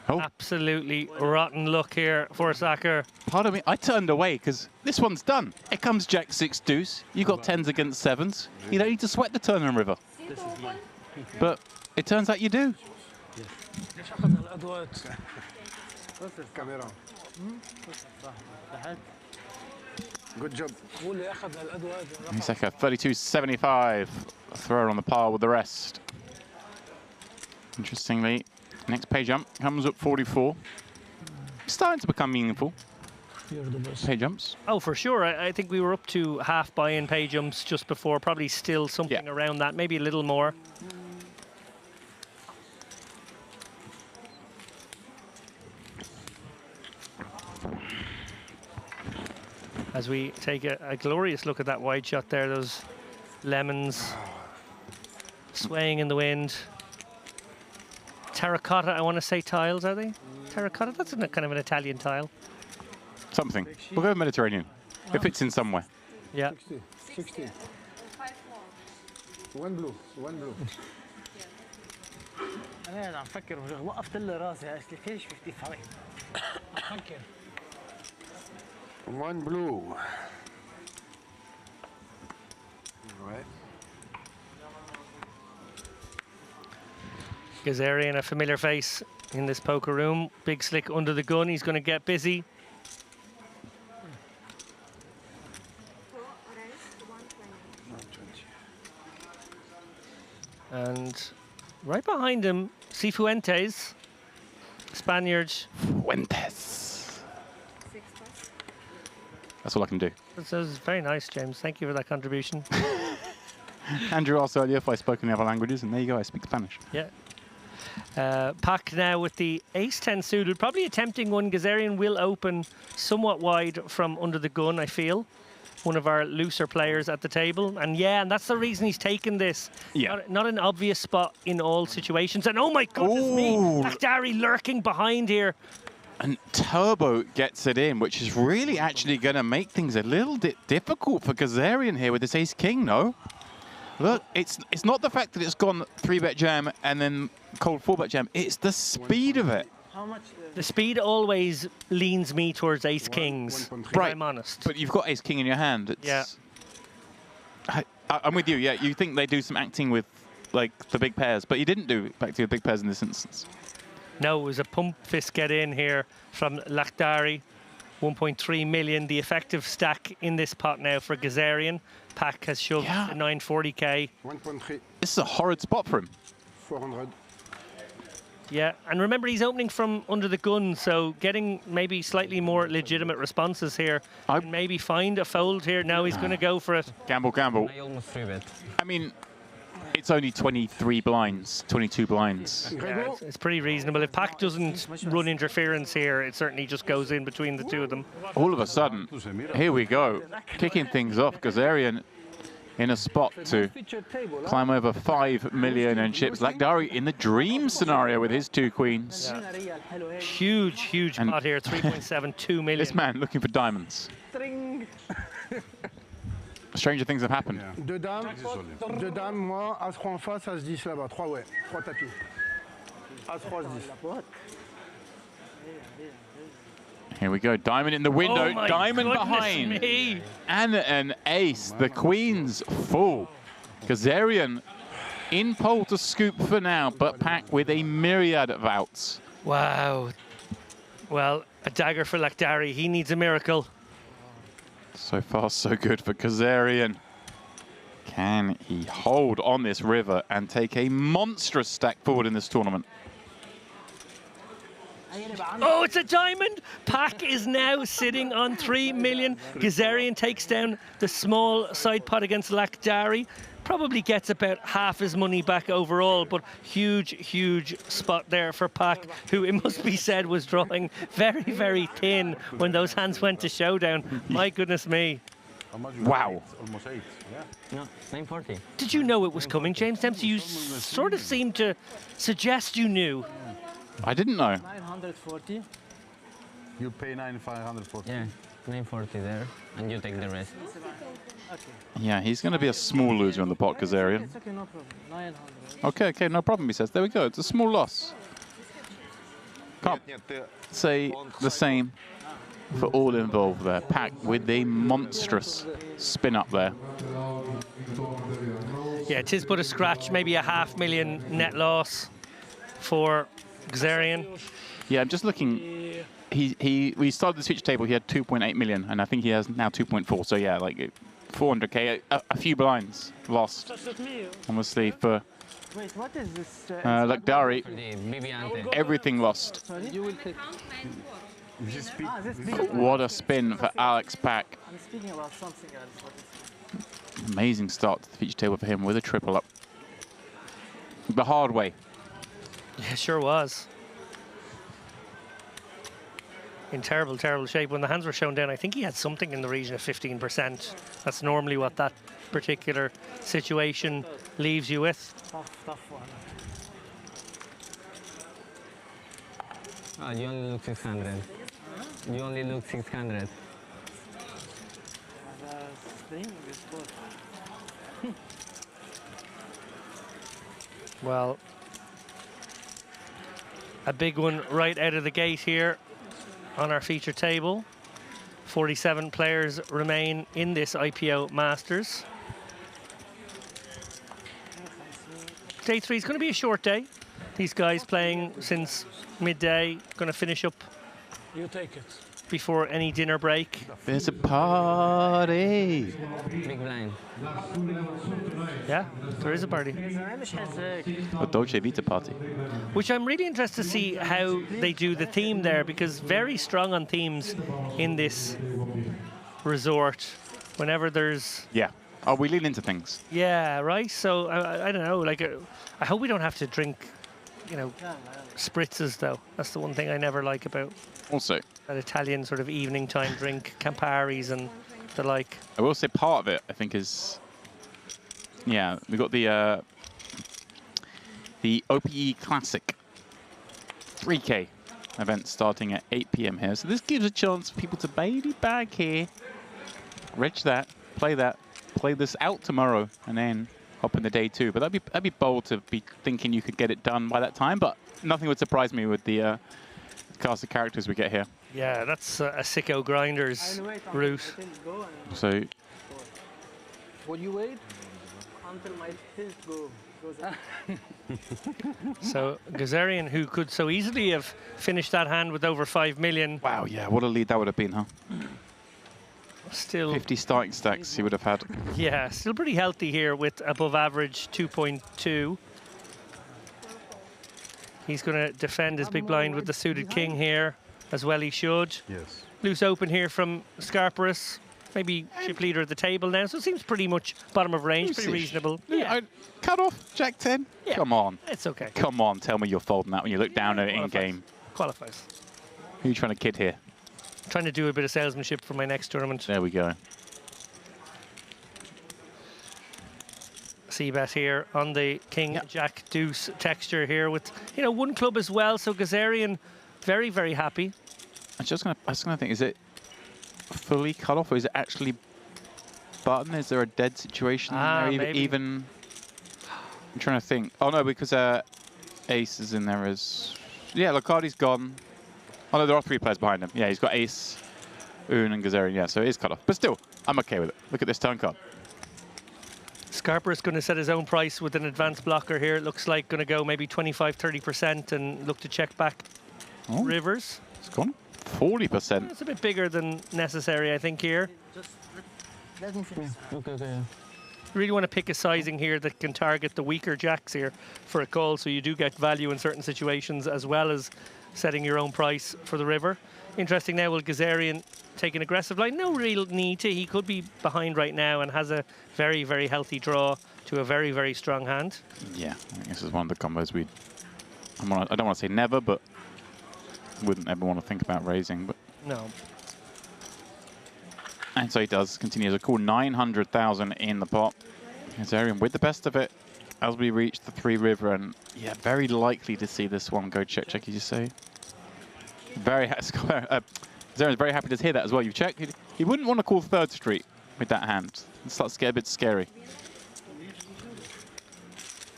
Absolutely rotten luck here for Sacker.
Pardon me, I turned away because this one's done. It comes Jack 6 deuce. You got 10s against 7s. You don't need to sweat the turn and river. But it turns out you do.
Good job.
Sacker 32.75. Thrower on the par with the rest. Interestingly, next pay jump comes up 44. Starting to become meaningful. Pay jumps.
Oh, for sure. I think we were up to half buy-in pay jumps just before. Probably still something around that, maybe a little more. As we take a glorious look at that wide shot there, those lemons swaying in the wind. Terracotta, I want to say tiles, are they? Terracotta, that's kind of an Italian tile.
Something. We'll go Mediterranean. It fits in somewhere.
Yeah.
60. One blue.
انا قاعد عم فكر وقفت لي راسي قالت لي ليش 55 عم فكر.
One blue. Right.
Gazarian, a familiar face in this poker room. Big Slick under the gun. He's going to get busy. And right behind him, Cifuentes, Spaniard.
Fuentes. That's all I can do.
That was very nice, James. Thank you for that contribution.
Andrew asked earlier if I spoke any other languages, and there you go, I speak Spanish.
Yeah. Pak now with the ace-10 suited, probably attempting one. Gazarian will open somewhat wide from under the gun, I feel. One of our looser players at the table. And yeah, and that's the reason he's taken this.
Yeah.
Not an obvious spot in all situations. And oh my goodness me, Lakhdari lurking behind here.
And Turbo gets it in, which is really actually going to make things a little bit difficult for Gazarian here with this ace-king, no? Look, it's not the fact that it's gone 3-bet jam and then cold 4-bet jam. It's the speed of it.
How much?
The speed always leans me towards ace-kings, if I'm honest.
But you've got ace-king in your hand.
Yeah.
I'm with you, yeah. You think they do some acting with, like, the big pairs, but you didn't do back to your big pairs in this instance.
No, it was a pump fist get in here from Lakhdari. 1.3 million, the effective stack in this pot now for Gazarian. Pak has shoved 940k.
1.3.
This is a horrid spot for him.
400.
Yeah, and remember he's opening from under the gun, so getting maybe slightly more legitimate responses here. And maybe find a fold here. Now he's going to go for it.
Gamble, gamble. I mean, it's only 23 blinds, 22 blinds.
Yeah, it's pretty reasonable. If Pak doesn't run interference here, it certainly just goes in between the two of them.
All of a sudden, here we go. Kicking things off, Gazarian in a spot to climb over 5 million and chips. Lakhdari in the dream scenario with his 2 queens.
Yeah. Huge pot here, 3.72 million.
This man looking for diamonds. Stranger things have happened.
Deux dames, moi, As-3 en face, As-10 là-bas. 3, ouais. 3 tapis. As-3, As-10.
Here we go, diamond in the window,
Oh my
diamond
goodness
behind.
me.
And an ace, the queen's full. Gazarian in pole to scoop for now, but Pak with a myriad of outs.
Wow. Well, a dagger for Lakhdari. He needs a miracle.
So far, so good for Gazarian. Can he hold on this river and take a monstrous stack forward in this tournament?
Oh, it's a diamond! Pak is now sitting on 3 million. Gazarian takes down the small side pot against Lakhdari. Probably gets about half his money back overall, but huge spot there for Pak, who it must be said was drawing very thin when those hands went to showdown. My goodness me.
Wow.
Almost 8, yeah.
No, 940.
Did you know it was coming, James Dempsey? You sort of seemed to suggest you knew.
I didn't know.
940.
You pay 9,540.
Yeah, 940 there, and you take the rest.
Yeah, he's going to be a small loser on the pot, Gazarian.
It's okay, no problem. 900.
Okay, no problem, he says. There we go, it's a small loss. Can't say the same for all involved there. Pak with the monstrous spin up there.
Yeah, 'tis but a scratch, maybe a $500,000 net loss for Gazarian.
Yeah, I'm just looking. We started the switch table, he had 2.8 million, and I think he has now 2.4. So yeah, like 400k, a few blinds lost. Honestly, for
Wait, what is this?
Lakhdari, everything lost.
Sorry? You will take.
This big.
What a spin for Alex Pak.
I'm speaking about something else. What is
Amazing start to the feature table for him with a triple up. The hard way.
Yeah, sure was. in terrible, terrible shape. When the hands were shown down, I think he had something in the region of 15%. That's normally what that particular situation leaves you with.
Tough one.
Oh, you only look 600. You only look 600.
Well, a big one right out of the gate here on our feature table. 47 players remain in this IPO Masters. Day 3 is going to be a short day. These guys playing since midday, going to finish up
You take it.
before any dinner break.
There's a party.
Big blind.
Yeah, there is a party.
A Dolce Vita party.
Which I'm really interested to see how they do the theme there, because very strong on themes in this resort. Whenever there's...
Yeah. Oh, we lean into things.
Yeah, right? So, I don't know, like, I hope we don't have to drink, you know, spritzes, though. That's the one thing I never like about
Also,
that Italian sort of evening time drink, Camparis and the like.
I will say part of it, I think, is... Yeah, we've got the OPE Classic 3K event starting at 8 p.m. here. So this gives a chance for people to baby bag here, reg that, play this out tomorrow, and then hop in the day 2. But that'd be bold to be thinking you could get it done by that time. But nothing would surprise me with the cast of characters we get here.
Yeah, that's a sicko grinders route.
So
Will you wait until my tilt goes up?
So Gazarian, who could so easily have finished that hand with over 5 million.
Wow, yeah, what a lead that would have been, huh?
Still
50 starting stacks he would have had.
Yeah, still pretty healthy here with above average 2.2. He's going to defend his big blind with the suited king here, as well he should.
Yes.
Loose open here from Scarparus. Maybe chip leader at the table now, so it seems pretty much bottom of range, pretty reasonable.
Yeah. Cut off, Jack 10.
Yeah.
Come on.
It's okay.
Come on, tell me you're folding that when you look down at it in game.
Qualifies.
Who are you trying to kid here?
Trying to do a bit of salesmanship for my next tournament.
There we go.
C-bet here on the King Jack Deuce texture here with, you know, one club as well. So Gazarian very, very happy.
I was gonna think, is it fully cut off or is it actually button? Is there a dead situation in there? Even I'm trying to think. Oh no, because ace is in there as Locardi's gone. Oh no, there are 3 players behind him. Yeah, he's got ace, Un, and Gazarian. Yeah, so it is cut off. But still, I'm okay with it. Look at this turn card.
Scarparus going to set his own price with an advanced blocker here. It looks like going to go maybe 25-30% and look to check back rivers.
It's gone 40%.
It's a bit bigger than necessary, I think, here.
Let me finish.
Okay.
Really want to pick a sizing here that can target the weaker jacks here for a call, so you do get value in certain situations as well as setting your own price for the river. Interesting now, will Gazarian take an aggressive line? No real need to. He could be behind right now and has a very, very healthy draw to a very, very strong hand.
Yeah, I think this is one of the combos I don't want to say never, but wouldn't ever want to think about raising. But
no.
And so he does continue as a cool 900,000 in the pot. Gazarian with the best of it as we reach the 3 river, and yeah, very likely to see this one go check, you just say. Gazarian's very happy to hear that as well. You've checked. He wouldn't want to call 3rd Street with that hand. It starts to get a bit scary.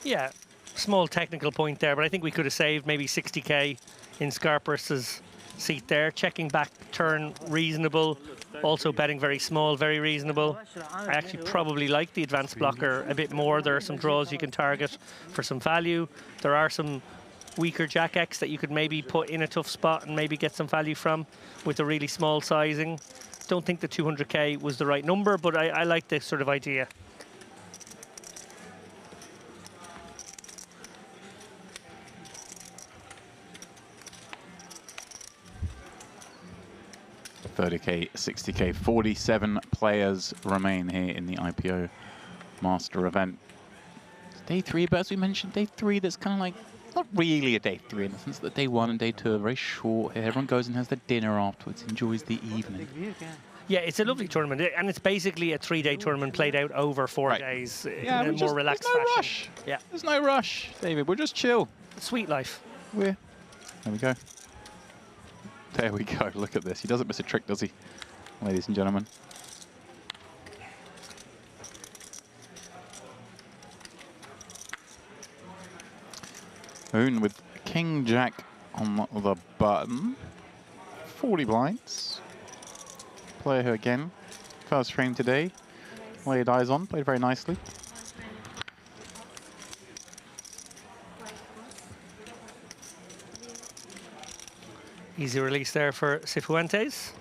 Yeah, small technical point there, but I think we could have saved maybe 60k in Scarparus's seat there. Checking back turn reasonable. Also betting very small, very reasonable. I actually probably like the advanced blocker a bit more. There are some draws you can target for some value. There are some weaker Jack X that you could maybe put in a tough spot and maybe get some value from with a really small sizing. Don't think the 200k was the right number, but I like this sort of idea.
$30k, $60k, 47 players remain here in the IPO Master event. Day 3, but as we mentioned, day 3, that's kind of like not really a day 3 in the sense that day 1 and day 2 are very short here. Everyone goes and has their dinner afterwards, enjoys the evening.
Yeah, it's a lovely tournament, and it's basically a 3-day tournament played out over 4 days in a more relaxed
there's no
fashion.
rush.
Yeah,
There's no rush, David. We'll just chill.
Sweet life.
There we go. There we go. Look at this. He doesn't miss a trick, does he, ladies and gentlemen? Oon with King Jack on the button. 40 blinds. Player who, again, first frame today. Laid eyes on, played very nicely.
Easy release there for Cifuentes.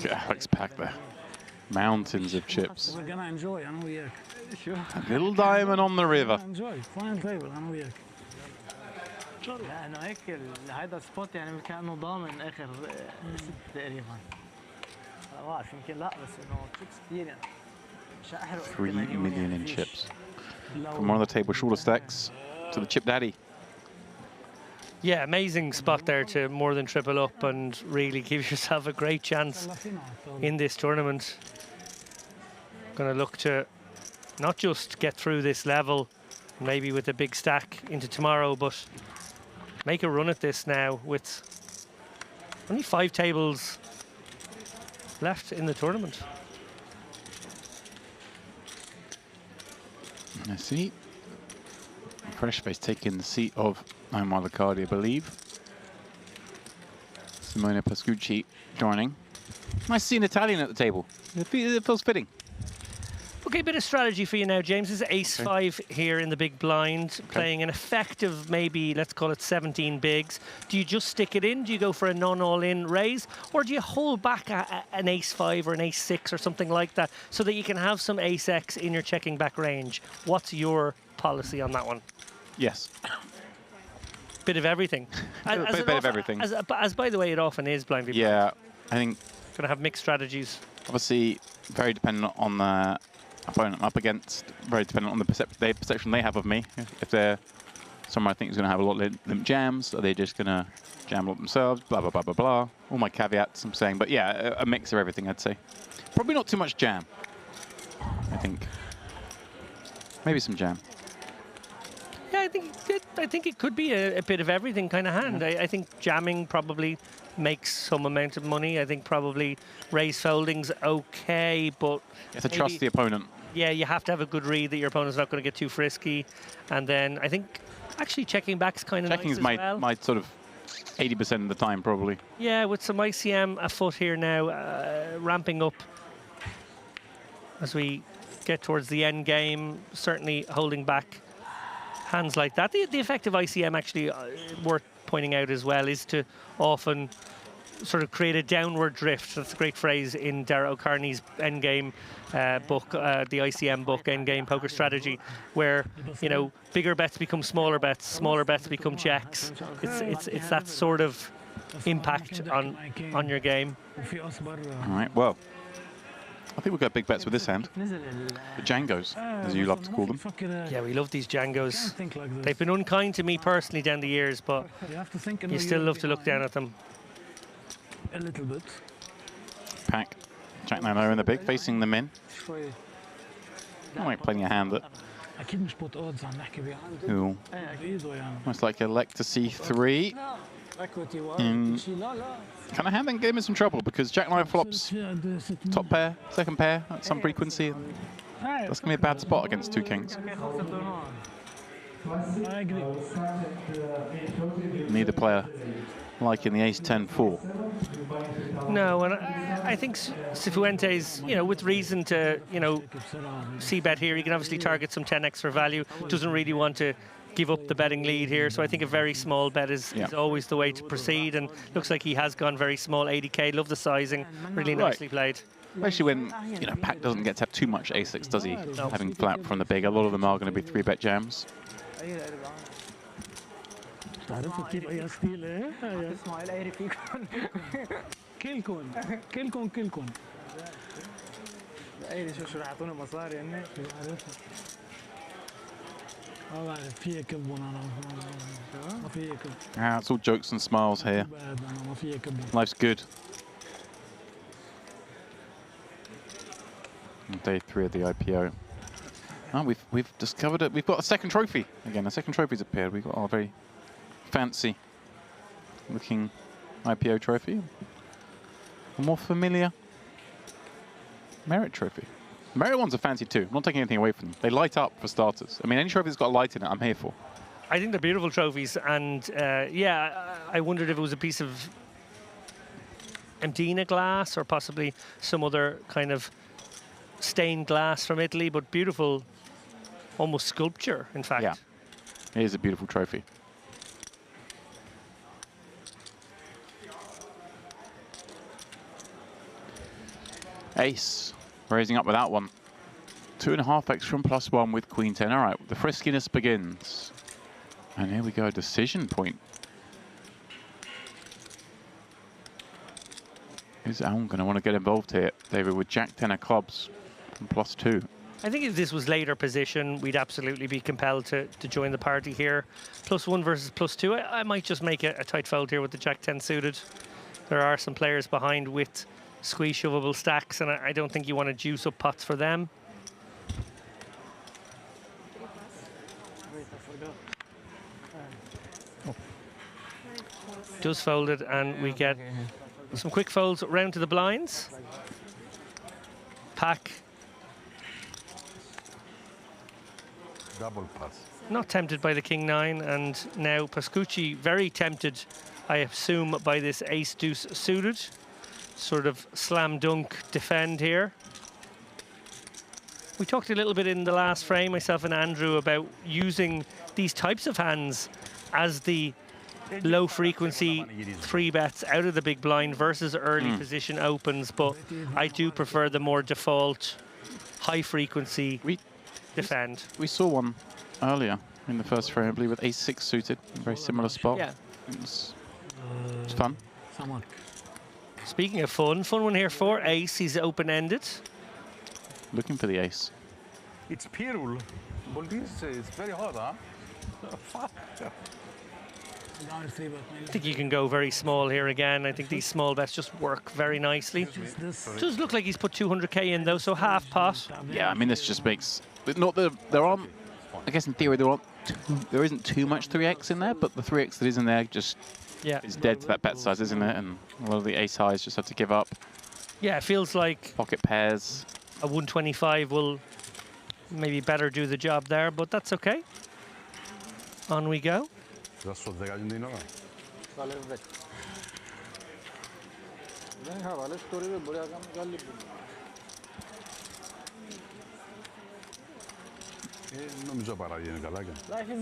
Alex back there. Mountains of chips.
We're gonna enjoy, أنا وياك.
A little diamond on the river.
Enjoy, final table, أنا وياك.
لا انه هيك هيدا السبوت يعني كانه ضامن اخر 6 تقريبا. ما بعرف يمكن لا بس انه تشيبس كثير يعني. مش احرق
3 million in chips. From one of the table shorter stacks to the chip daddy.
Yeah, amazing spot there to more than triple up and really give yourself a great chance in this tournament. Going to look to not just get through this level, maybe with a big stack into tomorrow, but make a run at this now with only 5 tables left in the tournament.
I see. Fresh face taking the seat of Omar Licardi, I believe. Simone Pascucci joining. Nice to see an Italian at the table. It feels fitting.
Okay, bit of strategy for you now, James. This is ace-5 here in the big blind, playing an effective, maybe, let's call it 17 bigs. Do you just stick it in? Do you go for a non-all-in raise? Or do you hold back an ace-5 or an ace-6 or something like that so that you can have some ace-x in your checking back range? What's your policy on that one?
Yes.
Bit of everything.
Bit of everything.
As by the way, it often is blind v blind.
Yeah, I think...
Going to have mixed strategies.
Obviously, very dependent on the opponent I'm up against, very dependent on the perception they have of me. If they're someone I think is going to have a lot of limp jams, are they just going to jam a lot themselves, blah, blah, blah, blah, blah. All my caveats I'm saying, but yeah, a mix of everything, I'd say. Probably not too much jam, I think. Maybe some jam.
Yeah, I think it could be a bit of everything kind of hand. I think jamming probably makes some amount of money. I think probably raise folding's okay, but
You have to trust the opponent.
Yeah, you have to have a good read that your opponent's not going to get too frisky. And then I think actually checking back's kind of nice as well.
my sort of 80% of the time, probably.
Yeah, with some ICM afoot here now, ramping up as we get towards the end game, certainly holding back hands like that. The effect of ICM actually worth pointing out as well is to often sort of create a downward drift. That's a great phrase in Dara O'Carney's endgame book, the ICM book, Endgame Poker Strategy, where, you know, bigger bets become smaller bets become checks. It's that sort of impact on your game.
All right, well, I think we've got big bets with this hand. The Djangos, as you love to call them.
Yeah, we love these Djangos. They've been unkind to me personally down the years, but you still love to look down at them.
A little bit.
Pack. Jack 9-0 in the big, facing them in. I like playing a hand that... Ooh. Almost like elect to C3. Kind of hand that game in some trouble because Jack 9 flops top pair, second pair at some frequency. That's going to be a bad spot against 2 kings.
I agree.
Neither player liking the ace-10-4.
No, and I think Cifuentes, you know, with reason to, you know, c-bet here, he can obviously target some 10x for value. Doesn't really want to give up the betting lead here, so I think a very small bet is always the way to proceed, and looks like he has gone very small, 80k. Love the sizing, really nicely played.
Especially when, you know, Pack doesn't get to have too much a6, does he? No. Having flat from the big, a lot of them are going to be 3-bet jams.
بتعرفوا كيف اي ستيل ايه؟
اسمعوا القيري فيكم
كلكم كلكم القيري شو رح يعطوني مصاري هن؟ ما بعرف في يكبون انا ما في يكب
It's all jokes and smiles here.
ما في يكبون
Life's good. On day 3 of the IPO. Oh, we've discovered it. We've got a second trophy again. A second trophy's appeared. We've got our very fancy looking IPO trophy. A more familiar Merit trophy. Merit ones are fancy too. I'm not taking anything away from them. They light up for starters. I mean, any trophy that's got a light in it, I'm here for.
I think they're beautiful trophies, and yeah, I wondered if it was a piece of Emdina glass or possibly some other kind of stained glass from Italy, but beautiful, almost sculpture, in fact.
Yeah, it is a beautiful trophy. Ace, raising up with that one. 2.5x from +1 with Queen 10. All right, the friskiness begins. And here we go, decision point. Is Alan going to want to get involved here, David, with Jack 10 of clubs from +2?
I think if this was later position, we'd absolutely be compelled to join the party here. +1 versus +2. I might just make a tight fold here with the Jack 10 suited. There are some players behind with squeeze shovable stacks, and I don't think you want to juice up pots for them. Does fold it, and we get some quick folds round to the blinds. Pack.
Double pass.
Not tempted by the King 9, and now Pascucci very tempted, I assume, by this Ace Deuce suited. Sort of slam dunk defend here. We talked a little bit in the last frame, myself and Andrew, about using these types of hands as the low frequency 3-bets out of the big blind versus early position opens, but I do prefer the more default high frequency defend.
We saw one earlier in the first frame, I believe, with Ace-6 suited, a very similar spot.
Yeah.
It's fun.
Speaking of fun one here for Ace. He's open-ended.
Looking for the ace.
It's Pirul, but this is very hard, huh? Fuck.
I think you can go very small here again. I think these small bets just work very nicely. Does look like he's put 200k in though, so half pot.
Yeah, I mean, this just makes... Not the, there aren't... I guess in theory there isn't too much 3x in there, but the 3x that is in there just is dead to that bet size, isn't it? And a lot of the ace highs just have to give up.
Yeah, it feels like...
Pocket pairs.
A 125 will maybe better do the job there, but that's okay. On we go.
Life is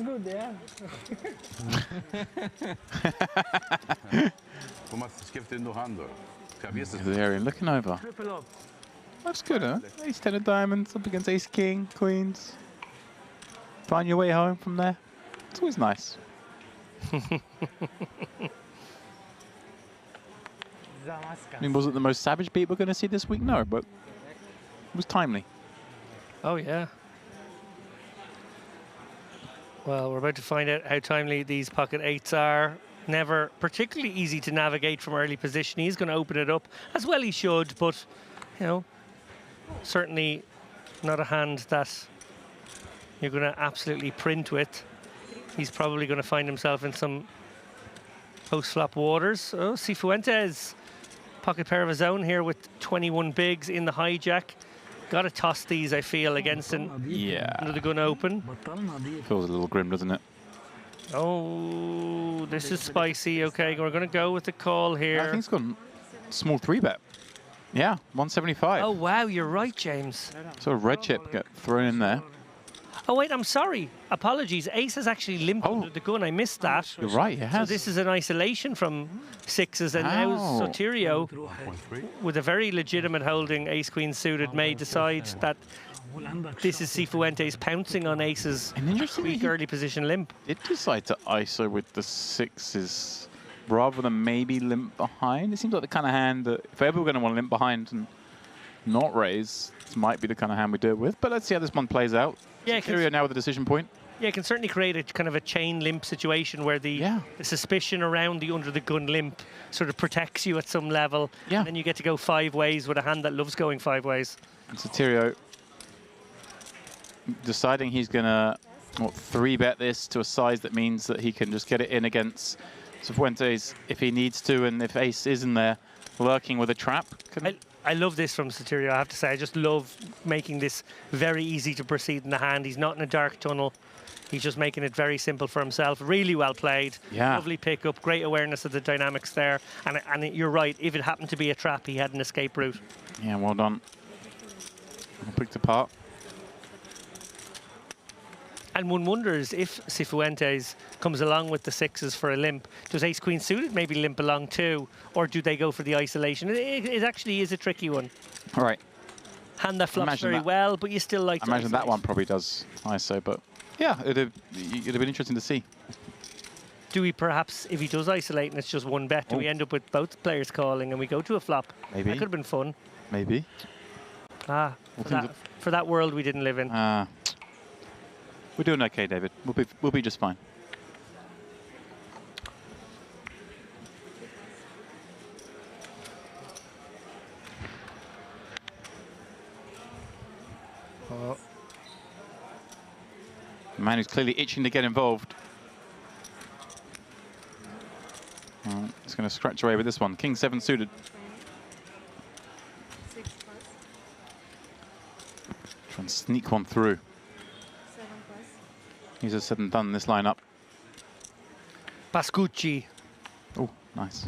good, yeah.
There, looking over. That's good, huh? Ace 10 of diamonds up against Ace King, Queens. Find your way home from there. It's always nice. I mean, was it the most savage beat we're going to see this week? No, but it was timely.
Oh, yeah. Well, we're about to find out how timely these pocket eights are. Never particularly easy to navigate from early position. He's going to open it up, as well he should, but, you know, certainly not a hand that you're going to absolutely print with. He's probably going to find himself in some post-flop waters. Oh, Cifuentes, pocket pair of his own here with 21 bigs in the hijack. Got to toss these, I feel, against under the gun open.
Feels a little grim, doesn't it?
Oh, this is spicy. Okay, we're going to go with the call here.
I think it's got a small 3-bet. Yeah, 175.
Oh, wow, you're right, James.
So a red chip get thrown in there.
Oh, wait, I'm sorry. Apologies. Ace has actually limped under the gun. I missed that.
You're right, it has.
So this is an isolation from sixes, and now Sotirio, with a very legitimate holding, ace-queen suited, may decide that This is Cifuentes pouncing on Ace's weak early position limp.
Did decide to ISO with the 6s rather than maybe limp behind. It seems like the kind of hand that if ever we're going to want to limp behind and not raise, this might be the kind of hand we do it with. But let's see how this one plays out.
Yeah,
Cyria now with the decision point.
Yeah, it can certainly create a kind of a chain limp situation where the suspicion around the under the gun limp sort of protects you at some level. Yeah. And then you get to go 5 ways with a hand that loves going 5 ways.
And Sotirio deciding he's going to 3-bet this to a size that means that he can just get it in against Cifuentes if he needs to, and if Ace isn't there lurking with a trap.
I love this from Sotirio, I have to say. I just love making this very easy to proceed in the hand. He's not in a dark tunnel. He's just making it very simple for himself. Really well played.
Yeah.
Lovely pickup. Great awareness of the dynamics there. And you're right. If it happened to be a trap, he had an escape route.
Yeah, well done. Picked apart.
And one wonders if Cifuentes comes along with the 6s for a limp, does Ace Queen suited maybe limp along too? Or do they go for the isolation? It actually is a tricky one.
All right.
Hand that flops very well, but you still like to
I imagine that one probably does ISO, but yeah, it'd have been interesting to see.
Do we perhaps, if he does isolate and it's just 1 bet, do we end up with both players calling and we go to a flop?
Maybe.
That could have been fun.
Maybe.
For that world we didn't live in.
We're doing okay, David. We'll be just fine. The man who's clearly itching to get involved. He's going to scratch away with this one. King 7 suited. Try and sneak one through. He's a said and done in this lineup.
Pascucci.
Oh, nice.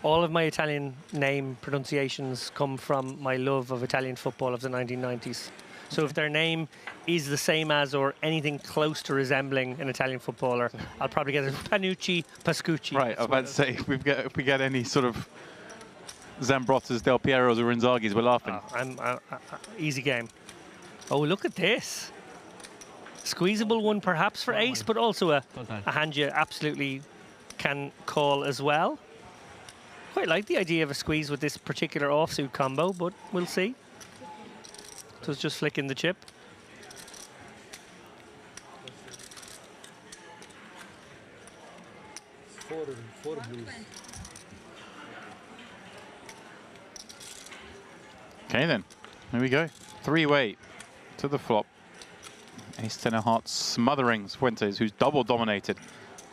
All of my Italian name pronunciations come from my love of Italian football of the 1990s. So if their name is the same as or anything close to resembling an Italian footballer, I'll probably get it Panucci, Pascucci.
Right, I was about to say, if we get any sort of Zambrottas, Del Pieros, or Inzaghi's, we're laughing.
Easy game. Oh, look at this. Squeezable one perhaps for Ace, but also a hand you absolutely can call as well. Quite like the idea of a squeeze with this particular offsuit combo, but we'll see. So it's just flicking the chip.
Four blues.
Okay then, here we go. 3-way to the flop. Ace 10 of hearts smothering Fuentes, who's double dominated.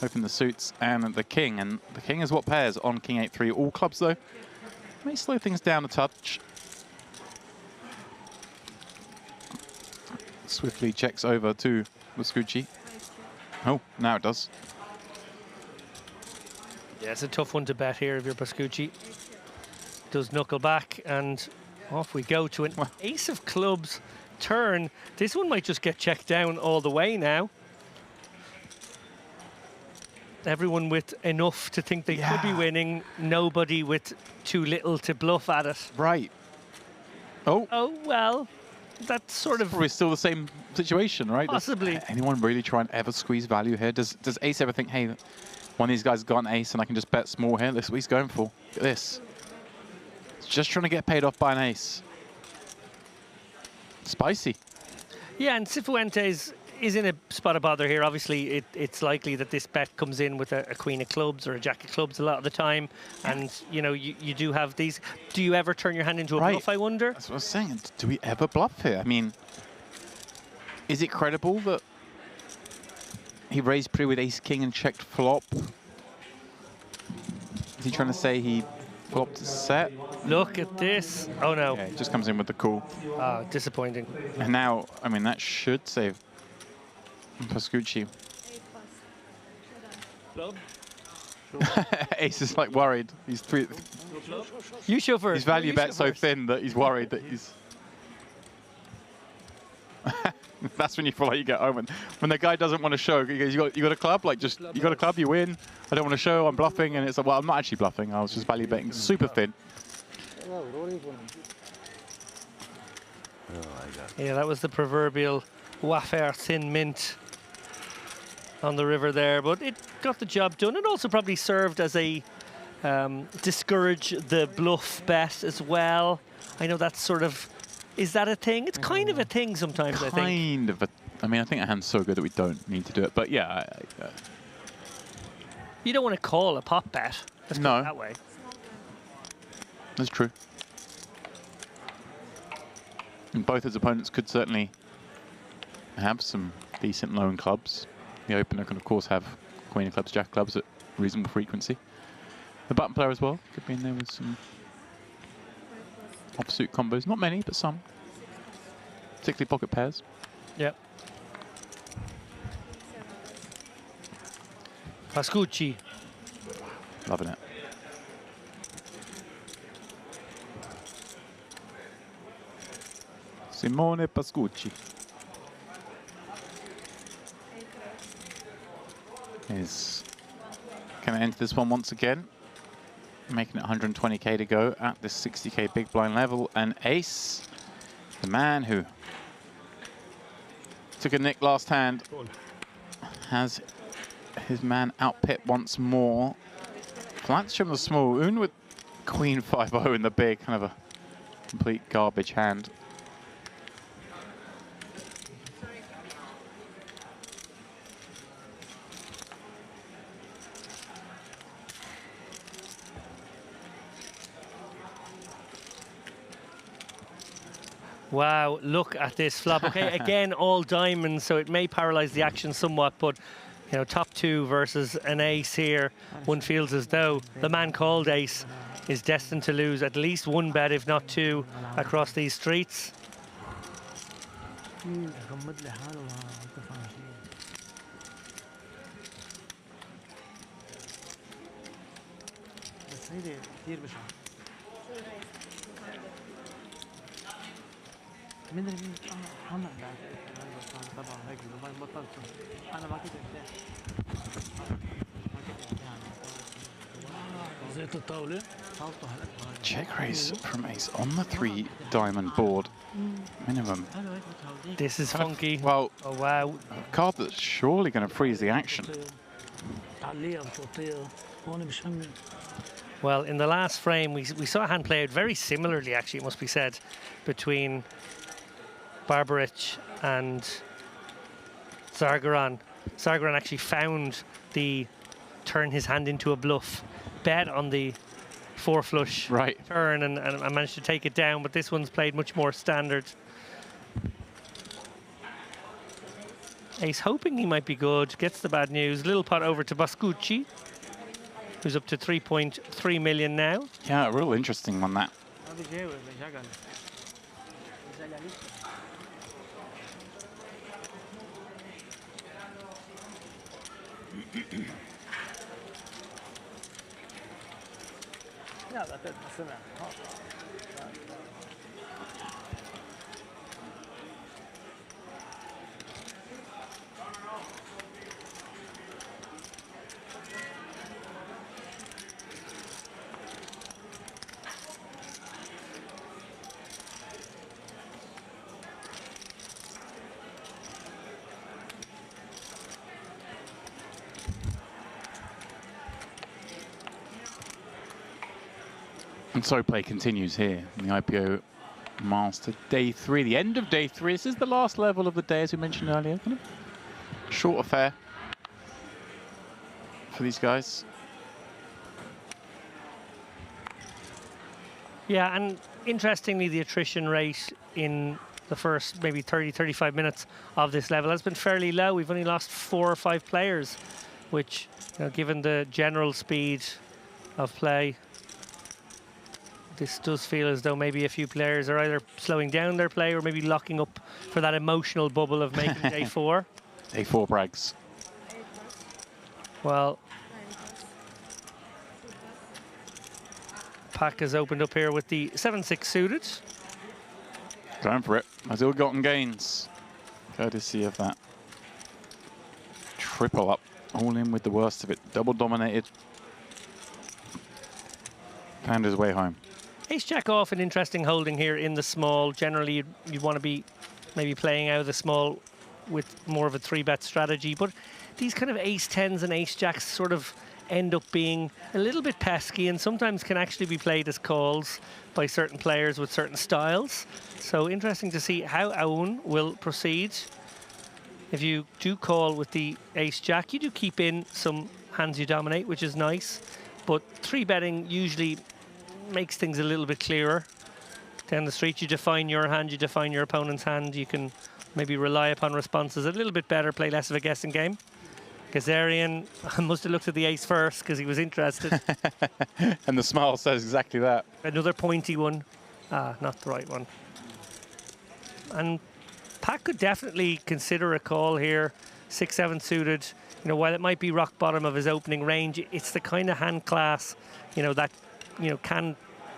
Open the suits and the king, and the king is what pairs on King 8-3. All clubs though may slow things down a touch. Swiftly checks over to Pascucci. Oh, now it does.
Yeah, it's a tough one to bet here if you're Pascucci. Does knuckle back, and off we go to an ace of clubs turn. This one might just get checked down all the way now. Everyone with enough to think they could be winning, nobody with too little to bluff at it.
Right. Oh.
Oh, well, that's sort of...
Probably still the same situation, right?
Possibly.
Does anyone really try and ever squeeze value here? Does Ace ever think, hey, one of these guys has got an ace and I can just bet small here? That's what he's going for. Look at this. He's just trying to get paid off by an ace. Spicy.
Yeah, and Cifuentes is in a spot of bother here. Obviously, it's likely that this bet comes in with a queen of clubs or a jack of clubs a lot of the time. And, you know, you do have these. Do you ever turn your hand into a bluff, I wonder?
That's what I was saying. Do we ever bluff here? I mean, is it credible that he raised pre with ace-king and checked flop? Is he trying to say he flopped a set?
Look at this. Oh, no.
Yeah, it just comes in with the call.
Oh, disappointing.
And now, I mean, that should save Pascucci. Ace is like worried. He's three.
You show first.
His value bet's so thin that he's worried that he's. That's when you feel like you get home. When the guy doesn't want to show, he goes, you got a club? Like, just, you got a club, you win. I don't want to show, I'm bluffing. And it's like, well, I'm not actually bluffing. I was just value betting super thin.
Yeah, that was the proverbial wafer thin mint on the river there, but it got the job done. It also probably served as a discourage the bluff bet as well. I know that's sort of, is that a thing? It's kind of a thing sometimes, I think.
Kind of. I mean, I think our hand's so good that we don't need to do it. But yeah.
You don't want to call a pot bet. Let's put it that way.
That's true. And both his opponents could certainly have some decent lone clubs. The opener can, of course, have queen of clubs, jack of clubs at reasonable frequency. The button player as well could be in there with some offsuit combos. Not many, but some. Particularly pocket pairs.
Yep. Pascucci.
Loving it. Simone Pascucci. Is going to enter this one once again, making it 120k to go at this 60k big blind level. And Ace, the man who took a nick last hand, has his man out pit once more. Flats from the small, Un with queen 5-0 in the big, kind of a complete garbage hand.
Wow, look at this flop. Okay, again, all diamonds, so it may paralyze the action somewhat, but you know, top two versus an ace here. One feels as though the man called ace is destined to lose at least one bet, if not two, across these streets.
من اللي هم بعد طبعا هيك ما بطلت انا ما كنت زيت الطاوله
Check raise from ace on the 3 diamond board. Minimum.
This is funky.
Well,
oh wow.
A card that's surely going to freeze the action.
Well, in the last frame, we saw a hand play out very similarly, actually, it must be said, between Barbarich and Zargaran. Zargaran actually found the turn his hand into a bluff, bet on the 4 flush turn and managed to take it down, but this one's played much more standard. Ace hoping he might be good, gets the bad news. Little pot over to Pascucci, who's up to 3.3 million now.
Yeah, a real interesting one, that.
لا لا سمع
And so play continues here in the IPO Master Day 3. The end of Day 3. This is the last level of the day, as we mentioned earlier. Kind of short affair for these guys.
Yeah, and interestingly, the attrition rate in the first maybe 30-35 minutes of this level has been fairly low. We've only lost 4 or 5 players, which, you know, given the general speed of play, this does feel as though maybe a few players are either slowing down their play or maybe locking up for that emotional bubble of making Day 4.
Day 4 brags.
Well, Pack has opened up here with the 7-6 suited.
Going for it. As ill-gotten gains. Courtesy of that triple up. All in with the worst of it. Double dominated. Found his way home.
Ace Jack off, an interesting holding here in the small. Generally, you'd want to be maybe playing out of the small with more of a 3-bet strategy. But these kind of Ace 10s and Ace Jacks sort of end up being a little bit pesky and sometimes can actually be played as calls by certain players with certain styles. So interesting to see how Owen will proceed. If you do call with the Ace Jack, you do keep in some hands you dominate, which is nice. But 3-betting usually makes things a little bit clearer. Down the street, you define your hand, you define your opponent's hand. You can maybe rely upon responses a little bit better, play less of a guessing game. Kazarian must have looked at the ace first because he was interested.
And the smile says exactly that.
Another pointy one. Ah, not the right one. And Pat could definitely consider a call here. 6-7 suited. You know, while it might be rock bottom of his opening range, it's the kind of hand class, you know, that, you know, can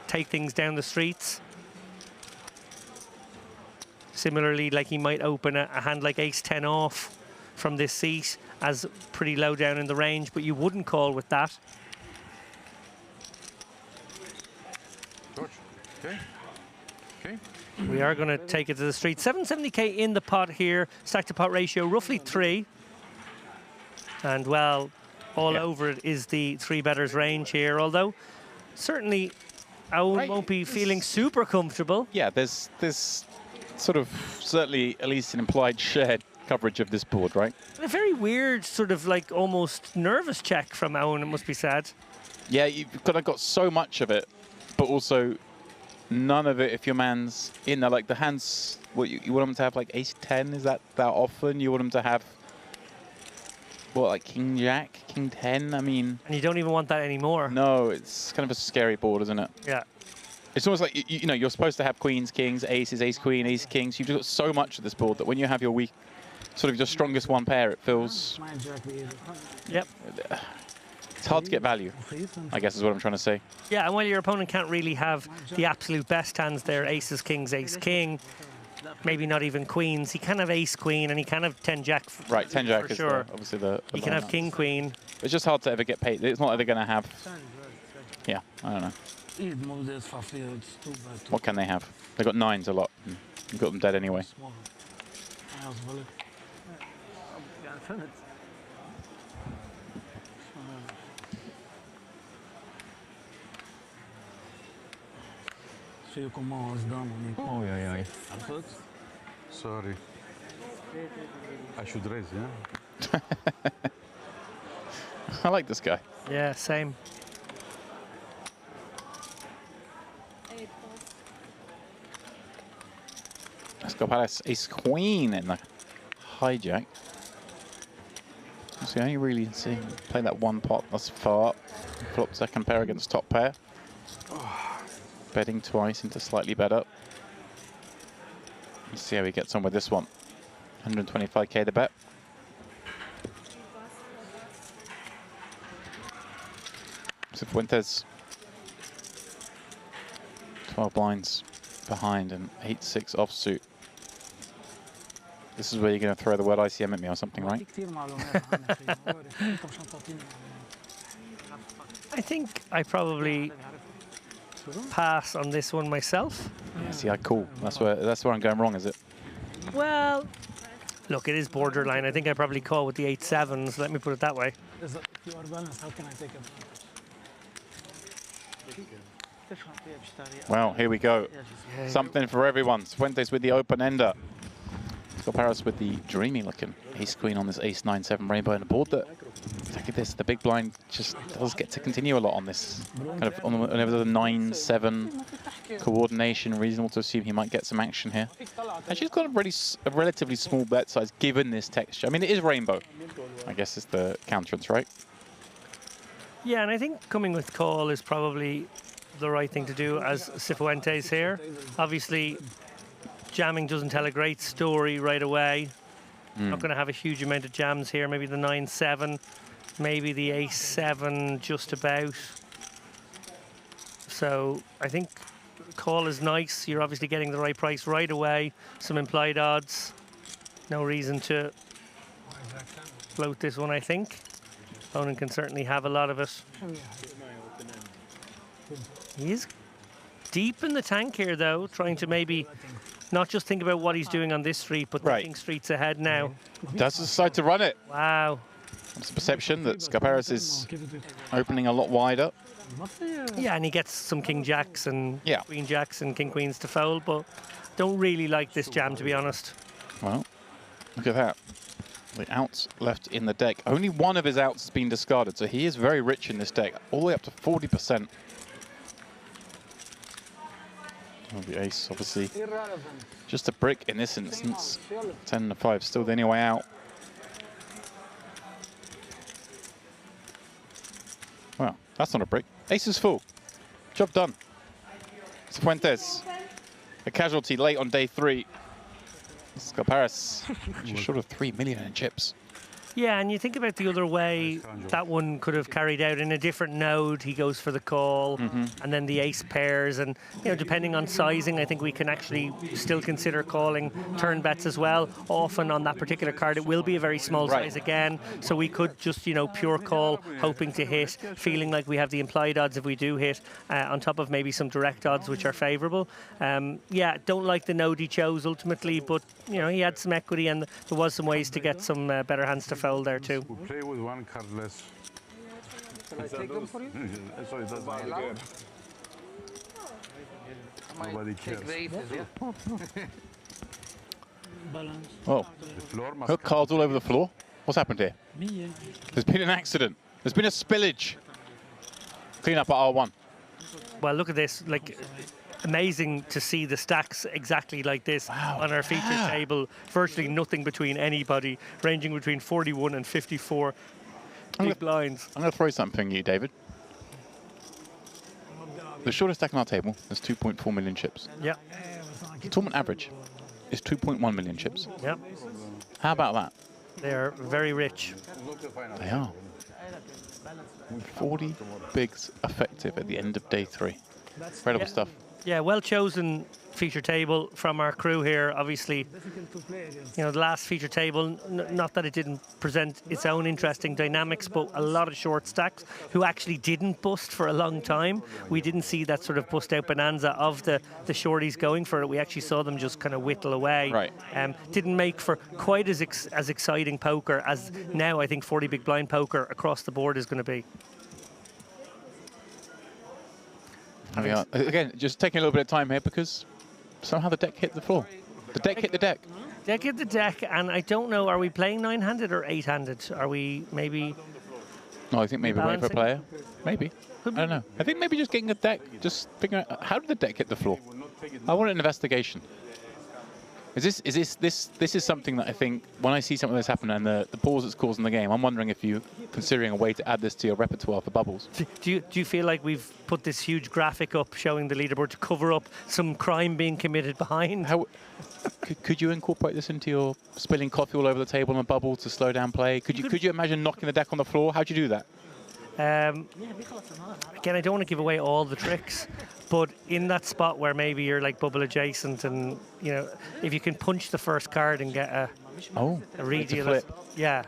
take things down the streets. Similarly, like he might open a hand like ace 10 off from this seat as pretty low down in the range, but you wouldn't call with that.
George, okay. Okay.
We are going to take it to the street. 770k in the pot here. Stack to pot ratio roughly 3. And well, all over it is the 3-betters range here, although certainly Owen won't be feeling super comfortable.
Yeah, there's sort of certainly at least an implied shared coverage of this board, right?
A very weird sort of like almost nervous check from Owen, it must be said.
Yeah, you've got so much of it, but also none of it if your man's in there. Like the hands, what you want them to have like ace 10, is that often? You want them to have, what, like king jack, king 10? I mean...
And you don't even want that anymore.
No, it's kind of a scary board, isn't it?
Yeah.
It's almost like, you know, you're supposed to have queens, kings, aces, ace, queen, ace, kings. You've got so much of this board that when you have your weak, sort of your strongest one pair, it feels...
Yep.
It's hard to get value, I guess is what I'm trying to say.
Yeah, and while your opponent can't really have the absolute best hands there, aces, kings, ace, king, maybe not even queens, he can have ace, queen, and he can have 10 jack.
Right, 10 jack
for
is
sure.
obviously the
He can have king, queen.
It's just hard to ever get paid. It's not like they're going to have... Yeah, I don't know. What can they have? They've got 9s a lot. You've got them dead anyway.
Oh, yeah.
Sorry. I should raise, yeah?
I like this guy.
Yeah, same.
Let's go palace ace queen in the hijack. So you only really see play that one pot thus far. Flop second pair against top pair. Betting twice into slightly better. Let's see how he gets on with this one. 125k to bet. So Fuentes 12 blinds behind and 8-6 offsuit. This is where you're going to throw the word ICM at me or something, right?
I think I probably pass on this one myself.
Yeah, see, I call. That's where I'm going wrong, is it?
Well, look, it is borderline. I think I probably call with the 8-7s. Let me put it that way.
If you are balanced, how can I take it?
Well, here we go. Something for everyone. Fuentes with the open ender. Let's go Paris with the dreamy looking ace queen on this ace 9-7 rainbow and a board that, look at this, the big blind just does get to continue a lot on this. Kind of on the 9-7 coordination, reasonable to assume he might get some action here. And she's got a relatively small bet size given this texture. I mean, it is rainbow, I guess is the counterance, right?
Yeah, and I think coming with call is probably the right thing to do as Cifuentes here. Obviously, jamming doesn't tell a great story right away. Not going to have a huge amount of jams here. Maybe the 9-7, maybe the ace-7 just about. So I think call is nice. You're obviously getting the right price right away. Some implied odds. No reason to float this one, I think. Opponent can certainly have a lot of it. He is deep in the tank here, though, trying to maybe not just think about what he's doing on this street, but thinking streets ahead now.
Does decide to run it.
Wow.
It's a perception that Scaparis is opening a lot wider.
Yeah, and he gets some king jacks and queen jacks and king queens to fold, but don't really like this jam, to be honest.
Well, look at that. The outs left in the deck. Only one of his outs has been discarded, so he is very rich in this deck, all the way up to 40%. Oh, the ace, obviously, just a brick in this instance. 10-5, still the only way out. Well, that's not a brick. Ace is full. Job done. Fuentes, a casualty late on day 3. Scaparis, just short of 3 million in chips.
Yeah, and you think about the other way, that one could have carried out in a different node. He goes for the call, and then the ace pairs, and depending on sizing, I think we can actually still consider calling turn bets as well. Often on that particular card, it will be a very small size again, so we could just pure call, hoping to hit, feeling like we have the implied odds if we do hit, on top of maybe some direct odds which are favourable. Yeah, don't like the node he chose ultimately, but he had some equity, and there was some ways to get some better hands to fold there too.
We play with one card less.
Can I take them for you?
So it doesn't matter. Nobody cares.
Oh, look, cards all over the floor. What's happened here? There's been an accident. There's been a spillage. Clean up at R1.
Well, look at this. Like, amazing to see the stacks exactly like this on our feature table. Virtually nothing between anybody, ranging between 41 and 54 big blinds.
I'm going to throw something at you, David. The shortest stack on our table is 2.4 million chips.
Yeah.
The tournament average is 2.1 million chips.
Yep.
How about that?
They're very rich.
They are. 40 bigs effective at the end of day 3. Incredible stuff.
Yeah, well chosen feature table from our crew here. Obviously, the last feature table, not that it didn't present its own interesting dynamics, but a lot of short stacks who actually didn't bust for a long time. We didn't see that sort of bust out bonanza of the shorties going for it. We actually saw them just kind of whittle away.
Right.
Didn't make for quite as exciting poker as now I think 40 big blind poker across the board is going to be.
Again, just taking a little bit of time here because somehow the deck hit the floor. The deck hit the deck.
Deck hit the deck, and I don't know, are we playing 9-handed or 8-handed? Are we maybe...
No, I think maybe waiting for a player. Maybe. I don't know. I think maybe just getting a deck, just figuring out, how did the deck hit the floor? I want an investigation. This is something that I think, when I see something like this happen and the pause it's causing the game, I'm wondering if you're considering a way to add this to your repertoire for bubbles.
Do you feel like we've put this huge graphic up showing the leaderboard to cover up some crime being committed behind?
Could you incorporate this into your spilling coffee all over the table on a bubble to slow down play? Could you imagine knocking the deck on the floor? How'd you do that?
Again, I don't want to give away all the tricks, but in that spot where maybe you're like bubble adjacent, and if you can punch the first card and get a redeal,
flip.
yeah.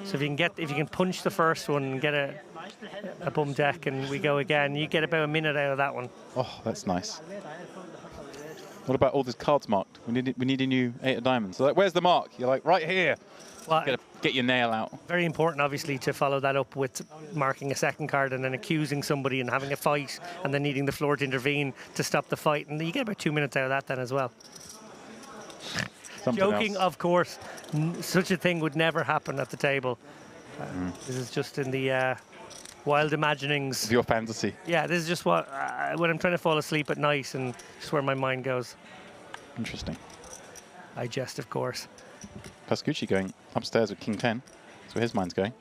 So if you can punch the first one and get a bum deck, and we go again, you get about a minute out of that one.
Oh, that's nice. What about all these cards marked? We need a new 8 of diamonds. So like, where's the mark? You're like, right here.
Well,
get your nail out.
Very important, obviously, to follow that up with marking a second card and then accusing somebody and having a fight and then needing the floor to intervene to stop the fight. And you get about 2 minutes out of that then as well. Joking, of course. Such a thing would never happen at the table. This is just in the wild imaginings
of your fantasy.
Yeah, this is just what when I'm trying to fall asleep at night, and just where my mind goes.
Interesting.
I jest, of course.
Pascucci going upstairs with King 10. That's where his mind's going.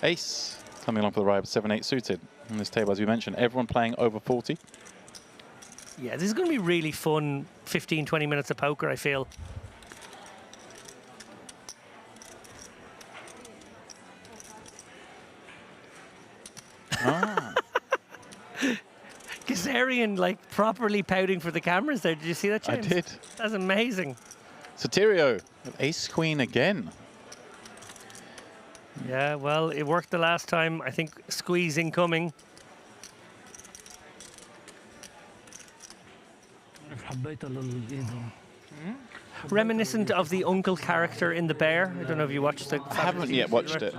Ace coming along for the ride with 7-8 suited. On this table, as we mentioned, everyone playing over 40.
Yeah, this is going to be really fun 15, 20 minutes of poker, I feel. Kazarian, like, properly pouting for the cameras there. Did you see that, James?
I did.
That's amazing.
Soterio, ace queen again.
Yeah, well, it worked the last time. I think squeeze incoming. Reminiscent of the uncle character in The Bear. I don't know if you watched the...
I haven't yet watched it.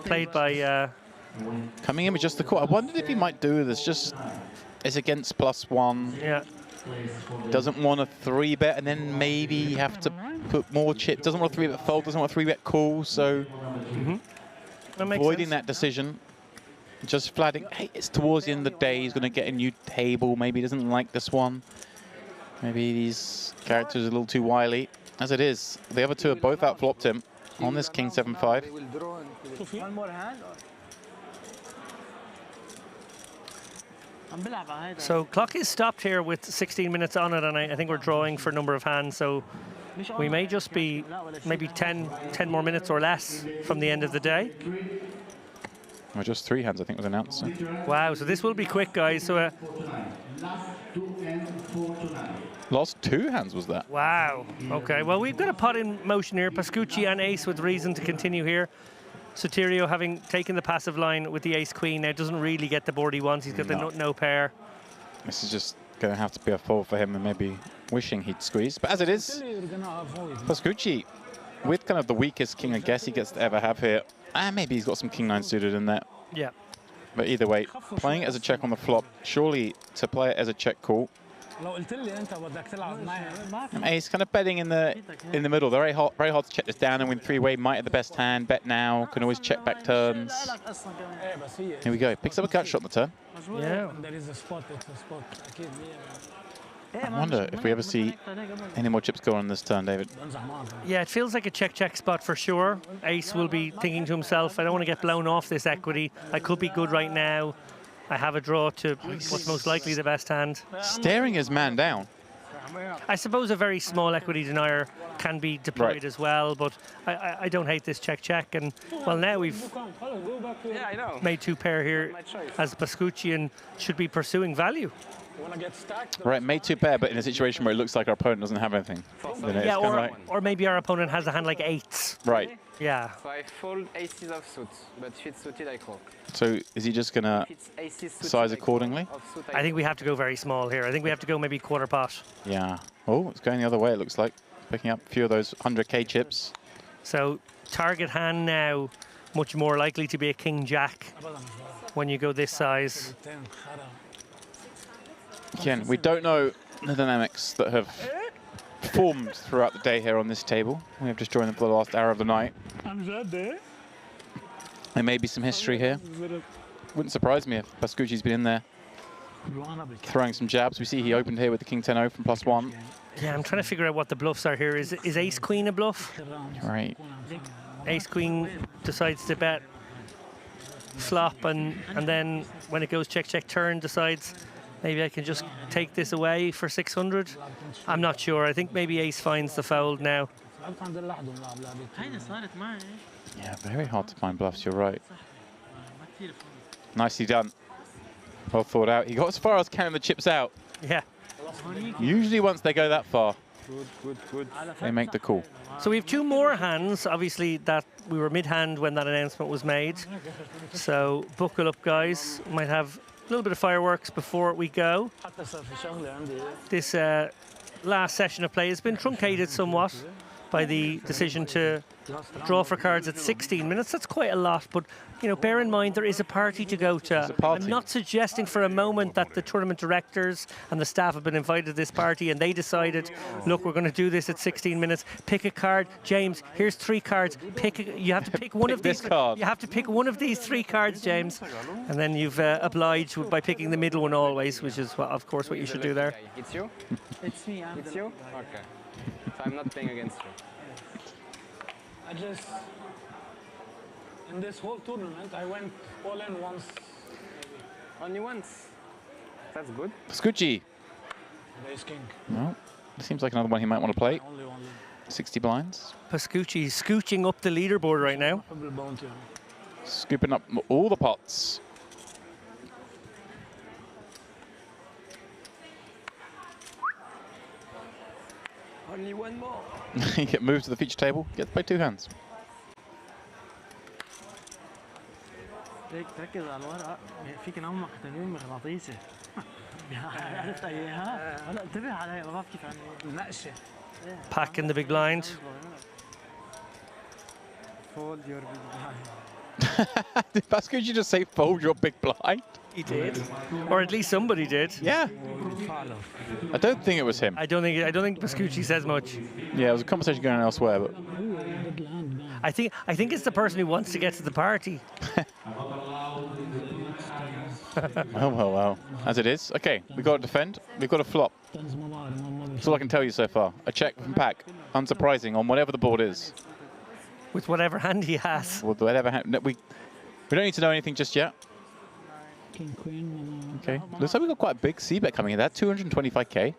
Played by...
Coming in with just the call. I wondered if he might do this. Just is against +1.
Yeah.
Doesn't want a 3-bet, and then maybe have to put more chip. Doesn't want a 3-bet fold. Doesn't want a 3-bet call. So avoiding that decision. Just flatting. Hey, it's towards the end of the day. He's going to get a new table. Maybe he doesn't like this one. Maybe these characters are a little too wily. As it is, the other two have both outflopped him on this King 7-5.
So clock is stopped here with 16 minutes on it, and I think we're drawing for number of hands. So we may just be maybe 10 more minutes or less from the end of the day.
Well, just 3 hands, I think, was announced. So.
Wow, so this will be quick, guys. So
Lost 2 hands, was that?
wow. Okay, well, we've got a pot in motion here. Pascucci and ace with reason to continue here. Sotirio, having taken the passive line with the ace-queen, now doesn't really get the board he wants. He's got the nut no pair.
This is just going to have to be a fold for him, and maybe wishing he'd squeeze. But as it is, Pascucci, with kind of the weakest king I guess he gets to ever have here. And maybe he's got some king 9 suited in there.
Yeah.
But either way, playing it as a check on the flop, surely to play it as a check call. And ace kind of betting in the middle. They're very hard to check this down and win 3-way. Might have the best hand, bet now, can always check back turns. Here we go. Picks up a gut shot on the turn.
Yeah.
I wonder if we ever see any more chips go on this turn, David.
Yeah, it feels like a check-check spot for sure. Ace will be thinking to himself, I don't want to get blown off this equity. I could be good right now. I have a draw to what's most likely the best hand.
Staring his man down.
I suppose a very small equity denier can be deployed as well, but I don't hate this check-check. And, well, now we've made 2 pair here as Pascucci and should be pursuing value.
Right, made 2 pair, but in a situation where it looks like our opponent doesn't have anything.
Yeah, or maybe our opponent has a hand like 8s.
Right.
Yeah.
So I fold aces of suits, but if it's suited, I call.
So is he just going to size accordingly?
I think we have to go very small here. I think we have to go maybe quarter pot.
Yeah. Oh, it's going the other way, it looks like. Picking up a few of those 100k chips.
So target hand now, much more likely to be a king-jack when you go this size.
Again, we don't know the dynamics that have formed throughout the day here on this table. We have just joined them for the last hour of the night. There may be some history here. Wouldn't surprise me if Pascucci's been in there throwing some jabs. We see he opened here with the king 10-0 from +1.
Yeah, I'm trying to figure out what the bluffs are here. Is ace-queen a bluff?
Right.
Ace-queen decides to bet flop, and then when it goes check-check turn decides maybe I can just take this away for 600. I'm not sure. I think maybe ace finds the fold now.
Yeah, very hard to find bluffs, you're right. Nicely done. Well thought out. He got as far as counting the chips out.
Yeah.
Usually once they go that far, they make the call.
So we have 2 more hands. Obviously, that we were mid-hand when that announcement was made. So buckle up, guys. Might have a little bit of fireworks before we go. This last session of play has been truncated somewhat by the decision to draw for cards at 16 minutes. That's quite a lot, but you know, bear in mind there is a party to go to. I'm not suggesting for a moment that the tournament directors and the staff have been invited to this party and they decided, look, we're going to do this at 16 minutes. Pick a card, James. Here's 3 cards. You have to pick one of these.
Card.
You have to pick one of these 3 cards, James, and then you've obliged by picking the middle one always, which is, of course, what you should do there.
It's you? It's me. It's you? Okay. So I'm not playing against you.
I just, in this whole tournament, I went all in once.
Only once? That's good.
Pascucci.
Ace king.
Well, it seems like another one he might want to play. 60 blinds.
Pascucci scooching up the leaderboard right now.
Scooping up all the pots.
Only one more.
You get moved to the feature table, get to play 2 hands.
ركز على الورقة فيك نومك تنويم مغناطيسي عرفت اياها؟ هلا انتبه علي ما بعرف كيف يعني نقشه.
Pack in the big blind.
Fold your big blind.
Did Pascucci just say fold your big blind?
He did, or at least somebody did.
Yeah. I don't think it was him.
I don't think Pascucci says much.
Yeah, it was a conversation going on elsewhere, but
I think it's the person who wants to get to the party.
well. As it is. Okay, we've got to defend. We've got to flop. That's all I can tell you so far. A check from Pack. Unsurprising on whatever the board is.
With whatever hand he has.
With whatever hand. We don't need to know anything just yet. Okay. Looks like we've got quite a big C-bet coming in. That 225k.
I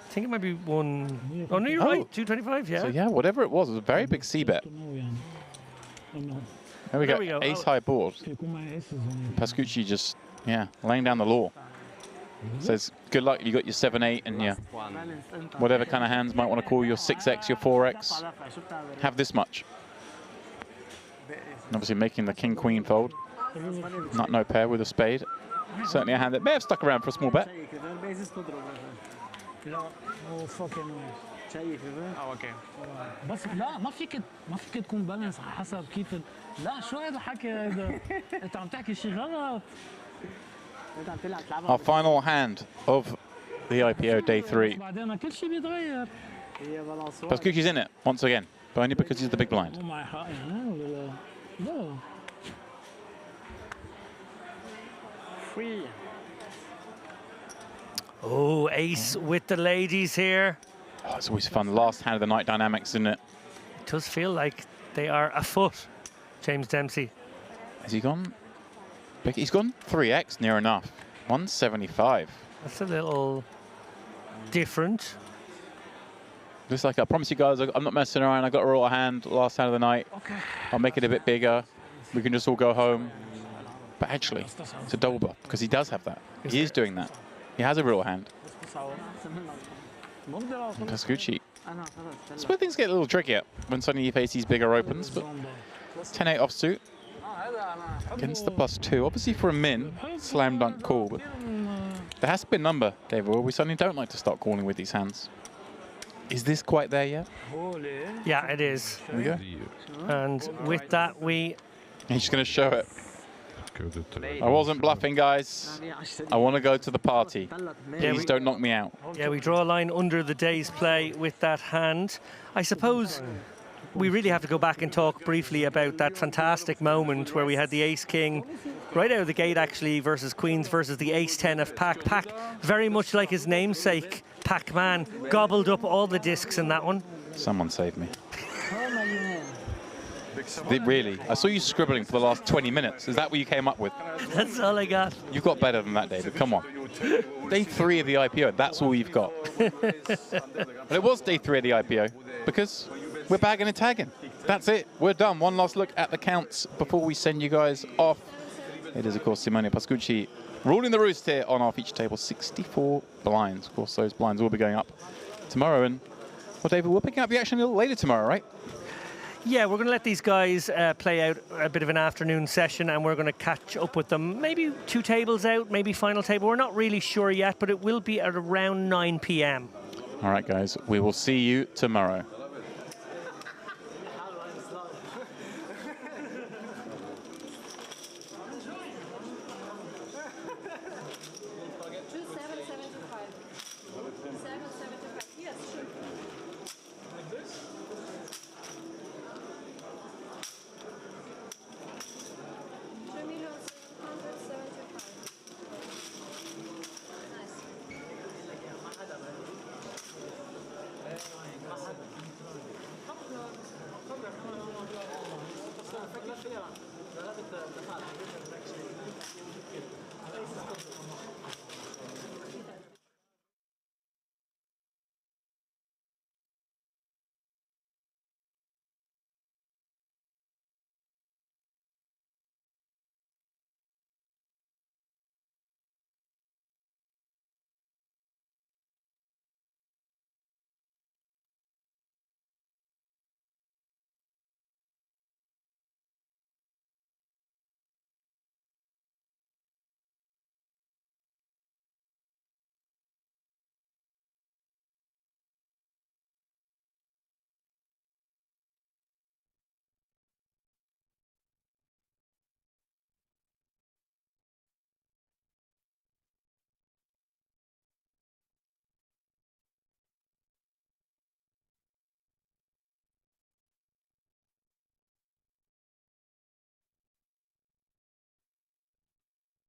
think it might be one. Oh, no, you're right. 225, yeah.
So, yeah, whatever it was a very big C-bet. There we go. Ace high board. Pascucci just, laying down the law. Says, good luck, you got your 7-8 and your whatever kind of hands might want to call your 6x, your 4x. Have this much. And obviously making the king-queen fold. Not no pair with a spade. Certainly a hand that may have stuck around for a small bet.
اوكي بس لا ما فيك تكون بالانس على حسب كيف لا شو هذا الحكي هذا انت عم تحكي شيء غلط.
Our final hand of the IPO day 3.
بعدين كل شيء بيتغير.
Pascucci's in it once again, but only because he's the big blind.
Free.
Oh, ace with the ladies here.
Oh, it's always fun. Last hand of the night dynamics, isn't it?
It does feel like they are afoot, James Dempsey.
Has he gone? He's gone 3x near enough. 175.
That's a little different.
Looks like I promise you guys, I'm not messing around. I got a raw hand last hand of the night.
Okay.
I'll make it a bit bigger. We can just all go home. But actually, it's a double bluff because he does have that. He is doing that. He has a real hand. Pascucci. That's where things get a little trickier when suddenly you face these bigger opens. But 10-8 offsuit against the +2. Obviously for a min, slam dunk call. But there has to be a number, David. Well, we suddenly don't like to start calling with these hands. Is this quite there yet?
Yeah, it is.
There we go.
And with that,
He's going to show it. I wasn't bluffing, guys. I want to go to the party. Please don't knock me out.
Yeah, we draw a line under the day's play with that hand. I suppose we really have to go back and talk briefly about that fantastic moment where we had the ace-king right out of the gate, actually, versus queens versus the ace-10 of Pac. Pac, very much like his namesake, Pac-Man, gobbled up all the discs in that one.
Someone save me. Really? I saw you scribbling for the last 20 minutes. Is that what you came up with?
That's all I got.
You've got better than that, David. Come on. Day 3 of the IPO, that's all you've got. But it was day 3 of the IPO because we're bagging and tagging. That's it. We're done. One last look at the counts before we send you guys off. It is, of course, Simone Pascucci ruling the roost here on our feature table. 64 blinds. Of course, those blinds will be going up tomorrow. And, well, David, we're picking up the action a little later tomorrow, right?
Yeah, we're going to let these guys play out a bit of an afternoon session, and we're going to catch up with them. Maybe 2 tables out, maybe final table. We're not really sure yet, but it will be at around 9 p.m.
All right, guys. We will see you tomorrow.